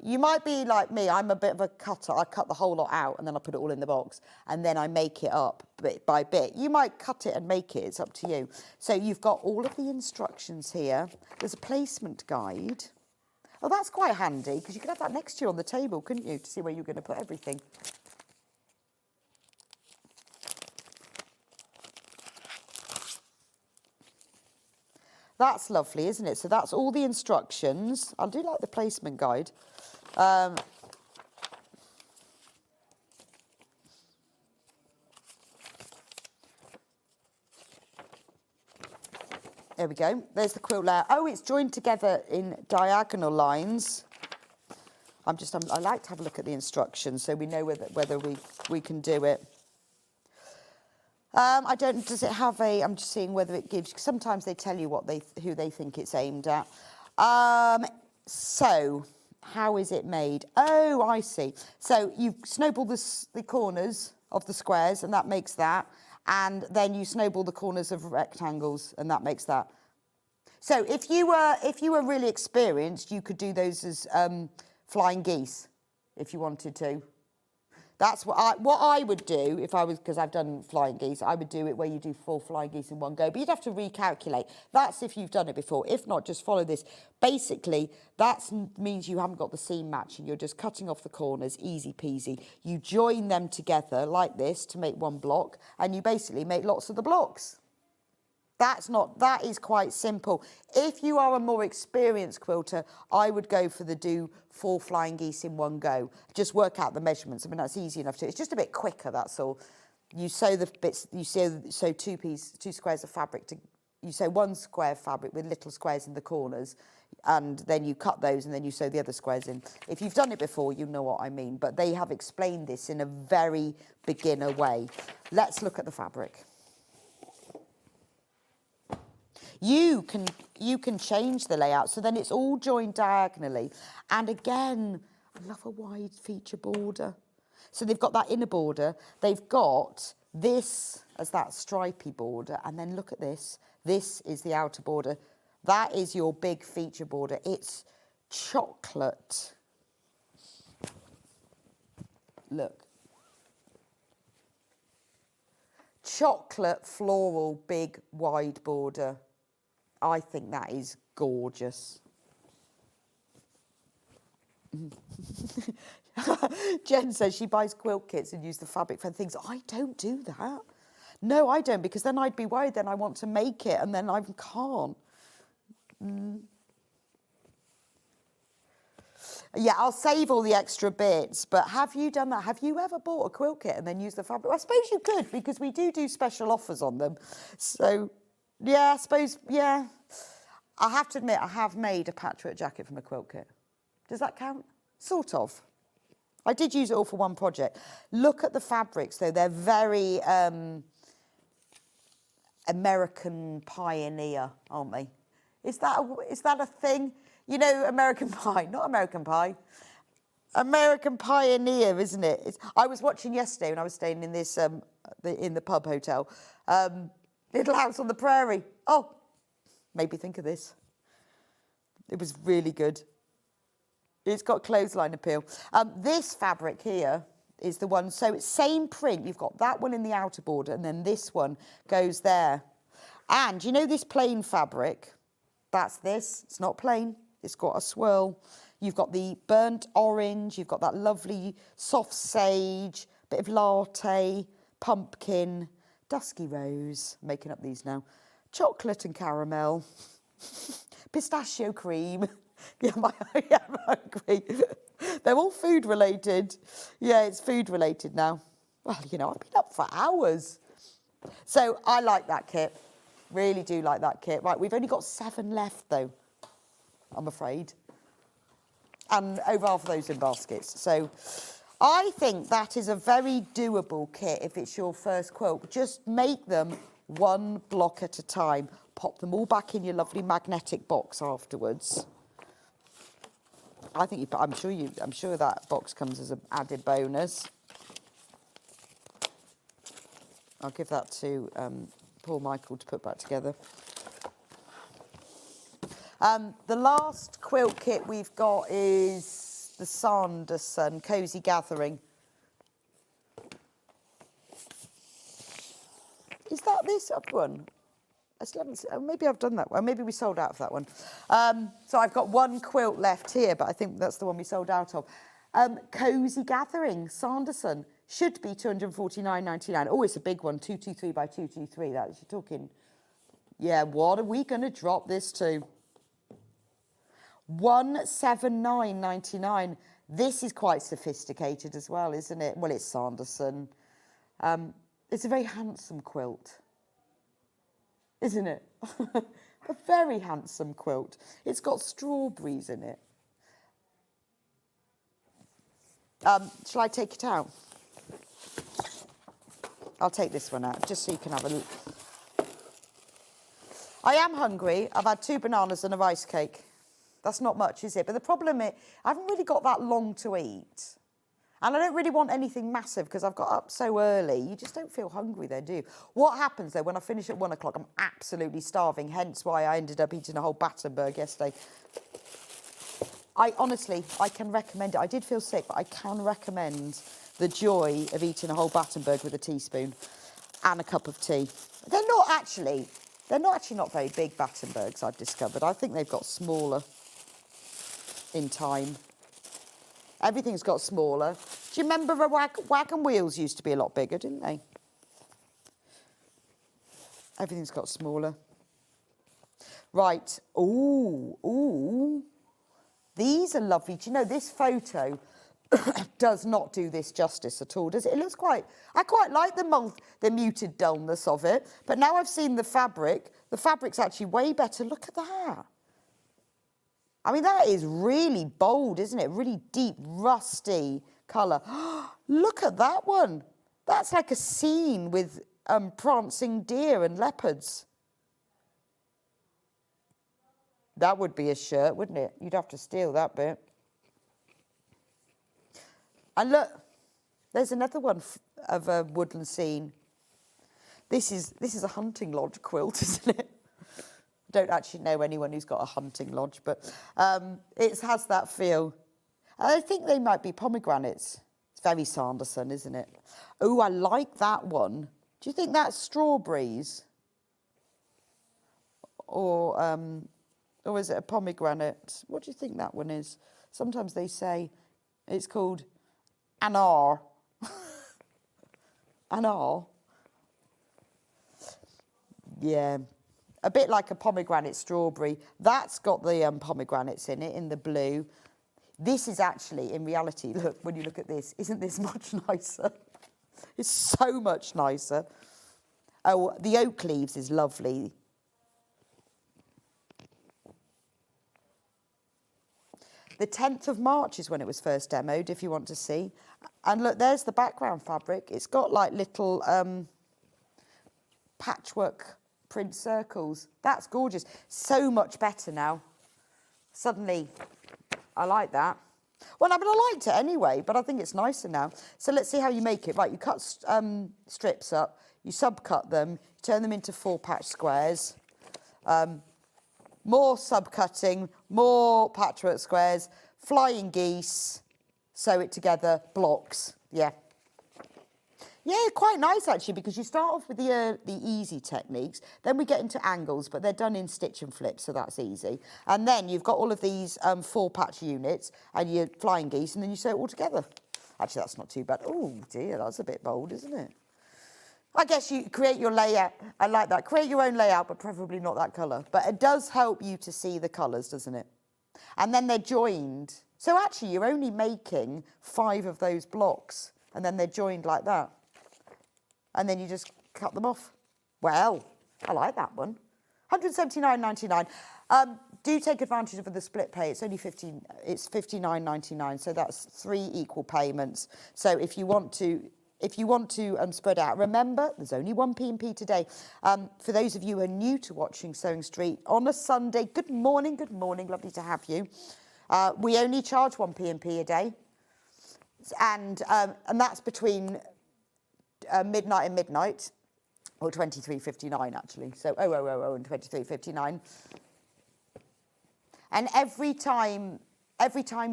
You might be like me, I'm a bit of a cutter. I cut the whole lot out and then I put it all in the box and then I make it up bit by bit. You might cut it and make it, it's up to you. So you've got all of the instructions here. There's a placement guide. Oh, that's quite handy, because you could have that next to you on the table, couldn't you, to see where you're going to put everything. That's lovely, isn't it? So that's all the instructions. I do like the placement guide. There we go. There's the quilt layout. Oh, it's joined together in diagonal lines. I like to have a look at the instructions so we know whether we can do it. I don't. Does it have a? I'm just seeing whether it gives. Sometimes they tell you who they think it's aimed at. So how is it made? Oh, I see. So you snowball the corners of the squares, and that makes that. And then you snowball the corners of rectangles, and that makes that. So if you were really experienced, you could do those as flying geese, if you wanted to. That's what I would do if I was, because I've done flying geese. I would do it where you do 4 flying geese in one go, but you'd have to recalculate. That's if you've done it before. If not, just follow this. Basically, that means you haven't got the seam matching. You're just cutting off the corners, easy peasy. You join them together like this to make one block, and you basically make lots of the blocks. That is quite simple. If you are a more experienced quilter, I would go for do 4 flying geese in one go. Just work out the measurements. I mean, that's easy enough to do. It's just a bit quicker, that's all. You sew the bits, you sew 2 squares of fabric. You sew 1 square of fabric with little squares in the corners, and then you cut those and then you sew the other squares in. If you've done it before, you know what I mean, but they have explained this in a very beginner way. Let's look at the fabric. You can change the layout, so then it's all joined diagonally. And again, I love a wide feature border. So they've got that inner border. They've got this as that stripy border. And then look at this. This is the outer border. That is your big feature border. It's chocolate. Look. Chocolate floral big wide border. I think that is gorgeous. Jen says she buys quilt kits and use the fabric for things. I don't do that. No, I don't, because then I'd be worried. Then I want to make it and then I can't. Yeah, I'll save all the extra bits. But have you done that? Have you ever bought a quilt kit and then used the fabric? Well, I suppose you could, because we do special offers on them. So... yeah, I suppose, yeah. I have to admit, I have made a patchwork jacket from a quilt kit. Does that count? Sort of. I did use it all for one project. Look at the fabrics, though. They're very American pioneer, aren't they? Is that a thing? You know, American Pie, not American Pie. American Pioneer, isn't it? I was watching yesterday when I was staying in this in the pub hotel. Little House on the Prairie. Oh, made me think of this. It was really good. It's got clothesline appeal. This fabric here is the one, so it's same print. You've got that one in the outer border, and then this one goes there. And you know this plain fabric? That's this. It's not plain. It's got a swirl. You've got the burnt orange. You've got that lovely soft sage, bit of latte, pumpkin, dusky rose, making up these now, chocolate and caramel, pistachio cream. Yeah, I agree. They're all food related. Yeah, it's food related now. Well, you know, I've been up for hours. So I like that kit. Really do like that kit. Right, we've only got 7 left though, I'm afraid. And over half of those in baskets. So I think that is a very doable kit if it's your first quilt. Just make them 1 block at a time. Pop them all back in your lovely magnetic box afterwards. I think I'm sure that box comes as an added bonus. I'll give that to Paul Michael to put back together. The last quilt kit we've got is the Sanderson Cozy Gathering. Is that this up one? I still haven't seen, maybe I've done that one. Maybe we sold out of that one. So I've got 1 quilt left here, but I think that's the one we sold out of. Cozy Gathering, Sanderson. Should be £249.99. Oh, it's a big one, 223 by 223. That you're talking Yeah, what are we going to drop this to? $179.99. This is quite sophisticated as well, isn't it? Well, it's Sanderson. It's a very handsome quilt, isn't it? A very handsome quilt. It's got strawberries in it. Shall I take it out? I'll take this one out, just so you can have a look. I am hungry. I've had 2 bananas and a rice cake. That's not much, is it? But the problem is, I haven't really got that long to eat. And I don't really want anything massive because I've got up so early. You just don't feel hungry then, do you? What happens, though, when I finish at 1 o'clock, I'm absolutely starving, hence why I ended up eating a whole Battenberg yesterday. I can recommend it. I did feel sick, but I can recommend the joy of eating a whole Battenberg with a teaspoon and a cup of tea. They're not actually not very big Battenbergs, I've discovered. I think they've got smaller in time. Everything's got smaller. Do you remember wagon wheels used to be a lot bigger, didn't they? Everything's got smaller. Right. Ooh. These are lovely. Do you know, this photo does not do this justice at all, does it? It looks I quite like the muted dullness of it, but now I've seen the fabric's actually way better. Look at that. I mean, that is really bold, isn't it? Really deep, rusty colour. Look at that one. That's like a scene with prancing deer and leopards. That would be a shirt, wouldn't it? You'd have to steal that bit. And look, there's another one of a woodland scene. This is a hunting lodge quilt, isn't it? I don't actually know anyone who's got a hunting lodge, but it has that feel. I think they might be pomegranates. It's very Sanderson, isn't it? Oh, I like that one. Do you think that's strawberries? Or is it a pomegranate? What do you think that one is? Sometimes they say it's called anar. Anar. Yeah. A bit like a pomegranate strawberry. That's got the pomegranates in it, in the blue. This is actually, in reality, look, when you look at this, isn't this much nicer? It's so much nicer. Oh, the oak leaves is lovely. The 10th of March is when it was first demoed, if you want to see. And look, there's the background fabric. It's got like little patchwork print circles. That's gorgeous. So much better now. Suddenly, I like that. Well, I mean, I liked it anyway, but I think it's nicer now. So let's see how you make it. Right, you cut strips up, you subcut them, turn them into 4-patch squares. More subcutting, more patchwork squares, flying geese, sew it together, blocks. Yeah. Yeah, quite nice actually, because you start off with the easy techniques, then we get into angles, but they're done in stitch and flip, so that's easy. And then you've got all of these 4-patch units and your flying geese, and then you sew it all together. Actually, that's not too bad. Oh dear, that's a bit bold, isn't it? I guess you create your layout. I like that. Create your own layout, but preferably not that colour. But it does help you to see the colours, doesn't it? And then they're joined. So actually, you're only making 5 of those blocks, and then they're joined like that. And then you just cut them off. Well, I like that one. $179.99. Do take advantage of the split pay. It's only it's $59.99. So that's 3 equal payments. So if you want to spread out, remember there's only one P&P today. For those of you who are new to watching Sewing Street on a Sunday, good morning, lovely to have you. We only charge one P&P a day, and that's between midnight and midnight, or 23.59 actually. So 0000 and 23.59. And every time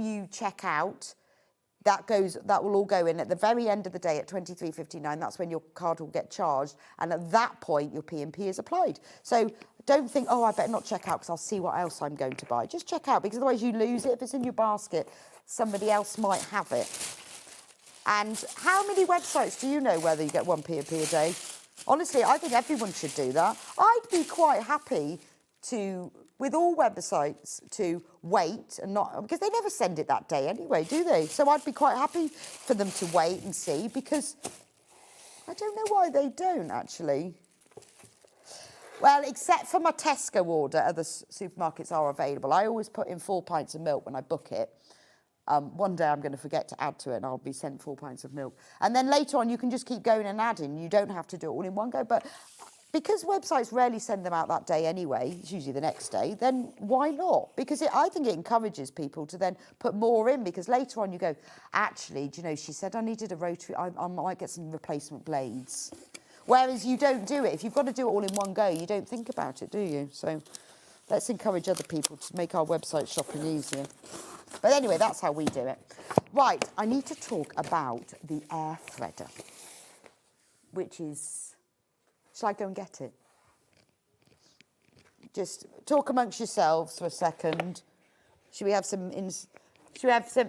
you check out, that will all go in at the very end of the day at 23.59. That's when your card will get charged, and at that point your P&P is applied. So don't think, oh, I better not check out because I'll see what else I'm going to buy. Just check out, because otherwise you lose it. If it's in your basket, somebody else might have it. And how many websites do you know whether you get one P&P a day? Honestly, I think everyone should do that. I'd be quite happy to, with all websites, to wait and not, because they never send it that day anyway, do they? So I'd be quite happy for them to wait and see, because I don't know why they don't, actually. Well, except for my Tesco order, other supermarkets are available. I always put in 4 pints of milk when I book it. One day I'm going to forget to add to it and I'll be sent 4 pints of milk. And then later on you can just keep going and adding. You don't have to do it all in one go. But because websites rarely send them out that day anyway, it's usually the next day, then why not? Because I think it encourages people to then put more in, because later on you go, actually, do you know, she said I needed a rotary, I might get some replacement blades. Whereas you don't do it. If you've got to do it all in one go, you don't think about it, do you? So let's encourage other people to make our website shopping easier. But anyway, that's how we do it. Right, I need to talk about the air threader, which is... Shall I go and get it? Just talk amongst yourselves for a second. Should we have some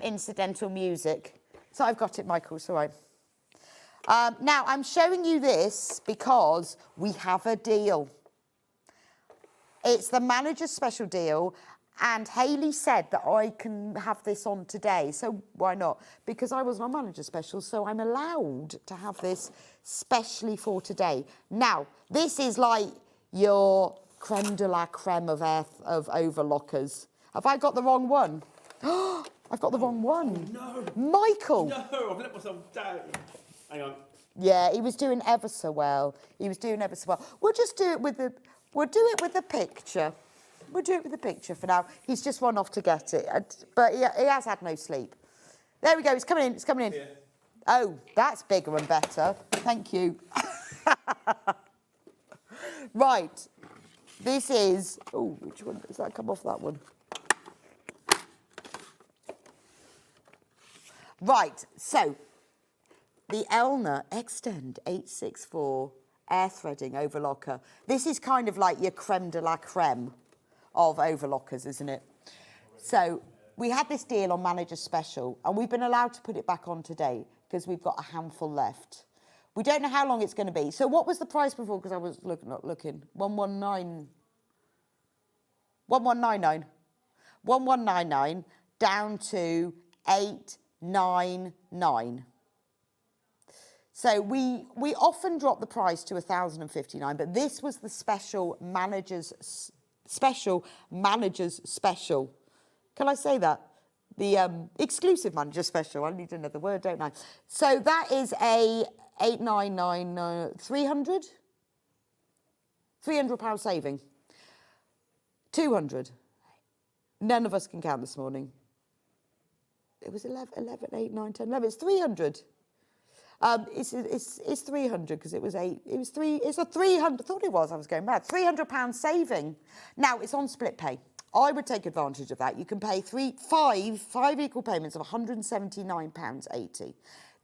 incidental music? So I've got it, Michael, it's all right. Now, I'm showing you this because we have a deal. It's the manager's special deal, and Hayley said that I can have this on today, so why not? Because I was on manager's special, so I'm allowed to have this specially for today. Now, this is like your creme de la creme of overlockers. Have I got the wrong one? I've got the wrong one. Oh, no. Michael! No, I've let myself down. Hang on. Yeah, he was doing ever so well. He was doing ever so well. We'll just do it with the... We'll do it with the picture. We'll do it with the picture for now. He's just run off to get it. But he has had no sleep. There we go. It's coming in. It's coming in. Yeah. Oh, that's bigger and better. Thank you. Right. This is... Oh, which one? Does that come off that one? Right. So... the Elna Extend 864 air threading overlocker. This is kind of like your creme de la creme of overlockers, isn't it? So we had this deal on Manager's Special, and we've been allowed to put it back on today because we've got a handful left. We don't know how long it's going to be. So what was the price before? Because I was not looking. 1199. 1199 down to 899. So we often drop the price to 1,059, but this was the special manager's special. Can I say that? The exclusive manager special. I need another word, don't I? So that is a 899, 300 pound saving. 200. None of us can count this morning. It was 11, 8, 9, 10, 11. It's 300. It's 300 because it was 8. It was 3. It's a 300. I thought it was. I was going mad. £300 saving. Now it's on split pay. I would take advantage of that. You can pay five equal payments of £179.80.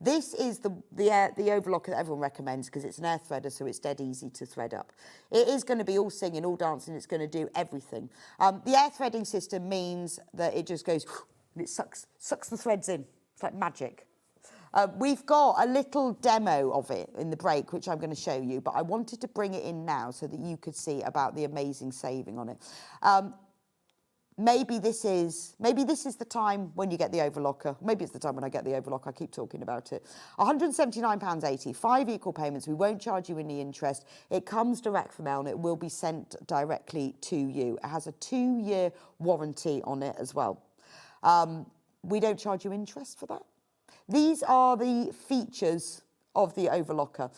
This is the overlocker that everyone recommends because it's an air threader, so it's dead easy to thread up. It is going to be all singing, all dancing. It's going to do everything. The air threading system means that it just goes and it sucks the threads in. It's like magic. We've got a little demo of it in the break, which I'm going to show you, but I wanted to bring it in now so that you could see about the amazing saving on it. Maybe this is the time when you get the overlocker. Maybe it's the time when I get the overlocker. I keep talking about it. £179.80, 5 equal payments. We won't charge you any interest. It comes direct from Elna. It will be sent directly to you. It has a 2-year warranty on it as well. We don't charge you interest for that. These are the features of the overlocker.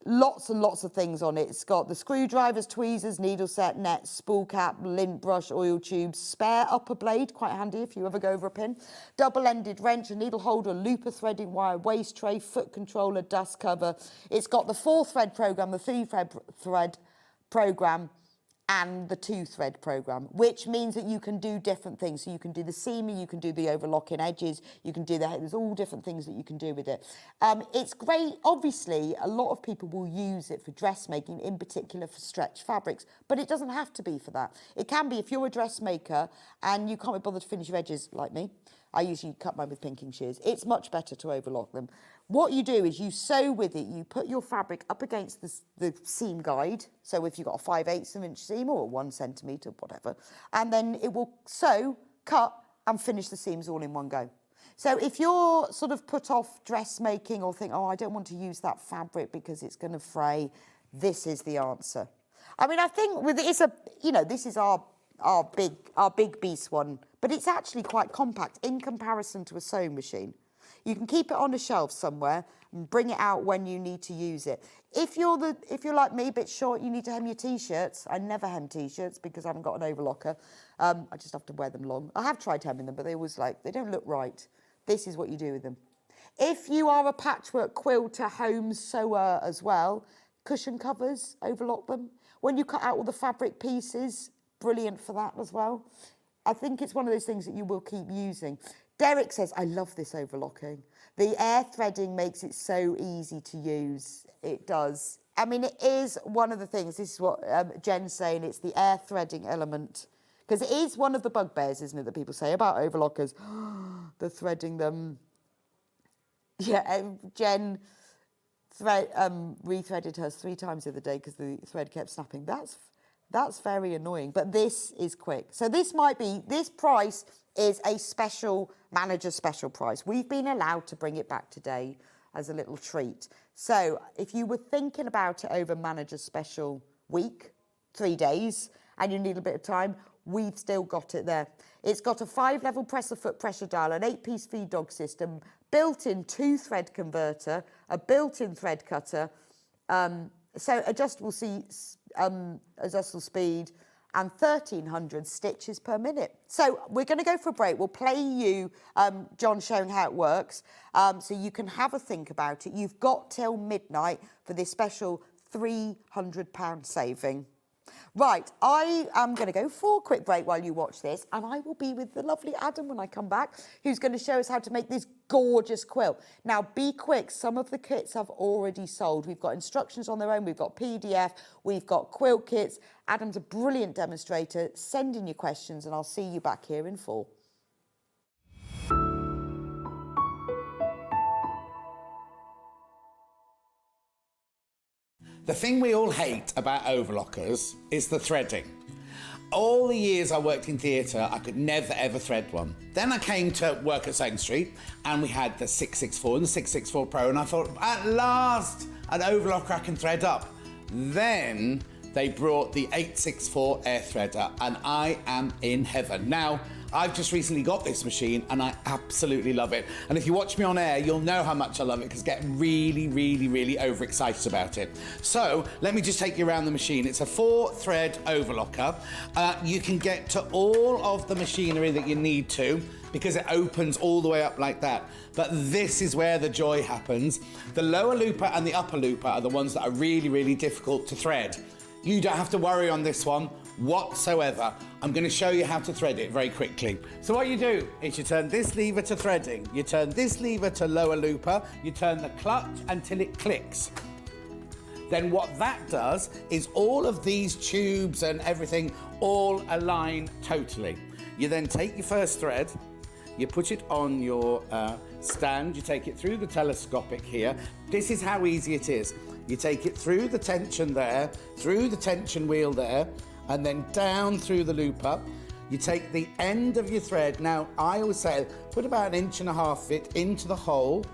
Lots and lots of things on it. It's got the screwdrivers, tweezers, needle set, net, spool cap, lint brush, oil tubes, spare upper blade, quite handy if you ever go over a pin, double-ended wrench, a needle holder, looper threading wire, waist tray, foot controller, dust cover. It's got the 4-thread program, the 3-thread program, and the 2-thread program, which means that you can do different things. So you can do the seaming, you can do the overlocking edges, you can do there's all different things that you can do with it. It's great. Obviously, a lot of people will use it for dressmaking, in particular for stretch fabrics, but it doesn't have to be for that. It can be if you're a dressmaker and you can't be bothered to finish your edges like me, I usually cut mine with pinking shears. It's much better to overlock them. What you do is you sew with it. You put your fabric up against the seam guide. So if you've got a 5/8 inch seam or a 1 centimetre, whatever, and then it will sew, cut and finish the seams all in one go. So if you're sort of put off dressmaking or think, oh, I don't want to use that fabric because it's going to fray, this is the answer. I mean, I think with this is our big beast one, but it's actually quite compact in comparison to a sewing machine. You can keep it on a shelf somewhere and bring it out when you need to use it. If you're like me, a bit short, you need to hem your t-shirts. I never hem t-shirts because I haven't got an overlocker. I just have to wear them long. I have tried hemming them, but they don't look right. This is what you do with them. If you are a patchwork quilter, home sewer as well, cushion covers, overlock them. When you cut out all the fabric pieces, brilliant for that as well. I think it's one of those things that you will keep using. Derek says, I love this overlocking. The air threading makes it so easy to use. It does. I mean, it is one of the things, this is what Jen's saying, it's the air threading element. Because it is one of the bugbears, isn't it, that people say about overlockers. The threading them. Yeah, Jen rethreaded hers 3 times the other day because the thread kept snapping. That's very annoying, but this is quick. So this price is a special manager special price. We've been allowed to bring it back today as a little treat. So if you were thinking about it over manager special week, 3 days, and you need a bit of time, we've still got it there. It's got a 5-level presser foot pressure dial, an 8-piece feed dog system, built-in 2-thread converter, a built-in thread cutter, so adjustable speed, and 1,300 stitches per minute. So we're going to go for a break. We'll play you John showing how it works, so you can have a think about it. You've got till midnight for this special £300 saving. Right, I am going to go for a quick break while you watch this, and I will be with the lovely Adam when I come back, who's going to show us how to make this gorgeous quilt. Now, be quick. Some of the kits have already sold. We've got instructions on their own. We've got PDF. We've got quilt kits. Adam's a brilliant demonstrator. Send in your questions, and I'll see you back here in 4. The thing we all hate about overlockers is the threading. All the years I worked in theatre, I could never ever thread one. Then I came to work at SewingStreet and we had the 664 and the 664 Pro, and I thought, at last, an overlocker I can thread up. Then they brought the 864 air threader and I am in heaven. Now, I've just recently got this machine and I absolutely love it. And if you watch me on air, you'll know how much I love it because I get really, really, really overexcited about it. So let me just take you around the machine. It's a 4-thread overlocker. You can get to all of the machinery that you need to because it opens all the way up like that. But this is where the joy happens. The lower looper and the upper looper are the ones that are really, really difficult to thread. You don't have to worry on this one whatsoever. I'm going to show you how to thread it very quickly. So what you do is you turn this lever to threading, you turn this lever to lower looper, you turn the clutch until it clicks. Then what that does is all of these tubes and everything all align totally. You then take your first thread, you put it on your stand, you take it through the telescopic here. This is how easy it is. You take it through the tension there, through the tension wheel there, and then down through the looper. You take the end of your thread. Now, I always say, put about 1.5 inches of it into the hole.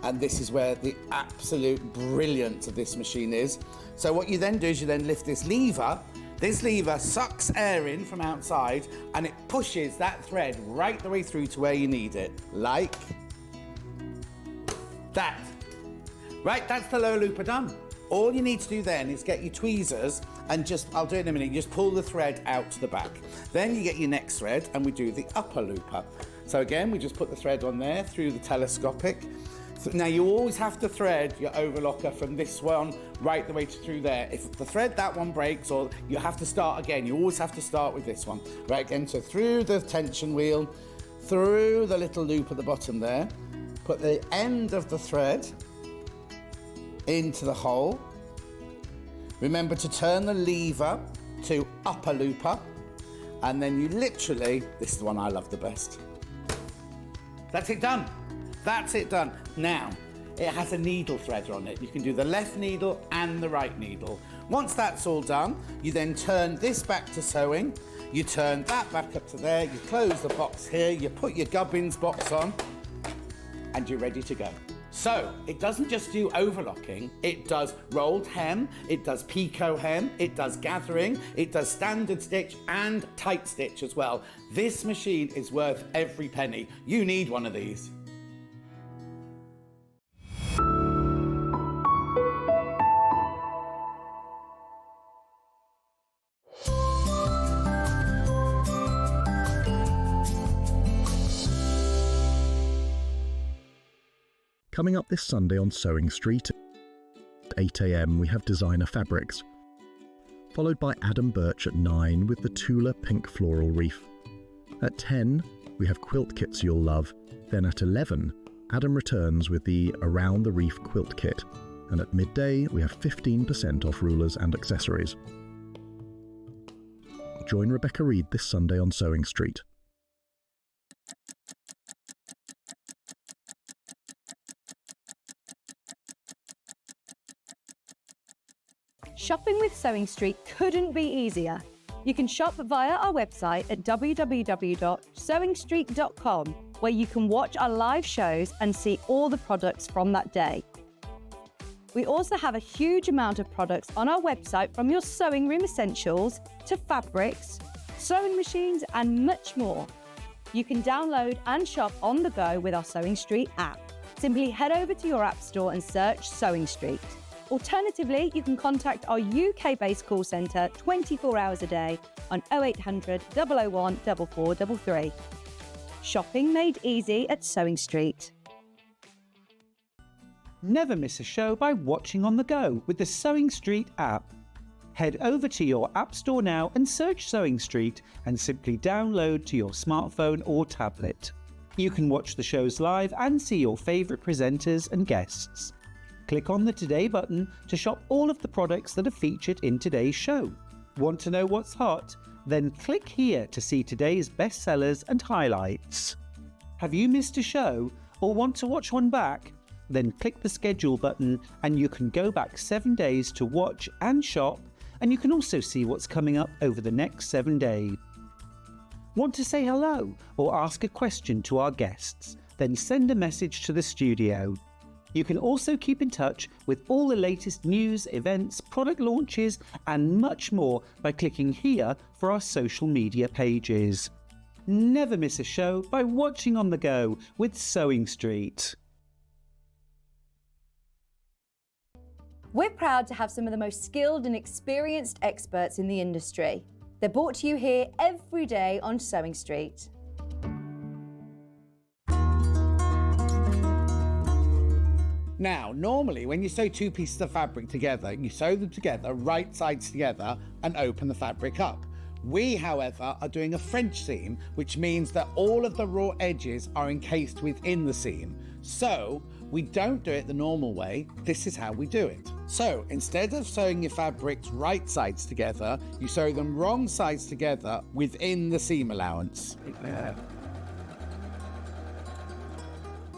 And this is where the absolute brilliance of this machine is. So what you then do is you then lift this lever. This lever sucks air in from outside and it pushes that thread right the way through to where you need it, like that. Right, that's the lower looper done. All you need to do then is get your tweezers and just, I'll do it in a minute, you just pull the thread out to the back. Then you get your next thread and we do the upper looper. So again, we just put the thread on there through the telescopic. So now you always have to thread your overlocker from this one right the way through there. If the thread, that one breaks, or you have to start again, you always have to start with this one. Right, again, so through the tension wheel, through the little loop at the bottom there, put the end of the thread into the hole. Remember to turn the lever to upper looper And then you literally, this is the one I love the best. That's it done. That's it done. Now, it has a needle threader on it. You can do the left needle and the right needle. Once that's all done, you then turn this back to sewing. You turn that back up to there. You close the box here. You put your gubbins box on and you're ready to go. So, it doesn't just do overlocking, it does rolled hem, it does picot hem, it does gathering, it does standard stitch and tight stitch as well. This machine is worth every penny. You need one of these. Coming up this Sunday on Sewing Street at 8 AM we have designer fabrics, followed by Burch at 9 with the Tula Pink Floral Reef. At 10 we have quilt kits you'll love, then at 11 Adam returns with the Around the Reef Quilt Kit, and at midday we have 15% off rulers and accessories. Join Rebecca Reid this Sunday on Sewing Street. Shopping with Sewing Street couldn't be easier. You can shop via our website at www.sewingstreet.com, where you can watch our live shows and see all the products from that day. We also have a huge amount of products on our website, from your sewing room essentials to fabrics, sewing machines and much more. You can download and shop on the go with our Sewing Street app. Simply head over to your app store and search Sewing Street. Alternatively, you can contact our UK-based call centre 24 hours a day on 0800 001 4433. Shopping made easy at Sewing Street. Never miss a show by watching on the go with the Sewing Street app. Head over to your app store now and search Sewing Street and simply download to your smartphone or tablet. You can watch the shows live and see your favourite presenters and guests. Click on the Today button to shop all of the products that are featured in today's show. Want to know what's hot? Then click here to see today's bestsellers and highlights. Have you missed a show or want to watch one back? Then click the schedule button and you can go back 7 days to watch and shop, and you can also see what's coming up over the next 7 days. Want to say hello or ask a question to our guests? Then send a message to the studio. You can also keep in touch with all the latest news, events, product launches and much more by clicking here for our social media pages. Never miss a show by watching on the go with Sewing Street. We're proud to have some of the most skilled and experienced experts in the industry. They're brought to you here every day on Sewing Street. Now, normally when you sew two pieces of fabric together, you sew them together, right sides together, and open the fabric up. We, however, are doing a French seam, which means that all of the raw edges are encased within the seam. So, we don't do it the normal way. This is how we do it. So, instead of sewing your fabrics right sides together, you sew them wrong sides together within the seam allowance.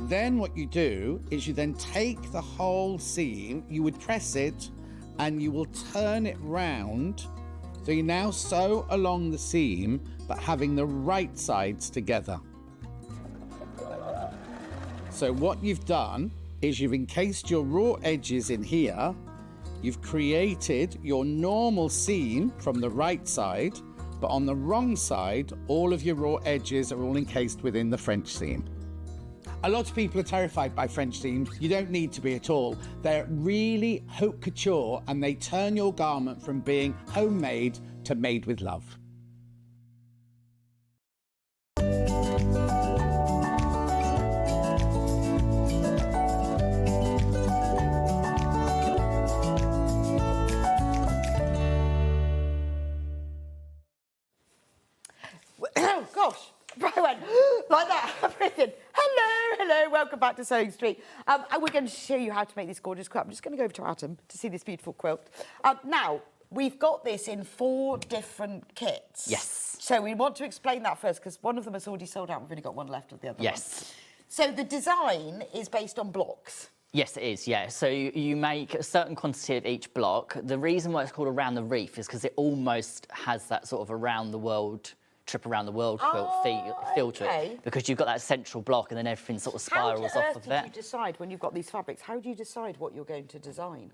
Then what you do is you then take the whole seam, you would press it and you will turn it round. So you now sew along the seam, but having the right sides together. So what you've done is you've encased your raw edges in here. You've created your normal seam from the right side, but on the wrong side, all of your raw edges are all encased within the French seam. A lot of people are terrified by French seams. You don't need to be at all. They're really haute couture and they turn your garment from being homemade to made with love. Oh, gosh. I went like that. Everything. Hello, welcome back to Sewing Street. And we're going to show you how to make this gorgeous quilt. I'm just going to go over to Adam to see this beautiful quilt. Now, we've got this in 4 different kits. Yes. So we want to explain that first, because one of them has already sold out. We've only got one left of the other one. Yes. So the design is based on blocks. Yes, it is, yeah. So you make a certain quantity of each block. The reason why it's called Around the Reef is because it almost has that sort of around the world, trip around the world quilt feel to it. Because you've got that central block and then everything sort of spirals off of How it. do you decide when you've got these fabrics? How do you decide what you're going to design?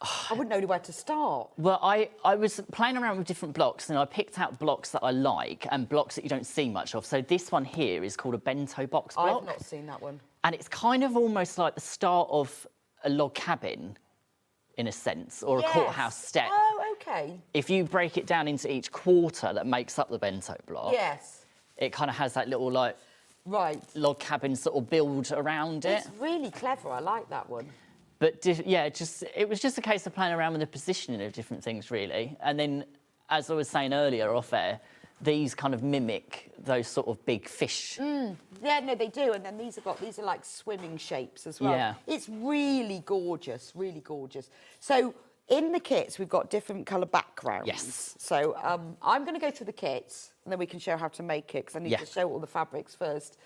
I wouldn't know where to start. Well, I was playing around with different blocks and I picked out blocks that I like and blocks that you don't see much of. So this one here is called a bento box block. I've not seen that one. And it's kind of almost like the start of a log cabin, in a sense, or a courthouse step. Oh, OK. If you break it down into each quarter that makes up the bento block, yes, it kind of has that little, like, log cabin sort of build around it. It's really clever. I like that one. But, yeah, it was just a case of playing around with the positioning of different things, really. And then, as I was saying earlier off air, these kind of mimic those sort of big fish. Yeah, no, they do. And then these are like swimming shapes as well. Yeah. It's really gorgeous, really gorgeous. So in the kits, we've got different colour backgrounds. Yes. So I'm going to go through the kits and then we can show how to make it, because I need to show all the fabrics first.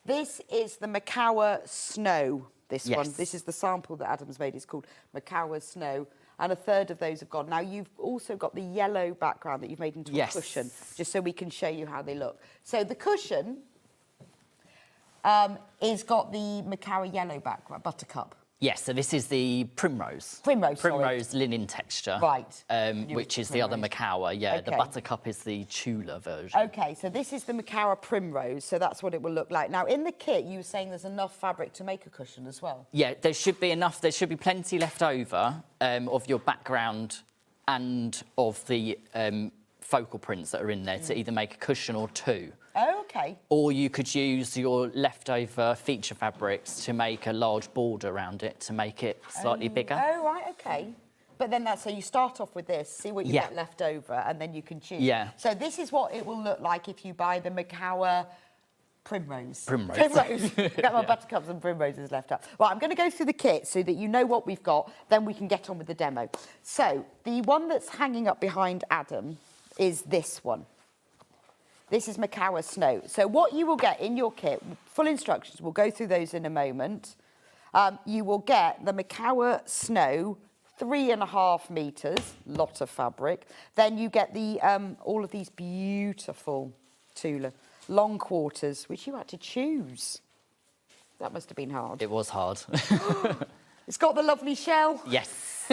This is the Macawa Snow, this one. This is the sample that Adam's made. It's called Macawa Snow. And a third of those have gone. Now, you've also got the yellow background that you've made into a cushion, just so we can show you how they look. So the cushion is got the Macawa yellow background, buttercup. Yes, so this is the primrose. Primrose linen texture. Right. Which is the other Macawa, yeah. The buttercup is the Tula version. OK, so this is the Macawa primrose, so that's what it will look like. Now, in the kit, you were saying there's enough fabric to make a cushion as well. Yeah, there should be enough, there should be plenty left over of your background and of the focal prints that are in there to either make a cushion or 2. Oh, OK. Or you could use your leftover feature fabrics to make a large border around it to make it slightly bigger. Oh, right, OK. But then so you start off with this, see what you get left over, and then you can choose. Yeah. So this is what it will look like if you buy the Macawa primrose. Primrose. I've got my buttercups and primroses left up. Right, I'm going to go through the kit so that you know what we've got, then we can get on with the demo. So the one that's hanging up behind Adam is this one. This is Macawa Snow. So what you will get in your kit, full instructions, we'll go through those in a moment. You will get the Macawa Snow, 3.5 metres, lot of fabric. Then you get the all of these beautiful Tula long quarters, which you had to choose. That must have been hard. It was hard. It's got the lovely shell. Yes.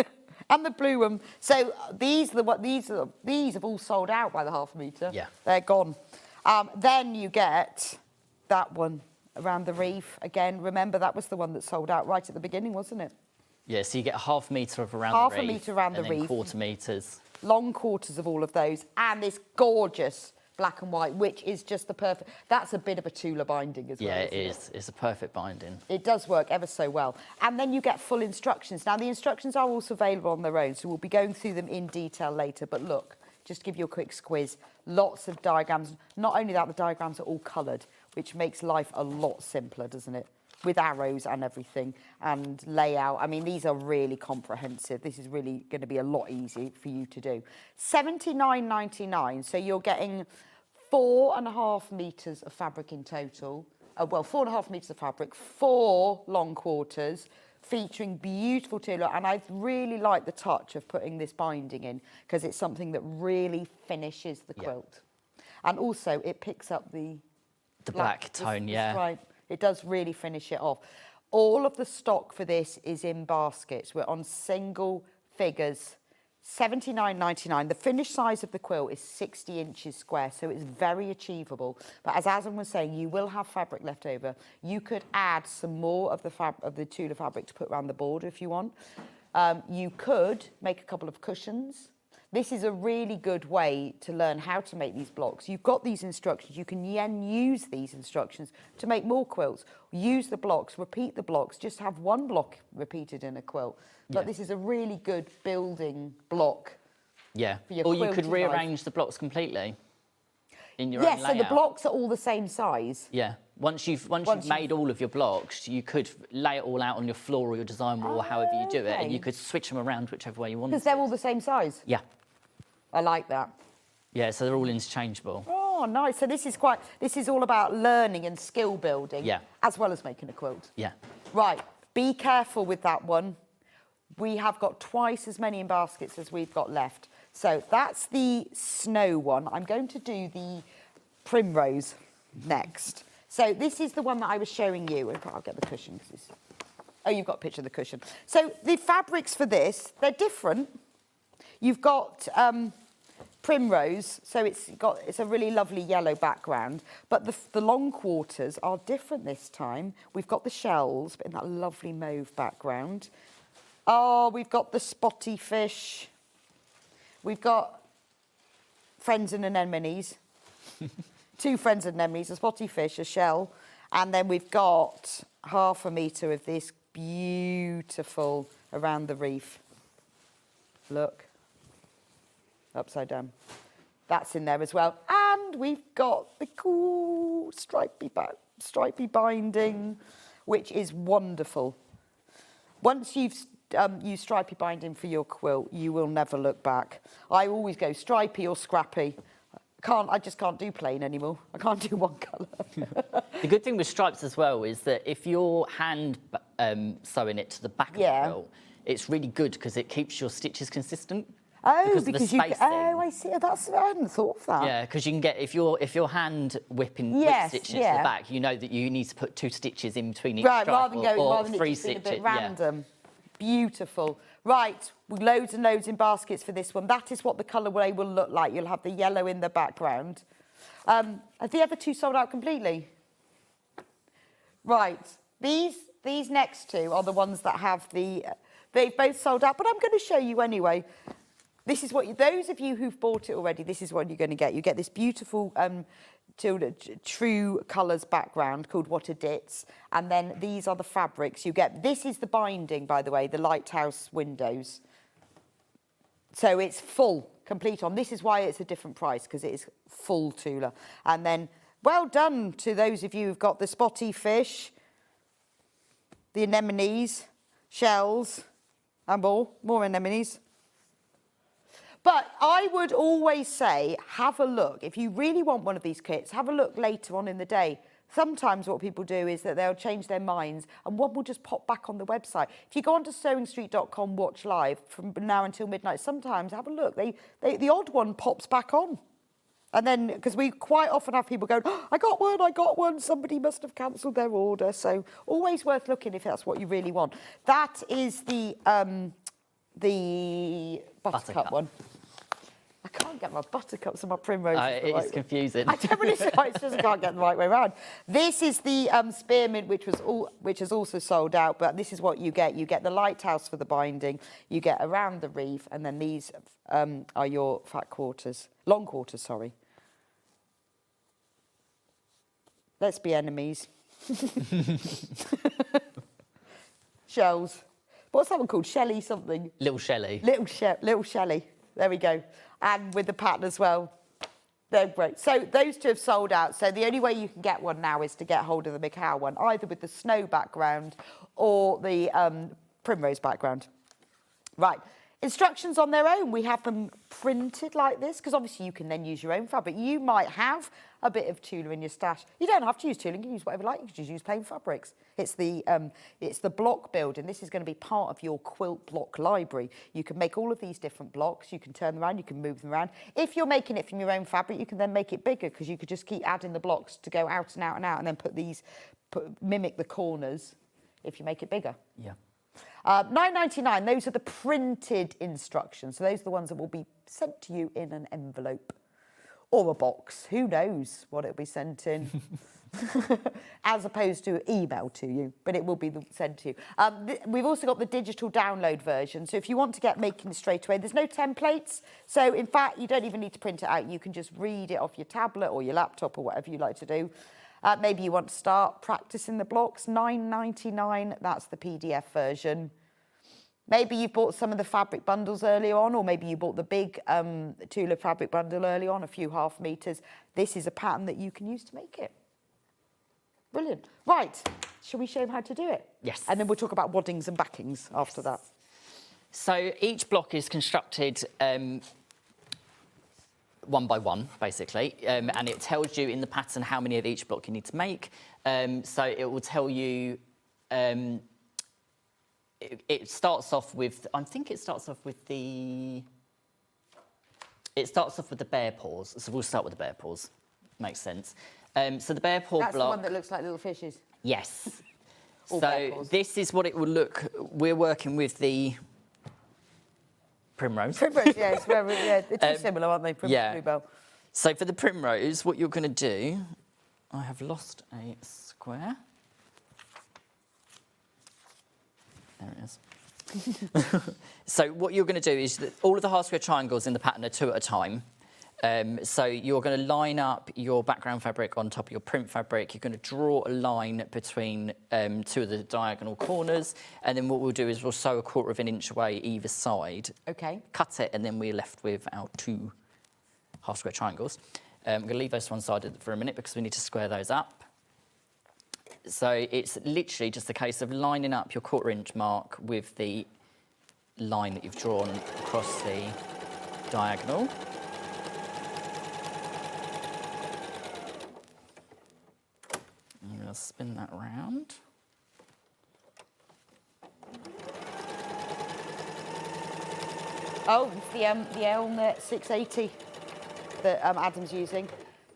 And the blue one. So these have all sold out by the ½ metre. Yeah. They're gone. Then you get that one, Around the Reef. Again, remember that was the one that sold out right at the beginning, wasn't it? Yeah, so you get a ½ metre of Around the Reef. ½ metre Around the and then Reef. quarter metres. Long quarters of all of those. And this gorgeous black and white, which is just the perfect... That's a bit of a Tula binding as well, Yeah, it isn't is. It's a perfect binding. It does work ever so well. And then you get full instructions. Now, the instructions are also available on their own, so we'll be going through them in detail later. But look, just to give you a quick squiz, lots of diagrams. Not only that, the diagrams are all coloured, which makes life a lot simpler, doesn't it? With arrows and everything, and layout. I mean, these are really comprehensive. This is really going to be a lot easier for you to do. $79.99, so you're getting 4.5 metres of fabric in total. Well, 4.5 metres of fabric, 4 long quarters, featuring beautiful Tula. And I really like the touch of putting this binding in, because it's something that really finishes the quilt. And also, it picks up the black tone, yeah. Right. It does really finish it off. All of the stock for this is in baskets. We're on single figures. $79.99. The finished size of the quilt is 60 inches square, so it's very achievable. But as Adam was saying, you will have fabric left over. You could add some more of the Tula fabric to put around the border if you want. You could make a couple of cushions. This is a really good way to learn how to make these blocks. You've got these instructions. You can then use these instructions to make more quilts. Use the blocks, repeat the blocks, just have one block repeated in a quilt. But this is a really good building block. Yeah. For your Or you could quilting rearrange the blocks completely in your own layout. Yes, so the blocks are all the same size. Yeah. Once you've made all of your blocks, you could lay it all out on your floor or your design wall or however you do it, and you could switch them around whichever way you want. Because they're all the same size? Yeah. I like that. Yeah, so they're all interchangeable. Oh, nice. So this is all about learning and skill building, as well as making a quilt. Yeah. Right, be careful with that one. We have got twice as many in baskets as we've got left. So that's the snow one. I'm going to do the primrose next. So this is the one that I was showing you. I'll get the cushion. Oh, you've got a picture of the cushion. So the fabrics for this, they're different. You've got primrose, so it's a really lovely yellow background, but the long quarters are different this time. We've got the shells, but in that lovely mauve background. Oh, we've got the spotty fish. We've got friends and anemones. 2 friends and anemones, a spotty fish, a shell, and then we've got 1/2 metre of this beautiful around the reef. Look. Upside down. That's in there as well. And we've got the cool stripy binding, which is wonderful. Once you've used stripy binding for your quilt, you will never look back. I always go stripy or scrappy. I just can't do plain anymore. I can't do one colour. The good thing with stripes as well is that if you're hand sewing it to the back of the quilt, it's really good because it keeps your stitches consistent. Oh, because you get, oh, I see. That's, I hadn't thought of that. Yeah, because you can get, if you're hand whipping whip stitches to the back, you know that you need to put 2 stitches in between each stripe, rather than 3 it just being stitches. a bit random. Beautiful. Right, loads and loads in baskets for this one. That is what the colourway will look like. You'll have the yellow in the background. Have the other 2 sold out completely? Right, these next 2 are the ones that have they've both sold out, but I'm going to show you anyway. This is what those of you who've bought it already, this is what you're going to get. You get this beautiful true colours background called What a Ditz, and then these are the fabrics you get. This is the binding, by the way, the lighthouse windows. So it's full, complete on. This is why it's a different price, because it is full Tula. And then, well done to those of you who've got the spotty fish, the anemones, shells, and more anemones. But I would always say, have a look. If you really want one of these kits, have a look later on in the day. Sometimes what people do is that they'll change their minds and one will just pop back on the website. If you go onto SewingStreet.com, watch live from now until midnight, sometimes have a look. The odd one pops back on. And then, because we quite often have people going, oh, I got one, somebody must have cancelled their order. So always worth looking if that's what you really want. That is the buttercup one. I can't get my buttercups and my primroses. It's confusing. I don't really say it's just I can't get the right way around. This is the spearmint, which is also sold out, but this is what you get. You get the lighthouse for the binding, you get around the reef, and then these are your long quarters, sorry. Let's be enemies. Shells. What's that one called? Shelly something? Little Shelly. Little Shelly. There we go. And with the pattern as well. They're great. So those 2 have sold out. So the only way you can get one now is to get hold of the Macau one, either with the snow background or the primrose background. Right. Instructions on their own. We have them printed like this, because obviously you can then use your own fabric. You might have a bit of Tula in your stash. You don't have to use Tula. You can use whatever you like. You can just use plain fabrics. It's the block building. This is going to be part of your quilt block library. You can make all of these different blocks. You can turn them around. You can move them around. If you're making it from your own fabric, you can then make it bigger, because you could just keep adding the blocks to go out and out and out, and then mimic the corners if you make it bigger. Yeah. $9.99, those are the printed instructions. So those are the ones that will be sent to you in an envelope or a box. Who knows what it'll be sent in, as opposed to email to you, but it will be sent to you. We've also got the digital download version. So if you want to get making straight away, there's no templates. So in fact, you don't even need to print it out. You can just read it off your tablet or your laptop or whatever you like to do. Maybe you want to start practicing the blocks, $9.99, that's the PDF version. Maybe you bought some of the fabric bundles earlier on, or maybe you bought the big Tula fabric bundle early on, a few half meters. This is a pattern that you can use to make it. Brilliant. Right, shall we show them how to do it? Yes. And then we'll talk about waddings and backings after that. So each block is constructed one by one, basically, and it tells you in the pattern how many of each block you need to make. So it will tell you. It starts off with. I think it starts off with the. It starts off with the bear paws. So we'll start with the bear paws. Makes sense. So the bear paw That's block. the one that looks like little fishes. Yes. All bear So paws. this is what it will look. We're working with the primrose. Primrose, yeah, they're too similar, aren't they? Primrose, yeah. bluebell. So for the primrose, what you're going to do, I have lost a square. There it is. So what you're going to do is that all of the half square triangles in the pattern are 2 at a time. So you're going to line up your background fabric on top of your print fabric. You're going to draw a line between 2 of the diagonal corners, and then what we'll do is we'll sew a 1/4 of an inch away either side. Okay. Cut it, and then we're left with our 2 half square triangles. I'm going to leave those to one side for a minute because we need to square those up. So it's literally just a case of lining up your 1/4 inch mark with the line that you've drawn across the diagonal. I'm going to spin that round. Oh, it's the Elm 680 that Adam's using.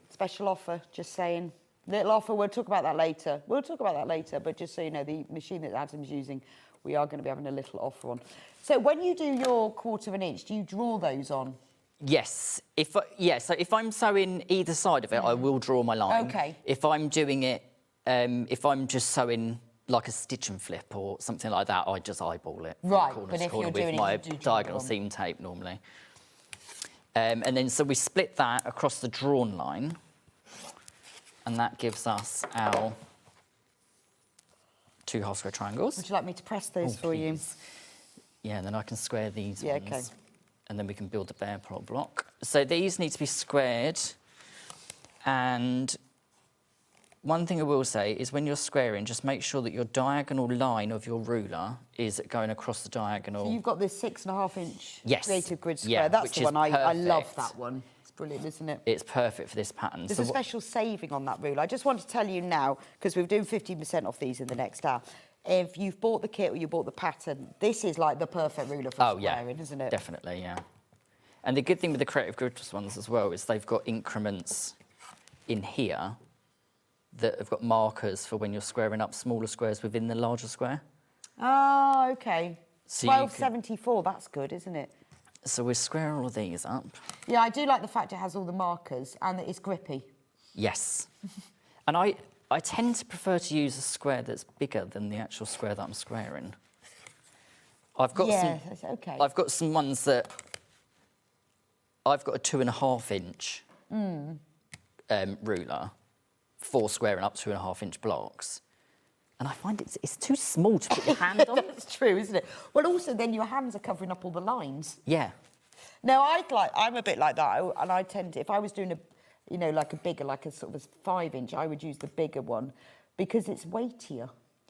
Special offer, just saying. Little offer, we'll talk about that later. But just so you know, the machine that Adam's using, we are going to be having a little offer on. So when you do your 1/4 of an inch, do you draw those on? Yes. So if I'm sewing either side of it, I will draw my line. Okay. If I'm doing it, if I'm just sewing like a stitch and flip or something like that, I just eyeball it. Right, Corner but to if corner you're with doing it, my you do draw it diagonal on. seam tape normally. And then so we split that across the drawn line, and that gives us our 2 half square triangles. Would you like me to press those for you? Yeah, and then I can square these Yeah, ones. okay. And then we can build the bear paw block. So these need to be squared. And one thing I will say is when you're squaring, just make sure that your diagonal line of your ruler is going across the diagonal. So you've got this 6.5 inch Yes. creative grid square. Yeah, That's which the is one I love perfect. that one. It's brilliant, isn't it? It's perfect for this pattern. There's So a special saving on that ruler. I just want to tell you now, because we're doing 15% off these in the next hour. If you've bought the kit or you bought the pattern, this is like the perfect ruler for squaring, isn't it? Definitely, yeah. And the good thing with the creative grids ones as well is they've got increments in here that have got markers for when you're squaring up smaller squares within the larger square. Oh, okay. So you can- 1274, that's good, isn't it? So we're squaring all of these up. Yeah, I do like the fact it has all the markers and that it's grippy. Yes. And I tend to prefer to use a square that's bigger than the actual square that I'm squaring. I've got that's okay. I've got some ones that I've got a 2.5 inch ruler for squaring up 2.5 inch blocks. And I find it's too small to put your hand on. That's true, isn't it? Well, also, then your hands are covering up all the lines. Yeah. No, I'm a bit like that, and I tend to, if I was doing like a bigger, like a sort of 5 inch, I would use the bigger one because it's weightier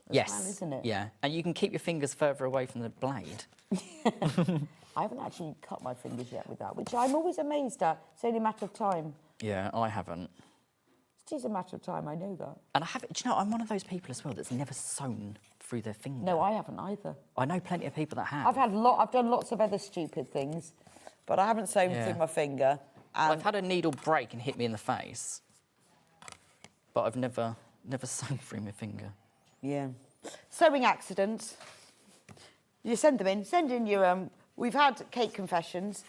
as well, isn't it? Yeah, and you can keep your fingers further away from the blade. I haven't actually cut my fingers yet with that, which I'm always amazed at. It's only a matter of time. Yeah, I haven't. It is a matter of time, I know that. And I haven't, do you know, I'm one of those people as well that's never sewn through their finger. No, I haven't either. I know plenty of people that have. I've done lots of other stupid things, but I haven't sewn through my finger. And I've had a needle break and hit me in the face, but I've never sewn through my finger. Yeah. Sewing accidents. You send them in. Send in your... we've had cake confessions.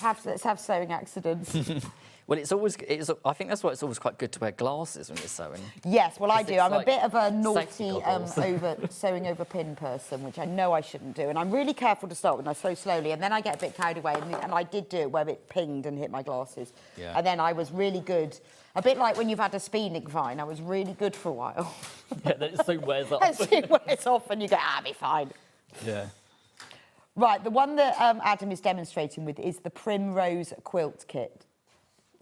Let's have sewing accidents. Well, I think that's why it's always quite good to wear glasses when you're sewing. Yes, well, I do. I'm a like bit of a safety naughty goggles. sewing over pin person, which I know I shouldn't do. And I'm really careful to start with, and I sew slowly. And then I get a bit carried away. And I did do it where it pinged and hit my glasses. Yeah. And then I was really good. A bit like when you've had a speeding fine. I was really good for a while. Yeah, then it soon wears off. And soon wears off and you go, I'll be fine. Yeah. Right, the one that Adam is demonstrating with is the Primrose Quilt Kit.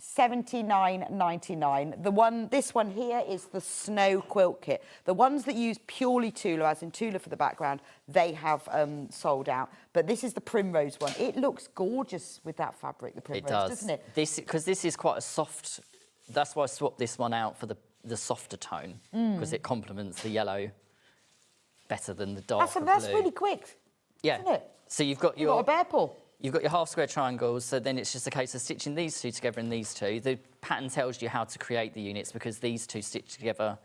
$79.99. This one here is the Snow Quilt Kit. The ones that use purely Tula, as in Tula for the background, they have sold out. But this is the Primrose one. It looks gorgeous with that fabric, the Primrose, doesn't it? Because this is quite a soft. That's why I swapped this one out for the softer tone, because it complements the yellow better than the darker blue. That's really quick, isn't it? So you've got You've got a bear paw. You've got your half square triangles, so then it's just a case of stitching these two together and these two. The pattern tells you how to create the units because these two stitch together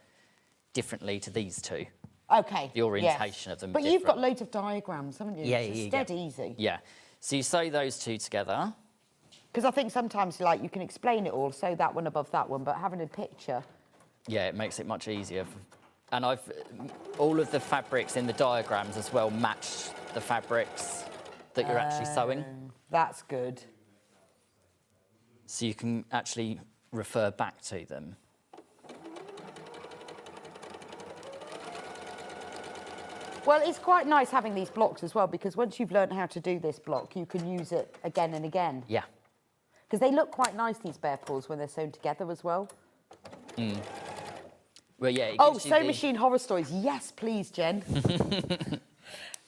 differently to these two. Okay. The orientation of them. But you've got loads of diagrams, haven't you? Yeah, it's dead easy. Yeah. So you sew those two together. Because I think sometimes, like, you can explain it all, sew that one above that one, but having a picture. Yeah, it makes it much easier. And all of the fabrics in the diagrams as well match the fabrics that you're actually sewing. That's good. So you can actually refer back to them. Well, it's quite nice having these blocks as well, because once you've learned how to do this block, you can use it again and again. Yeah. Because they look quite nice, these bear paws, when they're sewn together as well. Well, yeah. Sewing machine horror stories. Yes, please, Jen.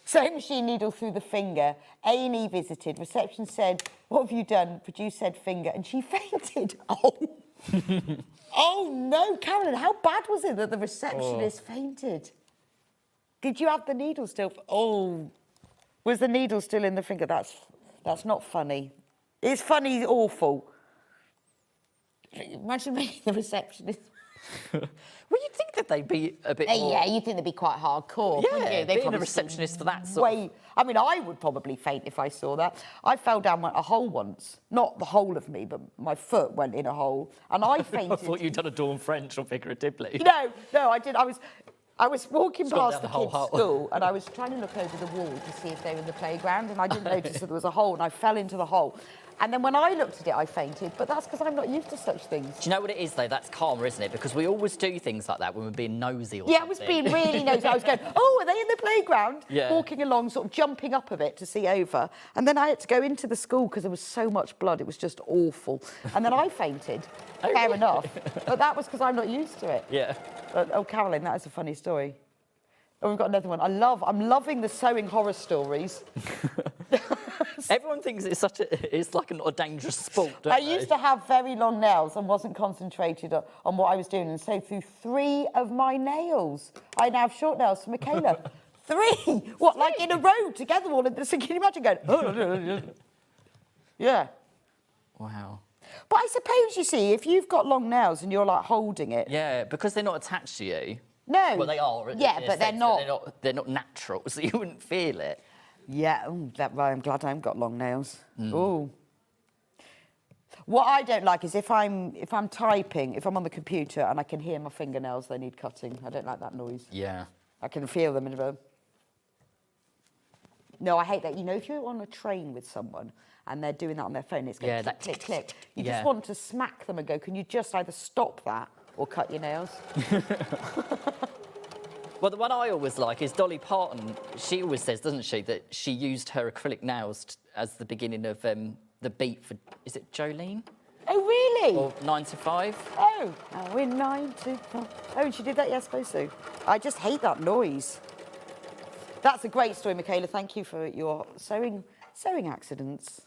Sewing machine needle through the finger. A&E visited. Reception said, "What have you done?" Producer said, "Finger," and she fainted. Oh. Oh no, Carolyn! How bad was it that the receptionist fainted? Did you have the needle still? Oh, was the needle still in the finger? That's not funny. It's funny, awful. Imagine being the receptionist. Well, you'd think that they'd be a bit more... Yeah, you'd think they'd be quite hardcore, wouldn't you? They'd being a receptionist for that sort of... I mean, I would probably faint if I saw that. I fell down a hole once. Not the whole of me, but my foot went in a hole, and I fainted. I thought you'd done a Dawn French or figuratively. No, I did. I was walking past the kids' hole. school, and I was trying to look over the wall to see if they were in the playground, and I didn't notice that there was a hole, and I fell into the hole. And then when I looked at it, I fainted, but that's because I'm not used to such things. Do you know what it is, though? That's karma, isn't it? Because we always do things like that when we're being nosy or something. I was being really nosy. I was going, "Oh, are they in the playground?" Yeah. Walking along, sort of jumping up a bit to see over. And then I had to go into the school because there was so much blood. It was just awful. And then I fainted. Fair enough. But that was because I'm not used to it. Yeah. Oh, Caroline, that is a funny story. Oh, we've got another one. I'm loving the sewing horror stories. Everyone thinks it's like a dangerous sport, don't I they? used to have very long nails and wasn't concentrated on what I was doing, and sewed through 3 of my nails. I now have short nails for Michaela. 3? What, like in a row together all in this? Can you imagine going, oh, yeah. Wow. But I suppose, you see, if you've got long nails and you're like holding it. Yeah, because they're not attached to you. No. Well, they are. Yeah, but they're not. They're not natural, so you wouldn't feel it. Yeah, I'm glad I haven't got long nails. Ooh. What I don't like is if I'm typing, if I'm on the computer and I can hear my fingernails, they need cutting. I don't like that noise. Yeah. I can feel them in a... No, I hate that. You know, if you're on a train with someone and they're doing that on their phone, it's going click, click, click. You just want to smack them and go, can you just either stop that or cut your nails? Well, the one I always like is Dolly Parton. She always says, doesn't she, that she used her acrylic nails as the beginning of the beat for, is it Jolene? Oh, really? Or 9 to 5? Oh, we're 9 to 5. Oh, and she did that, yeah, I suppose so. I just hate that noise. That's a great story, Michaela. Thank you for your sewing accidents.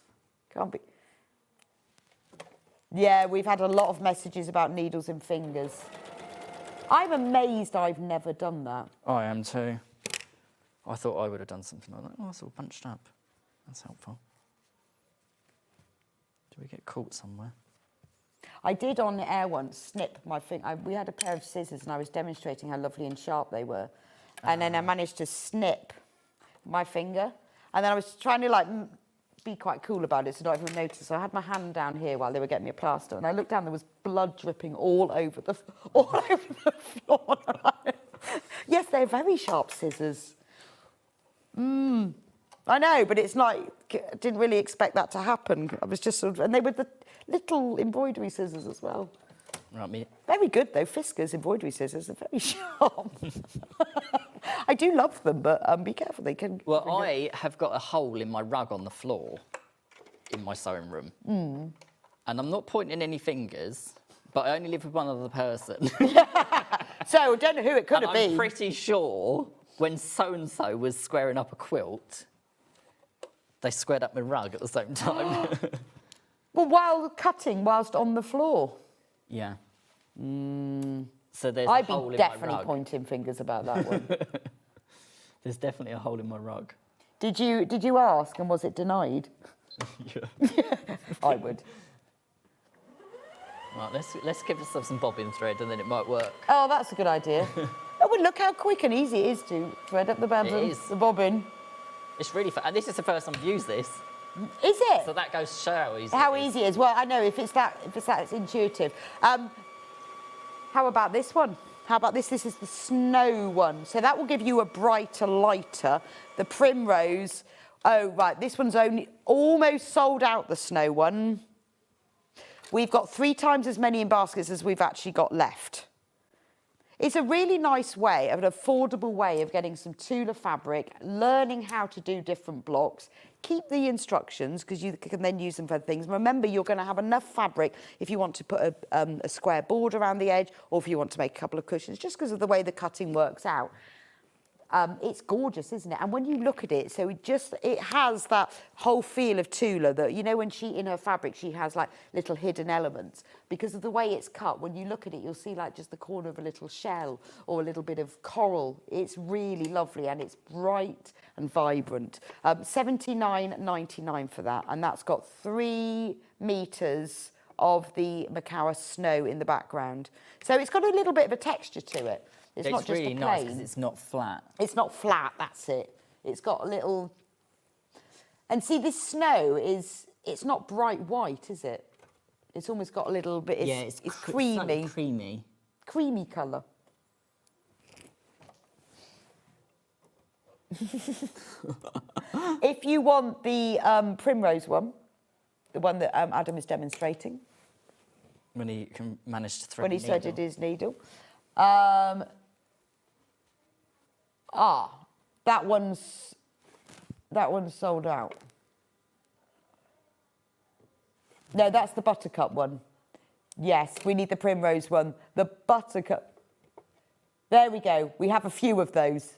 Can't be... Yeah, we've had a lot of messages about needles and fingers. I'm amazed I've never done that. I am too. I thought I would have done something like that. Oh, it's all bunched up. That's helpful. Do we get caught somewhere? I did on the air once snip my finger. We had a pair of scissors and I was demonstrating how lovely and sharp they were. And then I managed to snip my finger. And then I was trying to be quite cool about it so not everyone noticed. So I had my hand down here while they were getting me a plaster, and I looked down, there was blood dripping all over the floor. Yes, they're very sharp scissors. I know, but it's like, I didn't really expect that to happen. I was just sort of, and they were the little embroidery scissors as well. Right, very good though, Fiskars embroidery scissors, they're very sharp. I do love them, but be careful, they can... Well, I have got a hole in my rug on the floor in my sewing room. And I'm not pointing any fingers, but I only live with one other person. So I don't know who it could have been. I'm pretty sure when so-and-so was squaring up a quilt, they squared up my rug at the same time. Well, while cutting, whilst on the floor. Yeah. So there's I'd a hole be in my definitely rug. pointing fingers about that one. There's definitely a hole in my rug. Did you ask, and was it denied? Yeah. I would. Right, let's give ourselves some bobbin thread and then it might work. Oh, that's a good idea. Oh, well, look how quick and easy it is to thread up the the bobbin. It's really fun. And this is the first time I've used this. Is it? So that goes to show how easy How it is. easy it is. Well, I know if it's that, it's intuitive. How about this one? How about this? This is the snow one. So that will give you a brighter, lighter. The primrose. Oh, right. This one's only almost sold out, the snow one. We've got 3 times as many in baskets as we've actually got left. It's a really nice way, an affordable way of getting some Tula fabric, learning how to do different blocks. Keep the instructions because you can then use them for things. Remember, you're going to have enough fabric if you want to put a square border around the edge or if you want to make a couple of cushions, just because of the way the cutting works out. It's gorgeous, isn't it? And when you look at it, so it has that whole feel of Tula that, you know, when in her fabric, she has like little hidden elements. Because of the way it's cut, when you look at it, you'll see like just the corner of a little shell or a little bit of coral. It's really lovely and it's bright and vibrant. $79.99 for that. And that's got 3 meters of the Macawa snow in the background. So it's got a little bit of a texture to it. It's not just really a plain. nice because it's not flat. It's not flat, that's it. It's got a little... And see, this snow it's not bright white, is it? It's almost got a little bit... It's creamy. So creamy. Creamy colour. If you want the primrose one, the one that Adam is demonstrating. When he can manage to thread when he the needle. threaded his needle. That one's sold out. No, that's the buttercup one. Yes, we need the primrose one. The buttercup. There we go. We have a few of those.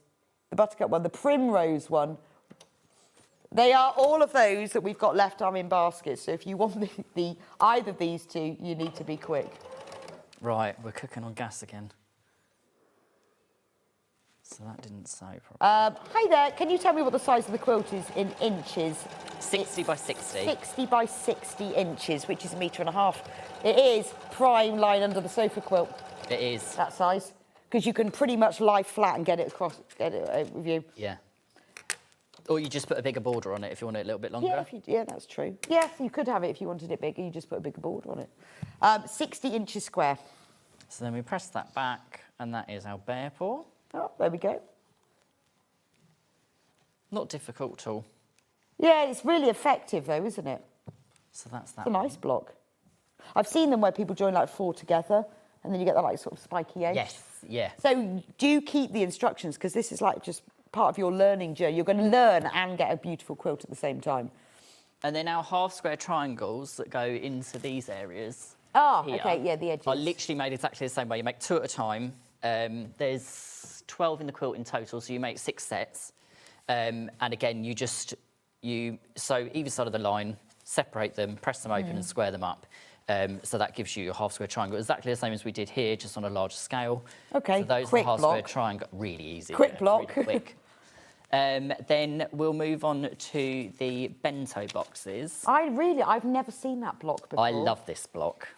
The buttercup one, the primrose one. They are all of those that we've got left are in baskets. So if you want either of these two, you need to be quick. Right, we're cooking on gas again. So that didn't say properly. Hi there, can you tell me what the size of the quilt is in inches? 60 by 60. 60 by 60 inches, which is 1.5 meters. It is prime line under the sofa quilt. It is. That size. Because you can pretty much lie flat and get it with you. Yeah. Or you just put a bigger border on it if you want it a little bit longer. Yeah, that's true. Yes, you could have it if you wanted it bigger. You just put a bigger border on it. 60 inches square. So then we press that back, and that is our bear paw. Oh, there we go. Not difficult at all. Yeah, it's really effective though, isn't it? So that's that. It's a nice block. I've seen them where people join like 4 together, and then you get that like sort of spiky edge. Yes, yeah. So do keep the instructions because this is like just part of your learning journey. You're going to learn and get a beautiful quilt at the same time. And then our half square triangles that go into these areas. Oh, here okay, yeah, the edges. Are literally made exactly the same way. You make 2 at a time. There's 12 in the quilt in total, so you make 6 sets. And again, so either side of the line, separate them, press them open and square them up. So that gives you a half square triangle, exactly the same as we did here, just on a larger scale. Okay, so those quick are half block. square triangle, really easy. Quick block. Really quick. Then we'll move on to the bento boxes. I've never seen that block before. I love this block.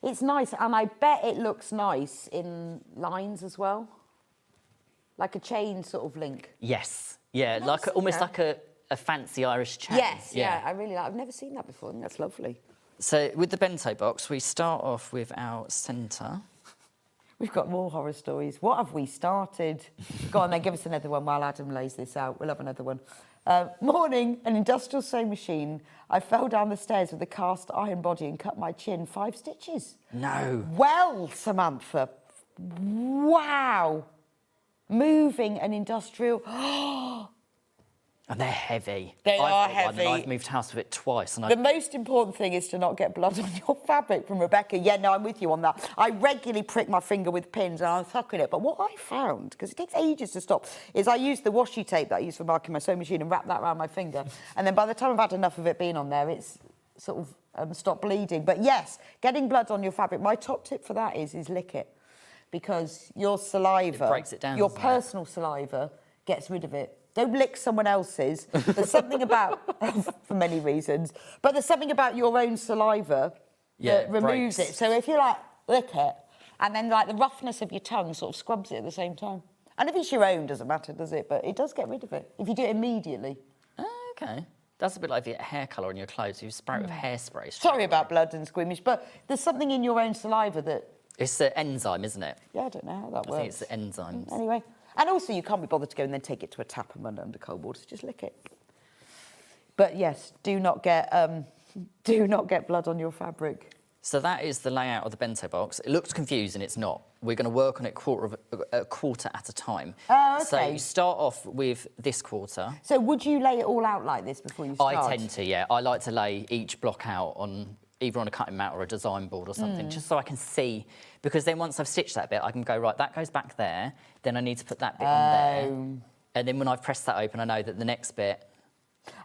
It's nice, and I bet it looks nice in lines as well. Like a chain sort of link. Yes, yeah, almost like a fancy Irish chain. Yes, yeah, I really like. I've never seen that before, and that's lovely. So with the bento box, we start off with our centre. We've got more horror stories. What have we started? Go on then, give us another one while Adam lays this out. We'll have another one. Morning, an industrial sewing machine. I fell down the stairs with a cast iron body and cut my chin 5 stitches. No. Well, Samantha, wow. Moving an industrial... And they're heavy. They are got one, heavy. and I've moved house with it twice. And The most important thing is to not get blood on your fabric from Rebecca. Yeah, no, I'm with you on that. I regularly prick my finger with pins and I'm sucking it. But what I found, because it takes ages to stop, is I use the washi tape that I use for marking my sewing machine and wrap that around my finger. And then by the time I've had enough of it being on there, it's sort of stopped bleeding. But yes, getting blood on your fabric, my top tip for that is lick it. Because your saliva, It breaks it down, your doesn't it? personal saliva gets rid of it. Don't lick someone else's. There's something about, for many reasons, but there's something about your own saliva that removes it. So if you like lick it, and then like the roughness of your tongue sort of scrubs it at the same time. And if it's your own, doesn't matter, does it? But it does get rid of it if you do it immediately. Okay. That's a bit like if you get hair colour on your clothes, you spray it with hairspray. Sorry about blood and squeamish, but there's something in your own saliva that... It's the enzyme, isn't it? Yeah, I don't know how that works. I think it's the enzymes. Anyway. And also, you can't be bothered to go and then take it to a tap and run it under cold water. So just lick it. But yes, do not get blood on your fabric. So that is the layout of the bento box. It looks confusing, it's not. We're going to work on it a quarter at a time. Oh, okay. So you start off with this quarter. So would you lay it all out like this before you start? I tend to, yeah. I like to lay each block out on either on a cutting mat or a design board or something, just so I can see. Because then once I've stitched that bit, I can go, right, that goes back there. Then I need to put that bit on there. And then when I've pressed that open, I know that the next bit...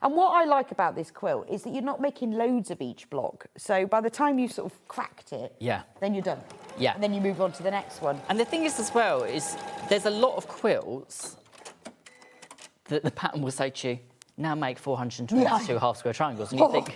And what I like about this quilt is that you're not making loads of each block. So by the time you've sort of cracked it, then you're done. Yeah. And then you move on to the next one. And the thing is as well, is there's a lot of quilts that the pattern will say to you, now make 422 half square triangles. And you think,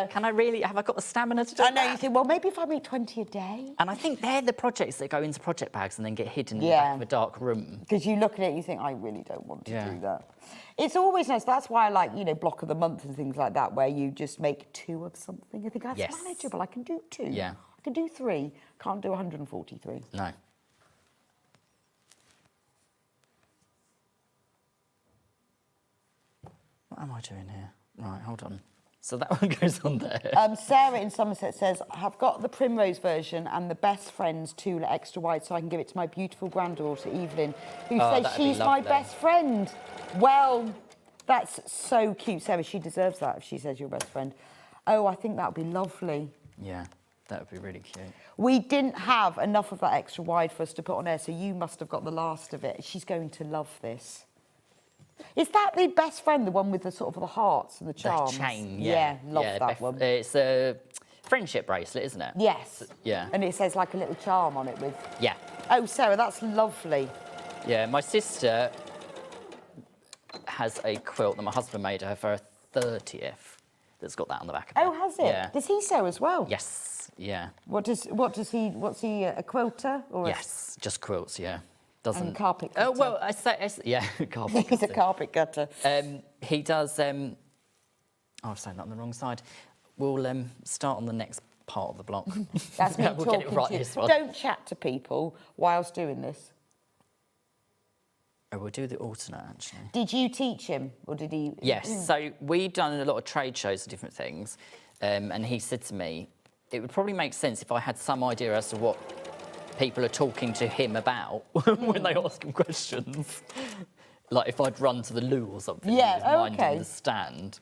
can I really, have I got the stamina to do that? I know, you think, well, maybe if I make 20 a day. And I think they're the projects that go into project bags and then get hidden in the back of a dark room. Because you look at it and you think, I really don't want to do that. It's always nice. That's why I like, you know, block of the month and things like that, where you just make 2 of something. I think that's manageable. I can do 2. Yeah. I can do 3. Can't do 143. No. What am I doing here? Right, hold on. So that one goes on there. Sarah in Somerset says, I've got the Primrose version and the Best Friends Tula extra wide so I can give it to my beautiful granddaughter, Evelyn, who says she's my best friend. Well, that's so cute, Sarah. She deserves that if she says you're best friend. Oh, I think that would be lovely. Yeah, that would be really cute. We didn't have enough of that extra wide for us to put on air, so you must have got the last of it. She's going to love this. Is that the Best Friend, the one with the sort of the hearts and the charms? The chain, yeah. Love that one. It's a friendship bracelet, isn't it? Yes. Yeah. And it says like a little charm on it with... Yeah. Oh, Sarah, that's lovely. Yeah, my sister has a quilt that my husband made her for her 30th that's got that on the back of it. Oh, has it? Yeah. Does he sew as well? Yes, yeah. What's he, a quilter? Or yes, just quilts, yeah. Doesn't... And carpet cutter. Oh, well, yeah, carpet He's a carpet cutter. He does... oh, I've signed that on the wrong side. We'll start on the next part of the block. That's me we'll talking get it right to you. this one. Don't chat to people whilst doing this. Oh, we'll do the alternate, actually. Did you teach him, or did he... Yes, so we've done a lot of trade shows of different things, and he said to me, it would probably make sense if I had some idea as to what people are talking to him about when they ask him questions. Like if I'd run to the loo or something, yeah, he was minding the stand.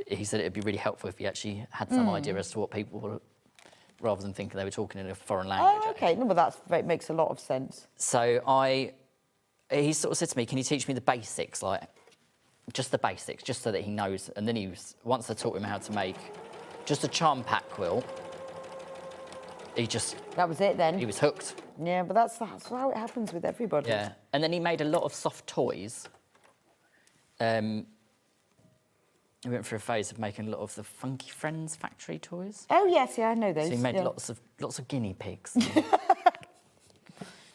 He said it'd be really helpful if he actually had some idea as to what people were, rather than thinking they were talking in a foreign language. Oh, okay. No, but that makes a lot of sense. So he sort of said to me, can you teach me the basics, like just the basics, just so that he knows. And then once I taught him how to make just a charm pack quilt, that was it then. He was hooked. Yeah, but that's how it happens with everybody. Yeah, and then he made a lot of soft toys. He went through a phase of making a lot of the Funky Friends factory toys. Oh yes, yeah, I know those. So he made lots of guinea pigs.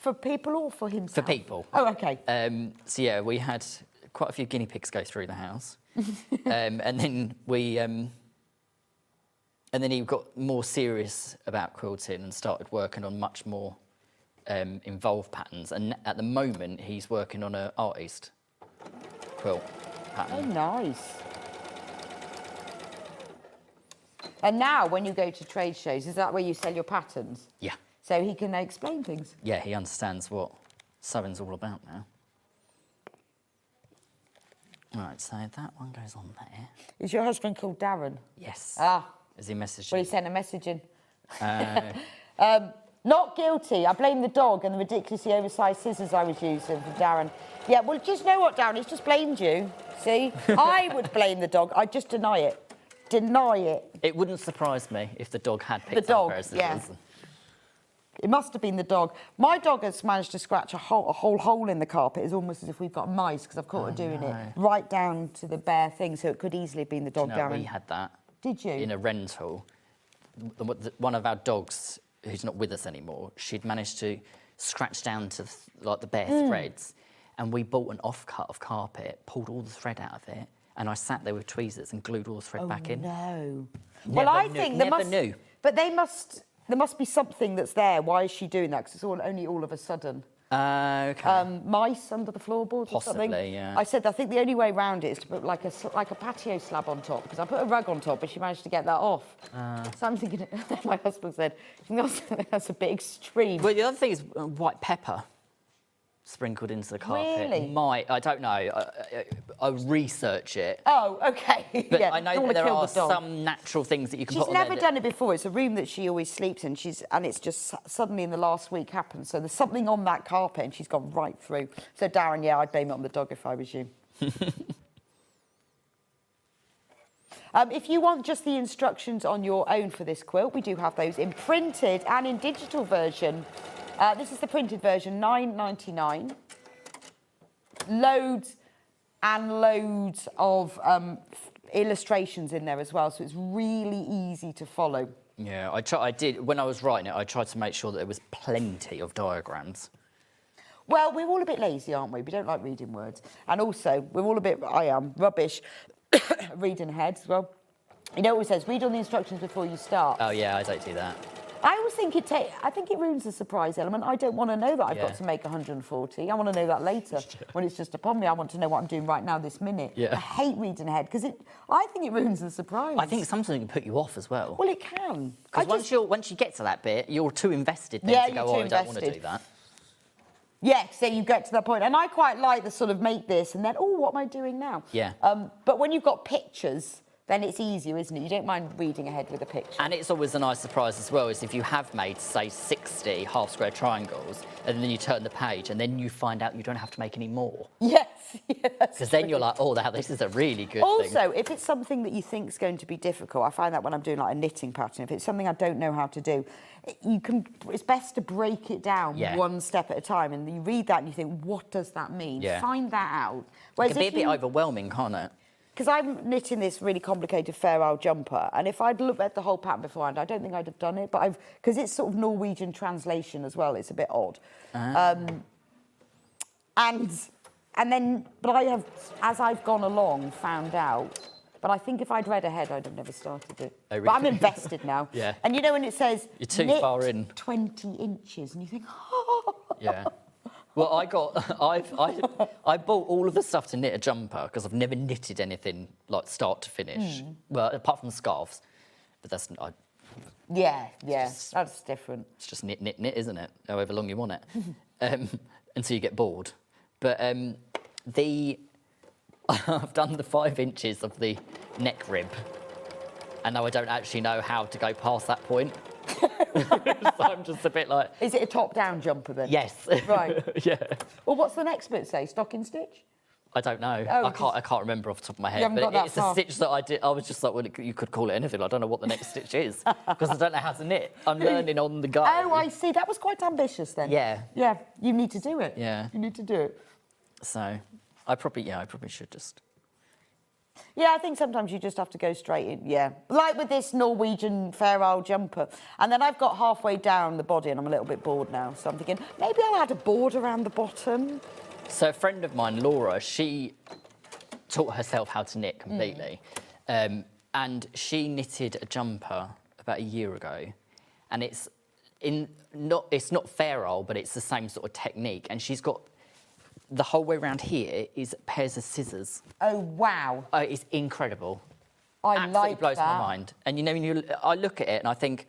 For people or for himself? For people. Oh, okay. So yeah, we had quite a few guinea pigs go through the house, and then and then he got more serious about quilting and started working on much more involved patterns. And at the moment, he's working on an Artist quilt pattern. Oh, nice. And now, when you go to trade shows, is that where you sell your patterns? Yeah. So he can explain things? Yeah, he understands what sewing's all about now. Right, so that one goes on there. Is your husband called Darren? Yes. Ah. Is he messaging? Well, he sent a message in. Not guilty. I blame the dog and the ridiculously oversized scissors I was using for Darren. Yeah, well, just know what, Darren? He's just blamed you. See? I would blame the dog. I'd just deny it. Deny it. It wouldn't surprise me if the dog had picked The up dog, a pair of scissors. yeah. It must have been the dog. My dog has managed to scratch a whole hole in the carpet. It's almost as if we've got mice, because I've caught her doing it right down to the bare thing, so it could easily have been the dog, Darren. We had that. Did you? In a rental. One of our dogs, who's not with us anymore, she'd managed to scratch down to like the bare threads, and we bought an offcut of carpet, pulled all the thread out of it, and I sat there with tweezers and glued all the thread back in. No. Well, I think never knew. But there must be something that's there. Why is she doing that? Because it's only all of a sudden. Okay. Mice under the floorboards or something? Possibly, yeah. I said, I think the only way around it is to put like a patio slab on top, because I put a rug on top, but she managed to get that off. So I'm thinking, my husband said, that's a bit extreme. Well, the other thing is white pepper sprinkled into the carpet. Really? I don't know. I'll research it. Oh, okay. But yeah. I know that there are some natural things that you can put on there. She's never done it before. It's a room that she always sleeps in. And it's just suddenly in the last week happened. So there's something on that carpet and she's gone right through. So Darren, yeah, I'd blame it on the dog if I was you. If you want just the instructions on your own for this quilt, we do have those in printed and in digital version. This is the printed version, $9.99. Loads and loads of illustrations in there as well, so it's really easy to follow. Yeah, I did, when I was writing it, I tried to make sure that there was plenty of diagrams. Well, we're all a bit lazy, aren't we? We don't like reading words. And also, we're all a bit, I am, rubbish reading ahead as well. You know what it says, read all the instructions before you start. Oh, yeah, I don't do that. I always think I think it ruins the surprise element. I don't want to know that I've got to make 140. I want to know that later when it's just upon me. I want to know what I'm doing right now, this minute. Yeah. I hate reading ahead because I think it ruins the surprise. I think sometimes it can put you off as well. Well, it can. Because once you get to that bit, you're too invested then to go, I don't want to do that. Yes, so you get to that point. And I quite like the sort of make this and then, oh, what am I doing now? Yeah. But when you've got pictures, then it's easier, isn't it? You don't mind reading ahead with a picture. And it's always a nice surprise as well, is if you have made, say, 60 half-square triangles, and then you turn the page, and then you find out you don't have to make any more. Yes, because then you're like, oh, this is a really good thing. Also, if it's something that you think is going to be difficult, I find that when I'm doing like a knitting pattern, if it's something I don't know how to do, it's best to break it down one step at a time, and you read that and you think, what does that mean? Yeah. Find that out. Whereas it can be a bit overwhelming, can't it? Because I'm knitting this really complicated fair isle jumper, and if I'd looked at the whole pattern beforehand, I don't think I'd have done it. But because it's sort of Norwegian translation as well, it's a bit odd. But I have, as I've gone along, found out. But I think if I'd read ahead, I'd have never started it. Oh, really? But I'm invested now. Yeah. And you know when it says you're too knit far in 20 inches, and you think, oh. Yeah. Well, I bought all of the stuff to knit a jumper because I've never knitted anything like start to finish. Well, apart from scarves, but that's that's different. It's just knit, isn't it? However long you want it, until you get bored. But I've done the 5 inches of the neck rib, and now I don't actually know how to go past that point. So I'm just a bit like... Is it a top-down jumper then? Yes. Right. Yeah. Well, what's the next bit say? Stocking stitch? I don't know. I can't remember off the top of my head. You haven't got that far. A stitch that I did. I was just like, well, you could call it anything. I don't know what the next stitch is because I don't know how to knit. I'm learning on the go. Oh, I see. That was quite ambitious then. Yeah. Yeah. You need to do it. Yeah. You need to do it. So, I probably should just. Yeah, I think sometimes you just have to go straight in, yeah. Like with this Norwegian fair isle jumper. And then I've got halfway down the body and I'm a little bit bored now. So I'm thinking, maybe I'll add a board around the bottom. So a friend of mine, Laura, she taught herself how to knit completely. And she knitted a jumper about a year ago. And it's not fair isle, but it's the same sort of technique. And she's got... The whole way around here is pairs of scissors. Oh, wow. It's incredible. absolutely blows my mind. And you know, I look at it and I think,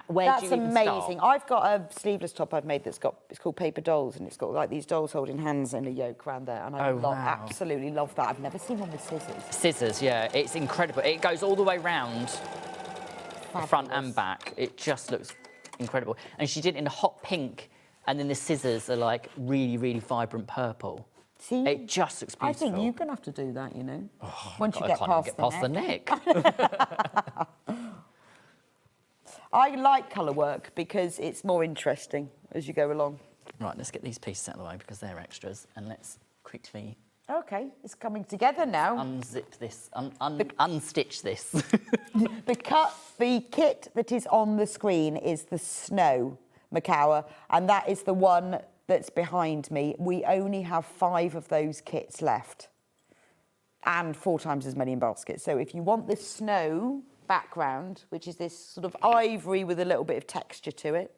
where do you even That's start? amazing. I've got a sleeveless top I've made it's called Paper Dolls, and it's got like these dolls holding hands and a yoke around there, and I absolutely love that. I've never seen one with scissors. Scissors, yeah, it's incredible. It goes all the way round, the front and back. It just looks incredible. And she did it in a hot pink, and then the scissors are like really, really vibrant purple. See? It just looks beautiful. I think you're going to have to do that, you know, once you I get can't past, even get past the neck. I like colour work because it's more interesting as you go along. Right, let's get these pieces out of the way because they're extras, and let's quickly... OK, it's coming together now. Unzip this, unstitch this. The kit that is on the screen is the Snow Macawa, and that is the one that's behind me. We only have 5 of those kits left and 4 times as many in baskets. So if you want this snow background, which is this sort of ivory with a little bit of texture to it,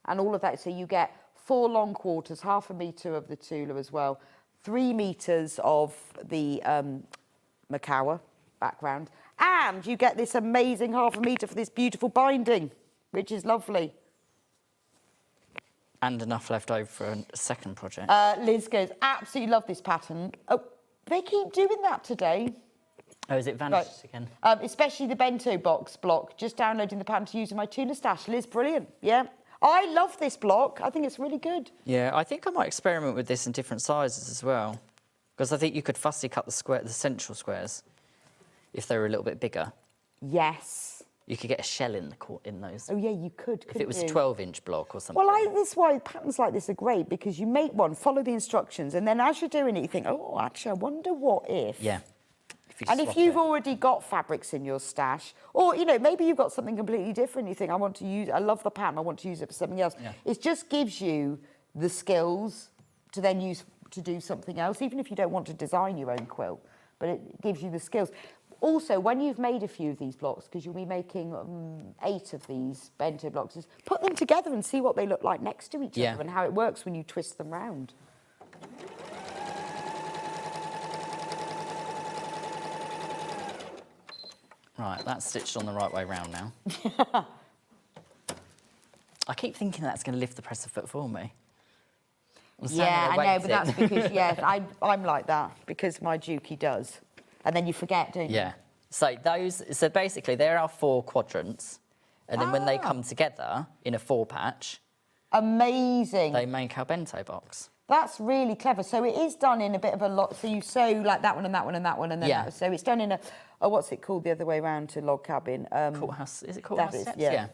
and all of that, so you get 4 long quarters, ½ metre of the Tula as well, 3 metres of the Macawa background, and you get this amazing ½ metre for this beautiful binding, which is lovely. And enough left over for a second project. Liz goes, absolutely love this pattern. Oh, they keep doing that today. Oh, is it vanished again? Especially the bento box block. Just downloading the pattern to use in my tuna stash. Liz, brilliant. Yeah. I love this block. I think it's really good. Yeah, I think I might experiment with this in different sizes as well. Because I think you could fussy cut the central squares if they were a little bit bigger. Yes. You could get a shell in those. Oh, yeah, you could, if it was a 12-inch block or something. Well, this is why patterns like this are great, because you make one, follow the instructions, and then as you're doing it, you think, oh, actually, I wonder what if. Yeah. If you've already got fabrics in your stash, or, you know, maybe you've got something completely different, you think, I love the pattern, I want to use it for something else. Yeah. It just gives you the skills to then use to do something else, even if you don't want to design your own quilt, but it gives you the skills. Also, when you've made a few of these blocks, because you'll be making 8 of these bento blocks, put them together and see what they look like next to each other and how it works when you twist them round. Right, that's stitched on the right way round now. I keep thinking that's going to lift the presser foot for me. Yeah, I know, but that's because, I'm like that, because my Juki does. And then you forget, don't you? Yeah. So basically, there are 4 quadrants, and then when they come together in a 4-patch... Amazing. They make our bento box. That's really clever. So it is done in a bit of a lot. So you sew like that one and that one and that one, and then that. So it's done in a... Oh, what's it called the other way around to log cabin? Courthouse. Is it courthouse steps? Yeah.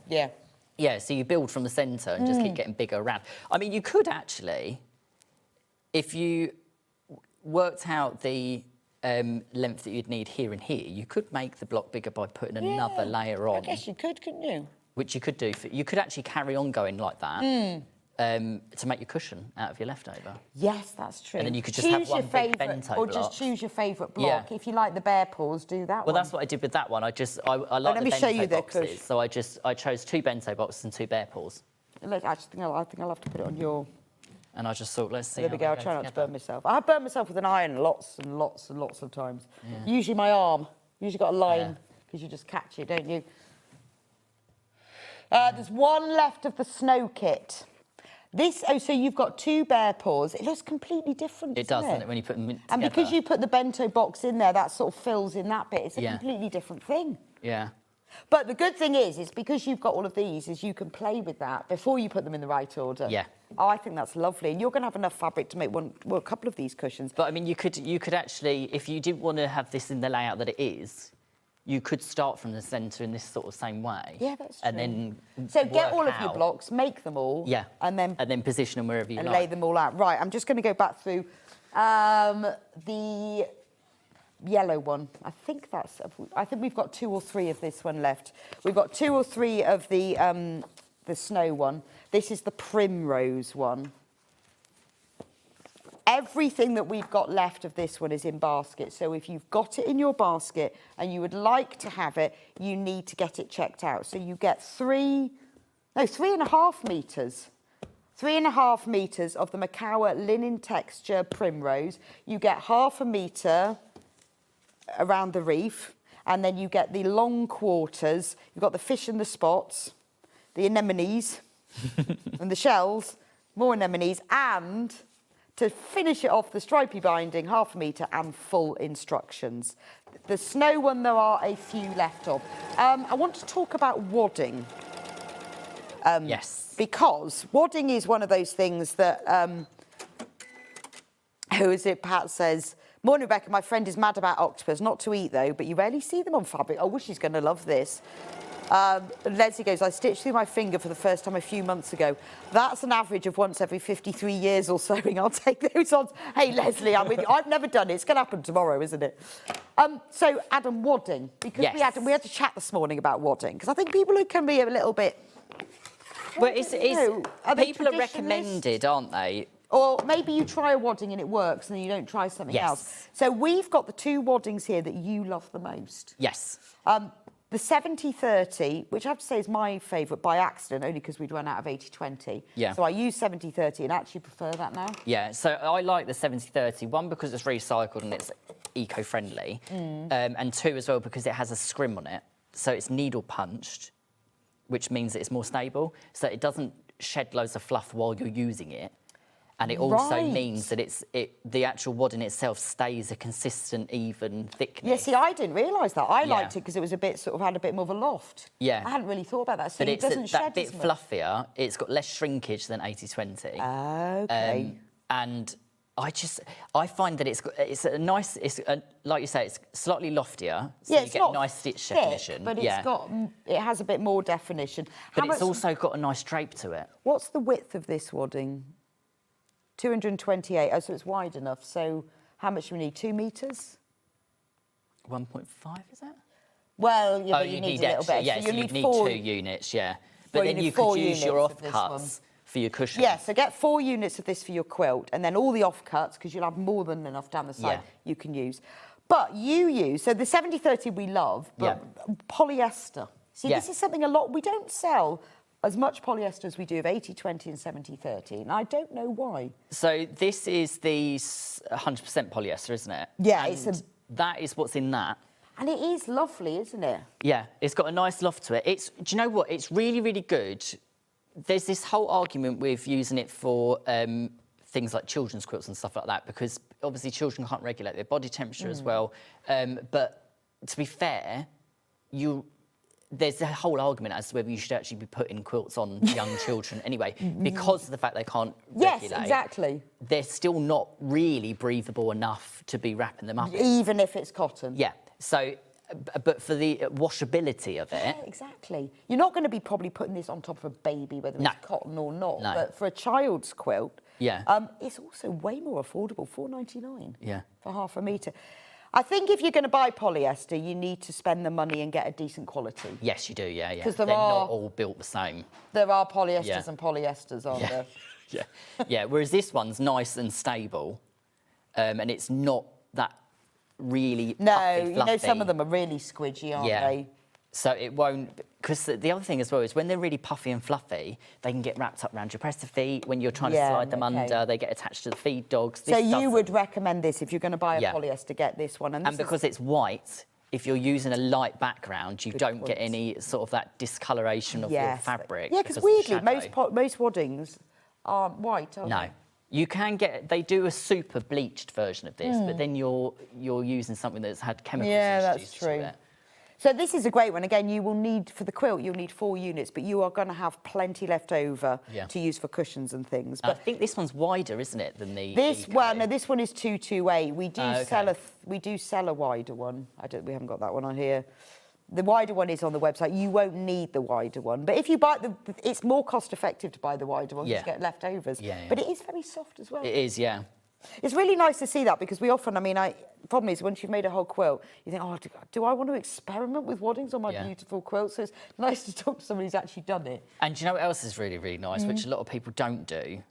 Yeah, so you build from the centre and just keep getting bigger around. I mean, you could actually, if you worked out the... length that you'd need here and here, you could make the block bigger by putting another layer on. I guess you could, couldn't you? Which you could do. You could actually carry on going like that to make your cushion out of your leftover. Yes, that's true. And then you could just have one big bento or block. just choose your favourite block. Yeah. If you like the bear paws, do that one. Well, that's what I did with that one. I like the bento boxes, so I chose 2 bento boxes and 2 bear paws. Look, I think I'll have to put it on your... And I just thought, let's see. There we go. I'll try not to burn myself. I have burned myself with an iron lots and lots and lots of times. Yeah. Usually my arm. Usually got a line because you just catch it, don't you? There's 1 left of the snow kit. So you've got 2 bear paws. It looks completely different. It does, doesn't it, when you put them together? And because you put the bento box in there, that sort of fills in that bit. It's a completely different thing. Yeah. But the good thing is because you've got all of these, is you can play with that before you put them in the right order. Yeah. Oh, I think that's lovely. And you're going to have enough fabric to make a couple of these cushions. But, I mean, you could actually, if you did want to have this in the layout that it is, you could start from the centre in this sort of same way. Yeah, that's true. And then so get all of your blocks, make them all. Yeah. And then position them wherever you like. And lay them all out. Right, I'm just going to go back through the... yellow one. I think we've got 2 or 3 of this one left. We've got 2 or 3 of the snow one. This is the primrose one. Everything that we've got left of this one is in basket. So if you've got it in your basket and you would like to have it, you need to get it checked out. So you get 3.5 metres. 3.5 metres of the Macawa linen texture primrose. You get ½ metre around the reef, and then you get the long quarters. You've got the fish and the spots, the anemones, and the shells, more anemones, and to finish it off, the stripy binding, 1/2 metre, and full instructions. The snow one, there are a few left of. I want to talk about wadding. Yes. Because wadding is one of those things that, who is it, Pat says, "Morning, Rebecca, my friend is mad about octopus, not to eat though, but you rarely see them on fabric." Oh, she's going to love this. Leslie goes, "I stitched through my finger for the first time a few months ago. That's an average of once every 53 years or sewing. I'll take those odds." Hey, Leslie, I'm with you. I've never done it. It's going to happen tomorrow, isn't it? So, Adam, wadding. Because yes. we had to chat this morning about wadding. Because I think people who can be a little bit... Well, they people are recommended, aren't they? Or maybe you try a wadding and it works and then you don't try something else. So we've got the 2 waddings here that you love the most. Yes. The 70-30, which I have to say is my favourite by accident, only because we'd run out of 80-20. Yeah. So I use 70-30 and actually prefer that now. Yeah, so I like the 70-30, one, because it's recycled and it's eco-friendly, and 2 as well, because it has a scrim on it. So it's needle punched, which means that it's more stable, so it doesn't shed loads of fluff while you're using it. And it also means that the actual wadding itself stays a consistent, even thickness. Yeah, see, I didn't realise that. I liked it because it was a bit, had a bit more of a loft. Yeah. I hadn't really thought about that. So but it doesn't shed that bit as much. fluffier. It's got less shrinkage than 80-20. Okay. And I find that it's a nice, like you say, it's slightly loftier, so you get nice stitch definition. But it has a bit more definition. But it's also got a nice drape to it. What's the width of this wadding? 228. Oh, so it's wide enough. So how much do we need? 2 metres? 1.5, is it? Well, you need a little bit. Yeah, so you need 2 units, yeah. But then you could use your offcuts for your cushion. Yeah, so get 4 units of this for your quilt, and then all the offcuts, because you'll have more than enough down the side, you can use. But you use, so the 70-30 we love, but polyester. See, this is something we don't sell as much polyester as we do of 80-20 and 70-30, and I don't know why. So this is the 100% polyester, isn't it? Yeah, and that is what's in that. And it is lovely, isn't it? Yeah, it's got a nice loft to it. Do you know what? It's really, really good. There's this whole argument with using it for things like children's quilts and stuff like that, because obviously children can't regulate their body temperature as well. But to be fair, there's a whole argument as to whether you should actually be putting quilts on young children anyway, because of the fact they can't regulate. Yes, exactly. They're still not really breathable enough to be wrapping them up in. Even if it's cotton. Yeah. So, but for the washability of it... Yeah, exactly. You're not going to be probably putting this on top of a baby, whether it's cotton or not. No. But for a child's quilt, yeah, it's also way more affordable, $4.99 for 1/2 metre. I think if you're going to buy polyester, you need to spend the money and get a decent quality. Yes, you do, yeah. Because they're not all built the same. There are polyesters and polyesters, aren't there? Yeah, whereas this one's nice and stable, and it's not that really puffy, fluffy. Some of them are really squidgy, aren't they? So it won't... Because the other thing as well is when they're really puffy and fluffy, they can get wrapped up around your presser feet. When you're trying to slide them under, they get attached to the feed dogs. So you would recommend this if you're going to buy a polyester, get this one. And because it's white, if you're using a light background, you don't get any sort of that discoloration of your fabric. Yeah, because weirdly, most waddings aren't white, are they? You can get... They do a super bleached version of this, but then you're using something that's had chemicals introduced to it. So this is a great one. Again, you will need, for the quilt, you'll need 4 units, but you are going to have plenty left over to use for cushions and things. But I think this one's wider, isn't it, than the... This one is 228. We do sell a wider one. We haven't got that one on here. The wider one is on the website. You won't need the wider one. But if you buy it's more cost effective to buy the wider one because you get leftovers. But it is very soft as well. It is, yeah. It's really nice to see that because we often, problem is once you've made a whole quilt, you think, oh, do I want to experiment with waddings on my beautiful quilt? So it's nice to talk to somebody who's actually done it. And do you know what else is really, really nice, which a lot of people don't do?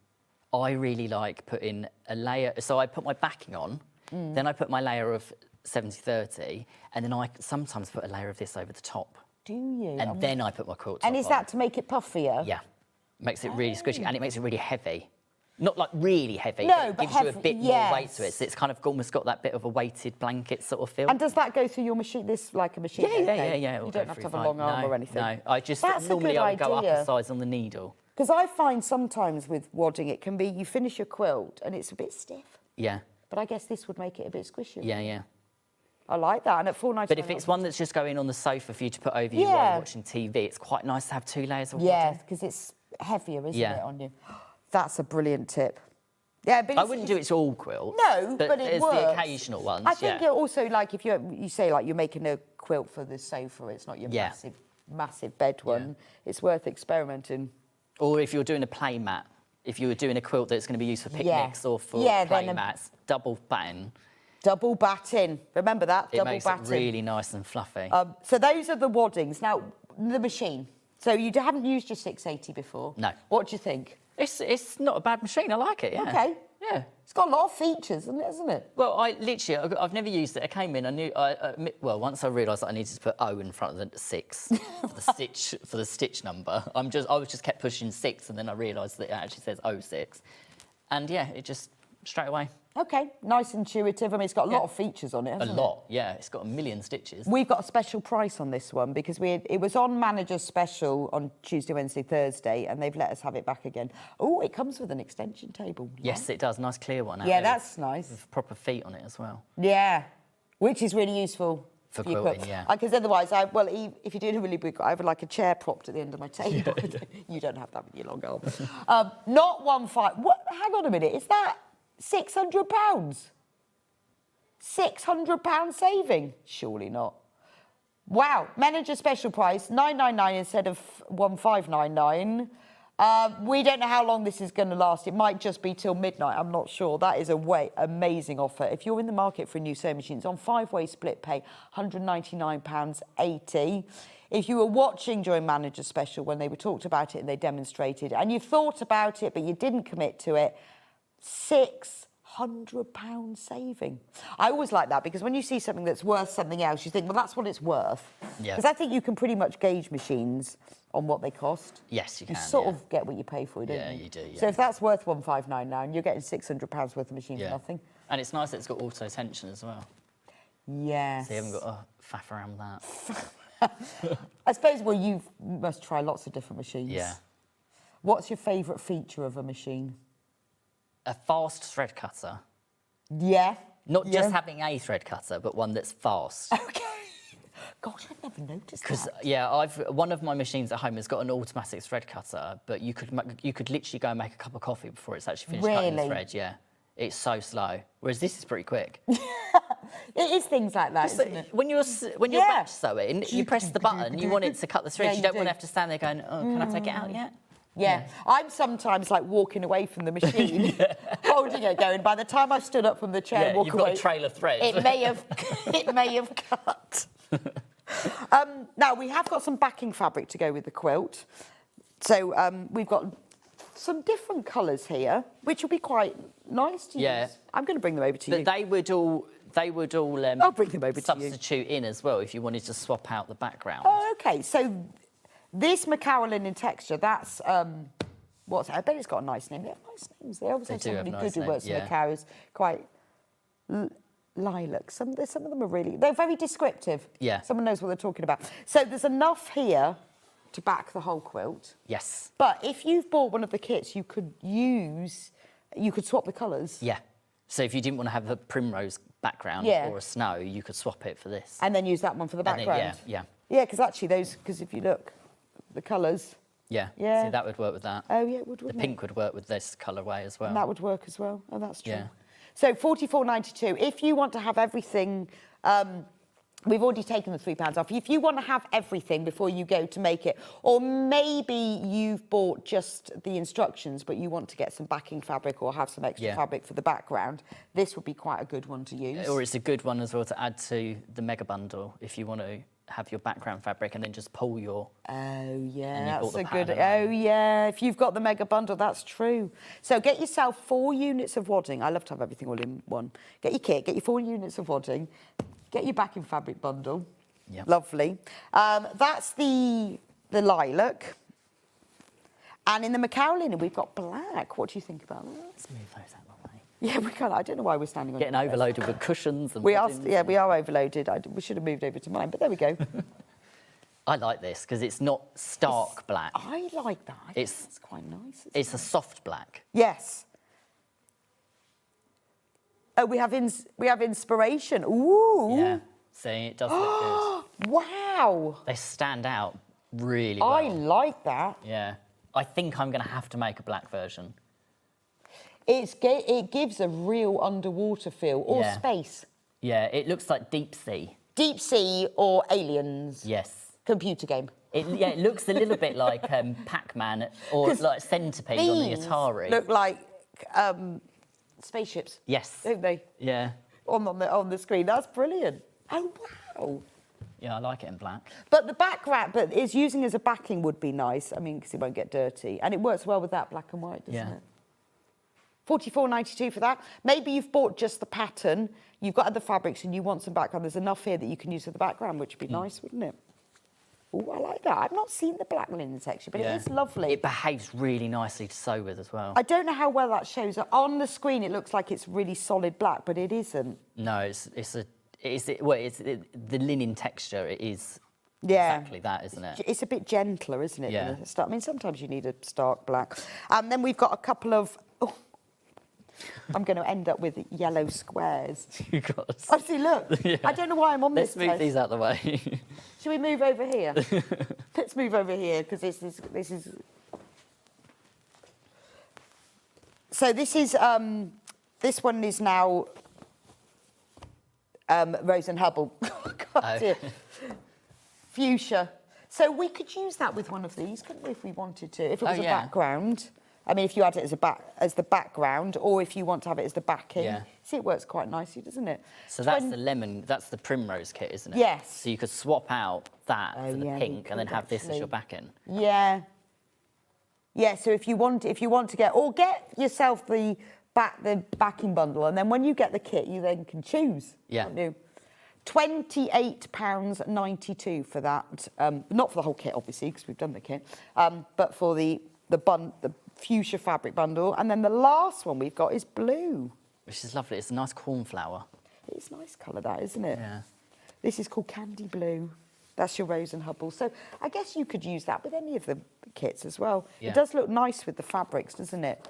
I really like putting a layer. So I put my backing on, then I put my layer of 70-30, and then I sometimes put a layer of this over the top. Do you? And then I put my quilt top And is that to make it puffier? Yeah. Makes it really squishy, and it makes it really heavy. Not like really heavy, No, but it but gives you a heavy, bit more weight yes. to it. So it's kind of almost got that bit of a weighted blanket sort of feel. And does that go through your machine? This like a machine? Yeah. You don't have to have a long arm or anything. No, I just That's normally I would go up idea. a size on the needle. Because I find sometimes with wadding it can be you finish your quilt and it's a bit stiff. Yeah. But I guess this would make it a bit squishy. Yeah. I like that. And at $4.99. But if it's one that's just going on the sofa for you to put over you while you're watching TV, it's quite nice to have 2 layers of wadding. Yeah, because it's heavier, isn't it, on you? That's a brilliant tip. Yeah, but I wouldn't do it to all quilts. No, but it there's works. the occasional ones. I think it also, like, if you say like you're making a quilt for the sofa, it's not your massive bed one. It's worth experimenting. Or if you're doing a play mat, if you were doing a quilt that's going to be used for picnics or for play mats, double batten. Double batting. Remember that? It double makes batting. it really nice and fluffy. So those are the waddings. Now, the machine. So you haven't used your 680 before? No. What do you think? It's not a bad machine. I like it, yeah. Okay. Yeah. It's got a lot of features, isn't it? Well, I've never used it. I came in, I knew, once I realised that I needed to put O in front of the 6 for the stitch number, I was just kept pushing 6, and then I realised that it actually says 06. And yeah, it just, straight away. Okay, nice, intuitive. I mean, it's got a lot of features on it, hasn't it? A lot, yeah. It's got a million stitches. We've got a special price on this one because it was on Manager's Special on Tuesday, Wednesday, Thursday, and they've let us have it back again. Oh, it comes with an extension table. Yes, it does. Nice clear one. Yeah, that's nice. With proper feet on it as well. Yeah, which is really useful. For quilting, yeah. Because otherwise, if you're doing a really big, I have like a chair propped at the end of my table. You don't have that with your long arm. Not 1.5. What? Hang on a minute. Is that £600? £600 saving? Surely not. Wow. Manager special price, $9.99 instead of $1,599. We don't know how long this is going to last. It might just be till midnight. I'm not sure. That is amazing offer. If you're in the market for a new sewing machine, it's on 5-way split pay, £199.80. If you were watching during Manager Special when they were talked about it and they demonstrated, and you thought about it but you didn't commit to it, £600 saving. I always like that because when you see something that's worth something else, you think, well, that's what it's worth. Yeah. Because I think you can pretty much gauge machines on what they cost. Yes, you can. You sort of get what you pay for, don't you? Yeah, you do. Yeah. So if that's worth $1,599, you're getting £600 worth of machine for nothing. And it's nice that it's got auto tension as well. Yes. So you haven't got to faff around with that. I suppose, well, you must try lots of different machines. Yeah. What's your favourite feature of a machine? A fast thread cutter. Yeah. Not just having a thread cutter, but one that's fast. Okay. Gosh, I've never noticed that. Because one of my machines at home has got an automatic thread cutter, but you could literally go and make a cup of coffee before it's actually finished cutting the thread. Yeah, it's so slow. Whereas this is pretty quick. It is things like that, isn't it? When you're batch sewing, you press the button, you want it to cut the thread. Yeah, you don't want to have to stand there going, "Oh, can I take it out yet?" Yeah. I'm sometimes like walking away from the machine, holding it going. By the time I've stood up from the chair and walk you've away, got a trail of thread. it may have cut. Now, we have got some backing fabric to go with the quilt. So we've got some different colours here, which will be quite nice to use. I'm going to bring them over to you. But they would all I'll bring them over to you. substitute in as well if you wanted to swap out the background. Oh, OK. So this Macao linen texture, that's... I bet it's got a nice name. They have nice names. They always have somebody good who works in Macao who's quite... lilac. Some of them are really... They're very descriptive. Yeah. Someone knows what they're talking about. So there's enough here to back the whole quilt. Yes. But if you've bought one of the kits, you could swap the colours. Yeah. So if you didn't want to have a primrose background or a snow, you could swap it for this. And then use that one for the background. Yeah. Yeah, because actually because if you look, the colours... Yeah. Yeah. See, that would work with that. Oh, yeah, it would, wouldn't The pink would work with this colourway as well. And that would work as well. Oh, that's true. Yeah. So $44.92. If you want to have everything, we've already taken the £3 off. If you want to have everything before you go to make it, or maybe you've bought just the instructions, but you want to get some backing fabric or have some extra fabric for the background, this would be quite a good one to use. Or it's a good one as well to add to the mega bundle if you want to have your background fabric and then just pull your... Oh, yeah, that's a good... Oh, yeah, if you've got the mega bundle, that's true. So get yourself 4 units of wadding. I love to have everything all in one. Get your kit, get your 4 units of wadding, get your backing fabric bundle. Yep. Lovely. That's the lilac. And in the Macau linen, we've got black. What do you think about that? Let's move those out of the way. Yeah, we can't. I don't know why we're standing on Getting your desk. overloaded with cushions and We are, weddings. yeah, we are overloaded. We should have moved over to mine, but there we go. I like this because it's not stark black. I like that. I think It's that's quite nice. It's a soft black. Yes. Oh, we have inspiration. Ooh. Yeah. See, it does look good. Wow. They stand out really well. I like that. Yeah. I think I'm going to have to make a black version. It gives a real underwater feel or Yeah. space. Yeah, it looks like deep sea. Deep sea or aliens. Yes. Computer game. It looks a little bit like Pac-Man or like Centipede on the These Atari. look like spaceships. Yes. Don't they? Yeah. On the screen. That's brilliant. Oh wow. Yeah, I like it in black. But the background, but it's using as a backing would be nice. I mean, because it won't get dirty, and it works well with that black and white, doesn't it? $44.92 for that. Maybe you've bought just the pattern. You've got other fabrics and you want some background. There's enough here that you can use for the background, which would be nice, wouldn't it? Oh, I like that. I've not seen the black linen texture, but it is lovely. It behaves really nicely to sew with as well. I don't know how well that shows up. On the screen, it looks like it's really solid black, but it isn't. No, the linen texture. It is exactly that, isn't it? It's a bit gentler, isn't it? Yeah. I mean, sometimes you need a stark black. And then we've got a couple of... Oh, I'm going to end up with yellow squares. You got. Oh, see, look. Yeah. I don't know why I'm on Let's this. move these out the way. Should we move over here? Let's move over here because this is. So this is this one is now Rose and Hubble. God, dear. Fuchsia. So we could use that with one of these, couldn't we, if we wanted to? If it was a background. I mean, if you had it as the background, or if you want to have it as the backing. Yeah. See, it works quite nicely, doesn't it? So that's the lemon. That's the primrose kit, isn't it? Yes. So you could swap out that for the yeah, pink, and then could have this as actually. your backing. Yeah. Yeah. So if you want to get yourself the backing bundle, and then when you get the kit, you then can choose. Yeah. Can't you? £28.92 for that. Not for the whole kit, obviously, because we've done the kit. But for the fuchsia fabric bundle, and then the last one we've got is blue. Which is lovely. It's a nice cornflower. It's a nice colour, that, isn't it? Yeah. This is called Candy Blue. That's your Rose and Hubble. So I guess you could use that with any of the kits as well. Yeah. It does look nice with the fabrics, doesn't it?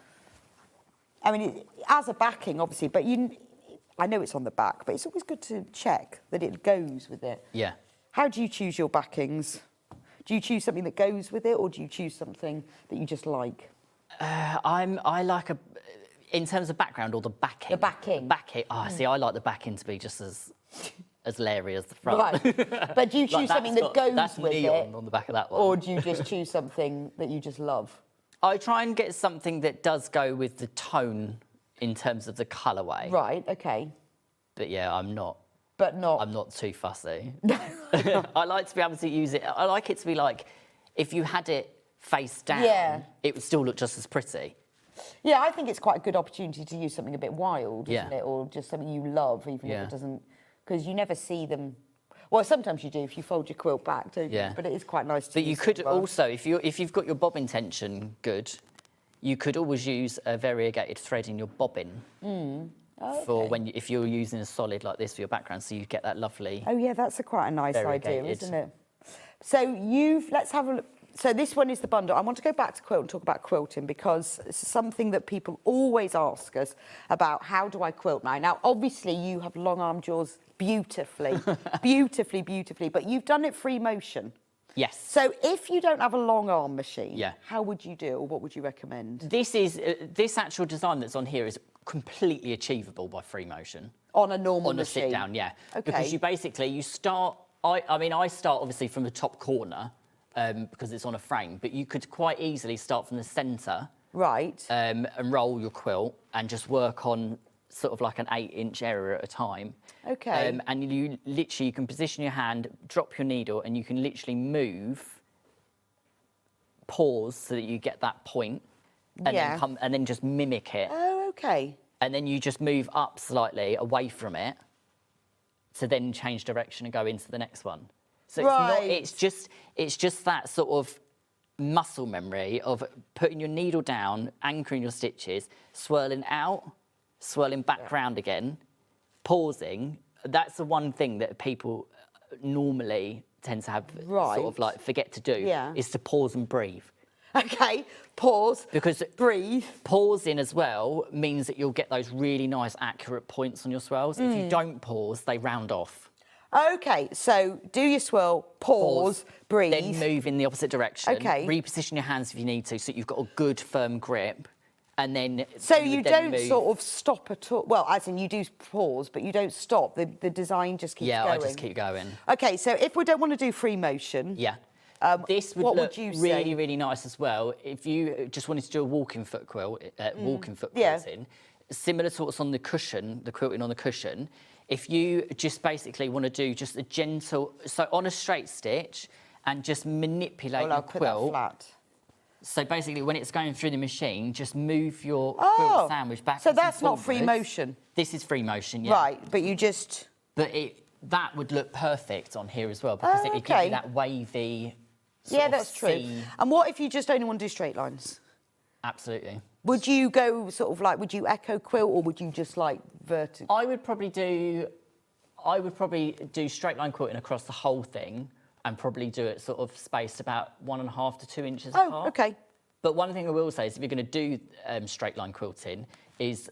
I mean, it as a backing, obviously, but I know it's on the back, but it's always good to check that it goes with it. Yeah. How do you choose your backings? Do you choose something that goes with it, or do you choose something that you just like? I like in terms of background or the backing. The backing. Backing. Oh, see, I like the backing to be just as leery as the front. Right. But do you choose something that goes that's with neon it? on the back of that one. Or do you just choose something that you just love? I try and get something that does go with the tone in terms of the colourway. Right, okay. But yeah, I'm not too fussy. I like to be able to use it. I like it to be like, if you had it face down, it would still look just as pretty. Yeah, I think it's quite a good opportunity to use something a bit wild, isn't Yeah. it? Or just something you love, even Yeah. if it doesn't... Because you never see them... Well, sometimes you do if you fold your quilt back, don't Yeah. you? But it is quite nice to But you use it could as well. also, if you've got your bobbin tension good, you could always use a variegated thread in your bobbin. For if you're using a solid like this for your background, so you get that lovely. Oh yeah, that's quite a nice idea, variegated. isn't it? So let's have a look. So this one is the bundle. I want to go back to quilt and talk about quilting because it's something that people always ask us about. How do I quilt now? Now, obviously, you have long arm jaws beautifully, beautifully, but you've done it free motion. Yes. So if you don't have a long arm machine, Yeah. how would you do it, or what would you recommend? This actual design that's on here is completely achievable by free motion. On a normal On a machine? sit down, yeah. Okay. Because you start. I start obviously from the top corner because it's on a frame, but you could quite easily start from the centre. Right. And roll your quilt and just work on sort of like an 8-inch area at a time. Okay. And you can position your hand, drop your needle, and you can literally pause so that you get that point, and then just mimic it. Oh, okay. And then you just move up slightly away from it to then change direction and go into the next one. So Right. it's just that sort of muscle memory of putting your needle down, anchoring your stitches, swirling out, swirling back round again, pausing. That's the one thing that people normally tend to have sort of like forget to do, is to pause and breathe. Okay, pause, because breathe. Pausing as well means that you'll get those really nice accurate points on your swirls. If you don't pause, they round off. Okay, so do your swirl, pause, breathe. Then move in the opposite direction. Okay. Reposition your hands if you need to, so you've got a good firm grip. And then so you don't sort of stop at all. Well, as in you do pause, but you don't stop. The design just keeps going. Yeah, I just keep going. Okay, so if we don't want to do free motion, this would look really, really nice as well. If you just wanted to do a walking foot quilt, quilting, similar to what's on the cushion, the quilting on the cushion. If you just basically want to do just a gentle, so on a straight stitch, and just manipulate your quilt. Put that flat. So basically, when it's going through the machine, just move your quilt sandwich back. So that's not free motion. This is free motion, yeah. Right, but you just. But that would look perfect on here as well, because it gives you that wavy. That's true. And what if you just only want to do straight lines? Absolutely. Would you go sort of like, would you echo quilt, or would you just like vertical? I would probably do straight line quilting across the whole thing, and probably do it sort of spaced about 1.5 to 2 inches apart. Oh, okay. But one thing I will say is, if you're going to do straight line quilting, is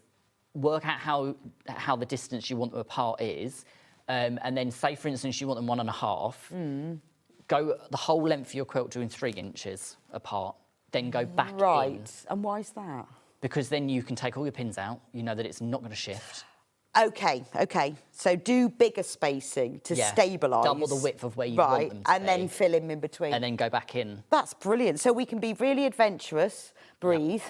work out how the distance you want them apart is, and then say, for instance, you want them 1.5. Go the whole length of your quilt doing 3 inches apart, then go back in. Right, and why is that? Because then you can take all your pins out, you know that it's not going to shift. Okay. So do bigger spacing to stabilise. Double the width of where you want them to and then fill in between. And then go back in. That's brilliant. So we can be really adventurous, breathe.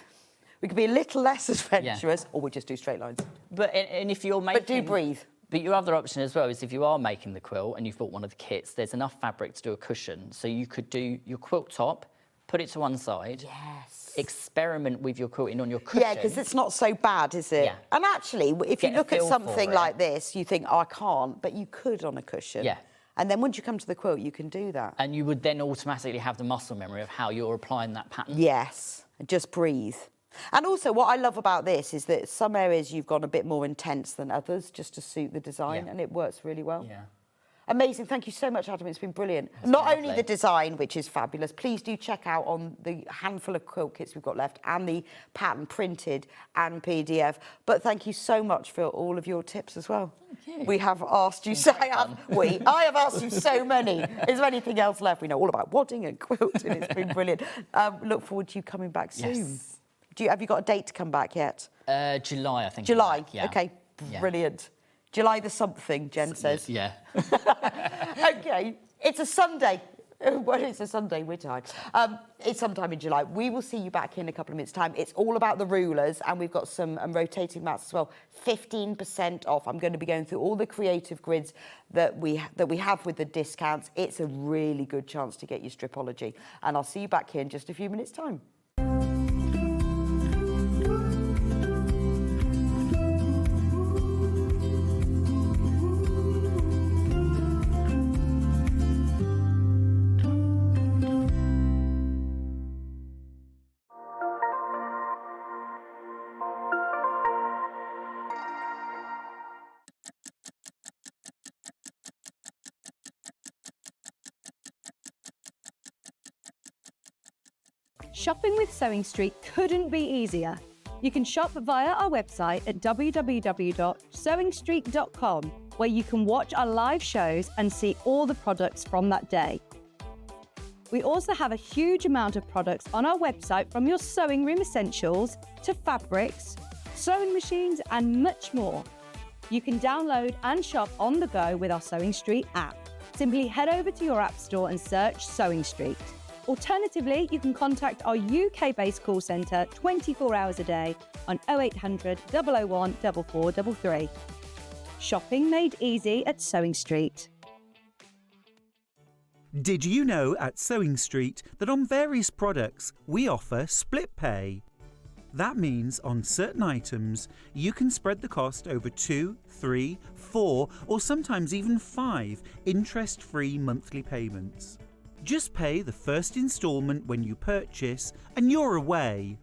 We can be a little less adventurous, or we just do straight lines. But and if you're making... But do breathe. But your other option as well is, if you are making the quilt and you've bought one of the kits, there's enough fabric to do a cushion. So you could do your quilt top, put it to one side. Yes. Experiment with your quilting on your cushion. Yeah, because it's not so bad, is it? Yeah. And actually, if you look at something like this, you think, oh, I can't, but you could on a cushion. Yeah. And then once you come to the quilt, you can do that. And you would then automatically have the muscle memory of how you're applying that pattern. Yes. Just breathe. And also, what I love about this is that some areas you've gone a bit more intense than others, just to suit the design, and it works really well. Yeah. Amazing. Thank you so much, Adam. It's been brilliant. Not only the design, which is fabulous, please do check out on the handful of quilt kits we've got left, and the pattern printed and PDF. But thank you so much for all of your tips as well. Thank you. We have asked you, I have asked you so many. Is there anything else left? We know all about wadding and quilting. It's been brilliant. Look forward to you coming back soon. Yes. Have you got a date to come back yet? July, I think. July. Yeah. Okay. Brilliant. July the something, Jen says. Yeah. Okay. It's a Sunday. Well, it's a Sunday, we're tired. It's sometime in July. We will see you back in a couple of minutes' time. It's all about the rulers, and we've got some rotating mats as well. 15% off. I'm going to be going through all the creative grids that we have with the discounts. It's a really good chance to get your stripology. And I'll see you back here in just a few minutes' time. Shopping with SewingStreet couldn't be easier. You can shop via our website at www.sewingstreet.com, where you can watch our live shows and see all the products from that day. We also have a huge amount of products on our website, from your sewing room essentials to fabrics, sewing machines, and much more. You can download and shop on the go with our SewingStreet app. Simply head over to your app store and search SewingStreet. Alternatively, you can contact our UK-based call centre 24 hours a day on 0800 001 4433. Shopping made easy at SewingStreet. Did you know at SewingStreet that on various products we offer split pay? That means on certain items you can spread the cost over 2, 3, 4 or sometimes even 5 interest-free monthly payments. Just pay the first instalment when you purchase and you're away.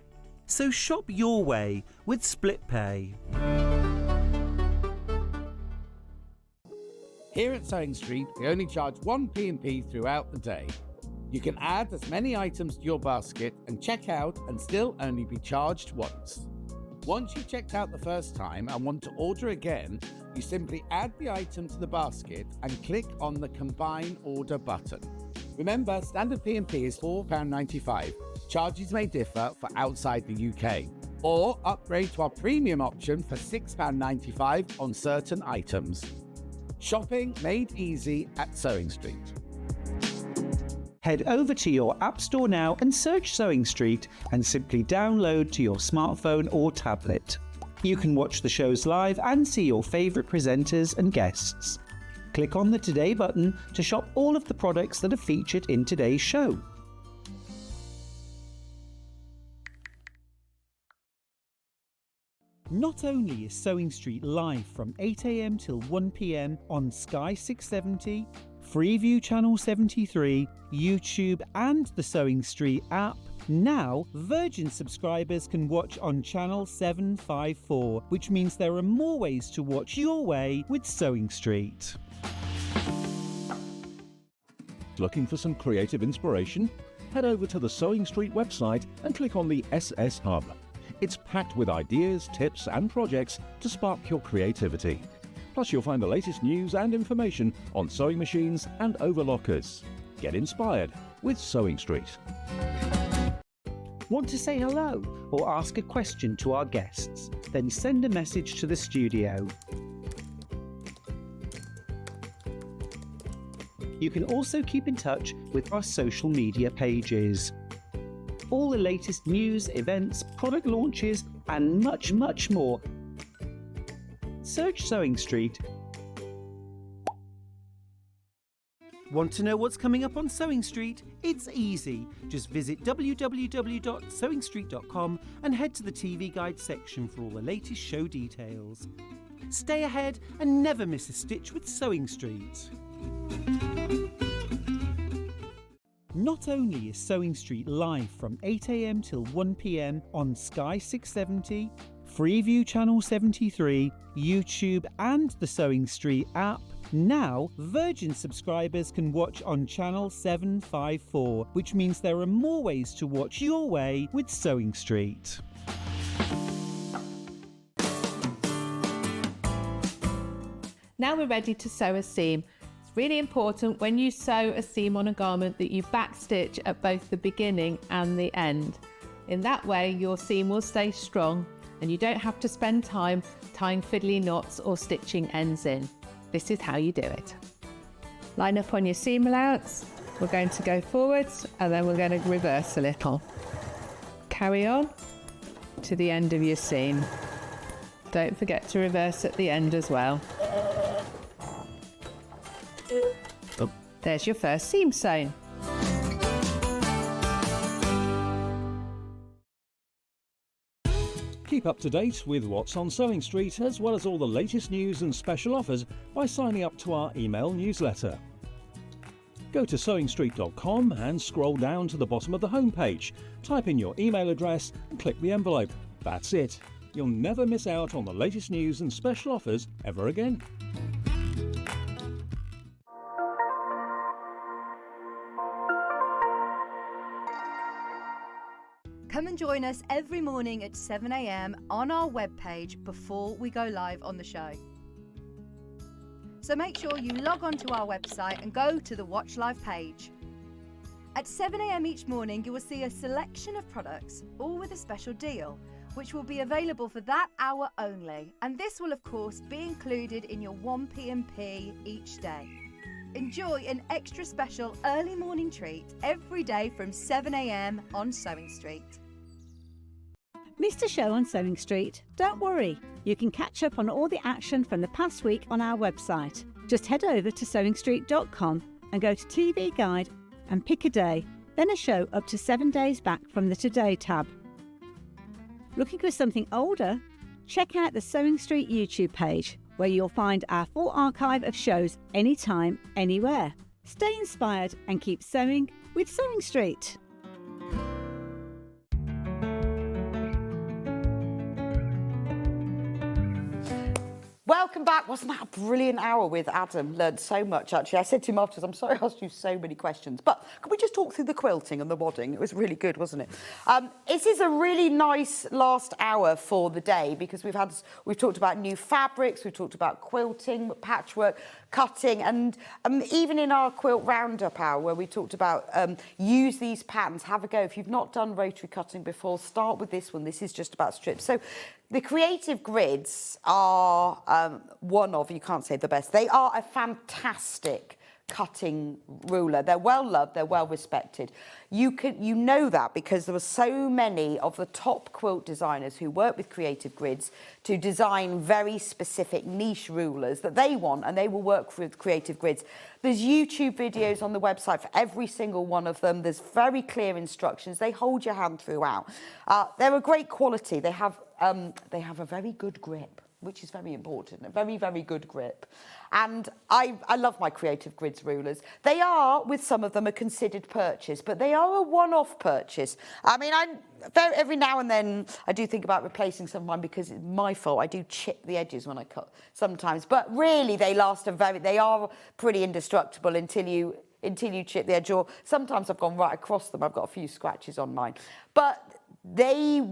So shop your way with Split Pay. Here at SewingStreet, we only charge 1 P&P throughout the day. You can add as many items to your basket and check out and still only be charged once. Once you've checked out the first time and want to order again, you simply add the item to the basket and click on the Combine Order button. Remember, standard P&P is £4.95. Charges may differ for outside the UK. Or upgrade to our premium option for £6.95 on certain items. Shopping made easy at SewingStreet. Head over to your App Store now and search SewingStreet and simply download to your smartphone or tablet. You can watch the shows live and see your favourite presenters and guests. Click on the Today button to shop all of the products that are featured in today's show. Not only is SewingStreet live from 8 AM till 1 PM on Sky 670, Freeview Channel 73, YouTube and the SewingStreet app, now Virgin subscribers can watch on Channel 754, which means there are more ways to watch your way with SewingStreet. Looking for some creative inspiration? Head over to the SewingStreet website and click on the SS Hub. It's packed with ideas, tips and projects to spark your creativity. Plus you'll find the latest news and information on sewing machines and overlockers. Get inspired with SewingStreet. Want to say hello or ask a question to our guests? Then send a message to the studio. You can also keep in touch with our social media pages. All the latest news, events, product launches and much, much more. Search SewingStreet. Want to know what's coming up on SewingStreet? It's easy. Just visit www.sewingstreet.com and head to the TV Guide section for all the latest show details. Stay ahead and never miss a stitch with SewingStreet. Not only is SewingStreet live from 8 AM till 1 PM on Sky 670, Freeview Channel 73, YouTube and the SewingStreet app, now Virgin subscribers can watch on Channel 754, which means there are more ways to watch your way with SewingStreet. Now we're ready to sew a seam. It's really important when you sew a seam on a garment that you backstitch at both the beginning and the end. In that way your seam will stay strong and you don't have to spend time tying fiddly knots or stitching ends in. This is how you do it. Line up on your seam allowance. We're going to go forwards and then we're going to reverse a little. Carry on to the end of your seam. Don't forget to reverse at the end as well. There's your first seam sewn. Keep up to date with what's on SewingStreet as well as all the latest news and special offers by signing up to our email newsletter. Go to SewingStreet.com and scroll down to the bottom of the homepage. Type in your email address and click the envelope. That's it. You'll never miss out on the latest news and special offers ever again. Come and join us every morning at 7 AM on our webpage before we go live on the show. So make sure you log on to our website and go to the Watch Live page. At 7 AM each morning, you will see a selection of products, all with a special deal, which will be available for that hour only. And this will, of course, be included in your 1 P&P each day. Enjoy an extra special early morning treat every day from 7 AM on SewingStreet. Missed a show on SewingStreet? Don't worry, you can catch up on all the action from the past week on our website. Just head over to SewingStreet.com and go to TV Guide and pick a day, then a show up to 7 days back from the Today tab. Looking for something older? Check out the SewingStreet YouTube page, where you'll find our full archive of shows anytime, anywhere. Stay inspired and keep sewing with Sewing Street. Welcome back. Wasn't that a brilliant hour with Adam? Learned so much, actually. I said to him afterwards, I'm sorry I asked you so many questions, but can we just talk through the quilting and the wadding? It was really good, wasn't it? This is a really nice last hour for the day because we've talked about new fabrics, we've talked about quilting, patchwork, cutting, and even in our quilt roundup hour where we talked about use these patterns, have a go. If you've not done rotary cutting before, start with this one. This is just about strips. So the creative grids are one of, you can't say the best, they are a fantastic cutting ruler. They're well loved, they're well respected. You know that because there were so many of the top quilt designers who work with creative grids to design very specific niche rulers that they want, and they will work with creative grids. There's YouTube videos on the website for every single one of them. There's very clear instructions. They hold your hand throughout. They're a great quality. They have a very good grip, which is very important, a very, very good grip. And I love my creative grids rulers. They are, with some of them, a considered purchase, but they are a one-off purchase. I mean, every now and then I do think about replacing some of mine because it's my fault. I do chip the edges when I cut sometimes, but really they are pretty indestructible until you chip the edge, or sometimes I've gone right across them. I've got a few scratches on mine, but they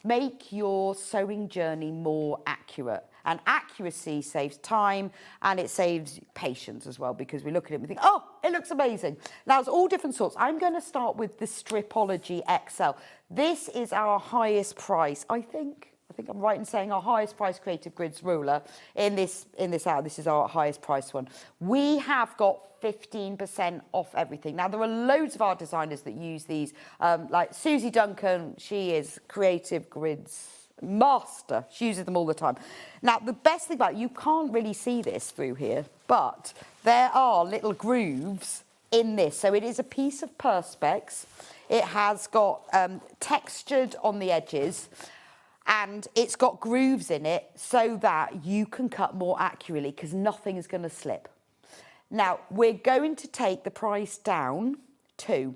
make your sewing journey more accurate. And accuracy saves time and it saves patience as well, because we look at it and we think, oh, it looks amazing. Now, it's all different sorts. I'm going to start with the Stripology XL. This is our highest price, I think I'm right in saying our highest price creative grids ruler in this hour. This is our highest price one. We have got 15% off everything. Now, there are loads of our designers that use these, like Susie Duncan. She is creative grids master. She uses them all the time. Now, the best thing about it, you can't really see this through here, but there are little grooves in this. So it is a piece of Perspex. It has got textured on the edges, and it's got grooves in it so that you can cut more accurately because nothing is going to slip. Now, we're going to take the price down to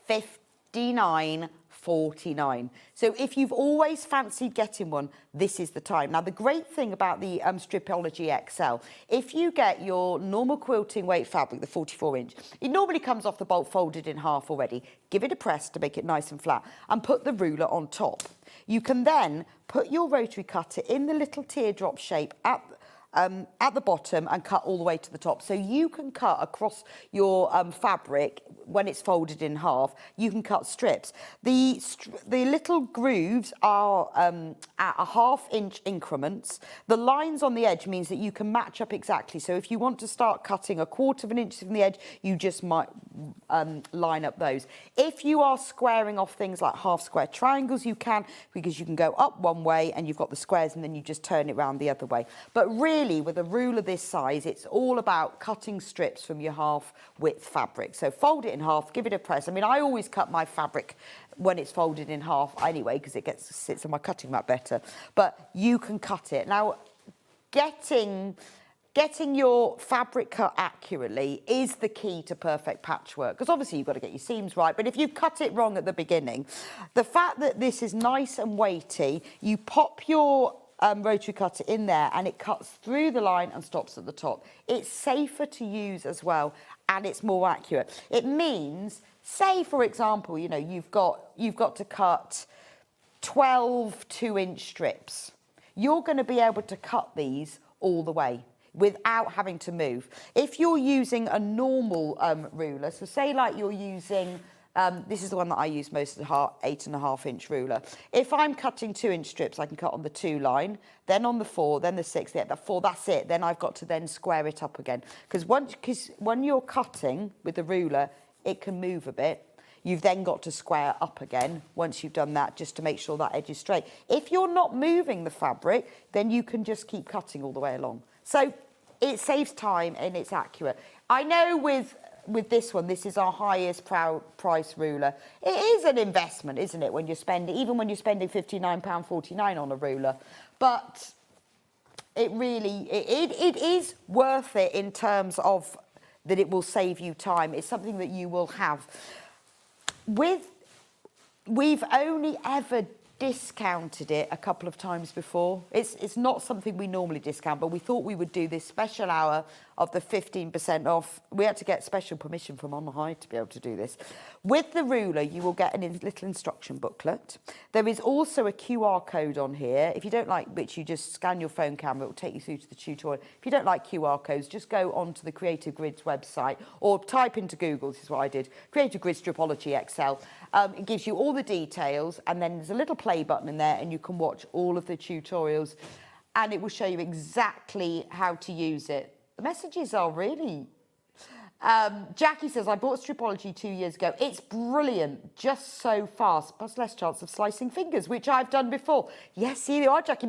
$59.49. So if you've always fancied getting one, this is the time. Now, the great thing about the Stripology XL, if you get your normal quilting weight fabric, the 44-inch, it normally comes off the bolt folded in half already. Give it a press to make it nice and flat and put the ruler on top. You can then put your rotary cutter in the little teardrop shape at the bottom and cut all the way to the top. So you can cut across your fabric when it's folded in half. You can cut strips. The little grooves are at a half-inch increments. The lines on the edge means that you can match up exactly. So if you want to start cutting a quarter of an inch from the edge, you just might line up those. If you are squaring off things like half-square triangles, you can, because you can go up one way and you've got the squares and then you just turn it around the other way. But really, with a ruler this size, it's all about cutting strips from your half-width fabric. So fold it in half, give it a press. I mean, I always cut my fabric when it's folded in half anyway, because it sits on my cutting mat better. But you can cut it. Now, getting your fabric cut accurately is the key to perfect patchwork, because obviously you've got to get your seams right, but if you cut it wrong at the beginning, the fact that this is nice and weighty, you pop your rotary cutter in there and it cuts through the line and stops at the top. It's safer to use as well, and it's more accurate. It means, say for example, you know, you've got to cut 12 2-inch strips. You're going to be able to cut these all the way without having to move. If you're using a normal ruler, so say like you're using this is the one that I use most of the 8.5-inch ruler. If I'm cutting 2-inch strips, I can cut on the 2 line, then on the 4, then the 6, the 4, that's it. Then I've got to then square it up again. Because when you're cutting with the ruler, it can move a bit. You've then got to square up again once you've done that, just to make sure that edge is straight. If you're not moving the fabric, then you can just keep cutting all the way along. So it saves time and it's accurate. I know with this one, this is our highest price ruler. It is an investment, isn't it, when you're spending, even when you're spending £59.49 on a ruler. But it really, it is worth it in terms of that it will save you time. It's something that you will have. We've only ever discounted it a couple of times before. It's not something we normally discount, but we thought we would do this special hour of the 15% off. We had to get special permission from On High to be able to do this. With the ruler, you will get a little instruction booklet. There is also a QR code on here. If you don't like which, you just scan your phone camera, it will take you through to the tutorial. If you don't like QR codes, just go onto the Creative Grids website or type into Google, this is what I did, Creative Grids Stripology Excel. It gives you all the details, and then there's a little play button in there, and you can watch all of the tutorials, and it will show you exactly how to use it. The messages are really... Jackie says, I bought Stripology 2 years ago. It's brilliant, just so fast, plus less chance of slicing fingers, which I've done before. Yes, here you are, Jackie.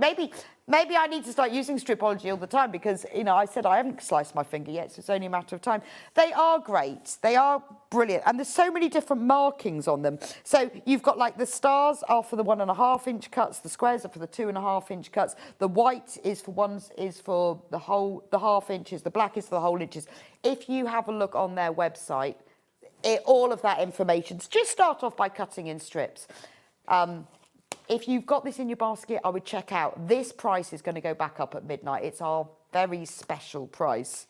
Maybe I need to start using Stripology all the time because, you know, I said I haven't sliced my finger yet, so it's only a matter of time. They are great. They are brilliant. And there's so many different markings on them. So you've got like the stars are for the 1.5 inch cuts. The squares are for the 2.5 inch cuts. The white is for the half inches. The black is for the whole inches. If you have a look on their website, all of that information, just start off by cutting in strips. If you've got this in your basket, I would check out. This price is going to go back up at midnight. It's our very special price.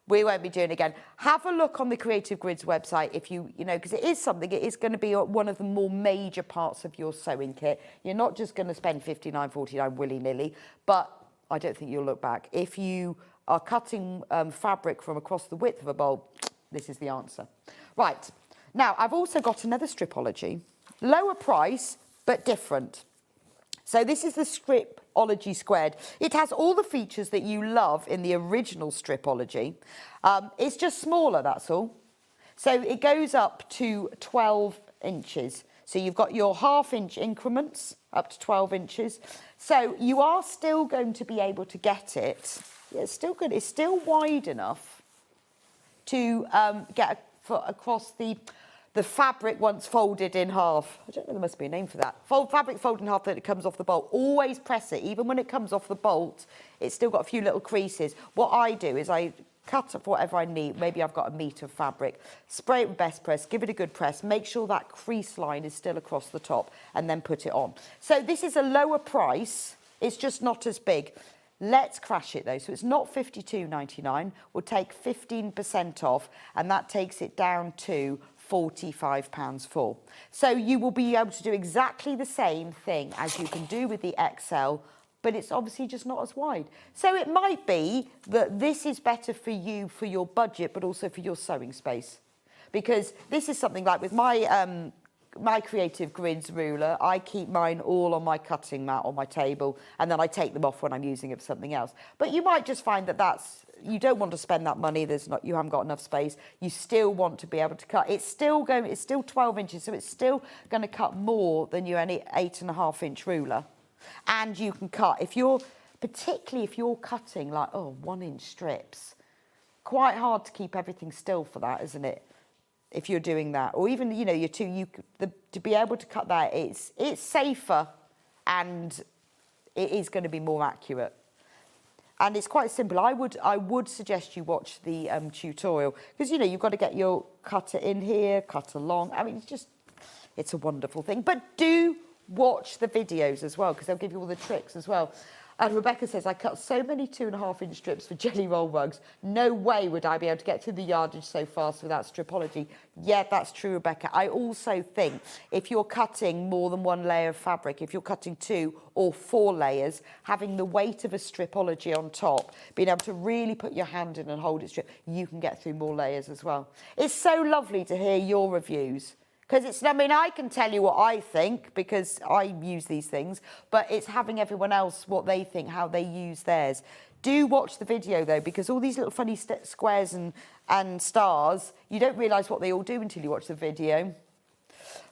We won't be doing it again. Have a look on the Creative Grids website if you know, because it is going to be one of the more major parts of your sewing kit. You're not just going to spend $59.49 willy-nilly, but I don't think you'll look back. If you are cutting fabric from across the width of a bowl, this is the answer. Right, now I've also got another Stripology. Lower price, but different. So this is the Stripology Squared. It has all the features that you love in the original Stripology. It's just smaller, that's all. So it goes up to 12 inches. So you've got your half-inch increments up to 12 inches. So you are still going to be able to get it. Yeah, it's still good. It's still wide enough to get across the fabric once folded in half. I don't know, there must be a name for that. Fabric folded in half that it comes off the bolt. Always press it. Even when it comes off the bolt, it's still got a few little creases. What I do is I cut up whatever I need. Maybe I've got a meter of fabric. Spray it with best press. Give it a good press. Make sure that crease line is still across the top and then put it on. So this is a lower price. It's just not as big. Let's crash it though. So it's not $52.99. We'll take 15% off, and that takes it down to £45 full. So you will be able to do exactly the same thing as you can do with the XL, but it's obviously just not as wide. So it might be that this is better for you for your budget, but also for your sewing space. Because this is something like with my my Creative Grids ruler, I keep mine all on my cutting mat on my table, and then I take them off when I'm using it for something else. But you might just find that you don't want to spend that money. You haven't got enough space. You still want to be able to cut. It's still 12 inches, so it's still going to cut more than your 8.5 inch ruler. And you can cut particularly if you're cutting like 1 inch strips. Quite hard to keep everything still for that, isn't it? If you're doing that, or even to be able to cut that, it's safer and it is going to be more accurate. And it's quite simple. I would suggest you watch the tutorial, because you've got to get your cutter in here, cut along. I mean, it's a wonderful thing. But do watch the videos as well, because they'll give you all the tricks as well. And Rebecca says, I cut so many 2.5 inch strips for jelly roll rugs. No way would I be able to get through the yardage so fast without Stripology. Yeah, that's true, Rebecca. I also think if you're cutting more than one layer of fabric, if you're cutting 2 or 4 layers, having the weight of a Stripology on top, being able to really put your hand in and hold it straight, you can get through more layers as well. It's so lovely to hear your reviews. Because I can tell you what I think because I use these things, but it's having everyone else what they think, how they use theirs. Do watch the video though, because all these little funny squares and stars, you don't realise what they all do until you watch the video.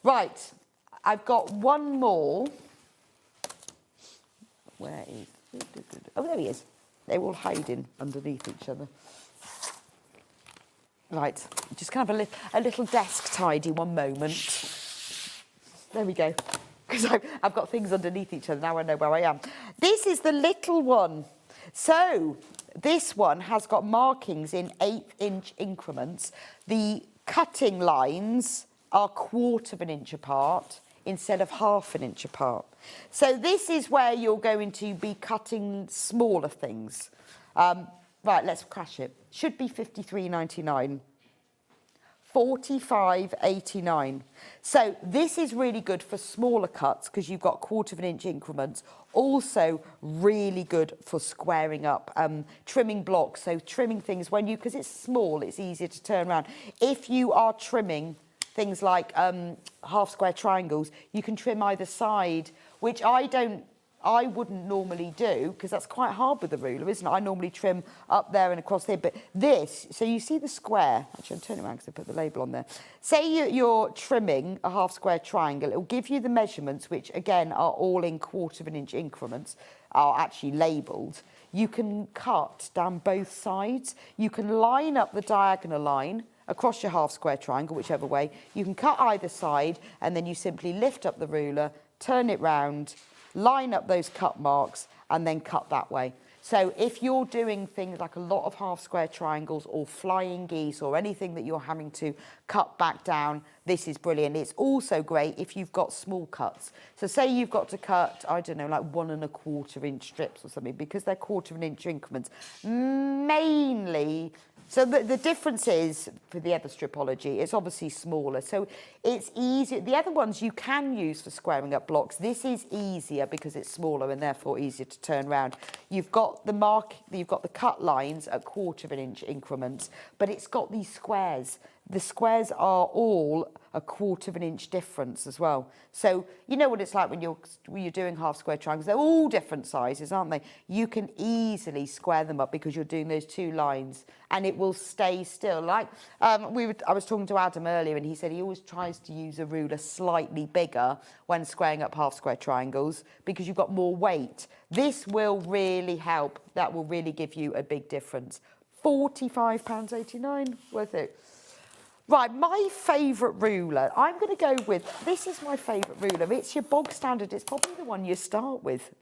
Right, I've got one more. Where is... Oh, there he is. They're all hiding underneath each other. Right, just kind of a little desk tidy, one moment. There we go. Because I've got things underneath each other, now I know where I am. This is the little one. So, this one has got markings in 1/8 increments. The cutting lines are 1/4 of an inch apart instead of 1/2 inch apart. So this is where you're going to be cutting smaller things. Right, let's crash it. Should be £53.99. £45.89. So this is really good for smaller cuts because you've got 1/4 of an inch increments. Also really good for squaring up, trimming blocks. So trimming things when you, because it's small, it's easier to turn around. If you are trimming things like half square triangles, you can trim either side, which I wouldn't normally do because that's quite hard with the ruler, isn't it? I normally trim up there and across there, but this, so you see the square, actually I'll turn it around because I put the label on there. Say you're trimming a half square triangle, it will give you the measurements, which again are all in 1/4 of an inch increments, are actually labelled. You can cut down both sides. You can line up the diagonal line across your half square triangle, whichever way. You can cut either side and then you simply lift up the ruler, turn it round, line up those cut marks and then cut that way. So if you're doing things like a lot of half square triangles or flying geese or anything that you're having to cut back down, this is brilliant. It's also great if you've got small cuts. So say you've got to cut, I don't know, like 1 1/4 inch strips or something, because they're 1/4 of an inch increments, mainly. So the difference is, for the other stripology, it's obviously smaller. So it's easier. The other ones you can use for squaring up blocks. This is easier because it's smaller and therefore easier to turn around. You've got the cut lines at 1/4 of an inch increments, but it's got these squares. The squares are all a 1/4 of an inch difference as well. So you know what it's like when you're doing half square triangles. They're all different sizes, aren't they? You can easily square them up because you're doing those 2 lines and it will stay still. Like I was talking to Adam earlier and he said he always tries to use a ruler slightly bigger when squaring up half square triangles because you've got more weight. This will really help. That will really give you a big difference. £45.89, worth it. Right, my favourite ruler, I'm going to go with, this is my favourite ruler. It's your bog standard. It's probably the one you start with.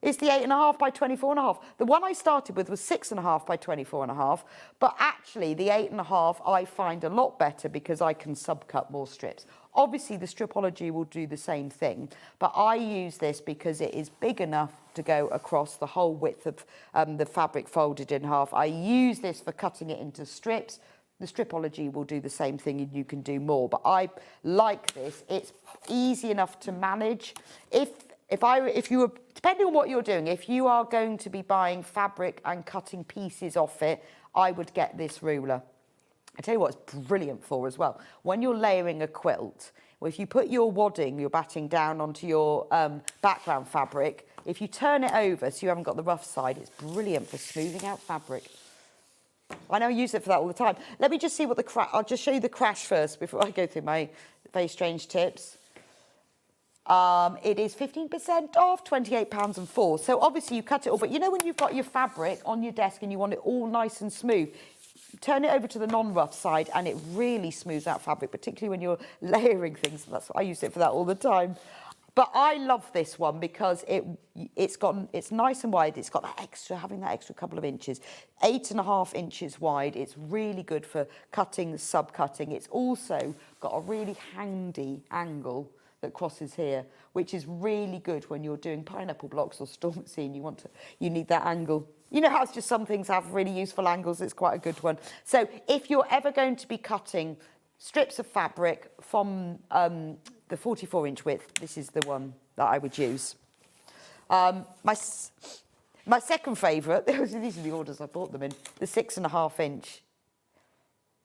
It's the 8.5 by 24.5. The one I started with was 6.5 by 24.5, but actually the 8.5 I find a lot better because I can subcut more strips. Obviously the stripology will do the same thing, but I use this because it is big enough to go across the whole width of the fabric folded in half. I use this for cutting it into strips. The stripology will do the same thing and you can do more, but I like this. It's easy enough to manage. If you were, depending on what you're doing, if you are going to be buying fabric and cutting pieces off it, I would get this ruler. I tell you what it's brilliant for as well. When you're layering a quilt, well, if you put your wadding, your batting down onto your background fabric, if you turn it over so you haven't got the rough side, it's brilliant for smoothing out fabric. I know I use it for that all the time. Let me just see what I'll just show you the crash first before I go through my very strange tips. It is 15% off, £28.04. So obviously you cut it all, but you know when you've got your fabric on your desk and you want it all nice and smooth, turn it over to the non-rough side and it really smooths out fabric, particularly when you're layering things. That's what I use it for that all the time. But I love this one because it's nice and wide. It's got that having that extra couple of inches, 8.5 inches wide. It's really good for cutting, sub-cutting. It's also got a really handy angle that crosses here, which is really good when you're doing pineapple blocks or storm at sea and you need that angle. You know how it's just some things have really useful angles. It's quite a good one. So if you're ever going to be cutting strips of fabric from the 44-inch width, this is the one that I would use. My second favourite, these are the orders I bought them in, the 6.5 inch.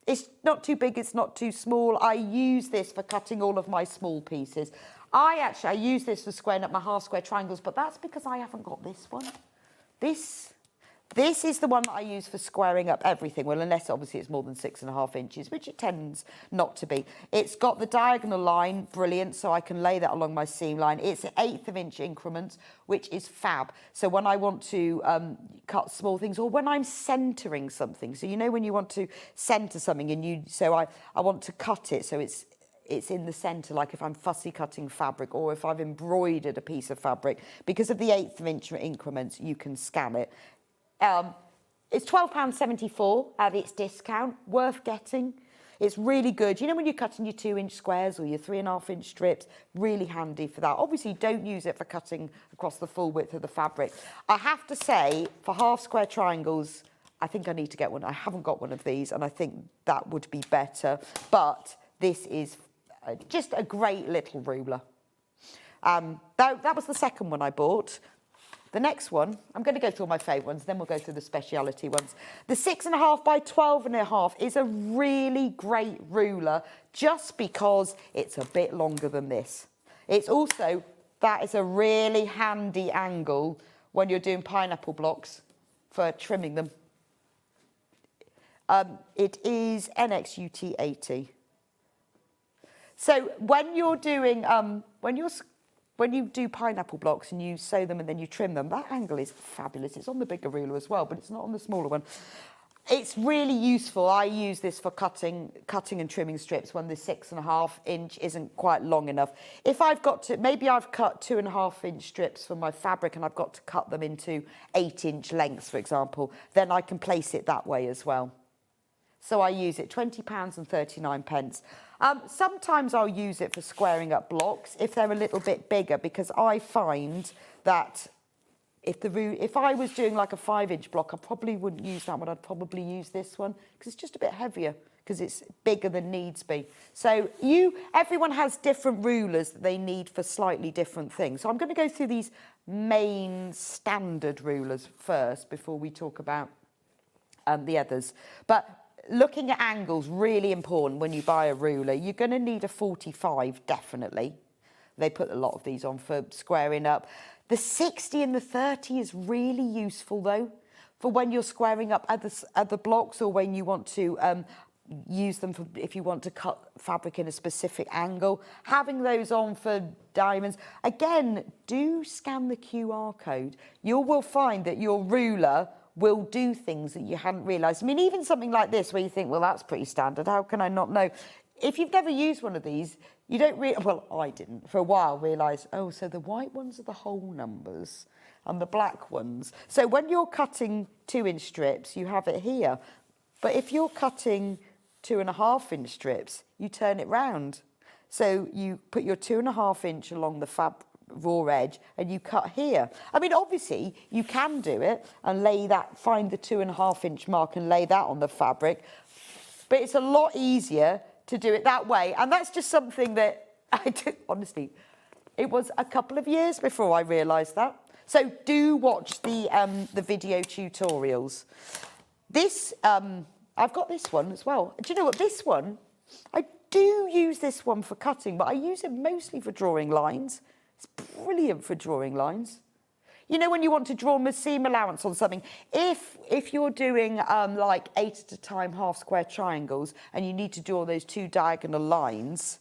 It's not too big, it's not too small. I use this for cutting all of my small pieces. I use this for squaring up my half square triangles, but that's because I haven't got this one. This is the one that I use for squaring up everything. Well, unless obviously it's more than 6.5 inches, which it tends not to be. It's got the diagonal line, brilliant, so I can lay that along my seam line. It's 1/8 of inch increments, which is fab. So when I want to cut small things, or when I'm centering something, so you know when you want to center something, and I want to cut it so it's in the centre, like if I'm fussy cutting fabric or if I've embroidered a piece of fabric, because of the 1/8 of inch increments, you can scan it. It's £12.74 at its discount, worth getting. It's really good. You know when you're cutting your 2-inch squares or your 3.5-inch strips, really handy for that. Obviously, don't use it for cutting across the full width of the fabric. I have to say, for half square triangles, I think I need to get one. I haven't got one of these, and I think that would be better. But this is just a great little ruler. That was the second one I bought. The next one, I'm going to go through all my favourite ones, then we'll go through the speciality ones. The 6.5 by 12.5 is a really great ruler just because it's a bit longer than this. It's also, that is a really handy angle when you're doing pineapple blocks for trimming them. It is NXUT 80. So when you're doing, when you do pineapple blocks and you sew them and then you trim them, that angle is fabulous. It's on the bigger ruler as well, but it's not on the smaller one. It's really useful. I use this for cutting and trimming strips when the 6.5 inch isn't quite long enough. If I've got to, maybe I've cut 2.5 inch strips for my fabric and I've got to cut them into 8-inch lengths, for example, then I can place it that way as well. So I use it, £20.39. Sometimes I'll use it for squaring up blocks if they're a little bit bigger, because I find that if I was doing like a 5-inch block, I probably wouldn't use that one. I'd probably use this one because it's just a bit heavier because it's bigger than needs be. So everyone has different rulers that they need for slightly different things. So I'm going to go through these main standard rulers first before we talk about the others. But looking at angles, really important when you buy a ruler. You're going to need a 45, definitely. They put a lot of these on for squaring up. The 60 and the 30 is really useful, though, for when you're squaring up other blocks or when you want to use them for if you want to cut fabric in a specific angle. Having those on for diamonds. Again, do scan the QR code. You will find that your ruler will do things that you hadn't realised. I mean, even something like this where you think, well, that's pretty standard. How can I not know? If you've never used one of these, you don't well, I didn't for a while realise, oh, so the white ones are the whole numbers and the black ones. So when you're cutting 2-inch strips, you have it here. But if you're cutting 2.5-inch strips, you turn it round. So you put your 2.5 inch along the raw edge and you cut here. I mean, obviously you can do it and find the 2.5 inch mark and lay that on the fabric, but it's a lot easier to do it that way. And that's just something that I did, honestly, it was a couple of years before I realised that. So do watch the video tutorials. This, I've got this one as well. Do you know what, this one, I do use this one for cutting, but I use it mostly for drawing lines. It's brilliant for drawing lines. You know, when you want to draw a seam allowance on something, if you're doing like 8 at a time half square triangles and you need to draw those 2 diagonal lines,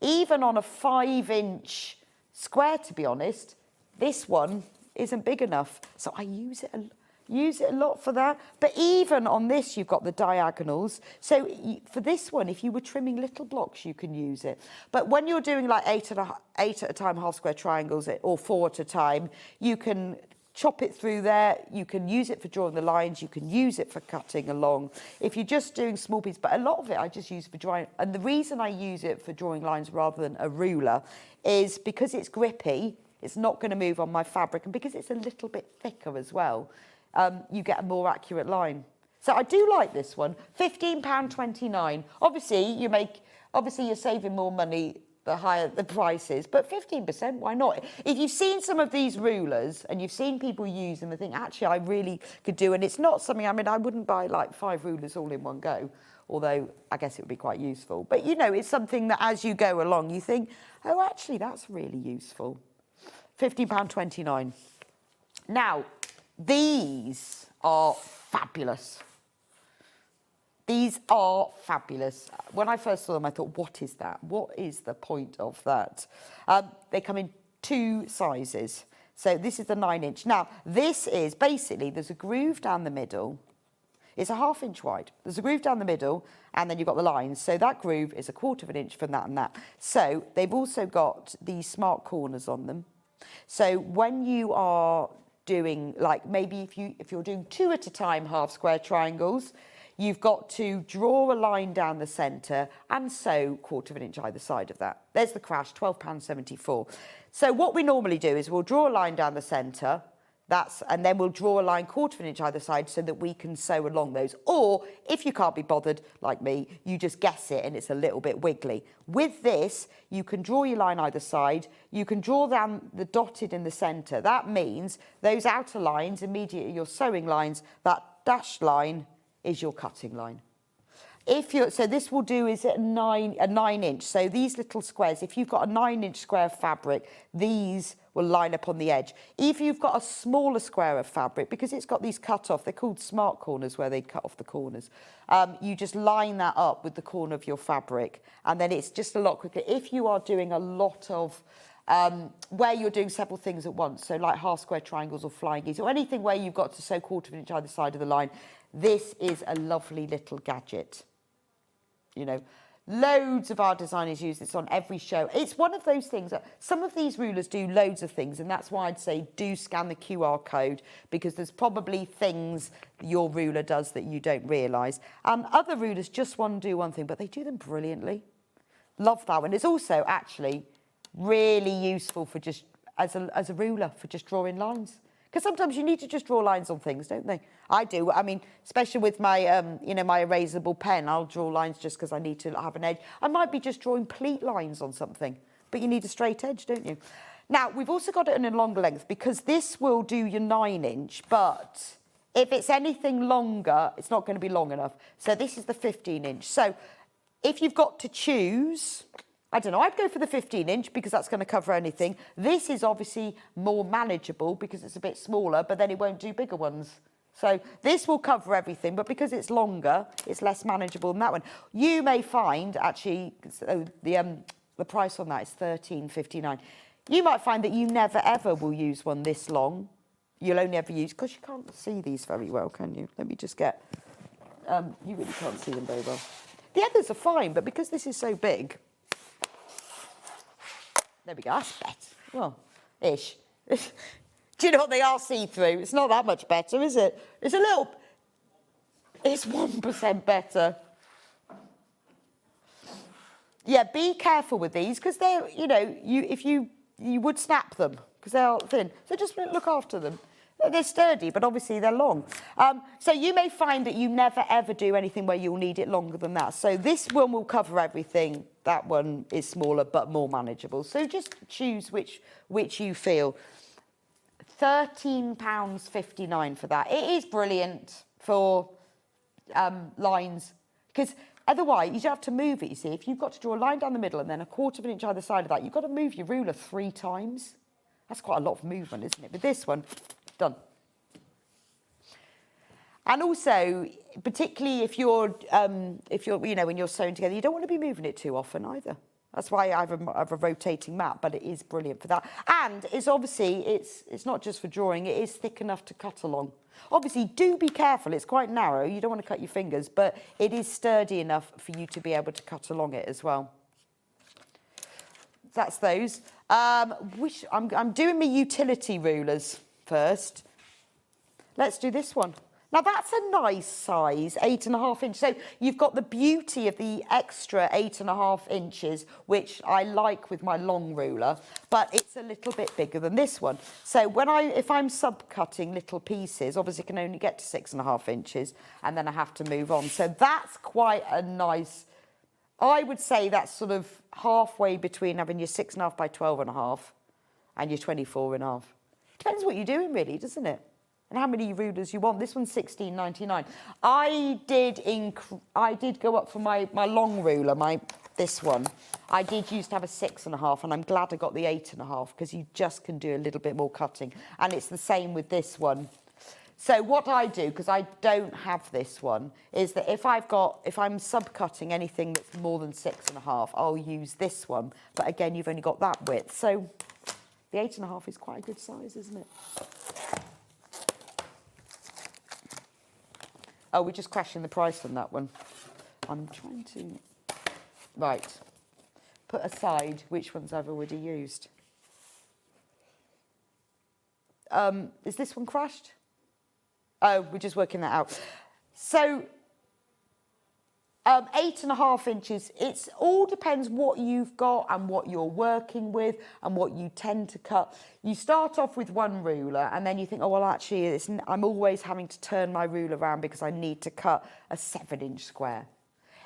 even on a 5-inch square, to be honest, this one isn't big enough. So I use it a lot for that. But even on this, you've got the diagonals. So for this one, if you were trimming little blocks, you can use it. But when you're doing like 8 at a time half square triangles or 4 at a time, you can chop it through there. You can use it for drawing the lines. You can use it for cutting along. If you're just doing small pieces, but a lot of it I just use for drawing. And the reason I use it for drawing lines rather than a ruler is because it's grippy. It's not going to move on my fabric. And because it's a little bit thicker as well, you get a more accurate line. So I do like this one. £15.29. Obviously you're saving more money the higher the price is, but 15%, why not? If you've seen some of these rulers and you've seen people use them and think, actually, I really could do, and it's not something, I mean, I wouldn't buy like 5 rulers all in one go, although I guess it would be quite useful. But, you know, it's something that as you go along, you think, oh, actually, that's really useful. £15.29. Now, these are fabulous. These are fabulous. When I first saw them, I thought, what is that? What is the point of that? They come in 2 sizes. So this is the 9-inch. Now, this is basically, there's a groove down the middle. It's a 1/2 inch wide. There's a groove down the middle, and then you've got the lines. So that groove is a 1/4 inch from that and that. So they've also got these smart corners on them. So when you are doing, like maybe if you're doing 2 at a time half square triangles, you've got to draw a line down the centre and sew 1/4 inch either side of that. There's the crash, £12.74. So what we normally do is we'll draw a line down the centre, and then we'll draw a line 1/4 inch either side so that we can sew along those. Or if you can't be bothered, like me, you just guess it and it's a little bit wiggly. With this, you can draw your line either side. You can draw down the dotted in the centre. That means those outer lines, immediately your sewing lines, that dashed line is your cutting line. So this will do is a 9 inch. So these little squares, if you've got a 9 inch square of fabric, these will line up on the edge. If you've got a smaller square of fabric, because it's got these cut off, they're called smart corners where they cut off the corners. You just line that up with the corner of your fabric, and then it's just a lot quicker. If you are doing a lot of where you're doing several things at once, so like half square triangles or flying geese or anything where you've got to sew 1/4 inch either side of the line, this is a lovely little gadget. You know, loads of our designers use this on every show. It's one of those things that some of these rulers do loads of things, and that's why I'd say do scan the QR code, because there's probably things your ruler does that you don't realise. Other rulers just want to do one thing, but they do them brilliantly. Love that one. It's also actually really useful for just as a ruler for just drawing lines. Because sometimes you need to just draw lines on things, don't they? I do. I mean, especially with my, my erasable pen, I'll draw lines just because I need to have an edge. I might be just drawing pleat lines on something, but you need a straight edge, don't you? Now, we've also got it in a longer length because this will do your 9 inch, but if it's anything longer, it's not going to be long enough. So this is the 15 inch. So if you've got to choose, I don't know, I'd go for the 15 inch because that's going to cover anything. This is obviously more manageable because it's a bit smaller, but then it won't do bigger ones. So this will cover everything, but because it's longer, it's less manageable than that one. You may find, actually, the price on that is £13.59. You might find that you never, ever will use one this long. You'll only ever use, because you can't see these very well, can you? Let me just get, you really can't see them very well. The others are fine, but because this is so big, there we go, that's better. Well, ish. Do you know what, they are see-through? It's not that much better, is it? It's 1% better. Yeah, be careful with these, because they're, you would snap them, because they're thin. So just look after them. They're sturdy, but obviously they're long. So you may find that you never, ever do anything where you'll need it longer than that. So this one will cover everything. That one is smaller, but more manageable. So just choose which you feel. £13.59 for that. It is brilliant for lines, because otherwise you don't have to move it, you see. If you've got to draw a line down the middle and then 1/4 inch either side of that, you've got to move your ruler 3 times. That's quite a lot of movement, isn't it? With this one, done. And also, particularly if you're when you're sewing together, you don't want to be moving it too often either. That's why I have a rotating mat, but it is brilliant for that. And it's obviously, it's not just for drawing, it is thick enough to cut along. Obviously, do be careful, it's quite narrow, you don't want to cut your fingers, but it is sturdy enough for you to be able to cut along it as well. That's those. I'm doing my utility rulers first. Let's do this one. Now that's a nice size, 8.5 inch. So you've got the beauty of the extra 8.5 inches, which I like with my long ruler, but it's a little bit bigger than this one. So if I'm subcutting little pieces, obviously I can only get to 6.5 inches, and then I have to move on. So that's quite a nice, I would say that's sort of halfway between having your 6.5 by 12.5 and your 24.5. Depends what you're doing really, doesn't it? And how many rulers you want. This one's £16.99. I did go up for my long ruler, this one. I did used to have a 6.5, and I'm glad I got the 8.5 because you just can do a little bit more cutting. And it's the same with this one. So what I do, because I don't have this one, is that if I'm subcutting anything that's more than 6.5, I'll use this one. But again, you've only got that width. So the 8.5 is quite a good size, isn't it? Oh, we're just crashing the price on that one. I'm trying to... Right. Put aside which ones I've already used. is this one crashed? Oh, we're just working that out. So 8.5 inches, it all depends what you've got and what you're working with and what you tend to cut. You start off with one ruler and then you think, oh, well, actually, I'm always having to turn my ruler around because I need to cut a 7-inch square.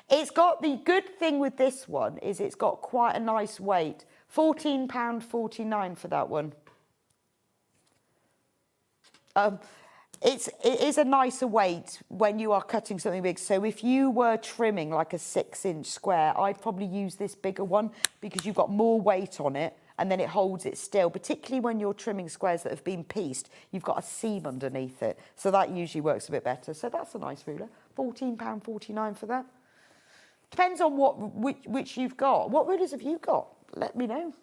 It's got, the good thing with this one is it's got quite a nice weight. £14.49 for that one. It is a nicer weight when you are cutting something big. So if you were trimming like a 6-inch square, I'd probably use this bigger one because you've got more weight on it and then it holds it still. Particularly when you're trimming squares that have been pieced, you've got a seam underneath it. So that usually works a bit better. So that's a nice ruler. £14.49 for that. Depends on which you've got. What rulers have you got? Let me know.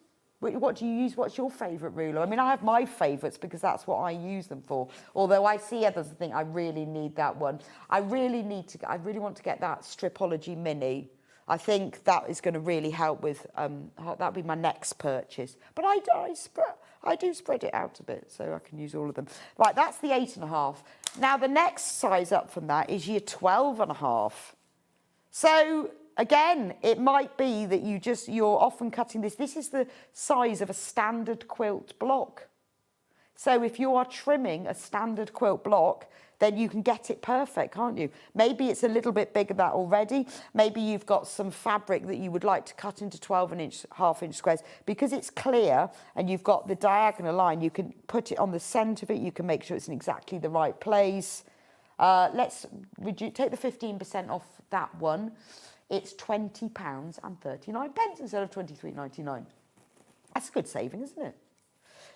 What do you use? What's your favourite ruler? I mean, I have my favourites because that's what I use them for. Although I see others and think I really need that one. I really want to get that Stripology Mini. I think that is going to really help with, that'll be my next purchase. But I do spread it out a bit so I can use all of them. Right, that's the 8.5. Now the next size up from that is your 12.5. So again, it might be that you're often cutting this. This is the size of a standard quilt block. So if you are trimming a standard quilt block, then you can get it perfect, can't you? Maybe it's a little bit bigger than that already. Maybe you've got some fabric that you would like to cut into 12.5-inch squares. Because it's clear and you've got the diagonal line, you can put it on the centre of it. You can make sure it's in exactly the right place. Let's take the 15% off that one. It's £20.39 instead of £23.99. That's a good saving, isn't it?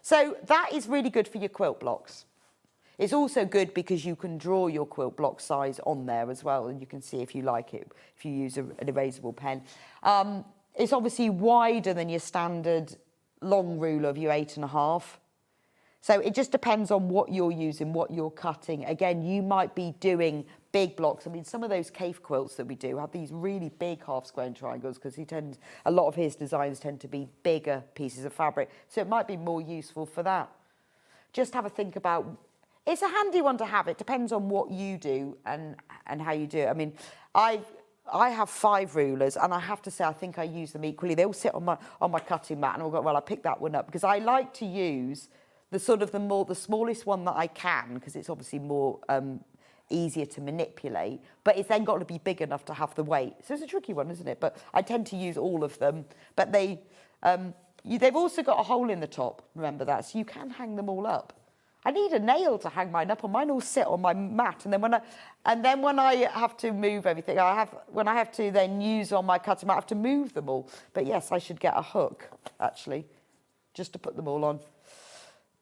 So that is really good for your quilt blocks. It's also good because you can draw your quilt block size on there as well, and you can see if you like it, if you use an erasable pen. It's obviously wider than your standard long ruler of your 8.5. So it just depends on what you're using, what you're cutting. Again, you might be doing big blocks. I mean, some of those cave quilts that we do have these really big half square triangles because a lot of his designs tend to be bigger pieces of fabric. So it might be more useful for that. Just have a think about, it's a handy one to have. It depends on what you do and how you do it. I mean, I have 5 rulers and I have to say I think I use them equally. They all sit on my cutting mat and I'll go, well, I picked that one up because I like to use the smallest one that I can because it's obviously more easier to manipulate, but it's then got to be big enough to have the weight. So it's a tricky one, isn't it? But I tend to use all of them. But they've also got a hole in the top, remember that, so you can hang them all up. I need a nail to hang mine up, and mine all sit on my mat. And then when I have to move everything, when I have to then use on my cutting mat, I have to move them all. But yes, I should get a hook actually, just to put them all on.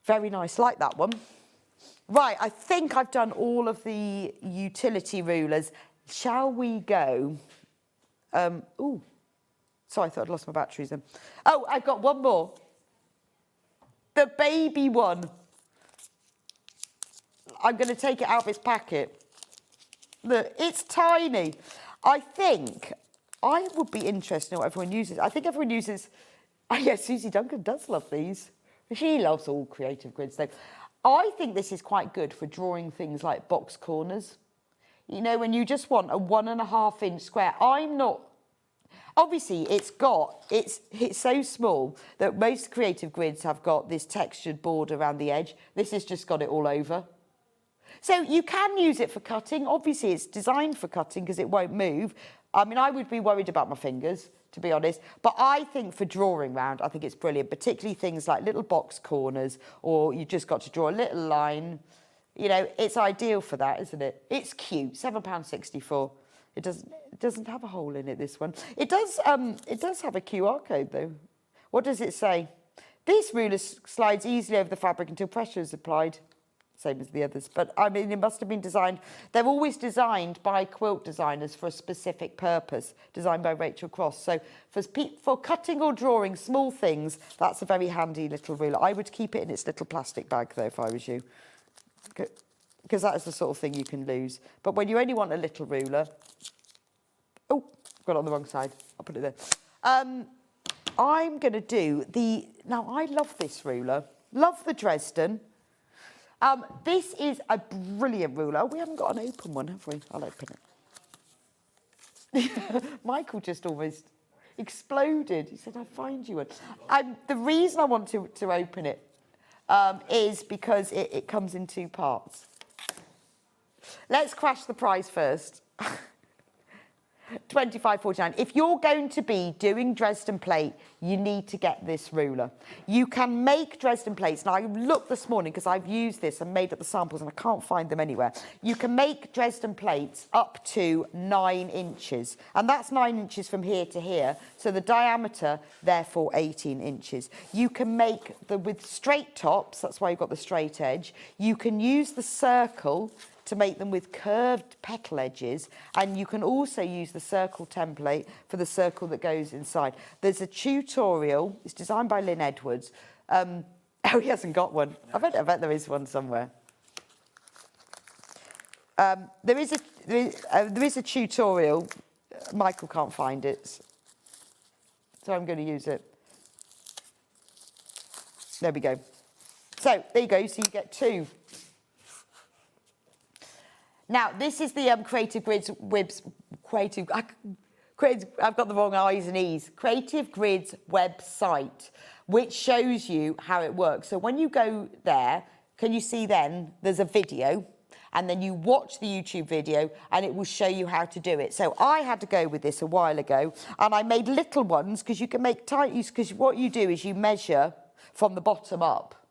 Very nice, like that one. Right, I think I've done all of the utility rulers. Shall we go? Ooh, sorry, I thought I'd lost my batteries then. Oh, I've got one more. The baby one. I'm going to take it out of its packet. Look, it's tiny. I think I would be interested in what everyone uses. I think everyone uses... Oh, yeah, Susie Duncan does love these. She loves all creative grids, though. I think this is quite good for drawing things like box corners. You know, when you just want a 1.5-inch square. I'm not... Obviously, it's so small that most creative grids have got this textured border around the edge. This has just got it all over. So you can use it for cutting. Obviously, it's designed for cutting because it won't move. I mean, I would be worried about my fingers, to be honest. But I think for drawing round, I think it's brilliant, particularly things like little box corners, or you just got to draw a little line. You know, it's ideal for that, isn't it? It's cute, £7.64. It doesn't have a hole in it, this one. It does have a QR code, though. What does it say? This ruler slides easily over the fabric until pressure is applied. Same as the others, but I mean, it must have been designed. They're always designed by quilt designers for a specific purpose, designed by Rachel Cross. So for cutting or drawing small things, that's a very handy little ruler. I would keep it in its little plastic bag, though, if I was you, because that is the sort of thing you can lose. But when you only want a little ruler, oh, got it on the wrong side. I'll put it there. I'm going to do now, I love this ruler. Love the Dresden. This is a brilliant ruler. We haven't got an open one, have we? I'll open it. Michael just almost exploded. He said, I'll find you one. The reason I want to open it is because it comes in two parts. Let's crash the price first. £25.49. If you're going to be doing Dresden plate, you need to get this ruler. You can make Dresden plates. Now, I looked this morning because I've used this and made up the samples and I can't find them anywhere. You can make Dresden plates up to 9 inches. And that's 9 inches from here to here. So the diameter, therefore, 18 inches. You can make with straight tops. That's why you've got the straight edge. You can use the circle to make them with curved petal edges, and you can also use the circle template for the circle that goes inside. There's a tutorial, it's designed by Lynn Edwards. Oh, he hasn't got one. I bet there is one somewhere. There is a tutorial. Michael can't find it, so I'm going to use it. There we go. So there you go. So you get 2. Now, this is the Creative Grids I've got the wrong I's and E's. Creative Grids website, which shows you how it works. So when you go there, can you see then there's a video, and then you watch the YouTube video and it will show you how to do it. So I had to go with this a while ago, and I made little ones because you can make tight use, because what you do is you measure from the bottom up,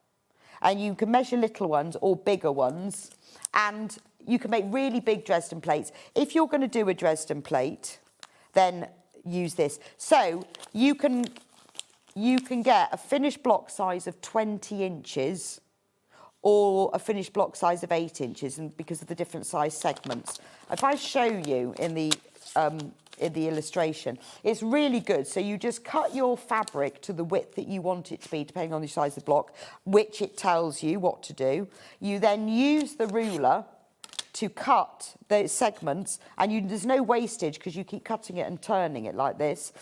and you can measure little ones or bigger ones, and you can make really big Dresden plates. If you're going to do a Dresden plate, then use this. So you can get a finished block size of 20 inches or a finished block size of 8 inches, and because of the different size segments. If I show you in the illustration, it's really good. So you just cut your fabric to the width that you want it to be, depending on the size of the block, which it tells you what to do. You then use the ruler to cut those segments, and there's no wastage because you keep cutting it and turning it like this.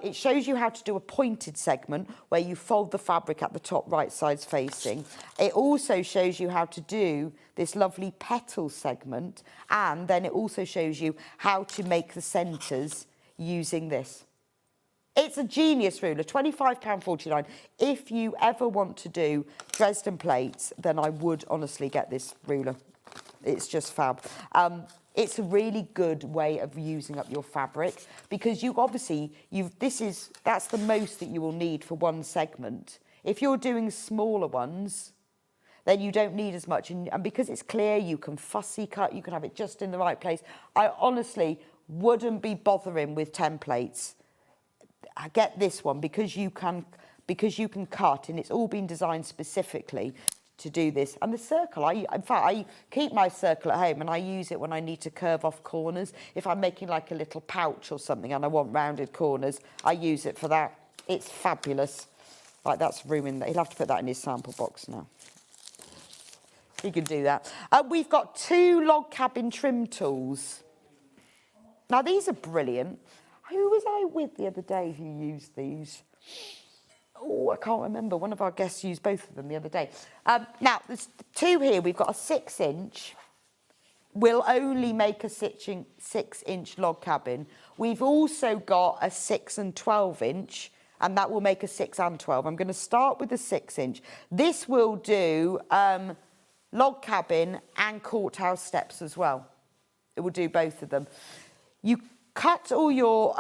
It shows you how to do a pointed segment where you fold the fabric at the top right sides facing. It also shows you how to do this lovely petal segment, and then it also shows you how to make the centres using this. It's a genius ruler, £25.49. If you ever want to do Dresden plates, then I would honestly get this ruler. It's just fab. It's a really good way of using up your fabric, because that's the most that you will need for one segment. If you're doing smaller ones, then you don't need as much. And because it's clear, you can fussy cut, you can have it just in the right place. I honestly wouldn't be bothering with templates. I get this one because you can cut, and it's all been designed specifically to do this. And the circle, in fact, I keep my circle at home and I use it when I need to curve off corners. If I'm making like a little pouch or something and I want rounded corners, I use it for that. It's fabulous. Like, that's room in there. He'll have to put that in his sample box now. He can do that. We've got 2 log cabin trim tools. Now, these are brilliant. Who was I with the other day who used these? Oh, I can't remember. One of our guests used both of them the other day. Now, there's 2 here. We've got a 6-inch. We'll only make a 6-inch log cabin. We've also got a 6 and 12-inch, and that will make a 6 and 12. I'm going to start with the 6-inch. This will do log cabin and courthouse steps as well. It will do both of them. You cut all your...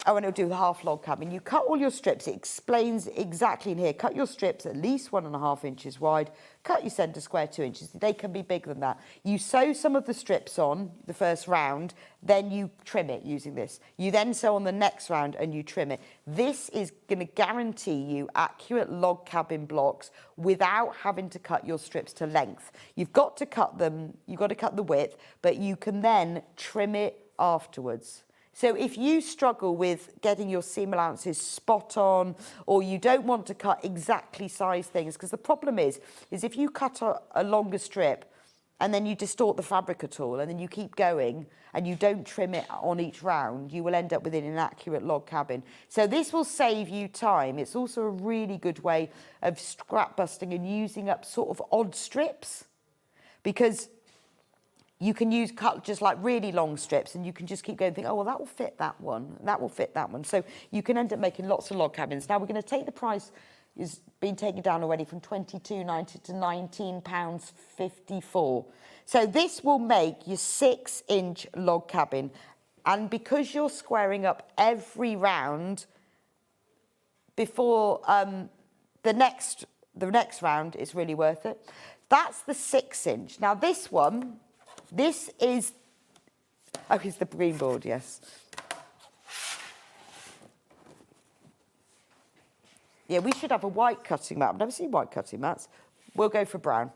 and it'll do the half log cabin. You cut all your strips. It explains exactly in here. Cut your strips at least 1.5 inches wide. Cut your centre square 2 inches. They can be bigger than that. You sew some of the strips on the first round, then you trim it using this. You then sew on the next round and you trim it. This is going to guarantee you accurate log cabin blocks without having to cut your strips to length. You've got to cut them. You've got to cut the width, but you can then trim it afterwards. So if you struggle with getting your seam allowances spot on, or you don't want to cut exactly size things, because the problem is if you cut a longer strip and then you distort the fabric at all, and then you keep going, and you don't trim it on each round, you will end up with an inaccurate log cabin. So this will save you time. It's also a really good way of scrap busting and using up sort of odd strips, because you can cut just like really long strips, and you can just keep going and think, oh, well, that will fit that one, that will fit that one. So you can end up making lots of log cabins. Now we're going to take the price, is been taken down already from £22.90 to £19.54. So this will make your 6-inch log cabin. And because you're squaring up every round before the next round, it's really worth it. That's the 6-inch. Now this one, this is, oh, it's the green board, yes. Yeah, we should have a white cutting mat. I've never seen white cutting mats. We'll go for brown.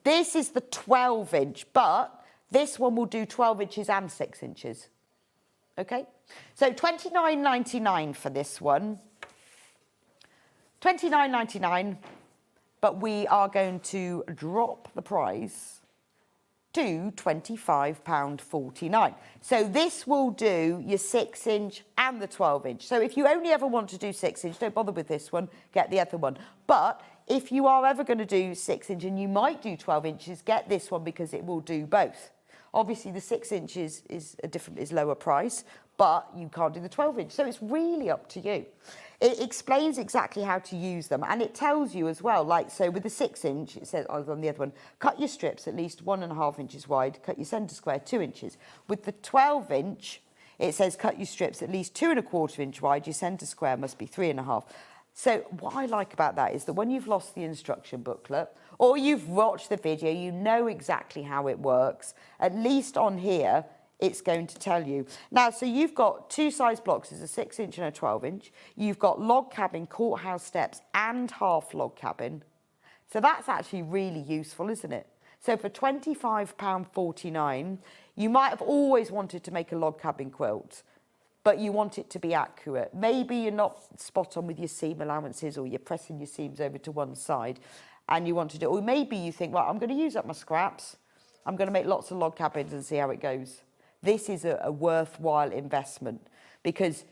This is the 12-inch, but this one will do 12 inches and 6 inches. Okay? So £29.99 for this one. £29.99, but we are going to drop the price to £25.49. So this will do your 6-inch and the 12-inch. So if you only ever want to do 6-inch, don't bother with this one, get the other one. But if you are ever going to do 6-inch and you might do 12 inches, get this one because it will do both. Obviously the 6 inches is lower price, but you can't do the 12-inch. So it's really up to you. It explains exactly how to use them, and it tells you as well, like, so with the 6-inch, it says on the other one, cut your strips at least 1.5 inches wide, cut your centre square 2 inches. With the 12-inch, it says cut your strips at least 2.25 inch wide, your centre square must be 3.5. So what I like about that is that when you've lost the instruction booklet, or you've watched the video, you know exactly how it works, at least on here, it's going to tell you. Now, so you've got two size blocks, there's a 6-inch and a 12-inch. You've got log cabin, courthouse steps, and half log cabin. So that's actually really useful, isn't it? So for £25.49, you might have always wanted to make a log cabin quilt, but you want it to be accurate. Maybe you're not spot on with your seam allowances, or you're pressing your seams over to one side, and you want to do, or maybe you think, well, I'm going to use up my scraps. I'm going to make lots of log cabins and see how it goes. This is a worthwhile investment, because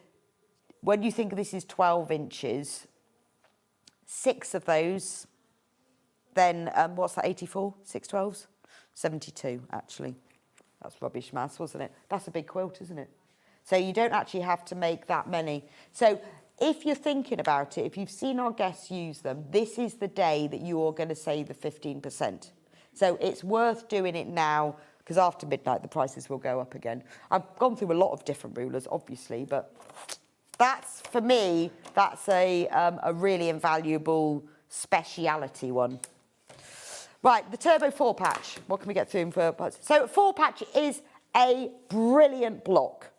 when you think this is 12 inches, 6 of those, then what's that, 84? 6 12s? 72, actually. That's rubbish maths, wasn't it? That's a big quilt, isn't it? So you don't actually have to make that many. So if you're thinking about it, if you've seen our guests use them, this is the day that you are going to save the 15%. So it's worth doing it now, because after midnight, the prices will go up again. I've gone through a lot of different rulers, obviously, but that's, for me, that's a really invaluable speciality one. Right, the Turbo 4-patch. What can we get through in 4-patch? So 4-patch is a brilliant block,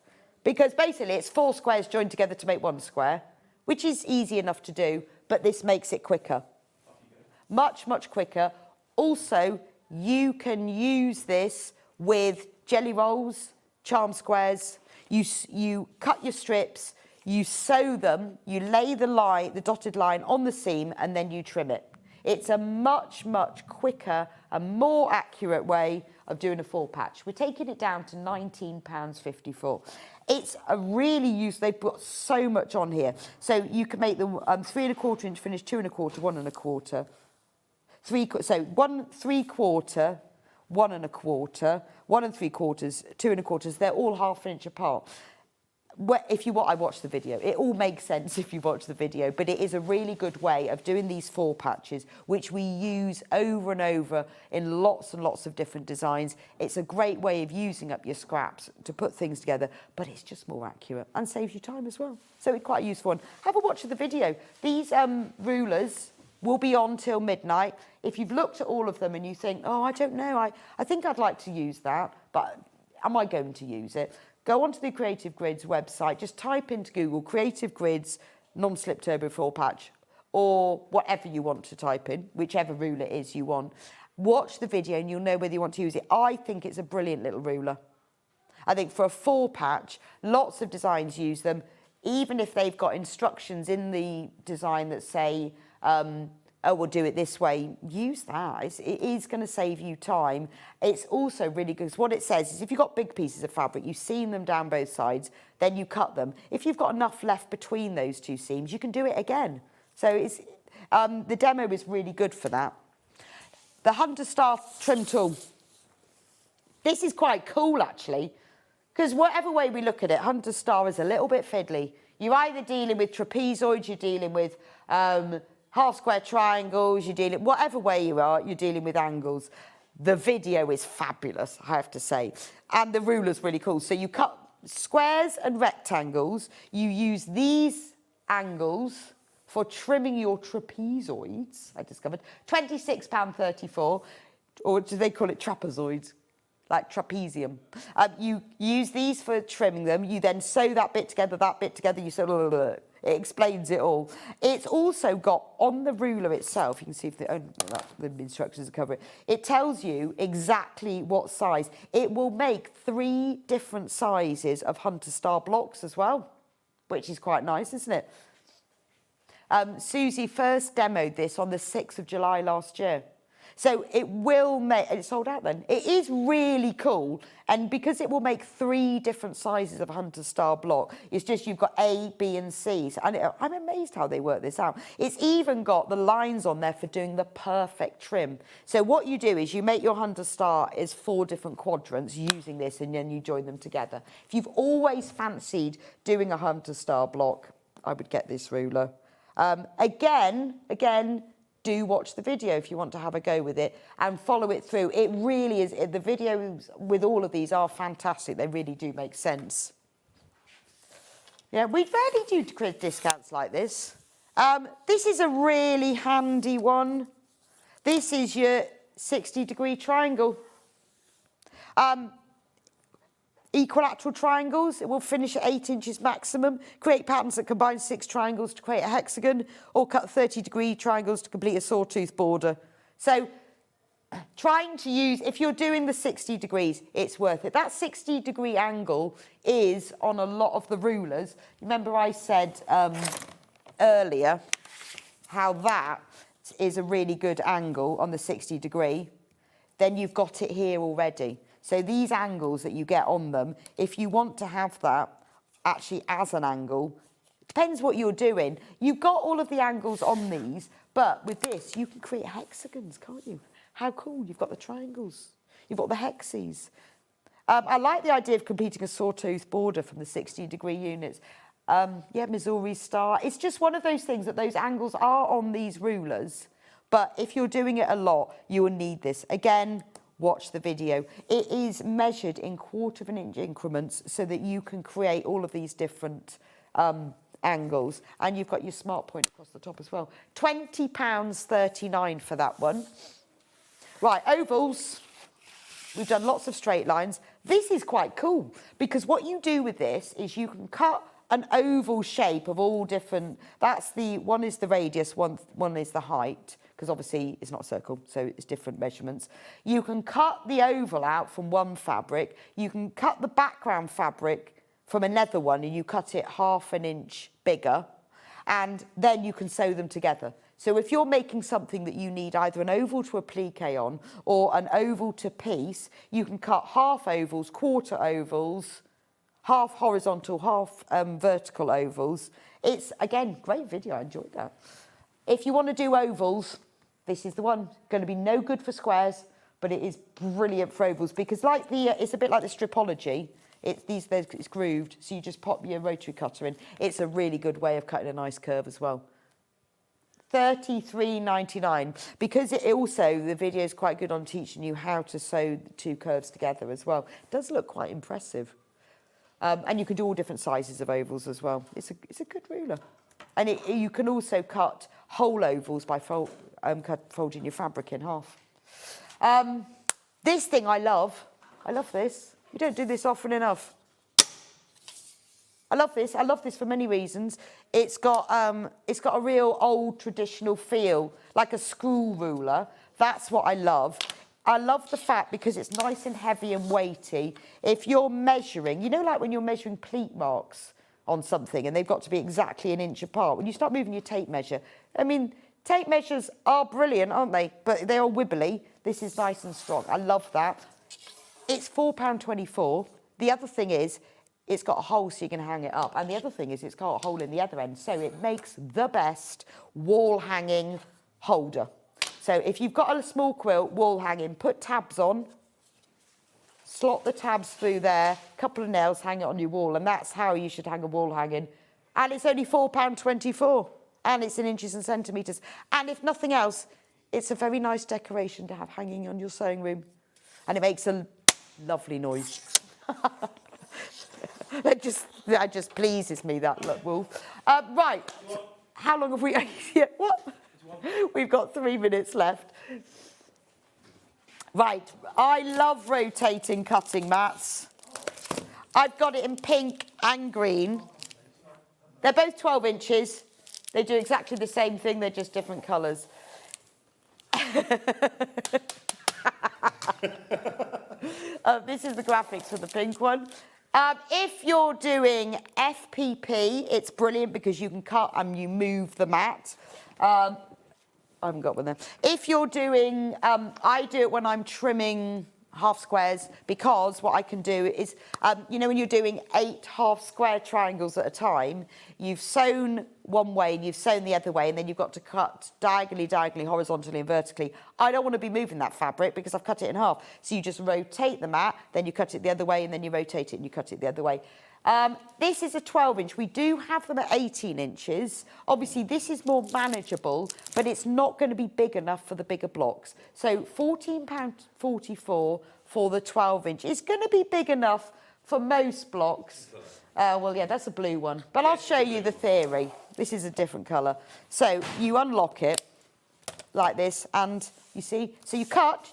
because basically it's 4 squares joined together to make 1 square, which is easy enough to do, but this makes it quicker. Much, much quicker. Also, you can use this with jelly rolls, charm squares. You cut your strips, you sew them, you lay the dotted line on the seam, and then you trim it. It's a much, much quicker and more accurate way of doing a 4-patch. We're taking it down to £19.54. It's a really useful, they've got so much on here. So you can make the 3.25 inch finish, 2.25, 1.25. So 1 3/4, 1.25, 1 3/4, 2.25. They're all ½ inch apart. I watched the video. It all makes sense if you watch the video, but it is a really good way of doing these 4 patches, which we use over and over in lots and lots of different designs. It's a great way of using up your scraps to put things together, but it's just more accurate and saves you time as well. So it's quite a useful one. Have a watch of the video. These rulers will be on till midnight. If you've looked at all of them and you think, oh, I don't know, I think I'd like to use that, but am I going to use it? Go onto the Creative Grids website, just type into Google Creative Grids non-slip turbo 4-patch, or whatever you want to type in, whichever ruler it is you want. Watch the video and you'll know whether you want to use it. I think it's a brilliant little ruler. I think for a 4-patch, lots of designs use them, even if they've got instructions in the design that say oh, we'll do it this way, use that. It is going to save you time. It's also really good, because what it says is if you've got big pieces of fabric, you seam them down both sides, then you cut them. If you've got enough left between those two seams, you can do it again. So it's, the demo is really good for that. The Hunter Star trim tool. This is quite cool, actually, because whatever way we look at it, Hunter Star is a little bit fiddly. You're either dealing with trapezoids, you're dealing with half square triangles, you're dealing, whatever way you are, you're dealing with angles. The video is fabulous, I have to say. And the ruler's really cool. So you cut squares and rectangles. You use these angles for trimming your trapezoids, I discovered. £26.34, or do they call it trapezoids? Like trapezium. You use these for trimming them. You then sew that bit together, you sew, it explains it all. It's also got, on the ruler itself, you can see if the instructions cover it, it tells you exactly what size. It will make 3 different sizes of Hunter Star blocks as well, which is quite nice, isn't it? Susie first demoed this on the 6th of July last year. So it will make, and it's sold out then. It is really cool. And because it will make 3 different sizes of Hunter Star block, it's just you've got A, B and C. And I'm amazed how they work this out. It's even got the lines on there for doing the perfect trim. So what you do is you make your Hunter Star as 4 different quadrants using this, and then you join them together. If you've always fancied doing a Hunter Star block, I would get this ruler. Again, do watch the video if you want to have a go with it and follow it through. It really is, the videos with all of these are fantastic. They really do make sense. Yeah, we rarely do discounts like this. This is a really handy one. This is your 60-degree triangle. Equilateral triangles, it will finish at 8 inches maximum. Create patterns that combine 6 triangles to create a hexagon, or cut 30-degree triangles to complete a sawtooth border. So trying to use, if you're doing the 60 degrees, it's worth it. That 60-degree angle is on a lot of the rulers. Remember I said earlier how that is a really good angle on the 60-degree. Then you've got it here already. So these angles that you get on them, if you want to have that actually as an angle, depends what you're doing. You've got all of the angles on these, but with this, you can create hexagons, can't you? How cool, you've got the triangles, you've got the hexes. I like the idea of completing a sawtooth border from the 60-degree units. Yeah, Missouri Star. It's just one of those things that those angles are on these rulers, but if you're doing it a lot, you will need this. Again, watch the video. It is measured in 1/4 inch increments so that you can create all of these different angles. And you've got your smart point across the top as well. £20.39 for that one. Right, ovals. We've done lots of straight lines. This is quite cool because what you do with this is you can cut an oval shape of all different, one is the radius, one is the height, because obviously it's not a circle, so it's different measurements. You can cut the oval out from one fabric. You can cut the background fabric from another one, and you cut it 1/2 inch bigger, and then you can sew them together. So if you're making something that you need either an oval to applique on or an oval to piece, you can cut half ovals, 1/4 ovals, half horizontal, half vertical ovals. It's, again, great video. I enjoyed that. If you want to do ovals, this is the one. Going to be no good for squares, but it is brilliant for ovals because it's a bit like the stripology. It's grooved, so you just pop your rotary cutter in. It's a really good way of cutting a nice curve as well. £33.99 because the video is quite good on teaching you how to sew the 2 curves together as well. It does look quite impressive. And you can do all different sizes of ovals as well. It's a good ruler. And you can also cut whole ovals by folding your fabric in half. This thing I love. I love this. You don't do this often enough. I love this. I love this for many reasons. It's got a real old traditional feel, like a school ruler. That's what I love. I love the fact because it's nice and heavy and weighty. If you're measuring, you know, like when you're measuring pleat marks on something and they've got to be exactly 1 inch apart. When you start moving your tape measure, I mean, Tape measures are brilliant, aren't they? But they are wibbly. This is nice and strong. I love that. It's £4.24. The other thing is, it's got a hole so you can hang it up. And the other thing is, it's got a hole in the other end. So it makes the best wall hanging holder. So if you've got a small quilt, wall hanging, put tabs on, slot the tabs through there, couple of nails, hang it on your wall. And that's how you should hang a wall hanging. And it's only £4.24. And it's in inches and centimetres. And if nothing else, it's a very nice decoration to have hanging on your sewing room. And it makes a lovely noise. That just pleases me, that look, Wolf. Right, how long have we... Yeah, what? We've got 3 minutes left. Right, I love rotating cutting mats. I've got it in pink and green. They're both 12 inches. They do exactly the same thing, they're just different colours. This is the graphics for the pink one. If you're doing FPP, it's brilliant because you can cut and you move the mat. I haven't got one there. If you're doing, I do it when I'm trimming half squares, because what I can do is, you know, when you're doing 8 half square triangles at a time, you've sewn one way and you've sewn the other way, and then you've got to cut diagonally, horizontally and vertically. I don't want to be moving that fabric because I've cut it in half. So you just rotate the mat, then you cut it the other way, and then you rotate it and you cut it the other way. This is a 12 inch. We do have them at 18 inches. Obviously, this is more manageable, but it's not going to be big enough for the bigger blocks. So £14.44 for the 12 inch. It's going to be big enough for most blocks. Well, yeah, that's a blue one. But I'll show you the theory. This is a different colour. So you unlock it like this, and you see, so you cut,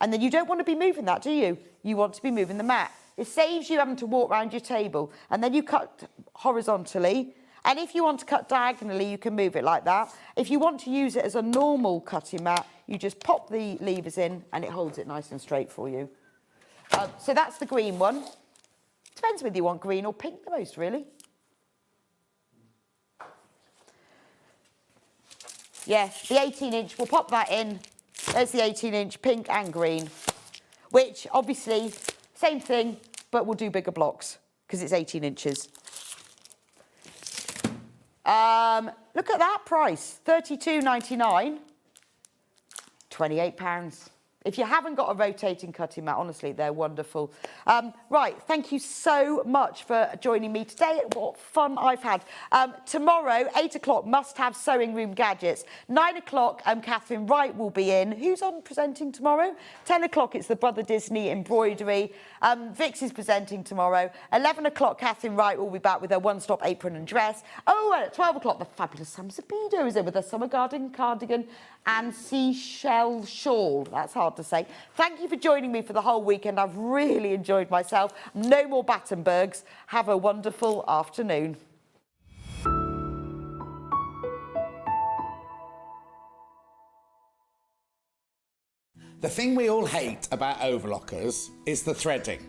and then you don't want to be moving that, do you? You want to be moving the mat. It saves you having to walk around your table. And then you cut horizontally. And if you want to cut diagonally, you can move it like that. If you want to use it as a normal cutting mat, you just pop the levers in and it holds it nice and straight for you. So that's the green one. Depends whether you want green or pink the most, really. Yeah, the 18 inch, we'll pop that in. There's the 18 inch, pink and green, which obviously, same thing, but we'll do bigger blocks because it's 18 inches. Look at that price, £32.99, £28. If you haven't got a rotating cutting mat, honestly, they're wonderful. Right, thank you so much for joining me today. What fun I've had. Tomorrow, 8 o'clock, must-have sewing room gadgets. 9 o'clock, Catherine Wright will be in. Who's on presenting tomorrow? 10 o'clock, it's the Brother Disney embroidery. Vix is presenting tomorrow. 11 o'clock, Catherine Wright will be back with her one-stop apron and dress. Oh, and at 12 o'clock, the fabulous Sam Sabido is in with her summer garden cardigan and seashell shawl. That's hard to say. Thank you for joining me for the whole weekend. I've really enjoyed myself. No more Battenbergs. Have a wonderful afternoon. The thing we all hate about overlockers is the threading.